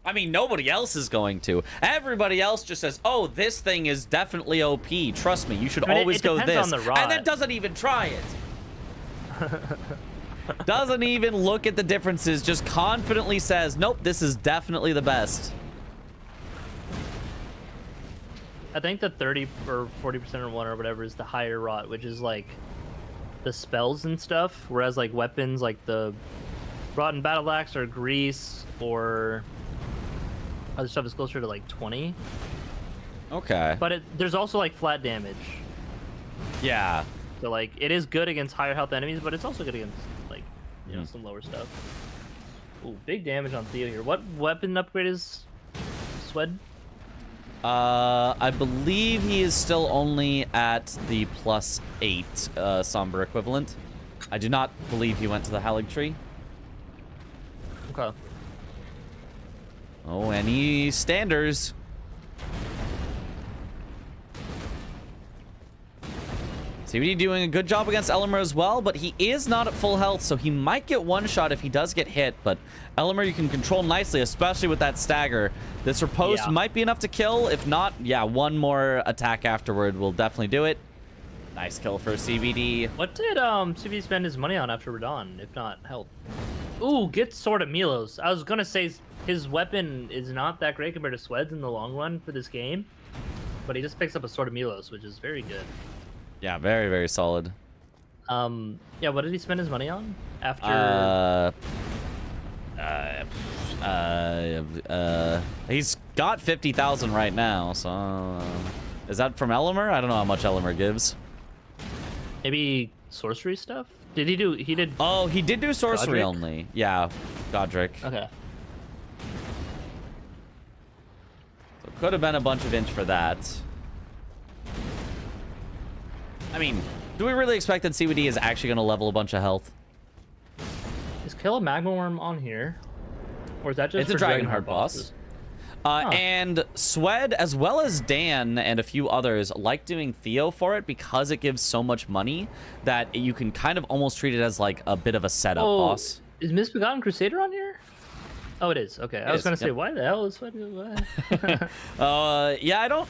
I mean, nobody else is going to. Everybody else just says, "Oh, this thing is definitely OP. Trust me, you should always it go depends this." on the rot. And then doesn't even try it. Doesn't even look at the differences. Just confidently says, "Nope, this is definitely the best." I think the 30 or 40% or 1 or whatever is the higher rot, which is like the spells and stuff. Whereas like weapons, like the Rotten Battle Axe or Grease or other stuff is closer to like 20. Okay. But there's also like flat damage. Yeah. So like it is good against higher health enemies, but it's also good against like some lower stuff. Ooh, big damage on Theo here. What weapon upgrade is Swed? I believe he is still only at the +8 Somber equivalent. I do not believe he went to the Halig Tree. Okay. Oh, any standers. CBD doing a good job against Elmer as well, but he is not at full health, so he might get one shot if he does get hit. But Elmer, you can control nicely, especially with that stagger. This riposte might be enough to kill. If not, yeah, one more attack afterward will definitely do it. Nice kill for CBD. What did CBD spend his money on after Radon, if not health? Ooh, get Sword of Milos. I was gonna say his weapon is not that great compared to Swed's in the long run for this game, but he just picks up a Sword of Milos, which is very good. Yeah, very, very solid. Yeah, what did he spend his money on after? He's got 50,000 right now, so is that from Elmer? I don't know how much Elmer gives. Maybe sorcery stuff? Did he do? He did. Oh, he did do sorcery Godric? only. Yeah, Godric. Okay. So could have been a bunch of inch for that. I mean, do we really expect that CBD is actually going to level a bunch of health? Is Kill a Magma Worm on here? Or is that just It's a for Dragonheart boss. And Swed, as well as Dan and a few others, like doing Theo for it because it gives so much money that you can kind of almost treat it as like a bit of a setup boss. Is Misbegotten Crusader on here? Oh, it is. Okay, I was going to say, why the hell is Swed? Yeah, I don't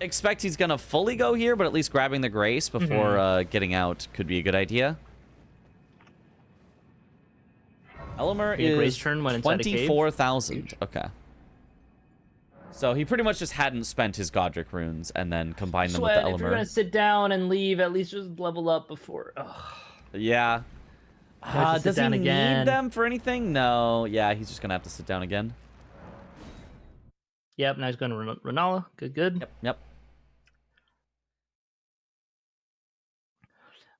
expect he's going to fully go here, but at least grabbing the Grace before getting out could be a good idea. Elmer is 24,000. Okay. So he pretty much just hadn't spent his Godric runes and then combined them with the Elmer. If you're gonna sit down and leave, at least just level up before. Ugh. Yeah. Does he need them for anything? No. Yeah, he's just gonna have to sit down again. Yep. Now he's going to Renala. Good. Yep.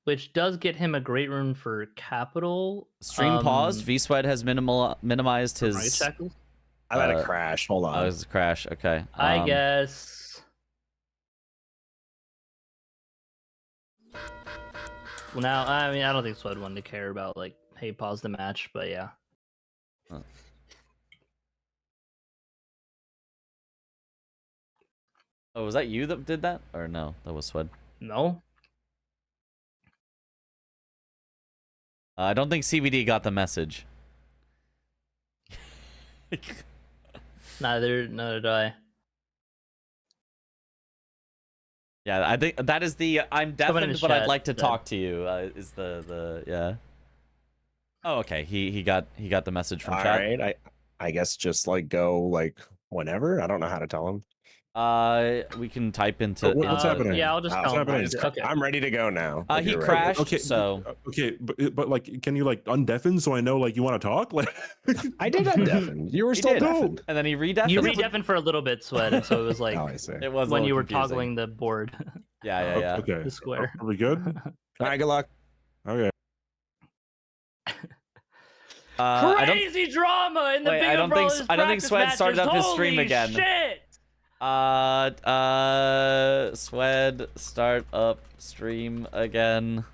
Which does get him a great rune for capital. Stream paused. V-Sweat has minimized his. I had a crash. Hold on. Oh, it was a crash. Okay. I guess. Well, now, I mean, I don't think Swed wanted to care about, like, hey, pause the match, but yeah. Oh, was that you that did that? Or no, that was Swed. No. I don't think CBD got the message. Neither did I. Yeah, I think that is the I'm deafened, but I'd like to then. talk to you. Is the yeah. Oh, okay. He got the message from chat. All right, I guess just like go like whenever. I don't know how to tell him. We can type into. What's happening? Yeah, I'll just tell him. Okay. I'm ready to go now. He You're crashed. Okay, So okay, but like, can you like undeafen so I know like you want to talk? Like, I did undeafen. You were He still did. deafened. and then he redefined. You re-deafened for a little bit, Swed, and so it was like Oh, I see. It was a when little you were confusing. toggling the board, Yeah. okay, the square. Are we good? All right, good luck. Okay. Crazy drama in the Wait, Big I don't think Brawlers Swed practice started matches. up his stream Holy again. Shit! Swed, start up stream again.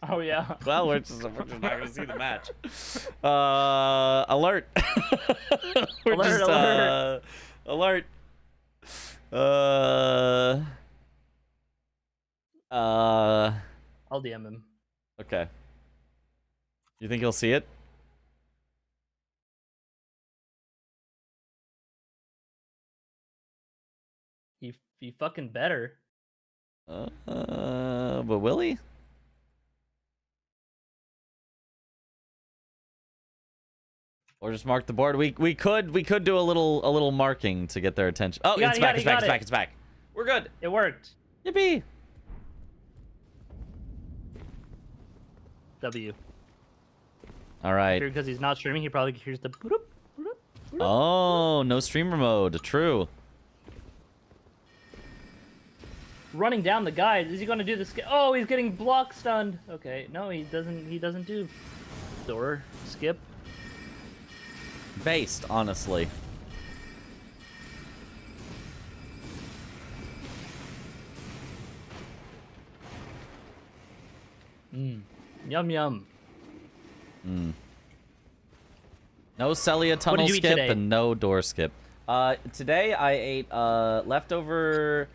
Oh yeah. Well, we're just not gonna see the match. Alert. We're Alert, just, alert. I'll DM him. Okay. You think he'll see it? He fucking better. But will he? Or just mark the board. We could do a little marking to get their attention. Oh, it's back. We're good. It worked. Yippee. W. All right. Because he's not streaming, he probably hears the boop, boop, boop. Oh, no streamer mode. True. Running down the guys. Is he going to do this? Oh, he's getting block stunned. Okay, no, he doesn't. He doesn't do door skip. Based, honestly. Yum yum. No Celia tunnel did you eat skip today? and no door skip. Today I ate leftover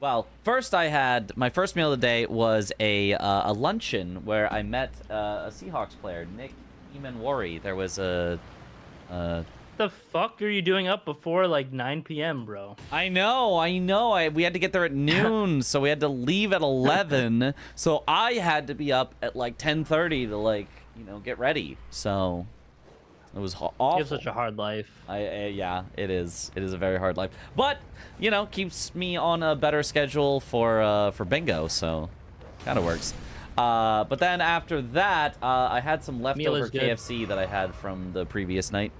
Well, first I had my first meal of the day was a luncheon where I met a Seahawks player, Nick Emanwari. There was a. The fuck are you doing up before like 9 p.m., bro? I know. We had to get there at noon, so we had to leave at 11. So I had to be up at like 10:30 to like get ready. So it was awful. You have such a hard life. Yeah, it is. It is a very hard life, but keeps me on a better schedule for bingo. So kind of works. But then after that, I had some leftover KFC that I had from the previous night.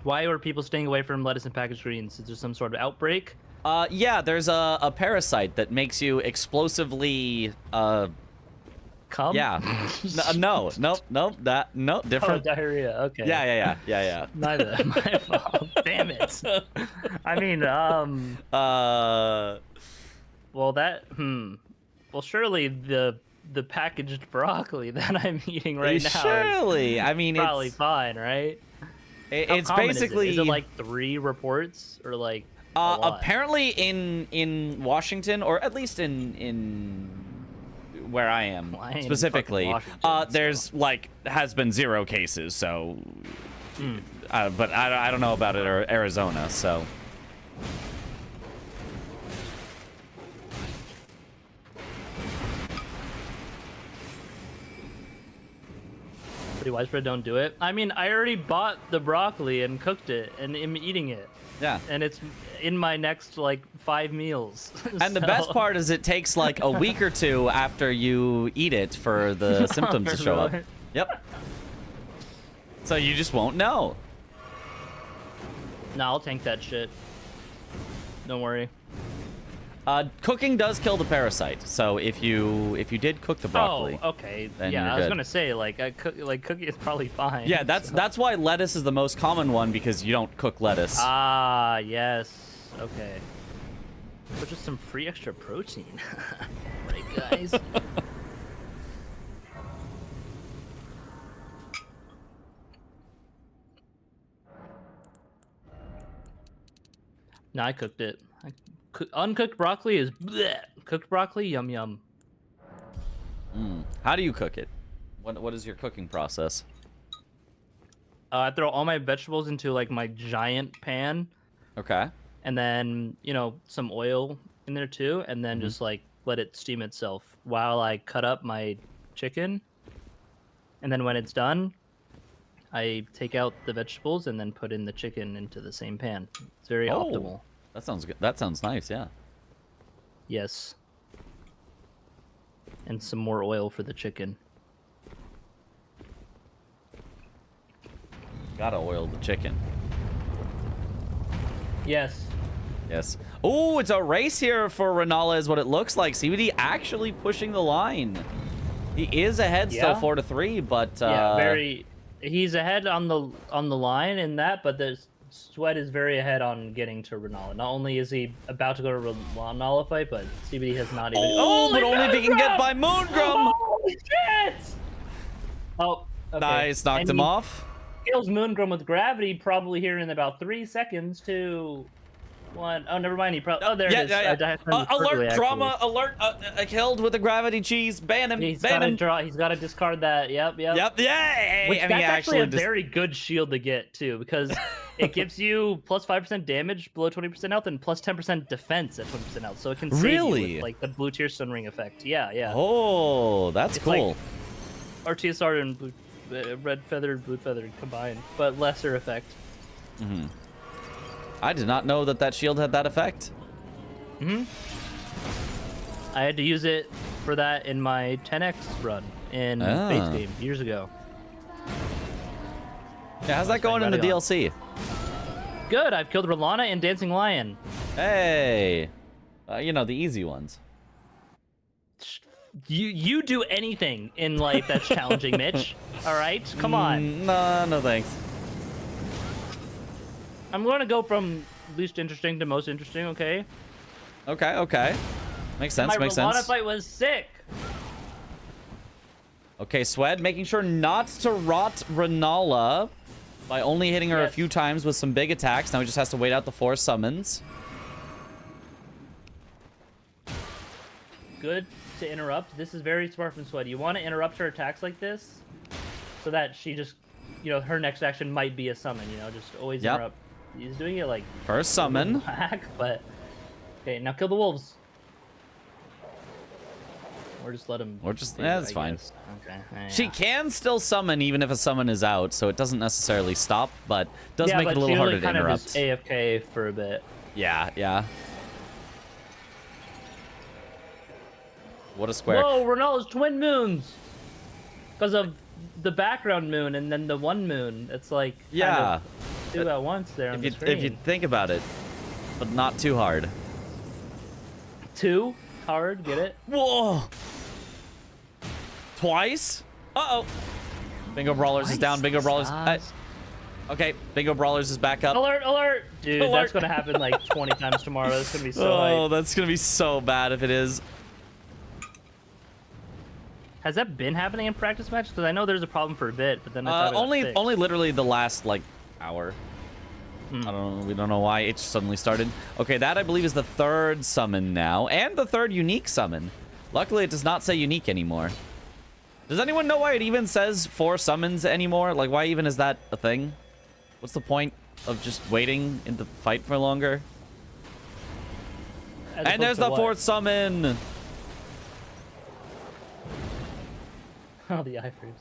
Why were people staying away from lettuce and packaged greens? Is there some sort of outbreak? Yeah, there's a parasite that makes you explosely Come? Yeah. No, different. Oh, diarrhea. Okay. Yeah. Neither. My fault. Damn it. I mean, well, that. Well, surely the packaged broccoli that I'm eating right now. Surely, I mean, probably it's fine, right? It's basically. Is it like 3 reports or like? Apparently in Washington, or at least in where I am specifically, there's has been 0 cases. So, but I don't know about it or Arizona. So. Pretty widespread, don't do it. I mean, I already bought the broccoli and cooked it and am eating it. Yeah. And it's in my next 5 meals. And the best part is it takes like a week or 2 after you eat it for the symptoms to show up. Yep. So you just won't know. Nah, I'll tank that shit. Don't worry. Cooking does kill the parasite. So if you did cook the broccoli, okay, then yeah, you're I was good. gonna say cooking is probably fine. Yeah, that's why lettuce is the most common one, because you don't cook lettuce. Ah, yes. Okay. But just some free extra protein, right, guys? No, I cooked it. Uncooked broccoli is bleh. Cooked broccoli, yum yum. How do you cook it? What is your cooking process? I throw all my vegetables into my giant pan. Okay. And then some oil in there too, and then just let it steam itself while I cut up my chicken. And then when it's done, I take out the vegetables and then put in the chicken into the same pan. It's very optimal. That sounds good. That sounds nice, yeah. Yes. And some more oil for the chicken. Gotta oil the chicken. Yes. Yes. Oh, it's a race here for Renala is what it looks like. CBD actually pushing the line. He is ahead still 4-3, but yeah, very. He's ahead on the line in that, but the Sweat is very ahead on getting to Renala. Not only is he about to go to Renala fight, but CBD has not even. Oh, but only if he can get by Moongrum. Holy shit! Oh, okay. Nice, knocked him off. Kills Moongrum with gravity, probably here in about 3 seconds. 2, 1. Oh, never mind. He probably. Oh, there it is. Alert! Drama! Alert! Killed with the gravity cheese. Ban him! He's ban him! He's got to discard that. Yep. Yep. Yay! Which, and that's he actually a just... very good shield to get too, because it gives you plus 5% damage below 20% health and plus 10% defense at 20% health. So it can save you with the blue tier stun ring effect. Yeah. Oh, that's cool. RTSR and red feathered, blue feathered combined, but lesser effect. Mm-hmm. I did not know that shield had that effect. I had to use it for that in my 10x run in base game years ago. Yeah, how's that going in the DLC? Good. I've killed Rolana and Dancing Lion. Hey, the easy ones. You do anything in life that's challenging, Mitch. All right, come on. No thanks. I'm going to go from least interesting to most interesting, okay? Okay. Makes sense, My Rolana fight was sick. Okay, Swed, making sure not to rot Renala by only hitting her a few times with some big attacks. Now he just has to wait out the 4 summons. good to interrupt. This is very smart from Sweat. You want to interrupt her attacks like this, so that she just, her next action might be a summon. Just always interrupt. He's doing it like first summon. Back, but okay, now kill the wolves. Or just let him. Or just that's fine. Okay. She can still summon even if a summon is out, so it doesn't necessarily stop, but does make it a little harder to interrupt. AFK for a bit. Yeah. What a square. Whoa, Ronaldo's twin moons. Because of the background moon and then the one moon. It's like two at once there on the screen. If you think about it, but not too hard. Too hard, get it? Whoa! Twice? Uh-oh. Bingo Brawlers is down. Bingo Brawlers. Okay, Bingo Brawlers is back up. Alert! Dude, that's gonna happen like 20 times tomorrow. That's gonna be so hype. That's gonna be so bad if it is. Has that been happening in practice matches? Because I know there's a problem for a bit, but then I thought only literally the last hour. I don't know. We don't know why it suddenly started. Okay, that I believe is the third summon now, and the third unique summon. Luckily, it does not say unique anymore. Does anyone know why it even says 4 summons anymore? Like, why even is that a thing? What's the point of just waiting in the fight for longer? And there's the 4th summon. Oh, the eye freeze.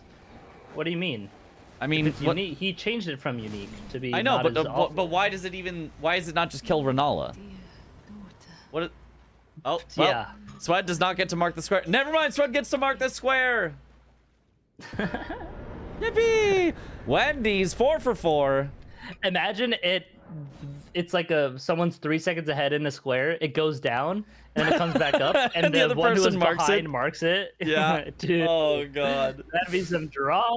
What do you mean? I mean, it's unique. He changed it from unique to be. I know, but why does it even? Why is it not just kill Renala? What? Oh, well, yeah. Sweat does not get to mark the square. Never mind. Sweat gets to mark the square. Yippee! Wendy's 4 for 4. Imagine it. It's like someone's 3 seconds ahead in the square. It goes down and then it comes back up, and the other one who was person behind marks it. Yeah. Dude. Oh god. That'd be some drama.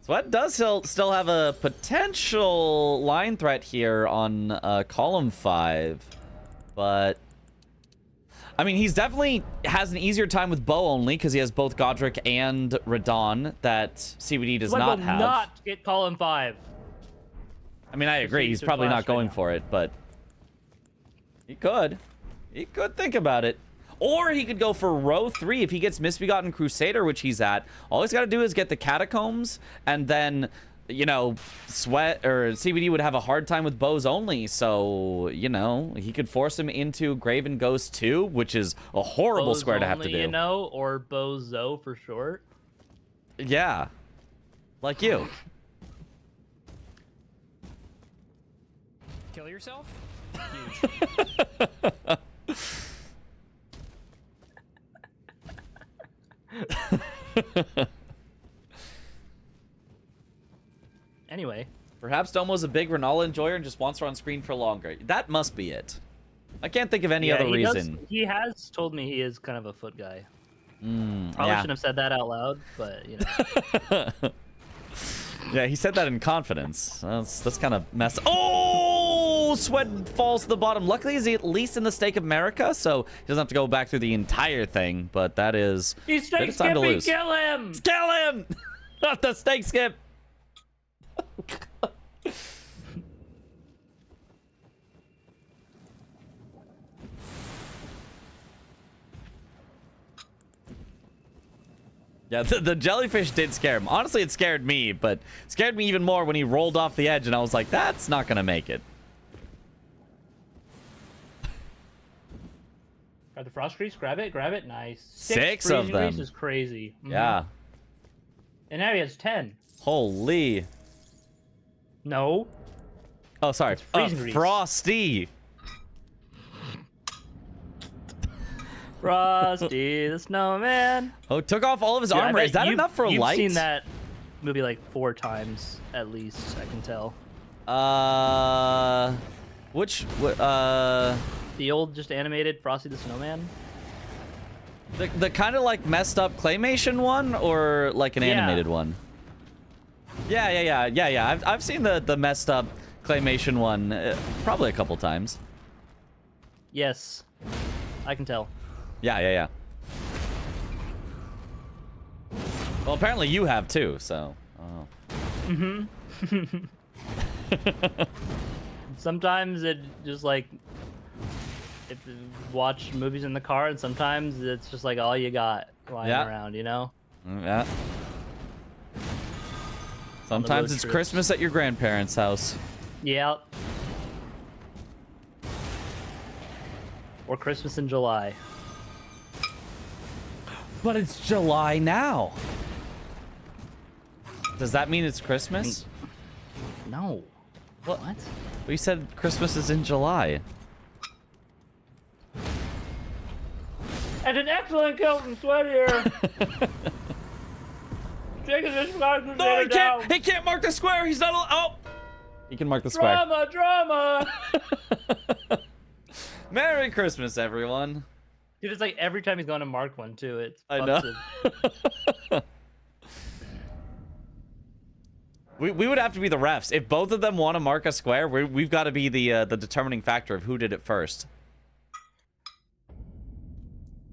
Sweat does still have a potential line threat here on column 5, but I mean, he's definitely has an easier time with bow only because he has both Godric and Radon that CBD does not have. Not get column 5. I mean, I agree. He's probably not going for it, but he could. He could think about it. Or he could go for row 3 if he gets Misbegotten Crusader, which he's at. All he's got to do is get the Catacombs, and then, Sweat or CBD would have a hard time with bows only. So, he could force him into Graven Ghost 2, which is a horrible bows square to have only, to do. Or Bozo for short. Yeah. Like you. Kill yourself? Anyway. Perhaps Domo's a big Renala enjoyer and just wants her on screen for longer. That must be it. I can't think of any other reason. He has told me he is kind of a foot guy. Probably shouldn't have said that out loud, but Yeah, he said that in confidence. That's kind of messed. Oh, Sweat falls to the bottom. Luckily, he's at least in the Stake of America, so he doesn't have to go back through the entire thing. But that is. He's stake skipping. Kill him! Kill him! Not the stake skip. Yeah, the jellyfish did scare him. Honestly, it scared me, but it scared me even more when he rolled off the edge, and I was like, that's not going to make it. Grab the Frost Grease. Grab it. Nice. 6 of them. Grease is crazy. Yeah. And now he has 10. Holy. No. Oh, sorry. Grease. Frosty. Frosty the Snowman. Oh, took off all of his armor. Is that enough for light? You've seen that movie like 4 times at least, I can tell. The old just animated Frosty the Snowman? The kind of like messed up claymation one, or like an animated one? Yeah. I've seen the messed up claymation one probably a couple times. Yes, I can tell. Yeah. Well, apparently you have too, so. Oh. Sometimes it just like watch movies in the car, and sometimes it's just like all you got lying around, you know? Yeah. Sometimes it's Christmas at your grandparents' house. Yep. Or Christmas in July. But it's July now. Does that mean it's Christmas? No. What? What? We said Christmas is in July. And an excellent kill from Sweat here. Taking this guy No, he can't mark the square. He's not. Oh, he can mark the square. Drama. Merry Christmas, everyone. Dude, it's like every time he's going to mark one too. I know. We would have to be the refs. If both of them want to mark a square, we've got to be the determining factor of who did it first.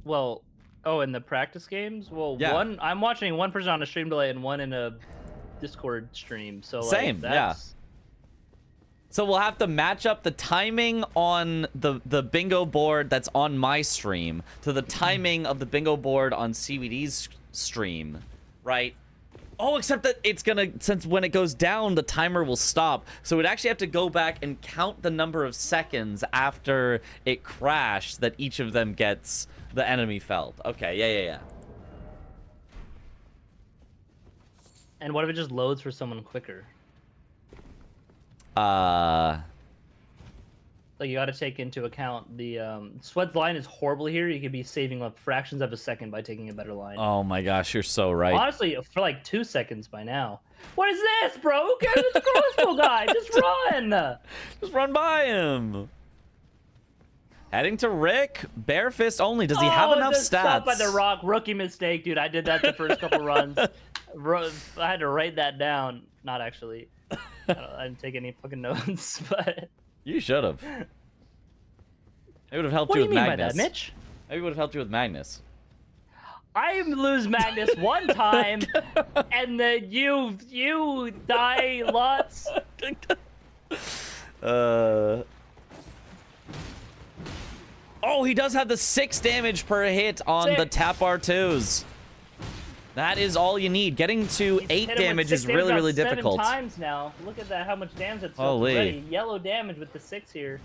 Well, oh, in the practice games? Well, Yeah. I'm watching one person on a stream delay and one in a Discord stream. So like, Same, yeah. So we'll have to match up the timing on the bingo board that's on my stream to the timing of the bingo board on CVD's stream, right? Oh, except that it's gonna, since when it goes down, the timer will stop. So we'd actually have to go back and count the number of seconds after it crashed that each of them gets the enemy felt. Okay, yeah. And what if it just loads for someone quicker? Like, you got to take into account the Sweat's line is horrible here. You could be saving like fractions of a second by taking a better line. Oh my gosh, you're so right. Honestly, for like 2 seconds by now. What is this, bro? Who cares if it's a crossbow guy? Just run! Just run by him. Heading to Rick, bare fist only. Does he have enough stats? Stop by the rock, rookie mistake, dude. I did that the first couple runs. I had to write that down. Not actually. I didn't take any fucking notes, but you should have. It would have helped what you do with you mean Magnus. by that, Mitch? Maybe it would have helped you with Magnus. I lose Magnus one time, and then you die lots. Oh, he does have the 6 damage per hit on the tap R2s. That is all you need. Getting to 8 damage is really, really difficult. 7 times now. Look at that, how much damage it's Holy. already. Yellow damage with the 6 here.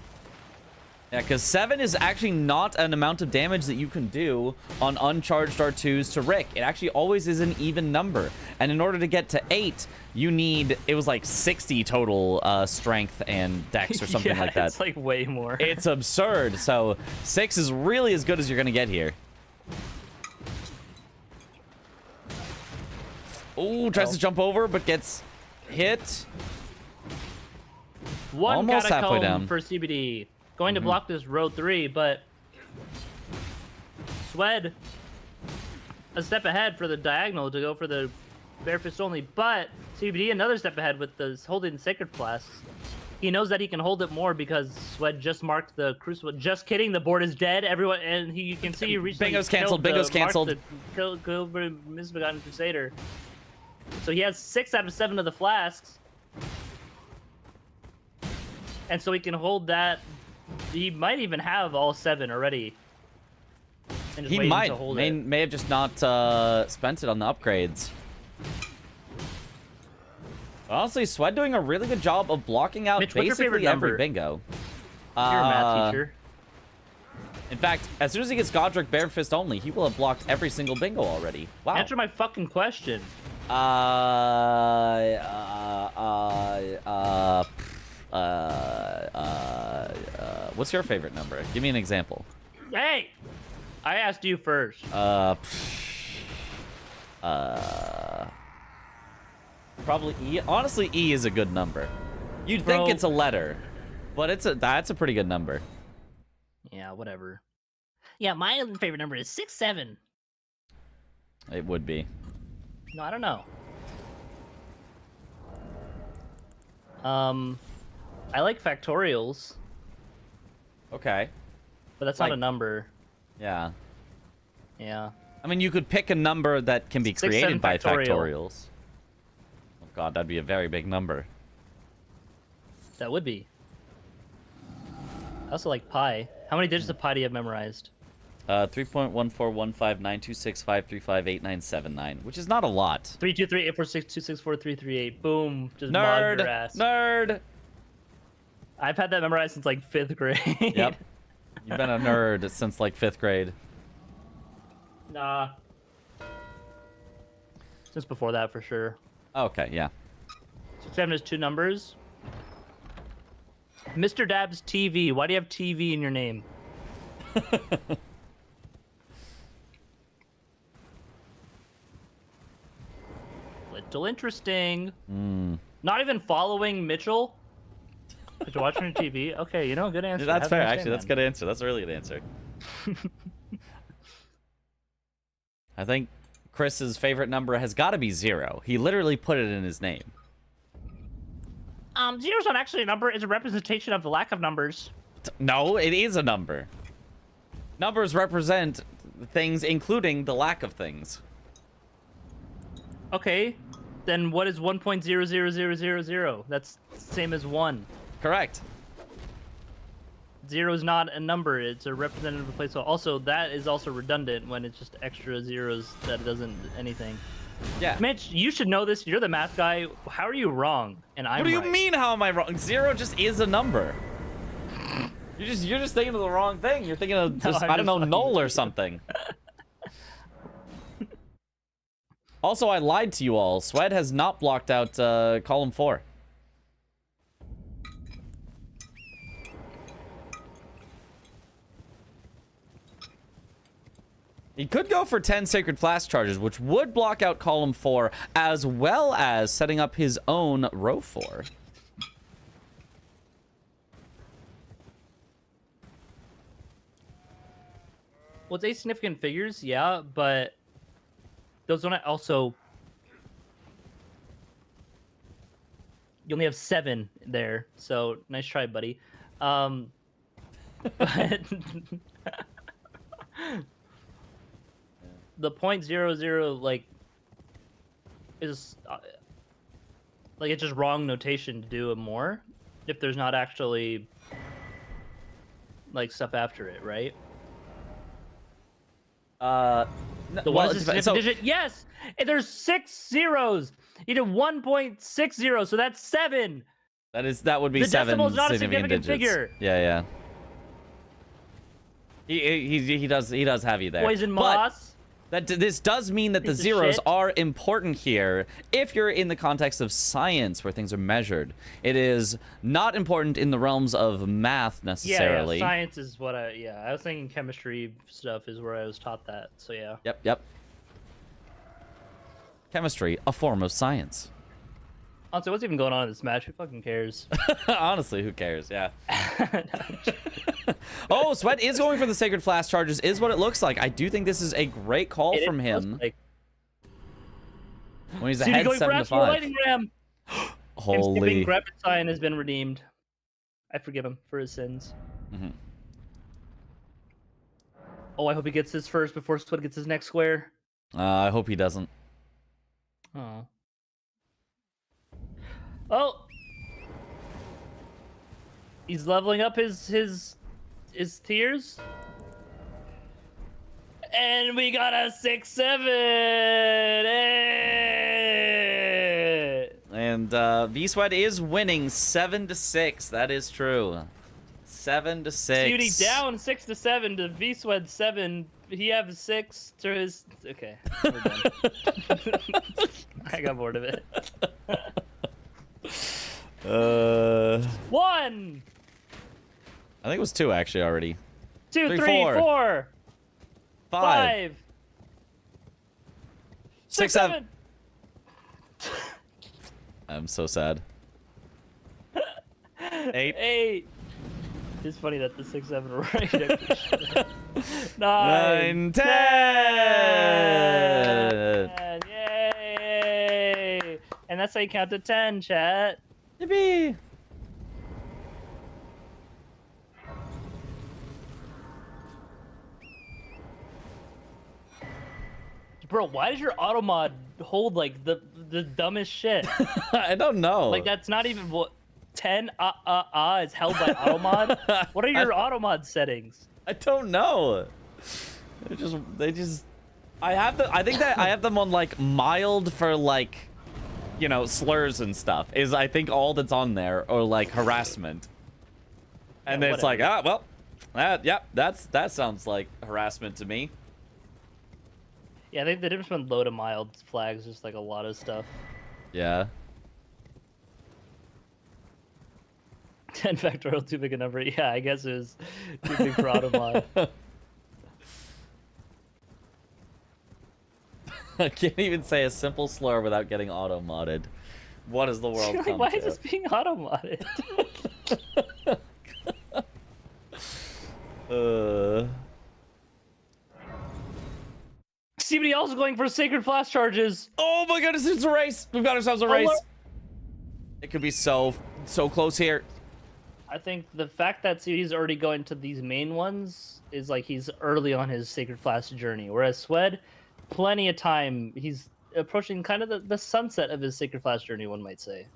Yeah, because 7 is actually not an amount of damage that you can do on uncharged R2s to Rick. It actually always is an even number. And in order to get to 8, you need, it was like 60 total strength and dex or something like that. It's like way more. It's absurd. So 6 is really as good as you're going to get here. Oh, tries to jump over, but gets hit. One Almost halfway catacomb down. for CBD. Going to block this row 3, but Swed a step ahead for the diagonal to go for the bare fist only, but CBD another step ahead with the holding Sacred Flasks. He knows that he can hold it more because Swed just marked the Crucible. Just kidding, the board is dead. Everyone, and you can see he recently Bingo's canceled. Bingo's canceled. Kill Misbegotten Crusader. So he has 6 out of 7 of the flasks. And so he can hold that. He might even have all 7 already. And just He waiting might. to hold it. May have just not spent it on the upgrades. Honestly, Swed doing a really good job of blocking out Mitch, what's your favorite basically every number? bingo. You're a math teacher. In fact, as soon as he gets Godric bare fist only, he will have blocked every single bingo already. Wow. Answer my fucking question. What's your favorite number? Give me an example. Hey! I asked you first. Probably E. Honestly, E is a good number. You'd Bro. think it's a letter, but that's a pretty good number. Yeah, whatever. Yeah, my favorite number is 6-7. It would be. No, I don't know. I like factorials, Okay. but that's Like- not a number. Yeah. Yeah. I mean, you could pick a number that can be 6, 7 created by factorial. factorials. Oh god, that'd be a very big number. that would be. I also like pi. How many digits of pi do you have memorized? 3.141592653589979, which is not a lot. 323-846-264-338. Boom. Just mod Nerd. your ass. Nerd. I've had that memorized since like 5th grade. Yep. You've been a nerd since like 5th grade. Nah. Since before that, for sure. Okay, yeah. 7 is 2 numbers. Mr. Dabs TV. Why do you have TV in your name? Little interesting. Not even following Mitchell. But you're watching TV. Okay, you know, good answer. That's Have a fair, nice day, actually. That's a man. good answer. That's a really good answer. I think Chris's favorite number has got to be 0. He literally put it in his name. Zero's not actually a number. It's a representation of the lack of numbers. No, it is a number. Numbers represent things, including the lack of things. Okay, then what is 1.00000? That's the same as 1. Correct. 0 is not a number. It's a representative of a place. Also, that is also redundant when it's just extra zeros that doesn't anything. Yeah. Mitch, you should know this. You're the math guy. How are you wrong? And I'm What do you right? mean? How am I wrong? 0 just is a number. You're just thinking of the wrong thing. You're thinking of just, I'm I don't just know, fucking null with or you. something. Also, I lied to you all. Swed has not blocked out column 4. He could go for 10 Sacred Flash charges, which would block out column 4, as well as setting up his own row 4. Well, it's 8 significant figures, yeah, but those don't also. You only have 7 there, so nice try, buddy. But the 0.00 like is like it's just wrong notation to do it more if there's not actually like stuff after it, right? The What is the significant digit? Yes! And there's 6 zeros! You did 1.60, so that's 7! that would be The 7 decimal is not a significant significant digits. figure. Yeah. He does have you there. Poison But moss. this does mean that the Piece of zeros shit. are important here if you're in the context of science where things are measured. It is not important in the realms of math necessarily. Yeah, science is what I was thinking chemistry stuff is where I was taught that, so yeah. Yep. Chemistry, a form of science. Honestly, what's even going on in this match? Who fucking cares? Honestly, who cares? Yeah. Oh, Sweat is going for the Sacred Flash charges, is what it looks like. I do think this is a great call from him. When he's ahead 7-5. Lightning ram. Holy. Rapid Sign has been redeemed. I forgive him for his sins. Oh, I hope he gets his first before Sweat gets his next square. I hope he doesn't. Oh. Oh. He's leveling up his tiers. And we got a 6-7. Hey! And V-Sweat is winning 7-6. That is true. 7-6. Cutie down 6-7 to V-Sweat 7. He has 6 to his. Okay, we're done. I got bored of it. 1, I think it was 2 actually already. 2, 3, 3, 4, 4, 5, 6, 7. I'm so sad. 8. 8. It's funny that the 6-7 are right. 9, 10. Yay! And that's how you count to 10, chat. Yippee! Bro, why does your auto mod hold like the dumbest shit? I don't know. Like that's not even what. 10 is held by automod. What are your automod settings? I don't know. They just. I think that I have them on like mild for like, you know, slurs and stuff. Is I think all that's on there, or like harassment. And then it's like, well, that sounds like harassment to me. Yeah, I think the difference between low to mild flags is like a lot of stuff. Yeah. 10 factorial, too big a number. Yeah, I guess it was too big for automod. I can't even say a simple slur without getting auto-modded. What is the world come Why to? is this being auto-modded? CBD also going for sacred flash charges. Oh my goodness, it's a race. We've got ourselves a race. It could be so close here. I think the fact that CBD's already going to these main ones is like he's early on his sacred flash journey, whereas Swed, plenty of time. He's approaching kind of the sunset of his sacred flash journey, one might say.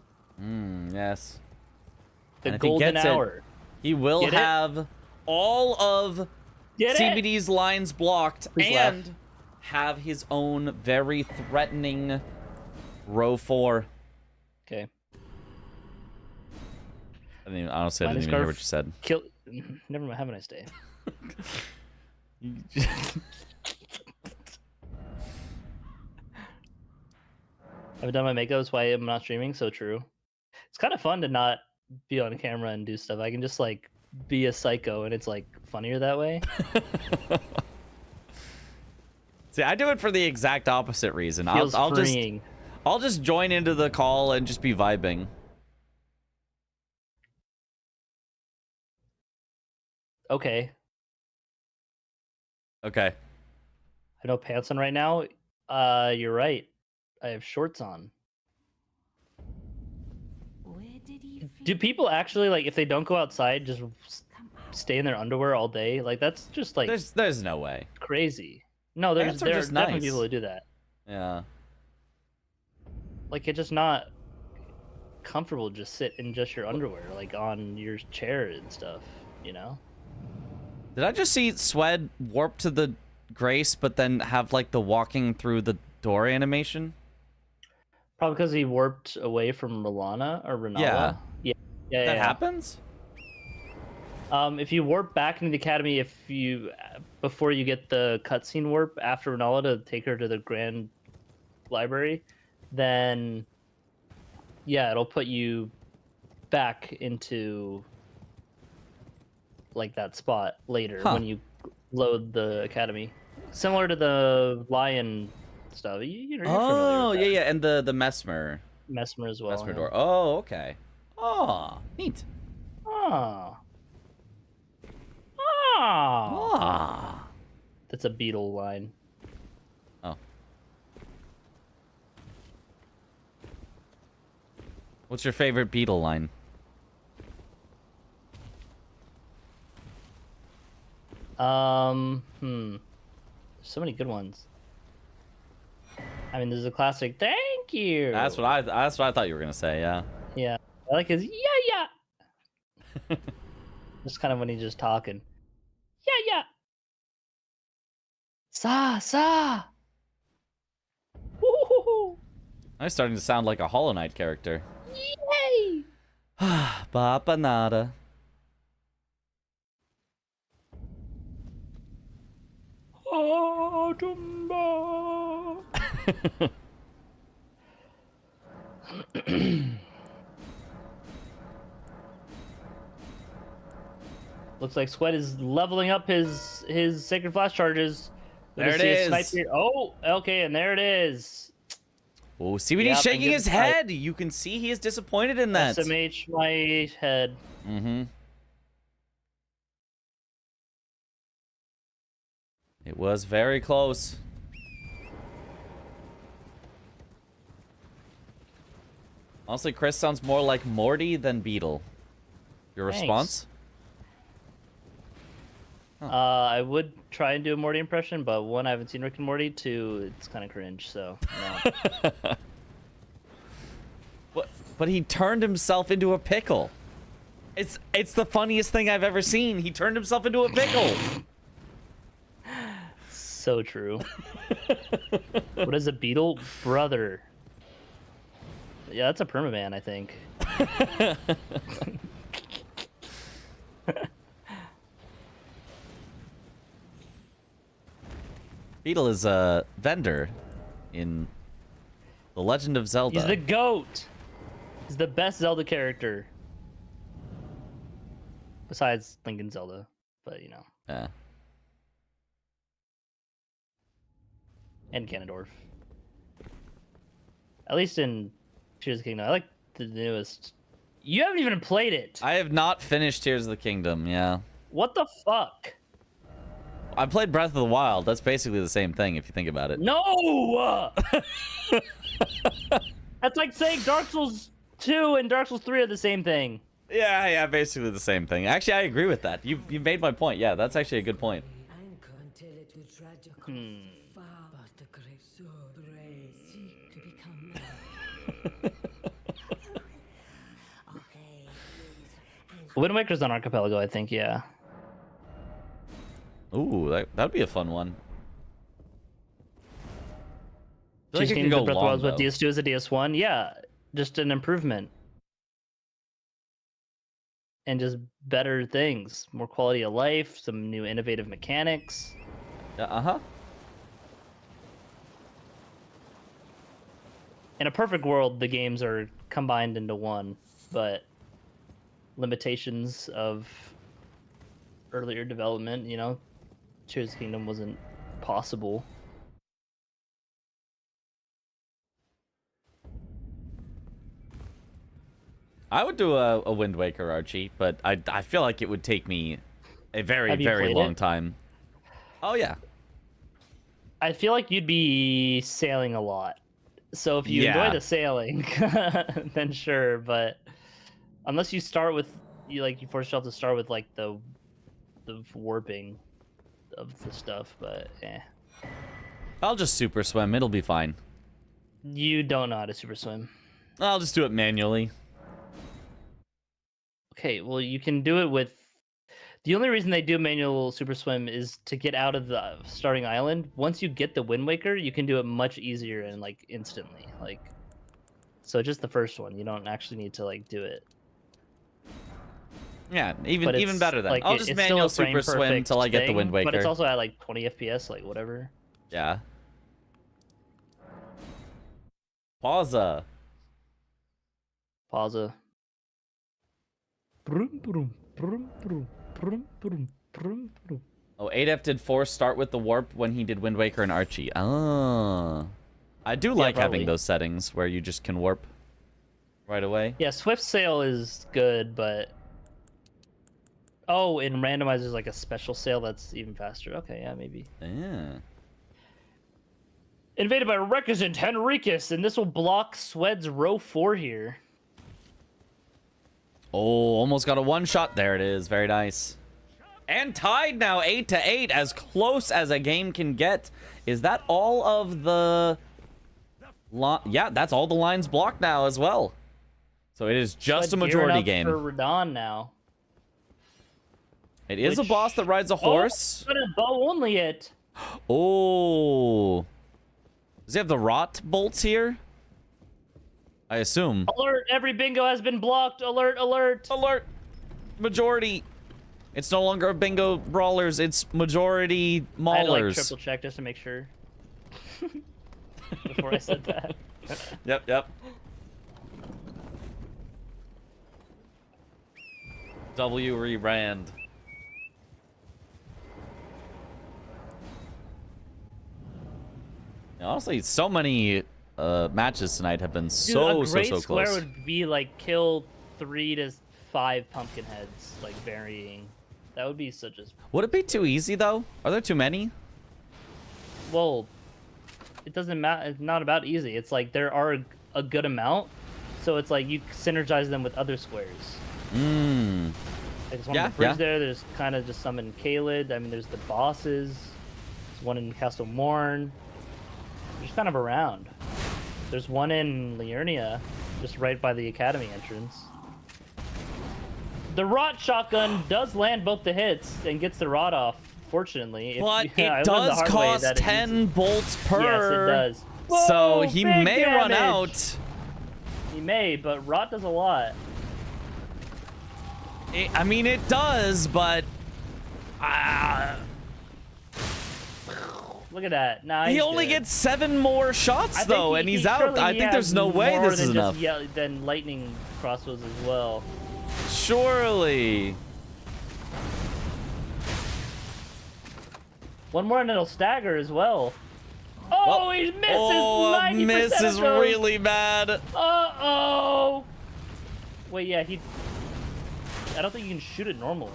Yes. The golden hour. He will have all of CBD's lines blocked and have his own very threatening row 4. Okay. Honestly, I didn't even hear what you said. Never mind. Have a nice day. I haven't done my makeup, that's why I'm not streaming. So true. It's kind of fun to not be on camera and do stuff. I can just like be a psycho, and it's like funnier that way. See, I do it for the exact opposite reason. Feels I'll freeing. just join into the call and just be vibing. Okay. Okay. I have no pants on right now. You're right. I have shorts on. Do people actually, like, if they don't go outside, just stay in their underwear all day? Like, that's just like there's no way. crazy. No, there are just definitely nice. people who do that. Yeah. Like, it's just not comfortable to just sit in just your underwear, like on your chair and stuff, you know? Did I just see Swed warp to the Grace, but then have like the walking through the door animation? Probably because he warped away from Renala. Yeah. Yeah. That happens? If you warp back into the academy, before you get the cutscene warp after Renala to take her to the Grand Library, then yeah, it'll put you back into like that spot later when you load the academy. Similar to the lion stuff. You're familiar with that. Yeah, and the Mesmer as well. Mesmer door. Oh, okay. Oh, neat. Ah. That's a beetle line. Oh. What's your favorite beetle line? So many good ones. I mean, there's a classic "Thank you." That's what I thought you were gonna say. Yeah. Yeah, I like his yeah. Just kind of when he's just talking. Yeah. Sa. Woo-hoo-hoo. I'm starting to sound like a Hollow Knight character. Yay! Papa nada. Looks like Sweat is leveling up his Sacred Flash charges. There it is. Oh, okay, and there it is. Oh, CBD's shaking his head. You can see he is disappointed in that. SMH my head. Mm-hmm. It was very close. Honestly, Chris sounds more like Morty than Beetle. Your response? Huh. I would try and do a Morty impression, but one, I haven't seen Rick and Morty. Two, it's kind of cringe, so no. But he turned himself into a pickle. It's the funniest thing I've ever seen. He turned himself into a pickle. So true. What is a beetle? Brother. Yeah, that's a permaban, I think. Beetle is a vendor in The Legend of Zelda. He's the GOAT. He's the best Zelda character. Besides Link and Zelda, but you know. Yeah. And Ganondorf. At least in Tears of the Kingdom. I like the newest. You haven't even played it. I have not finished Tears of the Kingdom, yeah. What the fuck? I played Breath of the Wild. That's basically the same thing if you think about it. No! That's like saying Dark Souls 2 and Dark Souls 3 are the same thing. Yeah, basically the same thing. Actually, I agree with that. You made my point. Yeah, that's actually a good point. Wind Waker's on Archipelago, I think, yeah. Ooh, that'd be a fun one. I feel like Just it can the go Breath of the long, Wild with though. DS2 as a DS1, yeah. Just an improvement. And just better things. More quality of life, some new innovative mechanics. Uh-huh. In a perfect world, the games are combined into one, but limitations of earlier development, you know, Tears of the Kingdom wasn't possible. I would do a Wind Waker, Archie, but I feel like it would take me a very, Have you very played long it? time. Oh, yeah. I feel like you'd be sailing a lot. So if you Yeah. enjoy the sailing, then sure, but unless you start with you force yourself to start with like the warping of the stuff, but I'll just super swim. It'll be fine. you don't know how to super swim. I'll just do it manually. Okay, well you can do it with the only reason they do manual super swim is to get out of the starting island. Once you get the Wind Waker, you can do it much easier and like instantly. Like so just the first one. You don't actually need to like do it. Yeah, But even it's, better then. like, I'll it- just it's still manual a frame super swim perfect till I get the thing, Wind Waker. But it's also at like 20 FPS, like whatever. Yeah. Pausa. Pausa. Brum, brum, brum, brum, brum, brum, brum, brum. Oh, 8F did Force start with the warp when he did Wind Waker and Archie. Oh. I do like probably. having those settings where you just can warp right away. Yeah, Swift Sail is good, but oh, and randomizers like a special sail that's even faster. Okay, yeah, maybe. Yeah. Invaded by Recusant Henricus, and this will block Swed's row 4 here. Oh, almost got a one-shot. There it is. Very nice. And tied now, 8-8, as close as a game can get. Is that all of the... Yeah, that's all the lines blocked now as well. So it is just Swed a majority gearing game. up for Radon now. It is a Which- boss that rides a horse. Oh, but a bow only it. Oh. Does he have the rot bolts here? I assume. Alert! Every bingo has been blocked. Alert! Alert! Alert! Majority. It's no longer a bingo brawlers. It's majority maulers. I had to like triple check just to make sure before I said that. Yep. W re-rand. Honestly, so many matches tonight have been Dude, so a great square close. would be like kill 3 to 5 pumpkin heads, like varying. That would be such a Would it be too easy though? Are there too many? well. It doesn't matter. It's not about easy. It's like there are a good amount, so it's like you synergize them with other squares. Mmm. Like there's one Yeah, in the bridge yeah. there. There's kind of just some in Caelid. I mean, there's the bosses. There's one in Castle Morn. They're just kind of around. There's one in Liurnia. just right by the academy entrance. The rot shotgun does land both the hits and gets the rot off. Fortunately, But I it learned the does hard way cost that it 10 bolts per. Yes, it does. So Whoa, he big may run damage. out. He may, but rot does a lot. I mean, it does, but Look at that. Nah, he he's only good. gets 7 more shots I think though, he- and he he's out. surely I think has there's no way more this than is just enough. than lightning crossbows as well. Surely. One more and it'll stagger as well. Oh, he misses Oh, 90% a miss of is those. really bad. Uh-oh. Wait, yeah, I don't think you can shoot it normally.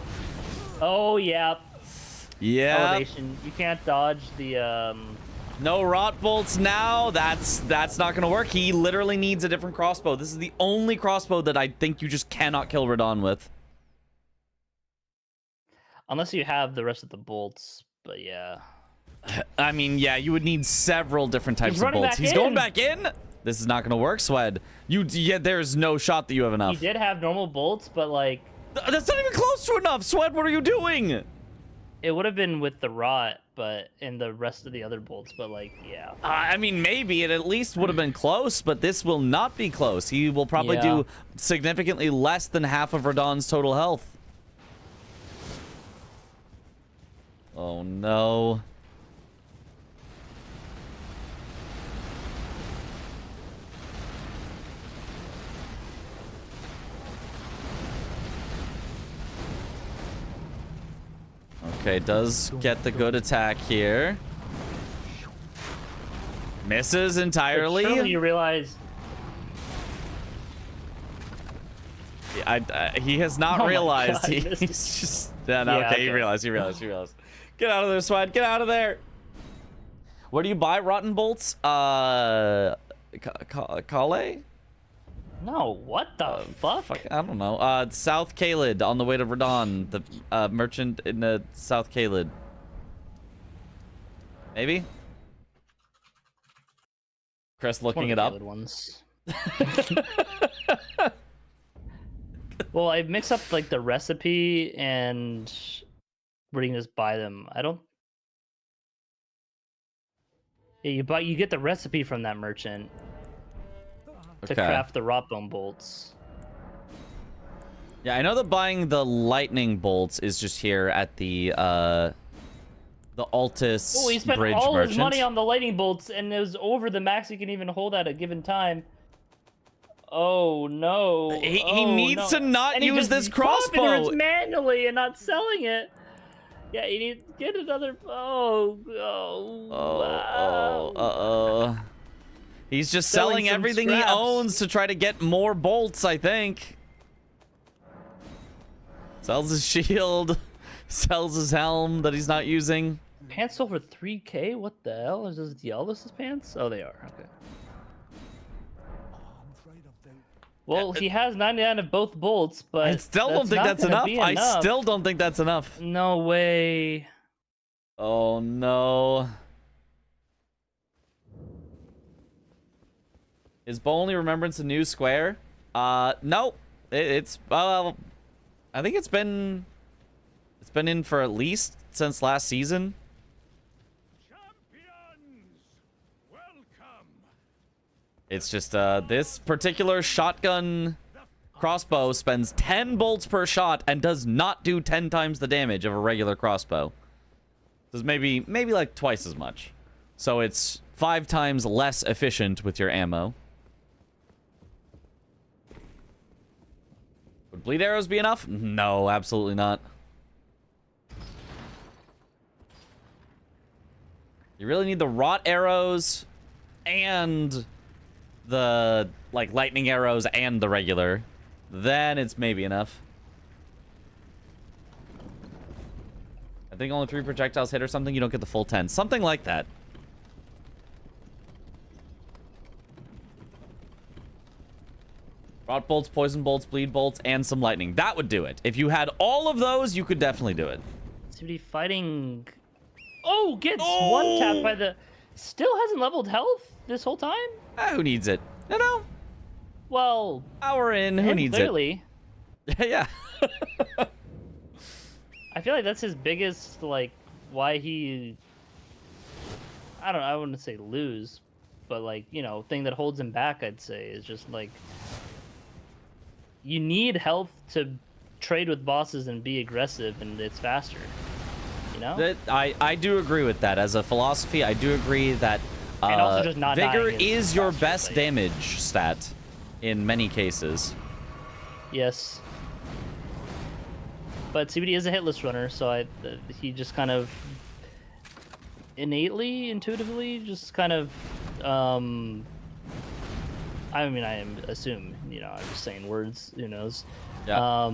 Oh, yeah. Yeah. Elevation. You can't dodge the, No rot bolts now. That's not gonna work. He literally needs a different crossbow. This is the only crossbow that I think you just cannot kill Radon with. Unless you have the rest of the bolts, but yeah. I mean, yeah, you would need several different types of running bolts. back He's in. going back in. This is not gonna work, Swed. There's no shot that you have He enough. did have normal bolts, but, like, That's not even close to enough, Swed. What are you doing? it would have been with the rot, but and the rest of the other bolts, but, like, yeah. I mean, maybe it at least would have been close, but this will not be close. He will probably Yeah. do significantly less than half of Radon's total health. Oh no. Okay, does get the good attack here. Misses But entirely. surely you realize He has not Oh my realized. God, He's missed it. just. Yeah, no, Yeah, okay, he okay. realized. Get out of there, Swad. Get out of there. Where do you buy rotten bolts? Calais? no, what the fuck? I don't know. South Kaled on the way to Radon, the merchant in the South Kaled. Maybe? Chris looking it up. Good ones. Well, I mix up like the recipe and where you can just buy them. I don't. Yeah, you get the recipe from that merchant to Okay. craft the rot bone bolts. Yeah, I know that buying the lightning bolts is just here at the Altus Oh, he spent Bridge all merchant. his money on the lightning bolts, and it was over the max he can even hold at a given time. Oh no! He Oh, needs no. to not And he use just this confidence crossbow. manually and not selling it. Yeah, you need to get another. He's just Selling selling some everything scraps. he owns to try to get more bolts, I think. Sells his shield, sells his helm that he's not using. Pants sold for 3K? What the hell? Is this Elvis's pants? Oh, they are. Okay. Well, he has 99 of both bolts, but I still don't think not that's gonna enough. be I enough. still don't think that's enough. No way. Oh no. Is Bow only Remembrance a new square? No. It's I think it's been in for at least since last season. It's just this particular shotgun crossbow spends 10 bolts per shot and does not do 10 times the damage of a regular crossbow. Does maybe like twice as much. So it's 5 times less efficient with your ammo. Would bleed arrows be enough? No, absolutely not. You really need the rot arrows and the like lightning arrows and the regular. Then it's maybe enough. I think only 3 projectiles hit or something. You don't get the full 10. Something like that. Rot bolts, poison bolts, bleed bolts, and some lightning. That would do it. If you had all of those, you could definitely do it. Somebody fighting. Oh, gets one tap by the. Still hasn't leveled health this whole time? Who needs it? No. Well, Hour in, who and needs clearly, it? Yeah. I feel like that's his biggest, like, why he... I wouldn't say lose, but, like, you know, thing that holds him back, I'd say, is just, like... You need health to trade with bosses and be aggressive, and it's faster. You know? I do agree with that. As a philosophy, I do agree that And also just not Vigor dying is your faster, best like- damage stat in many cases. Yes. But CBD is a hitless runner, so he just kind of innately, intuitively, just kind of, I mean, I assume, you know, I'm just saying words, who knows. Yeah.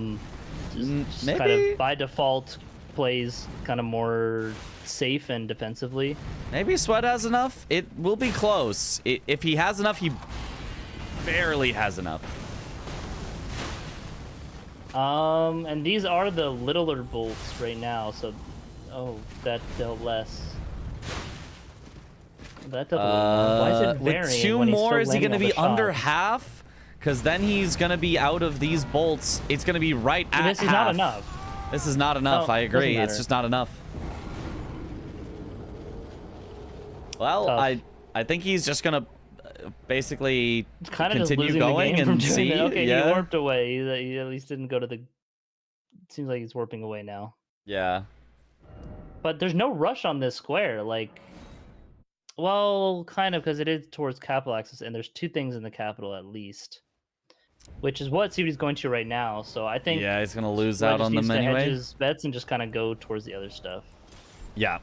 Just kind Maybe. of by default plays kind of more safe and defensively. Maybe Sweat has enough. It will be close. If he has enough, he barely has enough. And these are the littler bolts right now, so that dealt less. That dealt a little more. Why is it varying with two when he's more, still is he going to landing be all the under shots? half? Because then he's going to be out of these bolts. It's going to be right at This is half. not enough. This is not enough. No, I it doesn't agree. It's matter. just not enough. Well, Tough. I think he's just going to basically Kind of just continue losing going the game and from doing see. that. Okay, yeah. he warped away. He at least didn't go to the... Seems like he's warping away now. Yeah. But there's no rush on this square, like... Well, kind of, because it is towards capital access, and there's two things in the capital at least. Which is what CBD's going to right now, so I think... Yeah, he's going to lose Sweat out just on needs them to hedge anyway. his bets and just kind of go towards the other stuff. Yeah.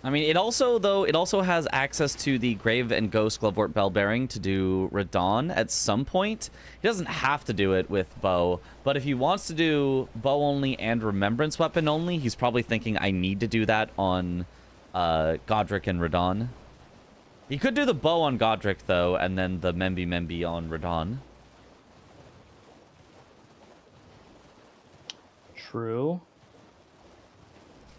I mean, it also has access to the Grave and Ghost Glovewort Bell Bearing to do Radon at some point. He doesn't have to do it with Bow, but if he wants to do Bow only and Remembrance Weapon only, he's probably thinking, I need to do that on Godric and Radon. He could do the Bow on Godric, though, and then the Membi on Radon. True.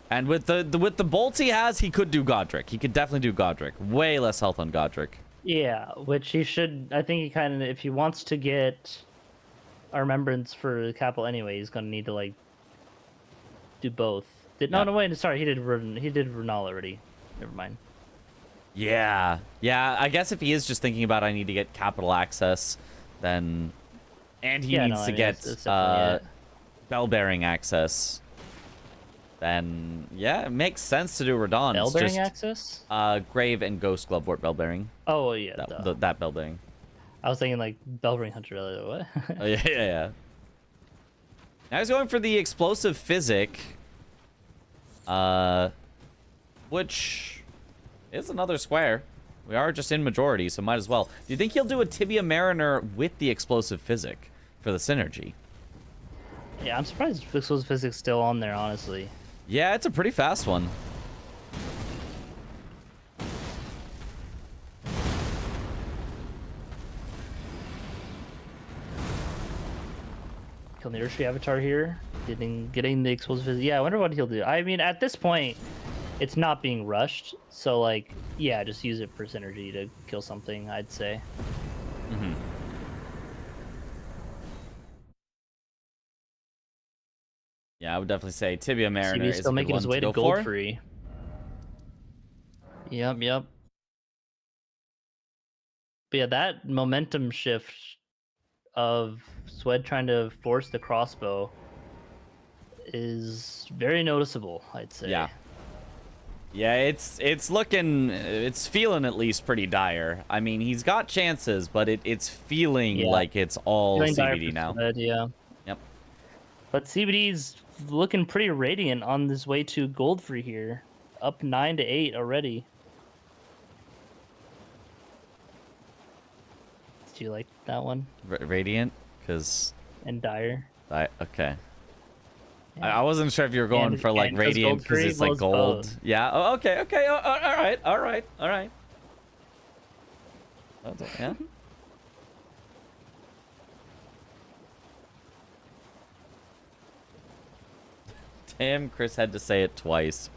And with the bolts he has, he could do Godric. He could definitely do Godric. Way less health on Godric. Yeah, which he should... I think he kind of... If he wants to get a Remembrance for the capital anyway, he's going to need to, like, do both. No, wait, sorry, he did Renal already. Never mind. Yeah. Yeah, I guess if he is just thinking about I need to get capital access, then... And he needs to get it's definitely it. bell bearing access, then yeah, it makes sense to do Radon. Bell It's bearing just, access? Grave and Ghost Glovewort bell bearing. Oh, yeah. duh. That bell bearing. I was thinking, like, Bellring Hunter. What? Oh, yeah. Now he's going for the explosive physic, which is another square. We are just in majority, so might as well. Do you think he'll do a Tibia Mariner with the explosive physic for the synergy? Yeah, I'm surprised Explosive Physics still on there, honestly. Yeah, it's a pretty fast one. Kill the Urshri Avatar here. Getting the Explosive Physics. Yeah, I wonder what he'll do. I mean, at this point, it's not being rushed. So, like, yeah, just use it for synergy to kill something, I'd say. Mm-hmm. Yeah, I would definitely say Tibia Mariner CB's is still a good making one his way to go gold for. free. Yep. But yeah, that momentum shift of Swed trying to force the crossbow is very noticeable, I'd say. Yeah. Yeah, it's feeling at least pretty dire. I mean, he's got chances, but it's feeling like it's all Feeling dire CBD for now. Swed, yeah. Yep. But CBD's looking pretty radiant on this way to gold free here. Up 9 to 8 already. Do you like that one? Radiant, because And dire. okay. Yeah. I wasn't sure if you were going And- for like and 'cause radiant gold because free it's like was gold. both. Yeah. Oh, okay. Oh, all right. Yeah. Damn, Chris had to say it twice.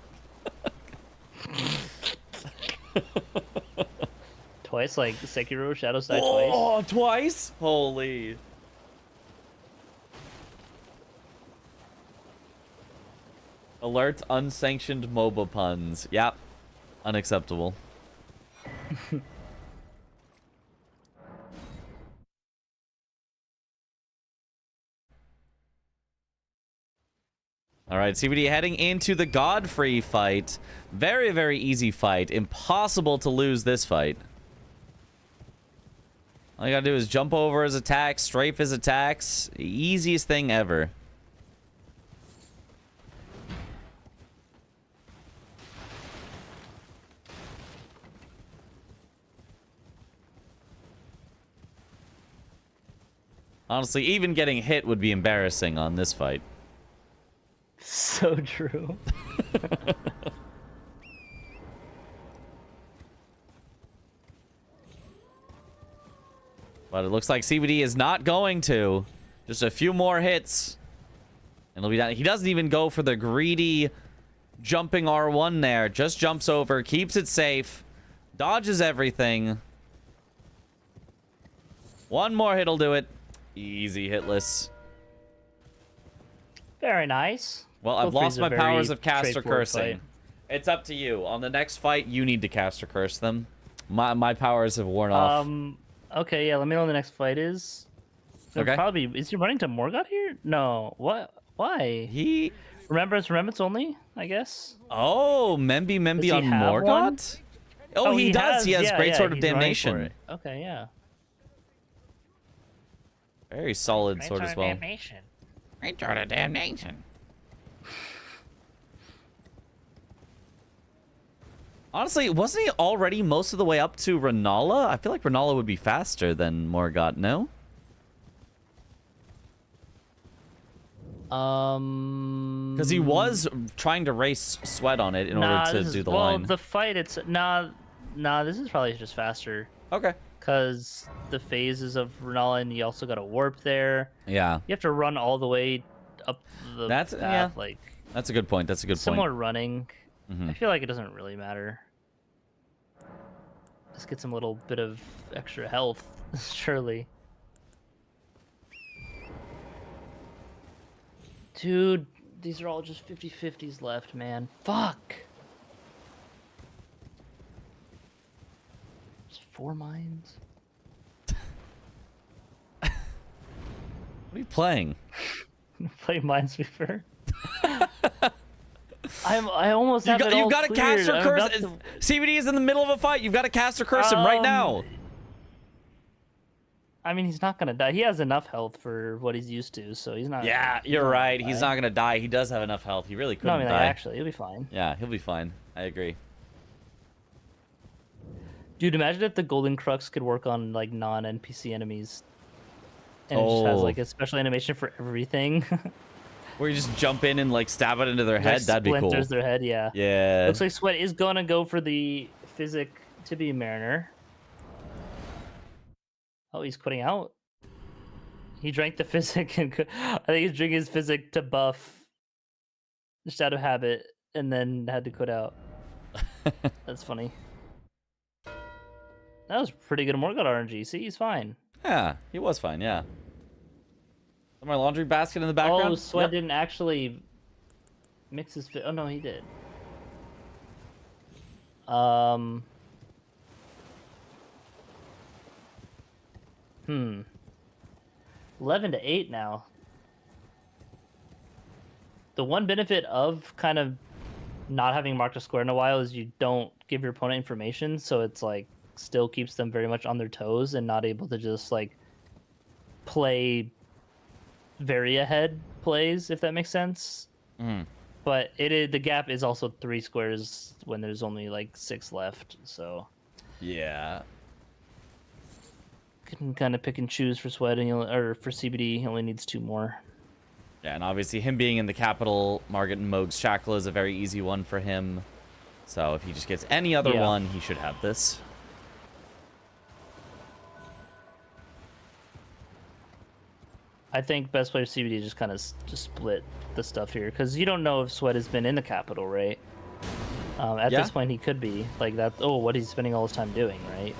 twice, like Sekiro Shadows died twice. Oh, twice? Holy. Alert unsanctioned MOBA puns. Yep. Unacceptable. All right, CBD heading into the Godfrey fight. Very, very easy fight. Impossible to lose this fight. All you gotta do is jump over his attacks, strafe his attacks. Easiest thing ever. Honestly, even getting hit would be embarrassing on this fight. So true. But it looks like CBD is not going to. Just a few more hits. And it'll be done. He doesn't even go for the greedy jumping R1 there. Just jumps over, keeps it safe, dodges everything. One more hit'll do it. Easy hitless. Very nice. Well, I've lost my powers of caster cursing. Fight. It's up to you. On the next fight, you need to caster curse them. My powers have worn off. Okay, yeah, let me know when the next fight is. Okay. Probably, is he running to Morgoth here? No. What? Why? He... Remembrance only, I guess. Oh, Memby Does on he have one? Morgoth? Oh, he does. He has yeah, Great yeah, Sword of he's running for Damnation. it. Okay, yeah. Very solid sword as well. Great Sword of Damnation. Honestly, wasn't he already most of the way up to Renala? I feel like Renala would be faster than Morgoth, no? Because he was trying to race Sweat on it in order to do the line. The fight, it's nah. This is probably just faster. Okay. Because the phases of Renala, and you also got a warp there. Yeah. You have to run all the way up the path, yeah. like That's a good point. That's a good similar point. running. Mhm. I feel like it doesn't really matter. Let's get some little bit of extra health, surely. Dude, these are all just 50-50s left, man. Fuck. Just 4 mines. What are you playing? Play Minesweeper. I almost have it all You've got to cleared. caster I'm curse. about to- CBD is in the middle of a fight. You've got to caster curse him right now. I mean, he's not gonna die. He has enough health for what he's used to, so he's not. Yeah, you're right. He's not gonna die. He does have enough health. He really couldn't No, I mean, die. like, actually, he'll be fine. Yeah, he'll be fine. I agree. Dude, imagine if the Golden Crux could work on like non-NPC enemies, and it just has like a special animation for everything. Where you just jump in and like stab it into their head. That'd be cool. Splinters their head, yeah. Yeah. Looks like Sweat is gonna go for the Physic to be Mariner. Oh, he's quitting out. He drank the Physic and I think he's drinking his Physic to buff, just out of habit, and then had to quit out. That's funny. That was pretty good Morgoth RNG. See, he's fine. Yeah, he was fine. Yeah. My laundry basket in the background. Oh, Sweat didn't actually mix his. Oh no, he did. 11-8 now. The one benefit of kind of not having marked a square in a while is you don't give your opponent information, so it's like still keeps them very much on their toes and not able to just like play very ahead plays, if that makes sense. But the gap is also 3 squares when there's only like 6 left, so yeah, can kind of pick and choose for Sweat, or for CBD. He only needs 2 more. Yeah, and obviously him being in the capital, Margit and Moog's Shackle is a very easy one for him. So if he just gets any other one, he should have this. I think best player CBD just kind of just split the stuff here, because you don't know if Sweat has been in the capital, right? At this point, he could be like that. Oh, what he's spending all his time doing, right?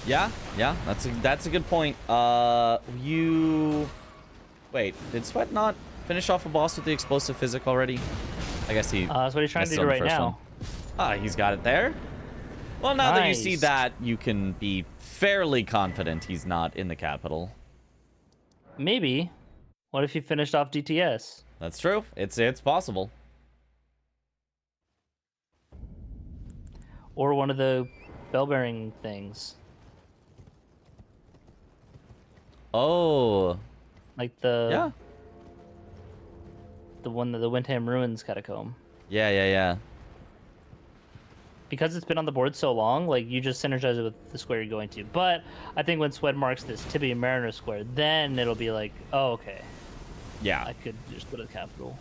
Yeah, that's a good point. Wait, did Sweat not finish off a boss with the explosive physic already? I guess he. That's what he's trying to missed do on the right first now. one. Ah, he's got it there. Well, now that you see Nice. that, you can be fairly confident he's not in the capital. Maybe. What if he finished off DTS? That's true. It's possible. Or one of the bell bearing things. Oh. Like Yeah. the one that the Windham Ruins catacomb. Yeah. Because it's been on the board so long, like you just synergize it with the square you're going to. But I think when Swed marks this Tibia Mariner square, then it'll be like, oh, okay, Yeah. I could just go to the capital.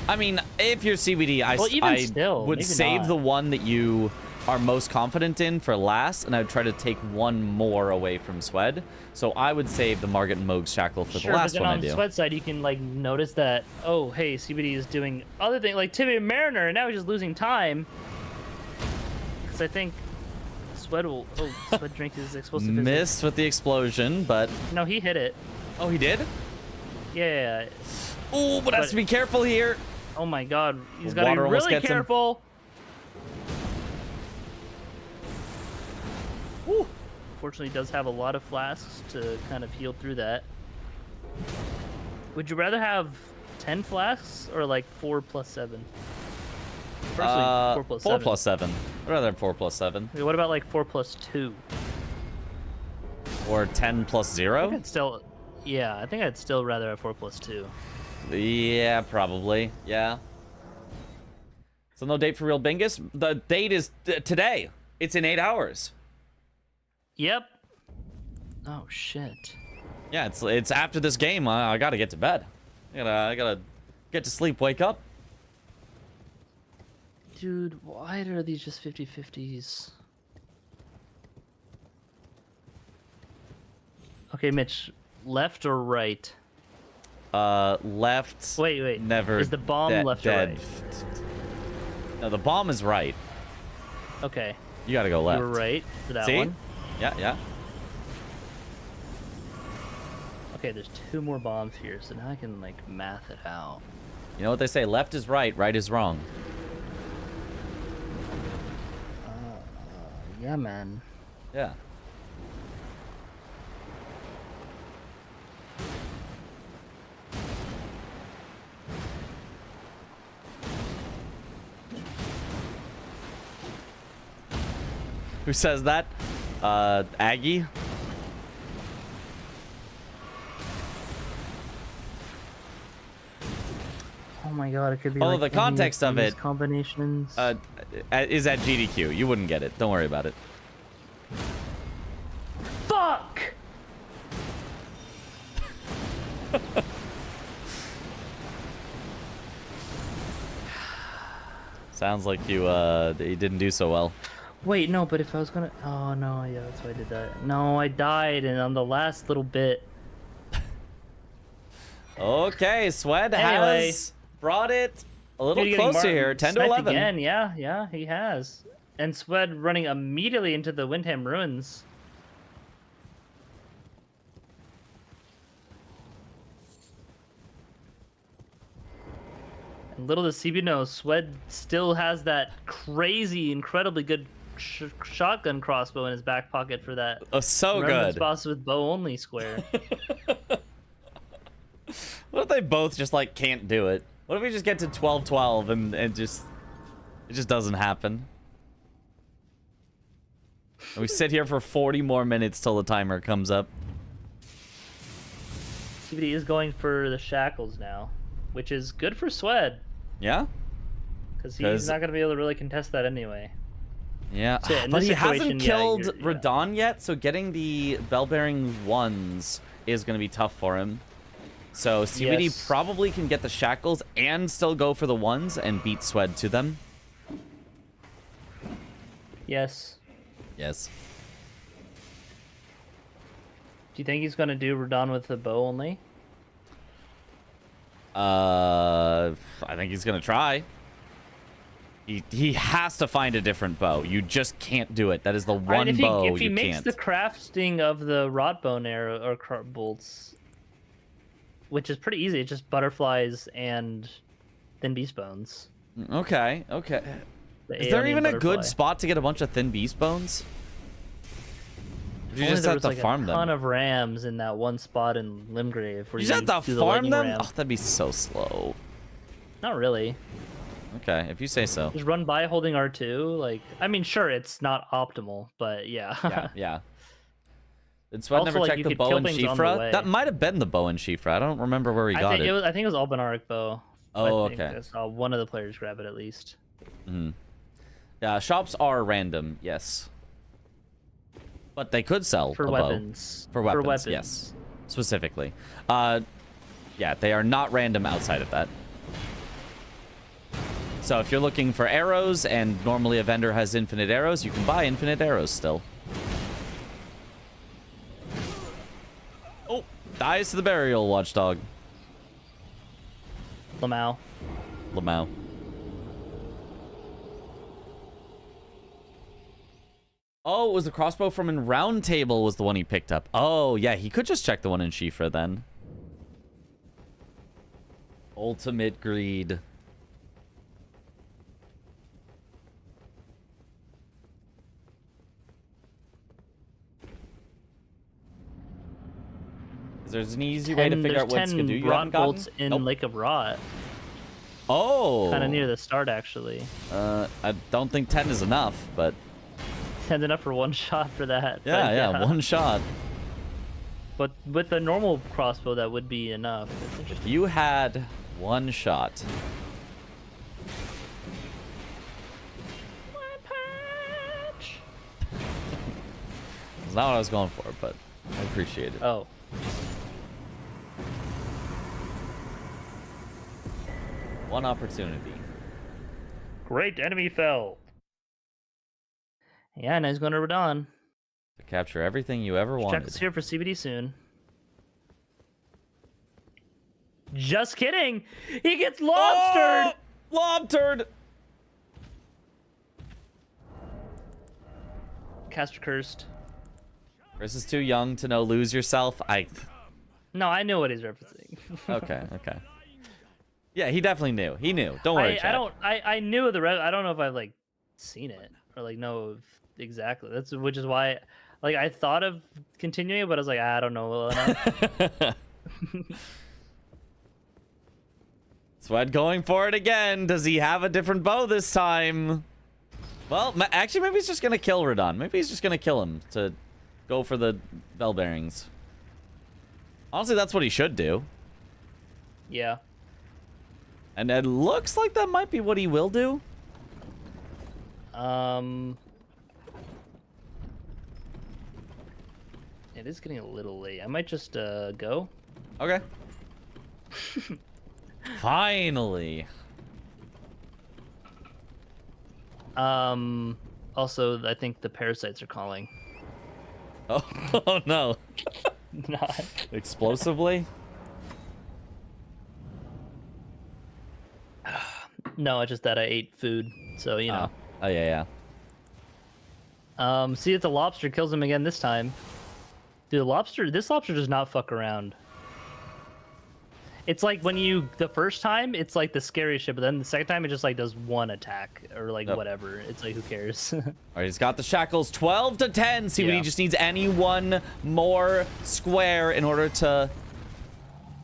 I mean, if you're CBD, I still, would maybe save not. the one that you are most confident in for last, and I would try to take one more away from Swed. So I would save the Margit and Moog Shackle for Sure, the last but then one I on the do. Swed side, you can like notice that, oh, hey, CBD is doing other things like Tibia Mariner, and now he's just losing time. Because I think Swed will. Oh, Swed drank his explosive. physics. Missed with the explosion, but... No, he hit it. Oh, he did? Yeah. Ooh, but has to be careful here. Oh my God, he's The got to be water almost really gets him. careful. Woo. Fortunately, he does have a lot of flasks to kind of heal through that. Would you rather have 10 flasks or like 4 plus 7? Personally, 4 plus 4 7. plus 7. I'd rather have 4 plus 7. Wait, what about like 4 plus 2? Or 10 plus I 0? think I'd still, yeah, I think I'd still rather have 4 plus 2. Yeah, probably. Yeah. So no date for Real Bingus? The date is today. It's in 8 hours. Yep. Oh shit. Yeah, it's after this game. I gotta get to bed. I gotta get to sleep, wake up. Dude, why are these just 50-50s? Okay, Mitch, left or right? Left. Wait. Never. Is the bomb left or dead. right? No, the bomb is right. Okay. You gotta go left. You were right for that See? one. Yeah. Okay, there's 2 more bombs here, so now I can like math it out. You know what they say? Left is right, right is wrong. Yeah, man. Yeah. Who says that? Aggie? Oh my god, it could be Oh, like the any context of these it, combinations. Is at GDQ. You wouldn't get it. Don't worry about it. Fuck! Sounds like you didn't do so well. Wait, no, but if I was gonna... Oh, no, yeah, that's why I did that. No, I died, and on the last little bit... Okay, Swed Anyway. has brought it a little Dude, getting closer here. 10 to sniped 11. Again. Yeah, he has. And Swed running immediately into the Windham Ruins. And little does CB know, Swed still has that crazy, incredibly good shotgun crossbow in his back pocket for that. Oh, so Remnants good. boss with bow only square. What if they both just like can't do it? What if we just get to 12-12 and it just doesn't happen? And we sit here for 40 more minutes till the timer comes up. CBD is going for the shackles now, which is good for Swed. Yeah? Because he's not going to be able to really contest that anyway. Yeah, So in but this he situation, hasn't yeah, killed you're- yeah. Radon yet, so getting the bell-bearing ones is going to be tough for him. So CBD Yes. probably can get the shackles and still go for the ones and beat Swed to them. Yes. Yes. Do you think he's going to do Radon with the bow only? I think he's going to try. He has to find a different bow. You just can't do it. That is the one if bow if he you makes can't. the crafting of the rot bone arrow or bolts, which is pretty easy, it's just butterflies and thin beast bones. Okay, okay. The Is there Aeonian even a butterfly. good spot to get a bunch of thin beast bones? You Only just there have was to like farm a them. ton of rams in that one spot in Limgrave where You you just have do to the farm lightning them? ram. Oh, that'd be so slow. Not really. Okay, if you say so. Just run by holding R2. Like, I mean, sure, it's not optimal, but yeah. Yeah, yeah. Did Sweat Also, never like, check you the could bow kill and things on the Shifra? way. That might have been the bow and Shifra. I don't remember where he got it. I think it was Albanaric bow. Oh, I think okay. I saw one of the players grab it at least. Mm-hmm. Yeah, shops are random, yes. But they could sell For a weapons. bow. For weapons, yes. Specifically. Yeah, they are not random outside of that. So if you're looking for arrows, and normally a vendor has infinite arrows, you can buy infinite arrows still. Oh, dies to the burial, Watchdog. Lamau. Lamau. Oh, it was the crossbow from in Round Table was the one he picked up. Oh, yeah, he could just check the one in Shifra then. Ultimate greed. There's an easy way to figure out what it's gonna do. You haven't rot bolts gotten? in Nope. Lake of Rot. Oh. Kind of near the start, actually. I don't think 10 is enough, but 10's enough for one shot for that. yeah, but yeah, one shot. But with the normal crossbow, that would be enough. It's interesting. You had one shot. It's not what I was going for, but I appreciate it. Oh. One opportunity. Great enemy fell. Yeah, and he's going to Radon. To capture everything you ever wanted. Check us here for CBD soon. Just kidding! He gets lobstered! Oh! Lobstered! Caster cursed. Chris is too young to know lose yourself. No, I know what he's referencing. Okay, okay. Yeah, he definitely knew. He knew. Don't worry, Chad. I knew the I don't know if I've like seen it or like know exactly. Which is why like I thought of continuing, but I was like, I don't know well enough. Sweat going for it again. Does he have a different bow this time? Well, actually, maybe he's just going to kill Radon. Maybe he's just going to kill him to go for the bell bearings. Honestly, that's what he should do. Yeah. And it looks like that might be what he will do. It is getting a little late. I might just go. Okay. Finally. Also, I think the parasites are calling. Oh, oh no. Not. Explosively? No, it's just that I ate food, so you know. Oh, yeah, yeah. See if the lobster kills him again this time. Dude, this lobster does not fuck around. It's like when the first time, it's like the scariest shit, but then the second time it just like does one attack or like whatever. It's like, who cares? All right, he's got the shackles 12 to 10. See, Yeah. he just needs any one more square in order to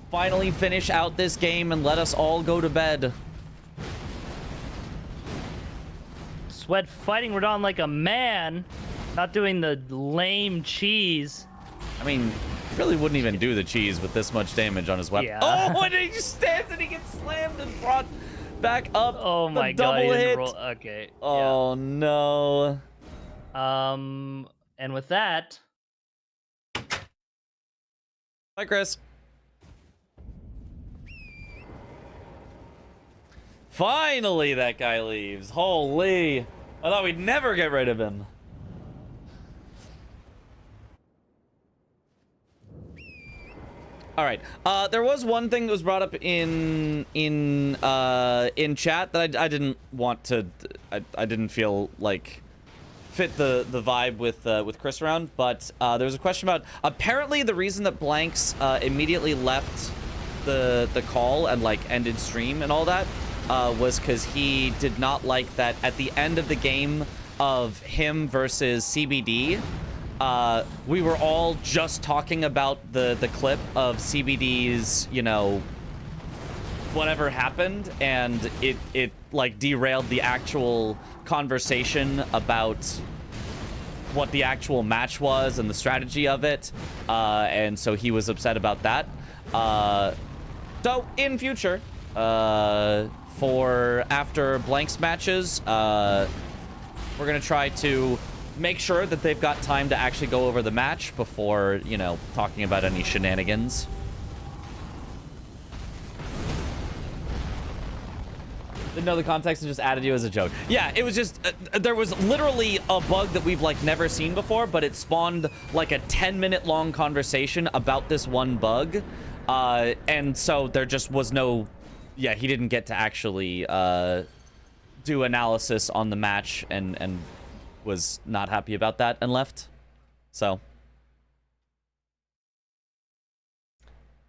finally finish out this game and let us all go to bed. Sweat fighting Radon like a man, not doing the lame cheese. I mean, he really wouldn't even do the cheese with this much damage on his weapon. Yeah. Oh, and he just stands and he gets slammed and brought back up. Oh my the double god, he didn't hit. roll. Okay. Oh no. And with that, Bye, Chris. Finally, that guy leaves. Holy. I thought we'd never get rid of him. All right. There was one thing that was brought up in chat that I didn't want to. I didn't feel like fit the vibe with Chris around, but there was a question about apparently the reason that Blanks immediately left the call and like ended stream and all that was because he did not like that at the end of the game of him versus CBD. We were all just talking about the clip of CBD's, you know, whatever happened, and it like derailed the actual conversation about what the actual match was and the strategy of it, and so he was upset about that. So in future, for after Blanks matches, we're gonna try to make sure that they've got time to actually go over the match before, you know, talking about any shenanigans. Didn't know the context and just added you as a joke. Yeah, it was just, there was literally a bug that we've like never seen before, but it spawned like a 10-minute long conversation about this one bug. And so there just was no, yeah, he didn't get to actually do analysis on the match and was not happy about that and left. So,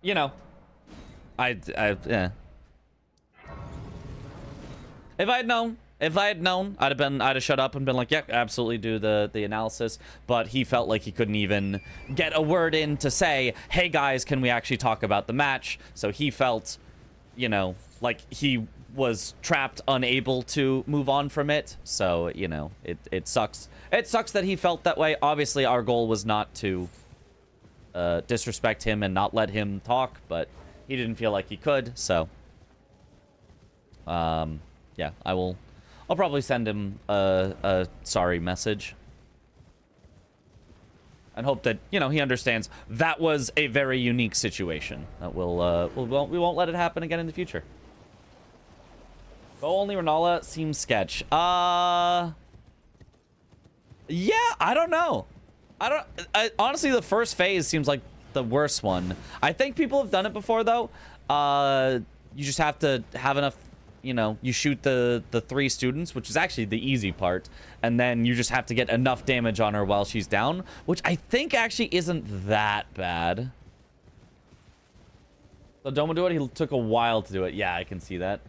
you know, yeah. If I had known, I'd have shut up and been like, yeah, absolutely do the analysis. But he felt like he couldn't even get a word in to say, hey guys, can we actually talk about the match? So he felt, you know, like he was trapped, unable to move on from it. So, you know, it sucks. It sucks that he felt that way. Obviously, our goal was not to disrespect him and not let him talk, but he didn't feel like he could. So, yeah, I'll probably send him a sorry message and hope that, you know, he understands that was a very unique situation. That we won't let it happen again in the future. Go only Renala seems sketch. Yeah, I don't know. Honestly, the first phase seems like the worst one. I think people have done it before though. You just have to have enough, you know, you shoot the 3 students, which is actually the easy part, and then you just have to get enough damage on her while she's down, which I think actually isn't that bad. So Domo do it, he took a while to do it. Yeah, I can see that.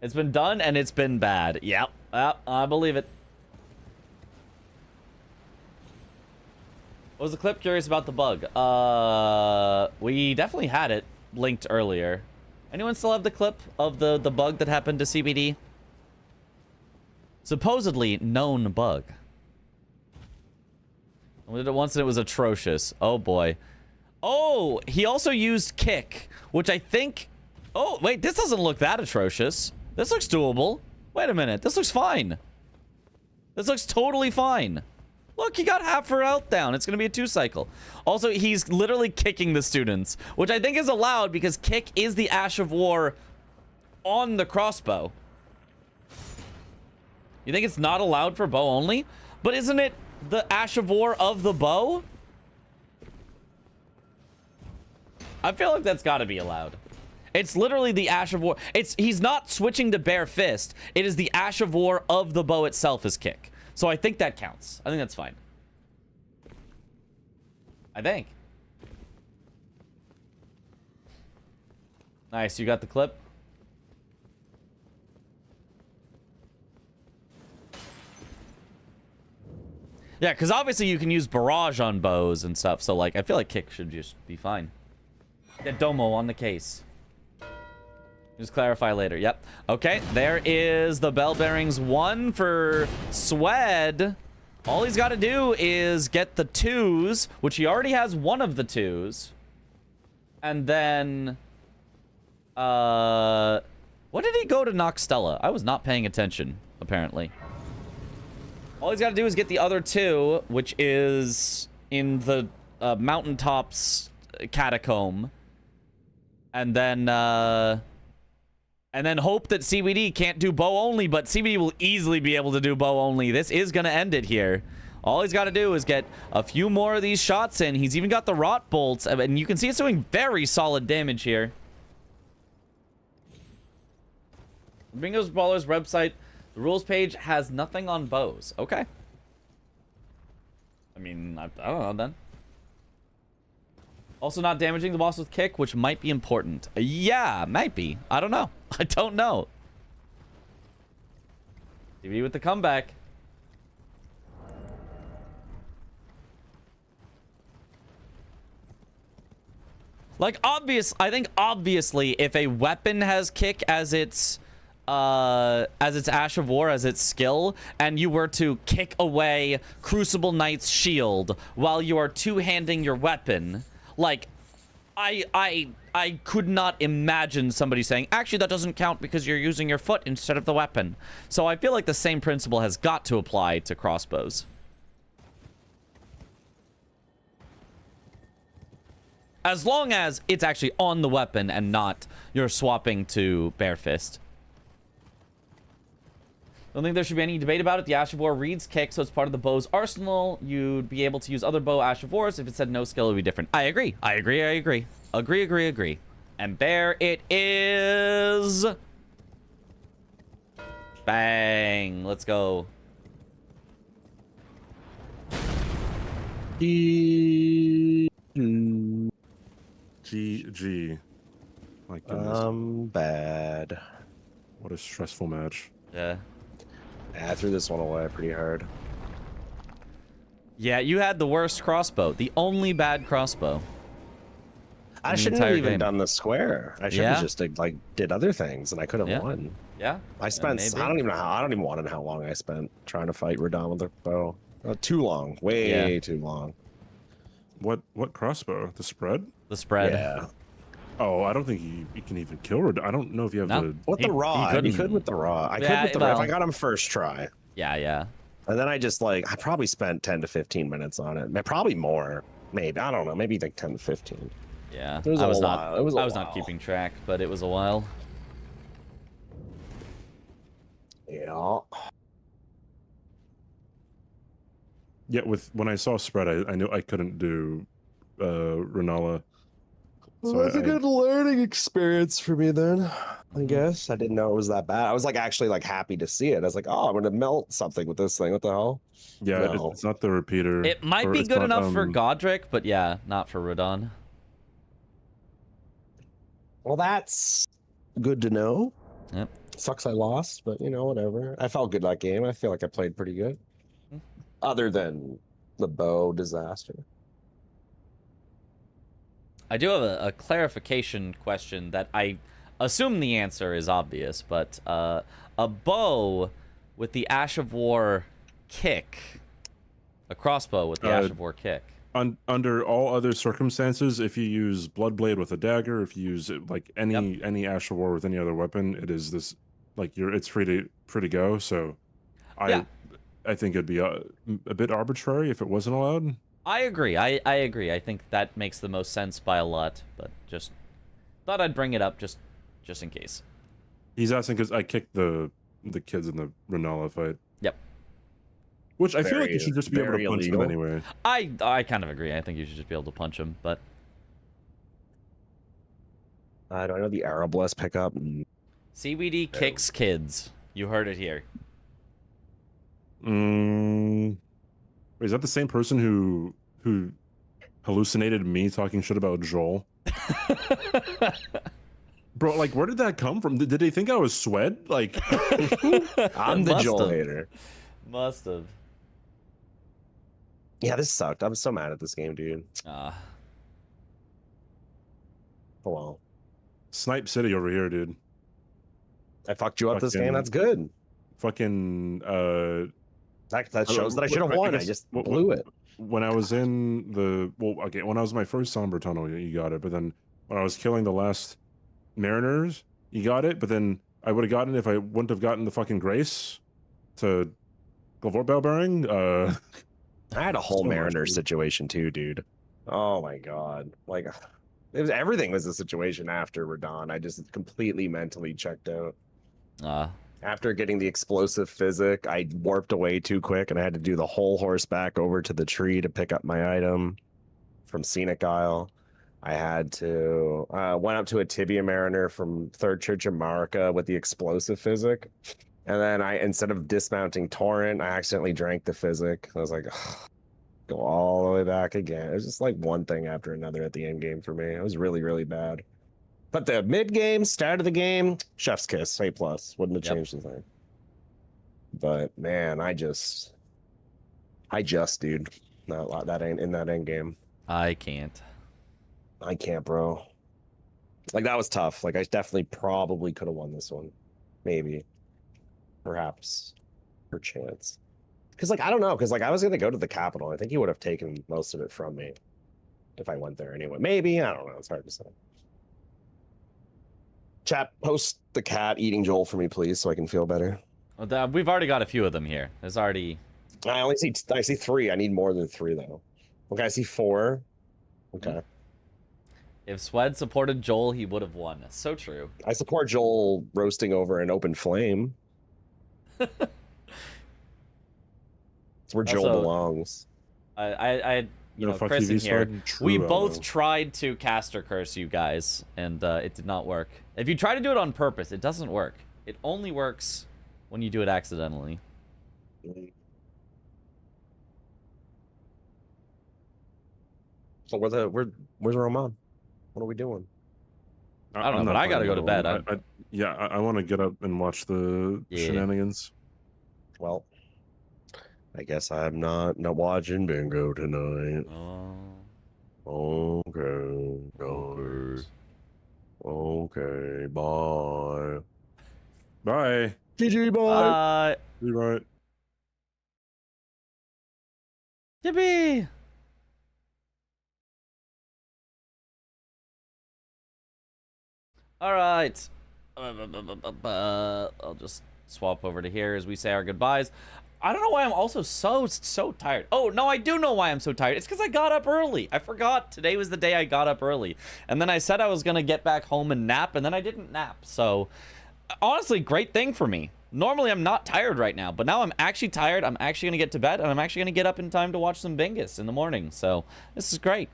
It's been done and it's been bad. Yep, I believe it. What was the clip? Curious about the bug. We definitely had it linked earlier. Anyone still have the clip of the bug that happened to CBD? Supposedly known bug. I did it once and it was atrocious. Oh boy. Oh, he also used kick, which I think... Oh, wait, this doesn't look that atrocious. This looks doable. Wait a minute, this looks fine. This looks totally fine. Look, he got half her health down. It's going to be a 2-cycle. Also, he's literally kicking the students, which I think is allowed because kick is the Ash of War on the crossbow. You think it's not allowed for bow only? But isn't it the Ash of War of the bow? I feel like that's got to be allowed. It's literally the Ash of War. He's not switching to bare fist. It is the Ash of War of the bow itself is kick. So I think that counts. I think that's fine. I think. Nice, you got the clip? Yeah, because obviously you can use barrage on bows and stuff. So, like, I feel like kick should just be fine. Get Domo on the case. Just clarify later. Yep. Okay, there is the bell bearings 1 for Swed. All he's got to do is get the 2s, which he already has one of the 2s. And then... what did he go to knock Stella? I was not paying attention, apparently. All he's got to do is get the other 2, which is in the mountaintops catacomb. And then hope that CBD can't do bow only, but CBD will easily be able to do bow only. This is going to end it here. All he's got to do is get a few more of these shots in. He's even got the rot bolts, and you can see it's doing very solid damage here. Bingo's Brawlers website, the rules page has nothing on bows. Okay. I mean, I don't know then. Also not damaging the boss with kick, which might be important. Yeah, might be. I don't know. I don't know. TV with the comeback. Like, I think obviously if a weapon has kick as its Ash of War, as its skill, and you were to kick away Crucible Knight's shield while you are two-handing your weapon, like, I could not imagine somebody saying, actually, that doesn't count because you're using your foot instead of the weapon. So I feel like the same principle has got to apply to crossbows. As long as it's actually on the weapon and not you're swapping to bare fist. Don't think there should be any debate about it. The Ash of War reads kick, so it's part of the bow's arsenal. You'd be able to use other bow Ash of Wars. If it said no skill, it would be different. I agree. I agree. I agree. Agree. And there it is. Bang. Let's go. GG. My goodness. Bad. What a stressful match. Yeah. I threw this one away pretty hard. Yeah, you had the worst crossbow. The only bad crossbow. I shouldn't have even done the square. I should have just did other things, and I could have won. Yeah. I spent. I don't even know how. I don't even want to know how long I spent trying to fight Radon with the bow. Too long. Way too long. What crossbow? The spread? The spread. Yeah. Oh, I don't think you can even kill Radon. I don't know if you have the. With the rod. You could with the rod. I could with the rod if I got him first try. Yeah. And then I probably spent 10 to 15 minutes on it. Probably more. Maybe. I don't know. Maybe like 10 to 15. Yeah. It was I a was while. It was I was not keeping track, but it was a while. Yeah. Yeah, when I saw spread, I knew I couldn't do Renala. So well, that's a good learning experience for me then. I guess I didn't know it was that bad. I was actually happy to see it. I was like, oh, I'm gonna melt something with this thing. What the hell? Yeah, no. It's not the repeater. It might be good enough for Godric, but yeah, not for Radon. Well, that's good to know. Yep. Sucks I lost, but whatever. I felt good that game. I feel like I played pretty good. Other than the bow disaster. I do have a clarification question that I assume the answer is obvious, but a bow with the Ash of War kick, a crossbow with the Ash of War kick. Under all other circumstances, if you use Bloodblade with a dagger, if you use any Ash of War with any other weapon, it is this it's free to go. So, I think it'd be a bit arbitrary if it wasn't allowed. I agree. I agree. I think that makes the most sense by a lot, but just thought I'd bring it up just in case. He's asking because I kicked the kids in the Renala fight. Yep. Which I feel like you should just be able to punch them anyway. I kind of agree. I think you should just be able to punch them, but do I know the Arabless pickup? CBD kicks kids. You heard it here. Wait, is that the same person who hallucinated me talking shit about Joel? Bro, where did that come from? Did they think I was Swed? I'm the Joel hater. Must have. Yeah, this sucked. I was so mad at this game, dude. Oh well. Snipe City over here, dude. I fucked you up this game. That's good. Fucking that shows that I should have won. I just blew it. When I was in when I was in my first Somber Tunnel, you got it. But then when I was killing the last Mariners, you got it. But then I would have gotten it if I wouldn't have gotten the fucking Grace to Glavort Bell Bearing. I had a whole Mariner situation too, dude. Oh my god. Everything was a situation after Radon. I just completely mentally checked out. After getting the explosive physic, I warped away too quick and I had to do the whole horse back over to the tree to pick up my item from Scenic Isle. I had to went up to a Tibia Mariner from Third Church of Marika with the explosive physic. And then instead of dismounting Torrent, I accidentally drank the physic. I was like, ugh, go all the way back again. It was just like one thing after another at the end game for me. It was really, really bad. But the mid game, start of the game, chef's kiss, A+. Wouldn't have changed the thing. But man, I just, dude, that ain't in that end game. I can't, bro. Like that was tough. Like I definitely probably could have won this one, maybe, perhaps, perchance. Because like I don't know. Because like I was gonna go to the capital. I think he would have taken most of it from me if I went there anyway. Maybe, I don't know. It's hard to say. Chat, post the cat eating Joel for me, please, so I can feel better. Well, we've already got a few of them here. There's already. I see 3. I need more than 3 though. Okay, I see 4. Okay. If Swed supported Joel, he would have won. That's so true. I support Joel roasting over an open flame. It's where Joel Also, belongs. You know, Chris in here, we both tried to caster curse you guys, and it did not work. If you try to do it on purpose, it doesn't work. It only works when you do it accidentally. So where's Roman? What are we doing? I don't know, but I gotta go to bed. I want to get up and watch the shenanigans. Well, I guess I'm not watching bingo tonight. Okay. Okay. Bye. Bye. GG. Bye. Bye. Yippee! All right. I'll just swap over to here as we say our goodbyes. I don't know why I'm also so tired. Oh, no, I do know why I'm so tired. It's because I got up early. I forgot today was the day I got up early. And then I said I was going to get back home and nap, and then I didn't nap. So, honestly, great thing for me. Normally, I'm not tired right now, but now I'm actually tired. I'm actually going to get to bed, and I'm actually going to get up in time to watch some Bingus in the morning. So, this is great.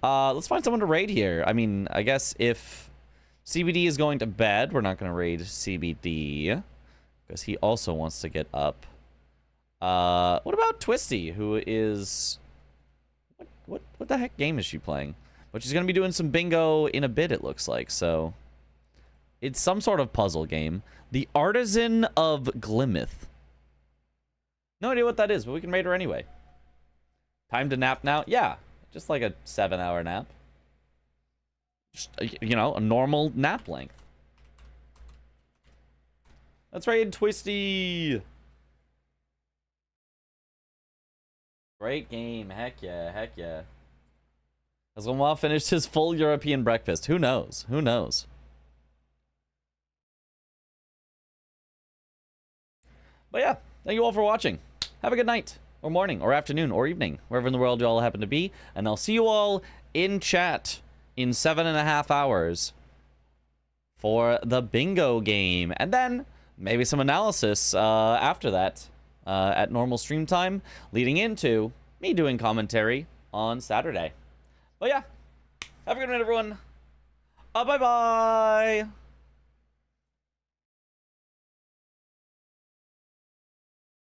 Let's find someone to raid here. I mean, I guess if CBD is going to bed, we're not going to raid CBD because he also wants to get up. What about Twisty, who is... What the heck game is she playing? But she's going to be doing some bingo in a bit, it looks like, so... It's some sort of puzzle game. The Artisan of Glimeth. No idea what that is, but we can raid her anyway. Time to nap now? Yeah, just like a 7-hour nap. Just, you know, a normal nap length. Let's raid Twisty! Great game. Heck yeah. Heck yeah. Has Lamar finished his full European breakfast? Who knows? Who knows? But yeah, thank you all for watching. Have a good night, or morning, or afternoon, or evening, wherever in the world you all happen to be. And I'll see you all in chat in 7.5 hours for the bingo game. And then maybe some analysis after that. At normal stream time, leading into me doing commentary on Saturday. But yeah, have a good night, everyone. Bye-bye.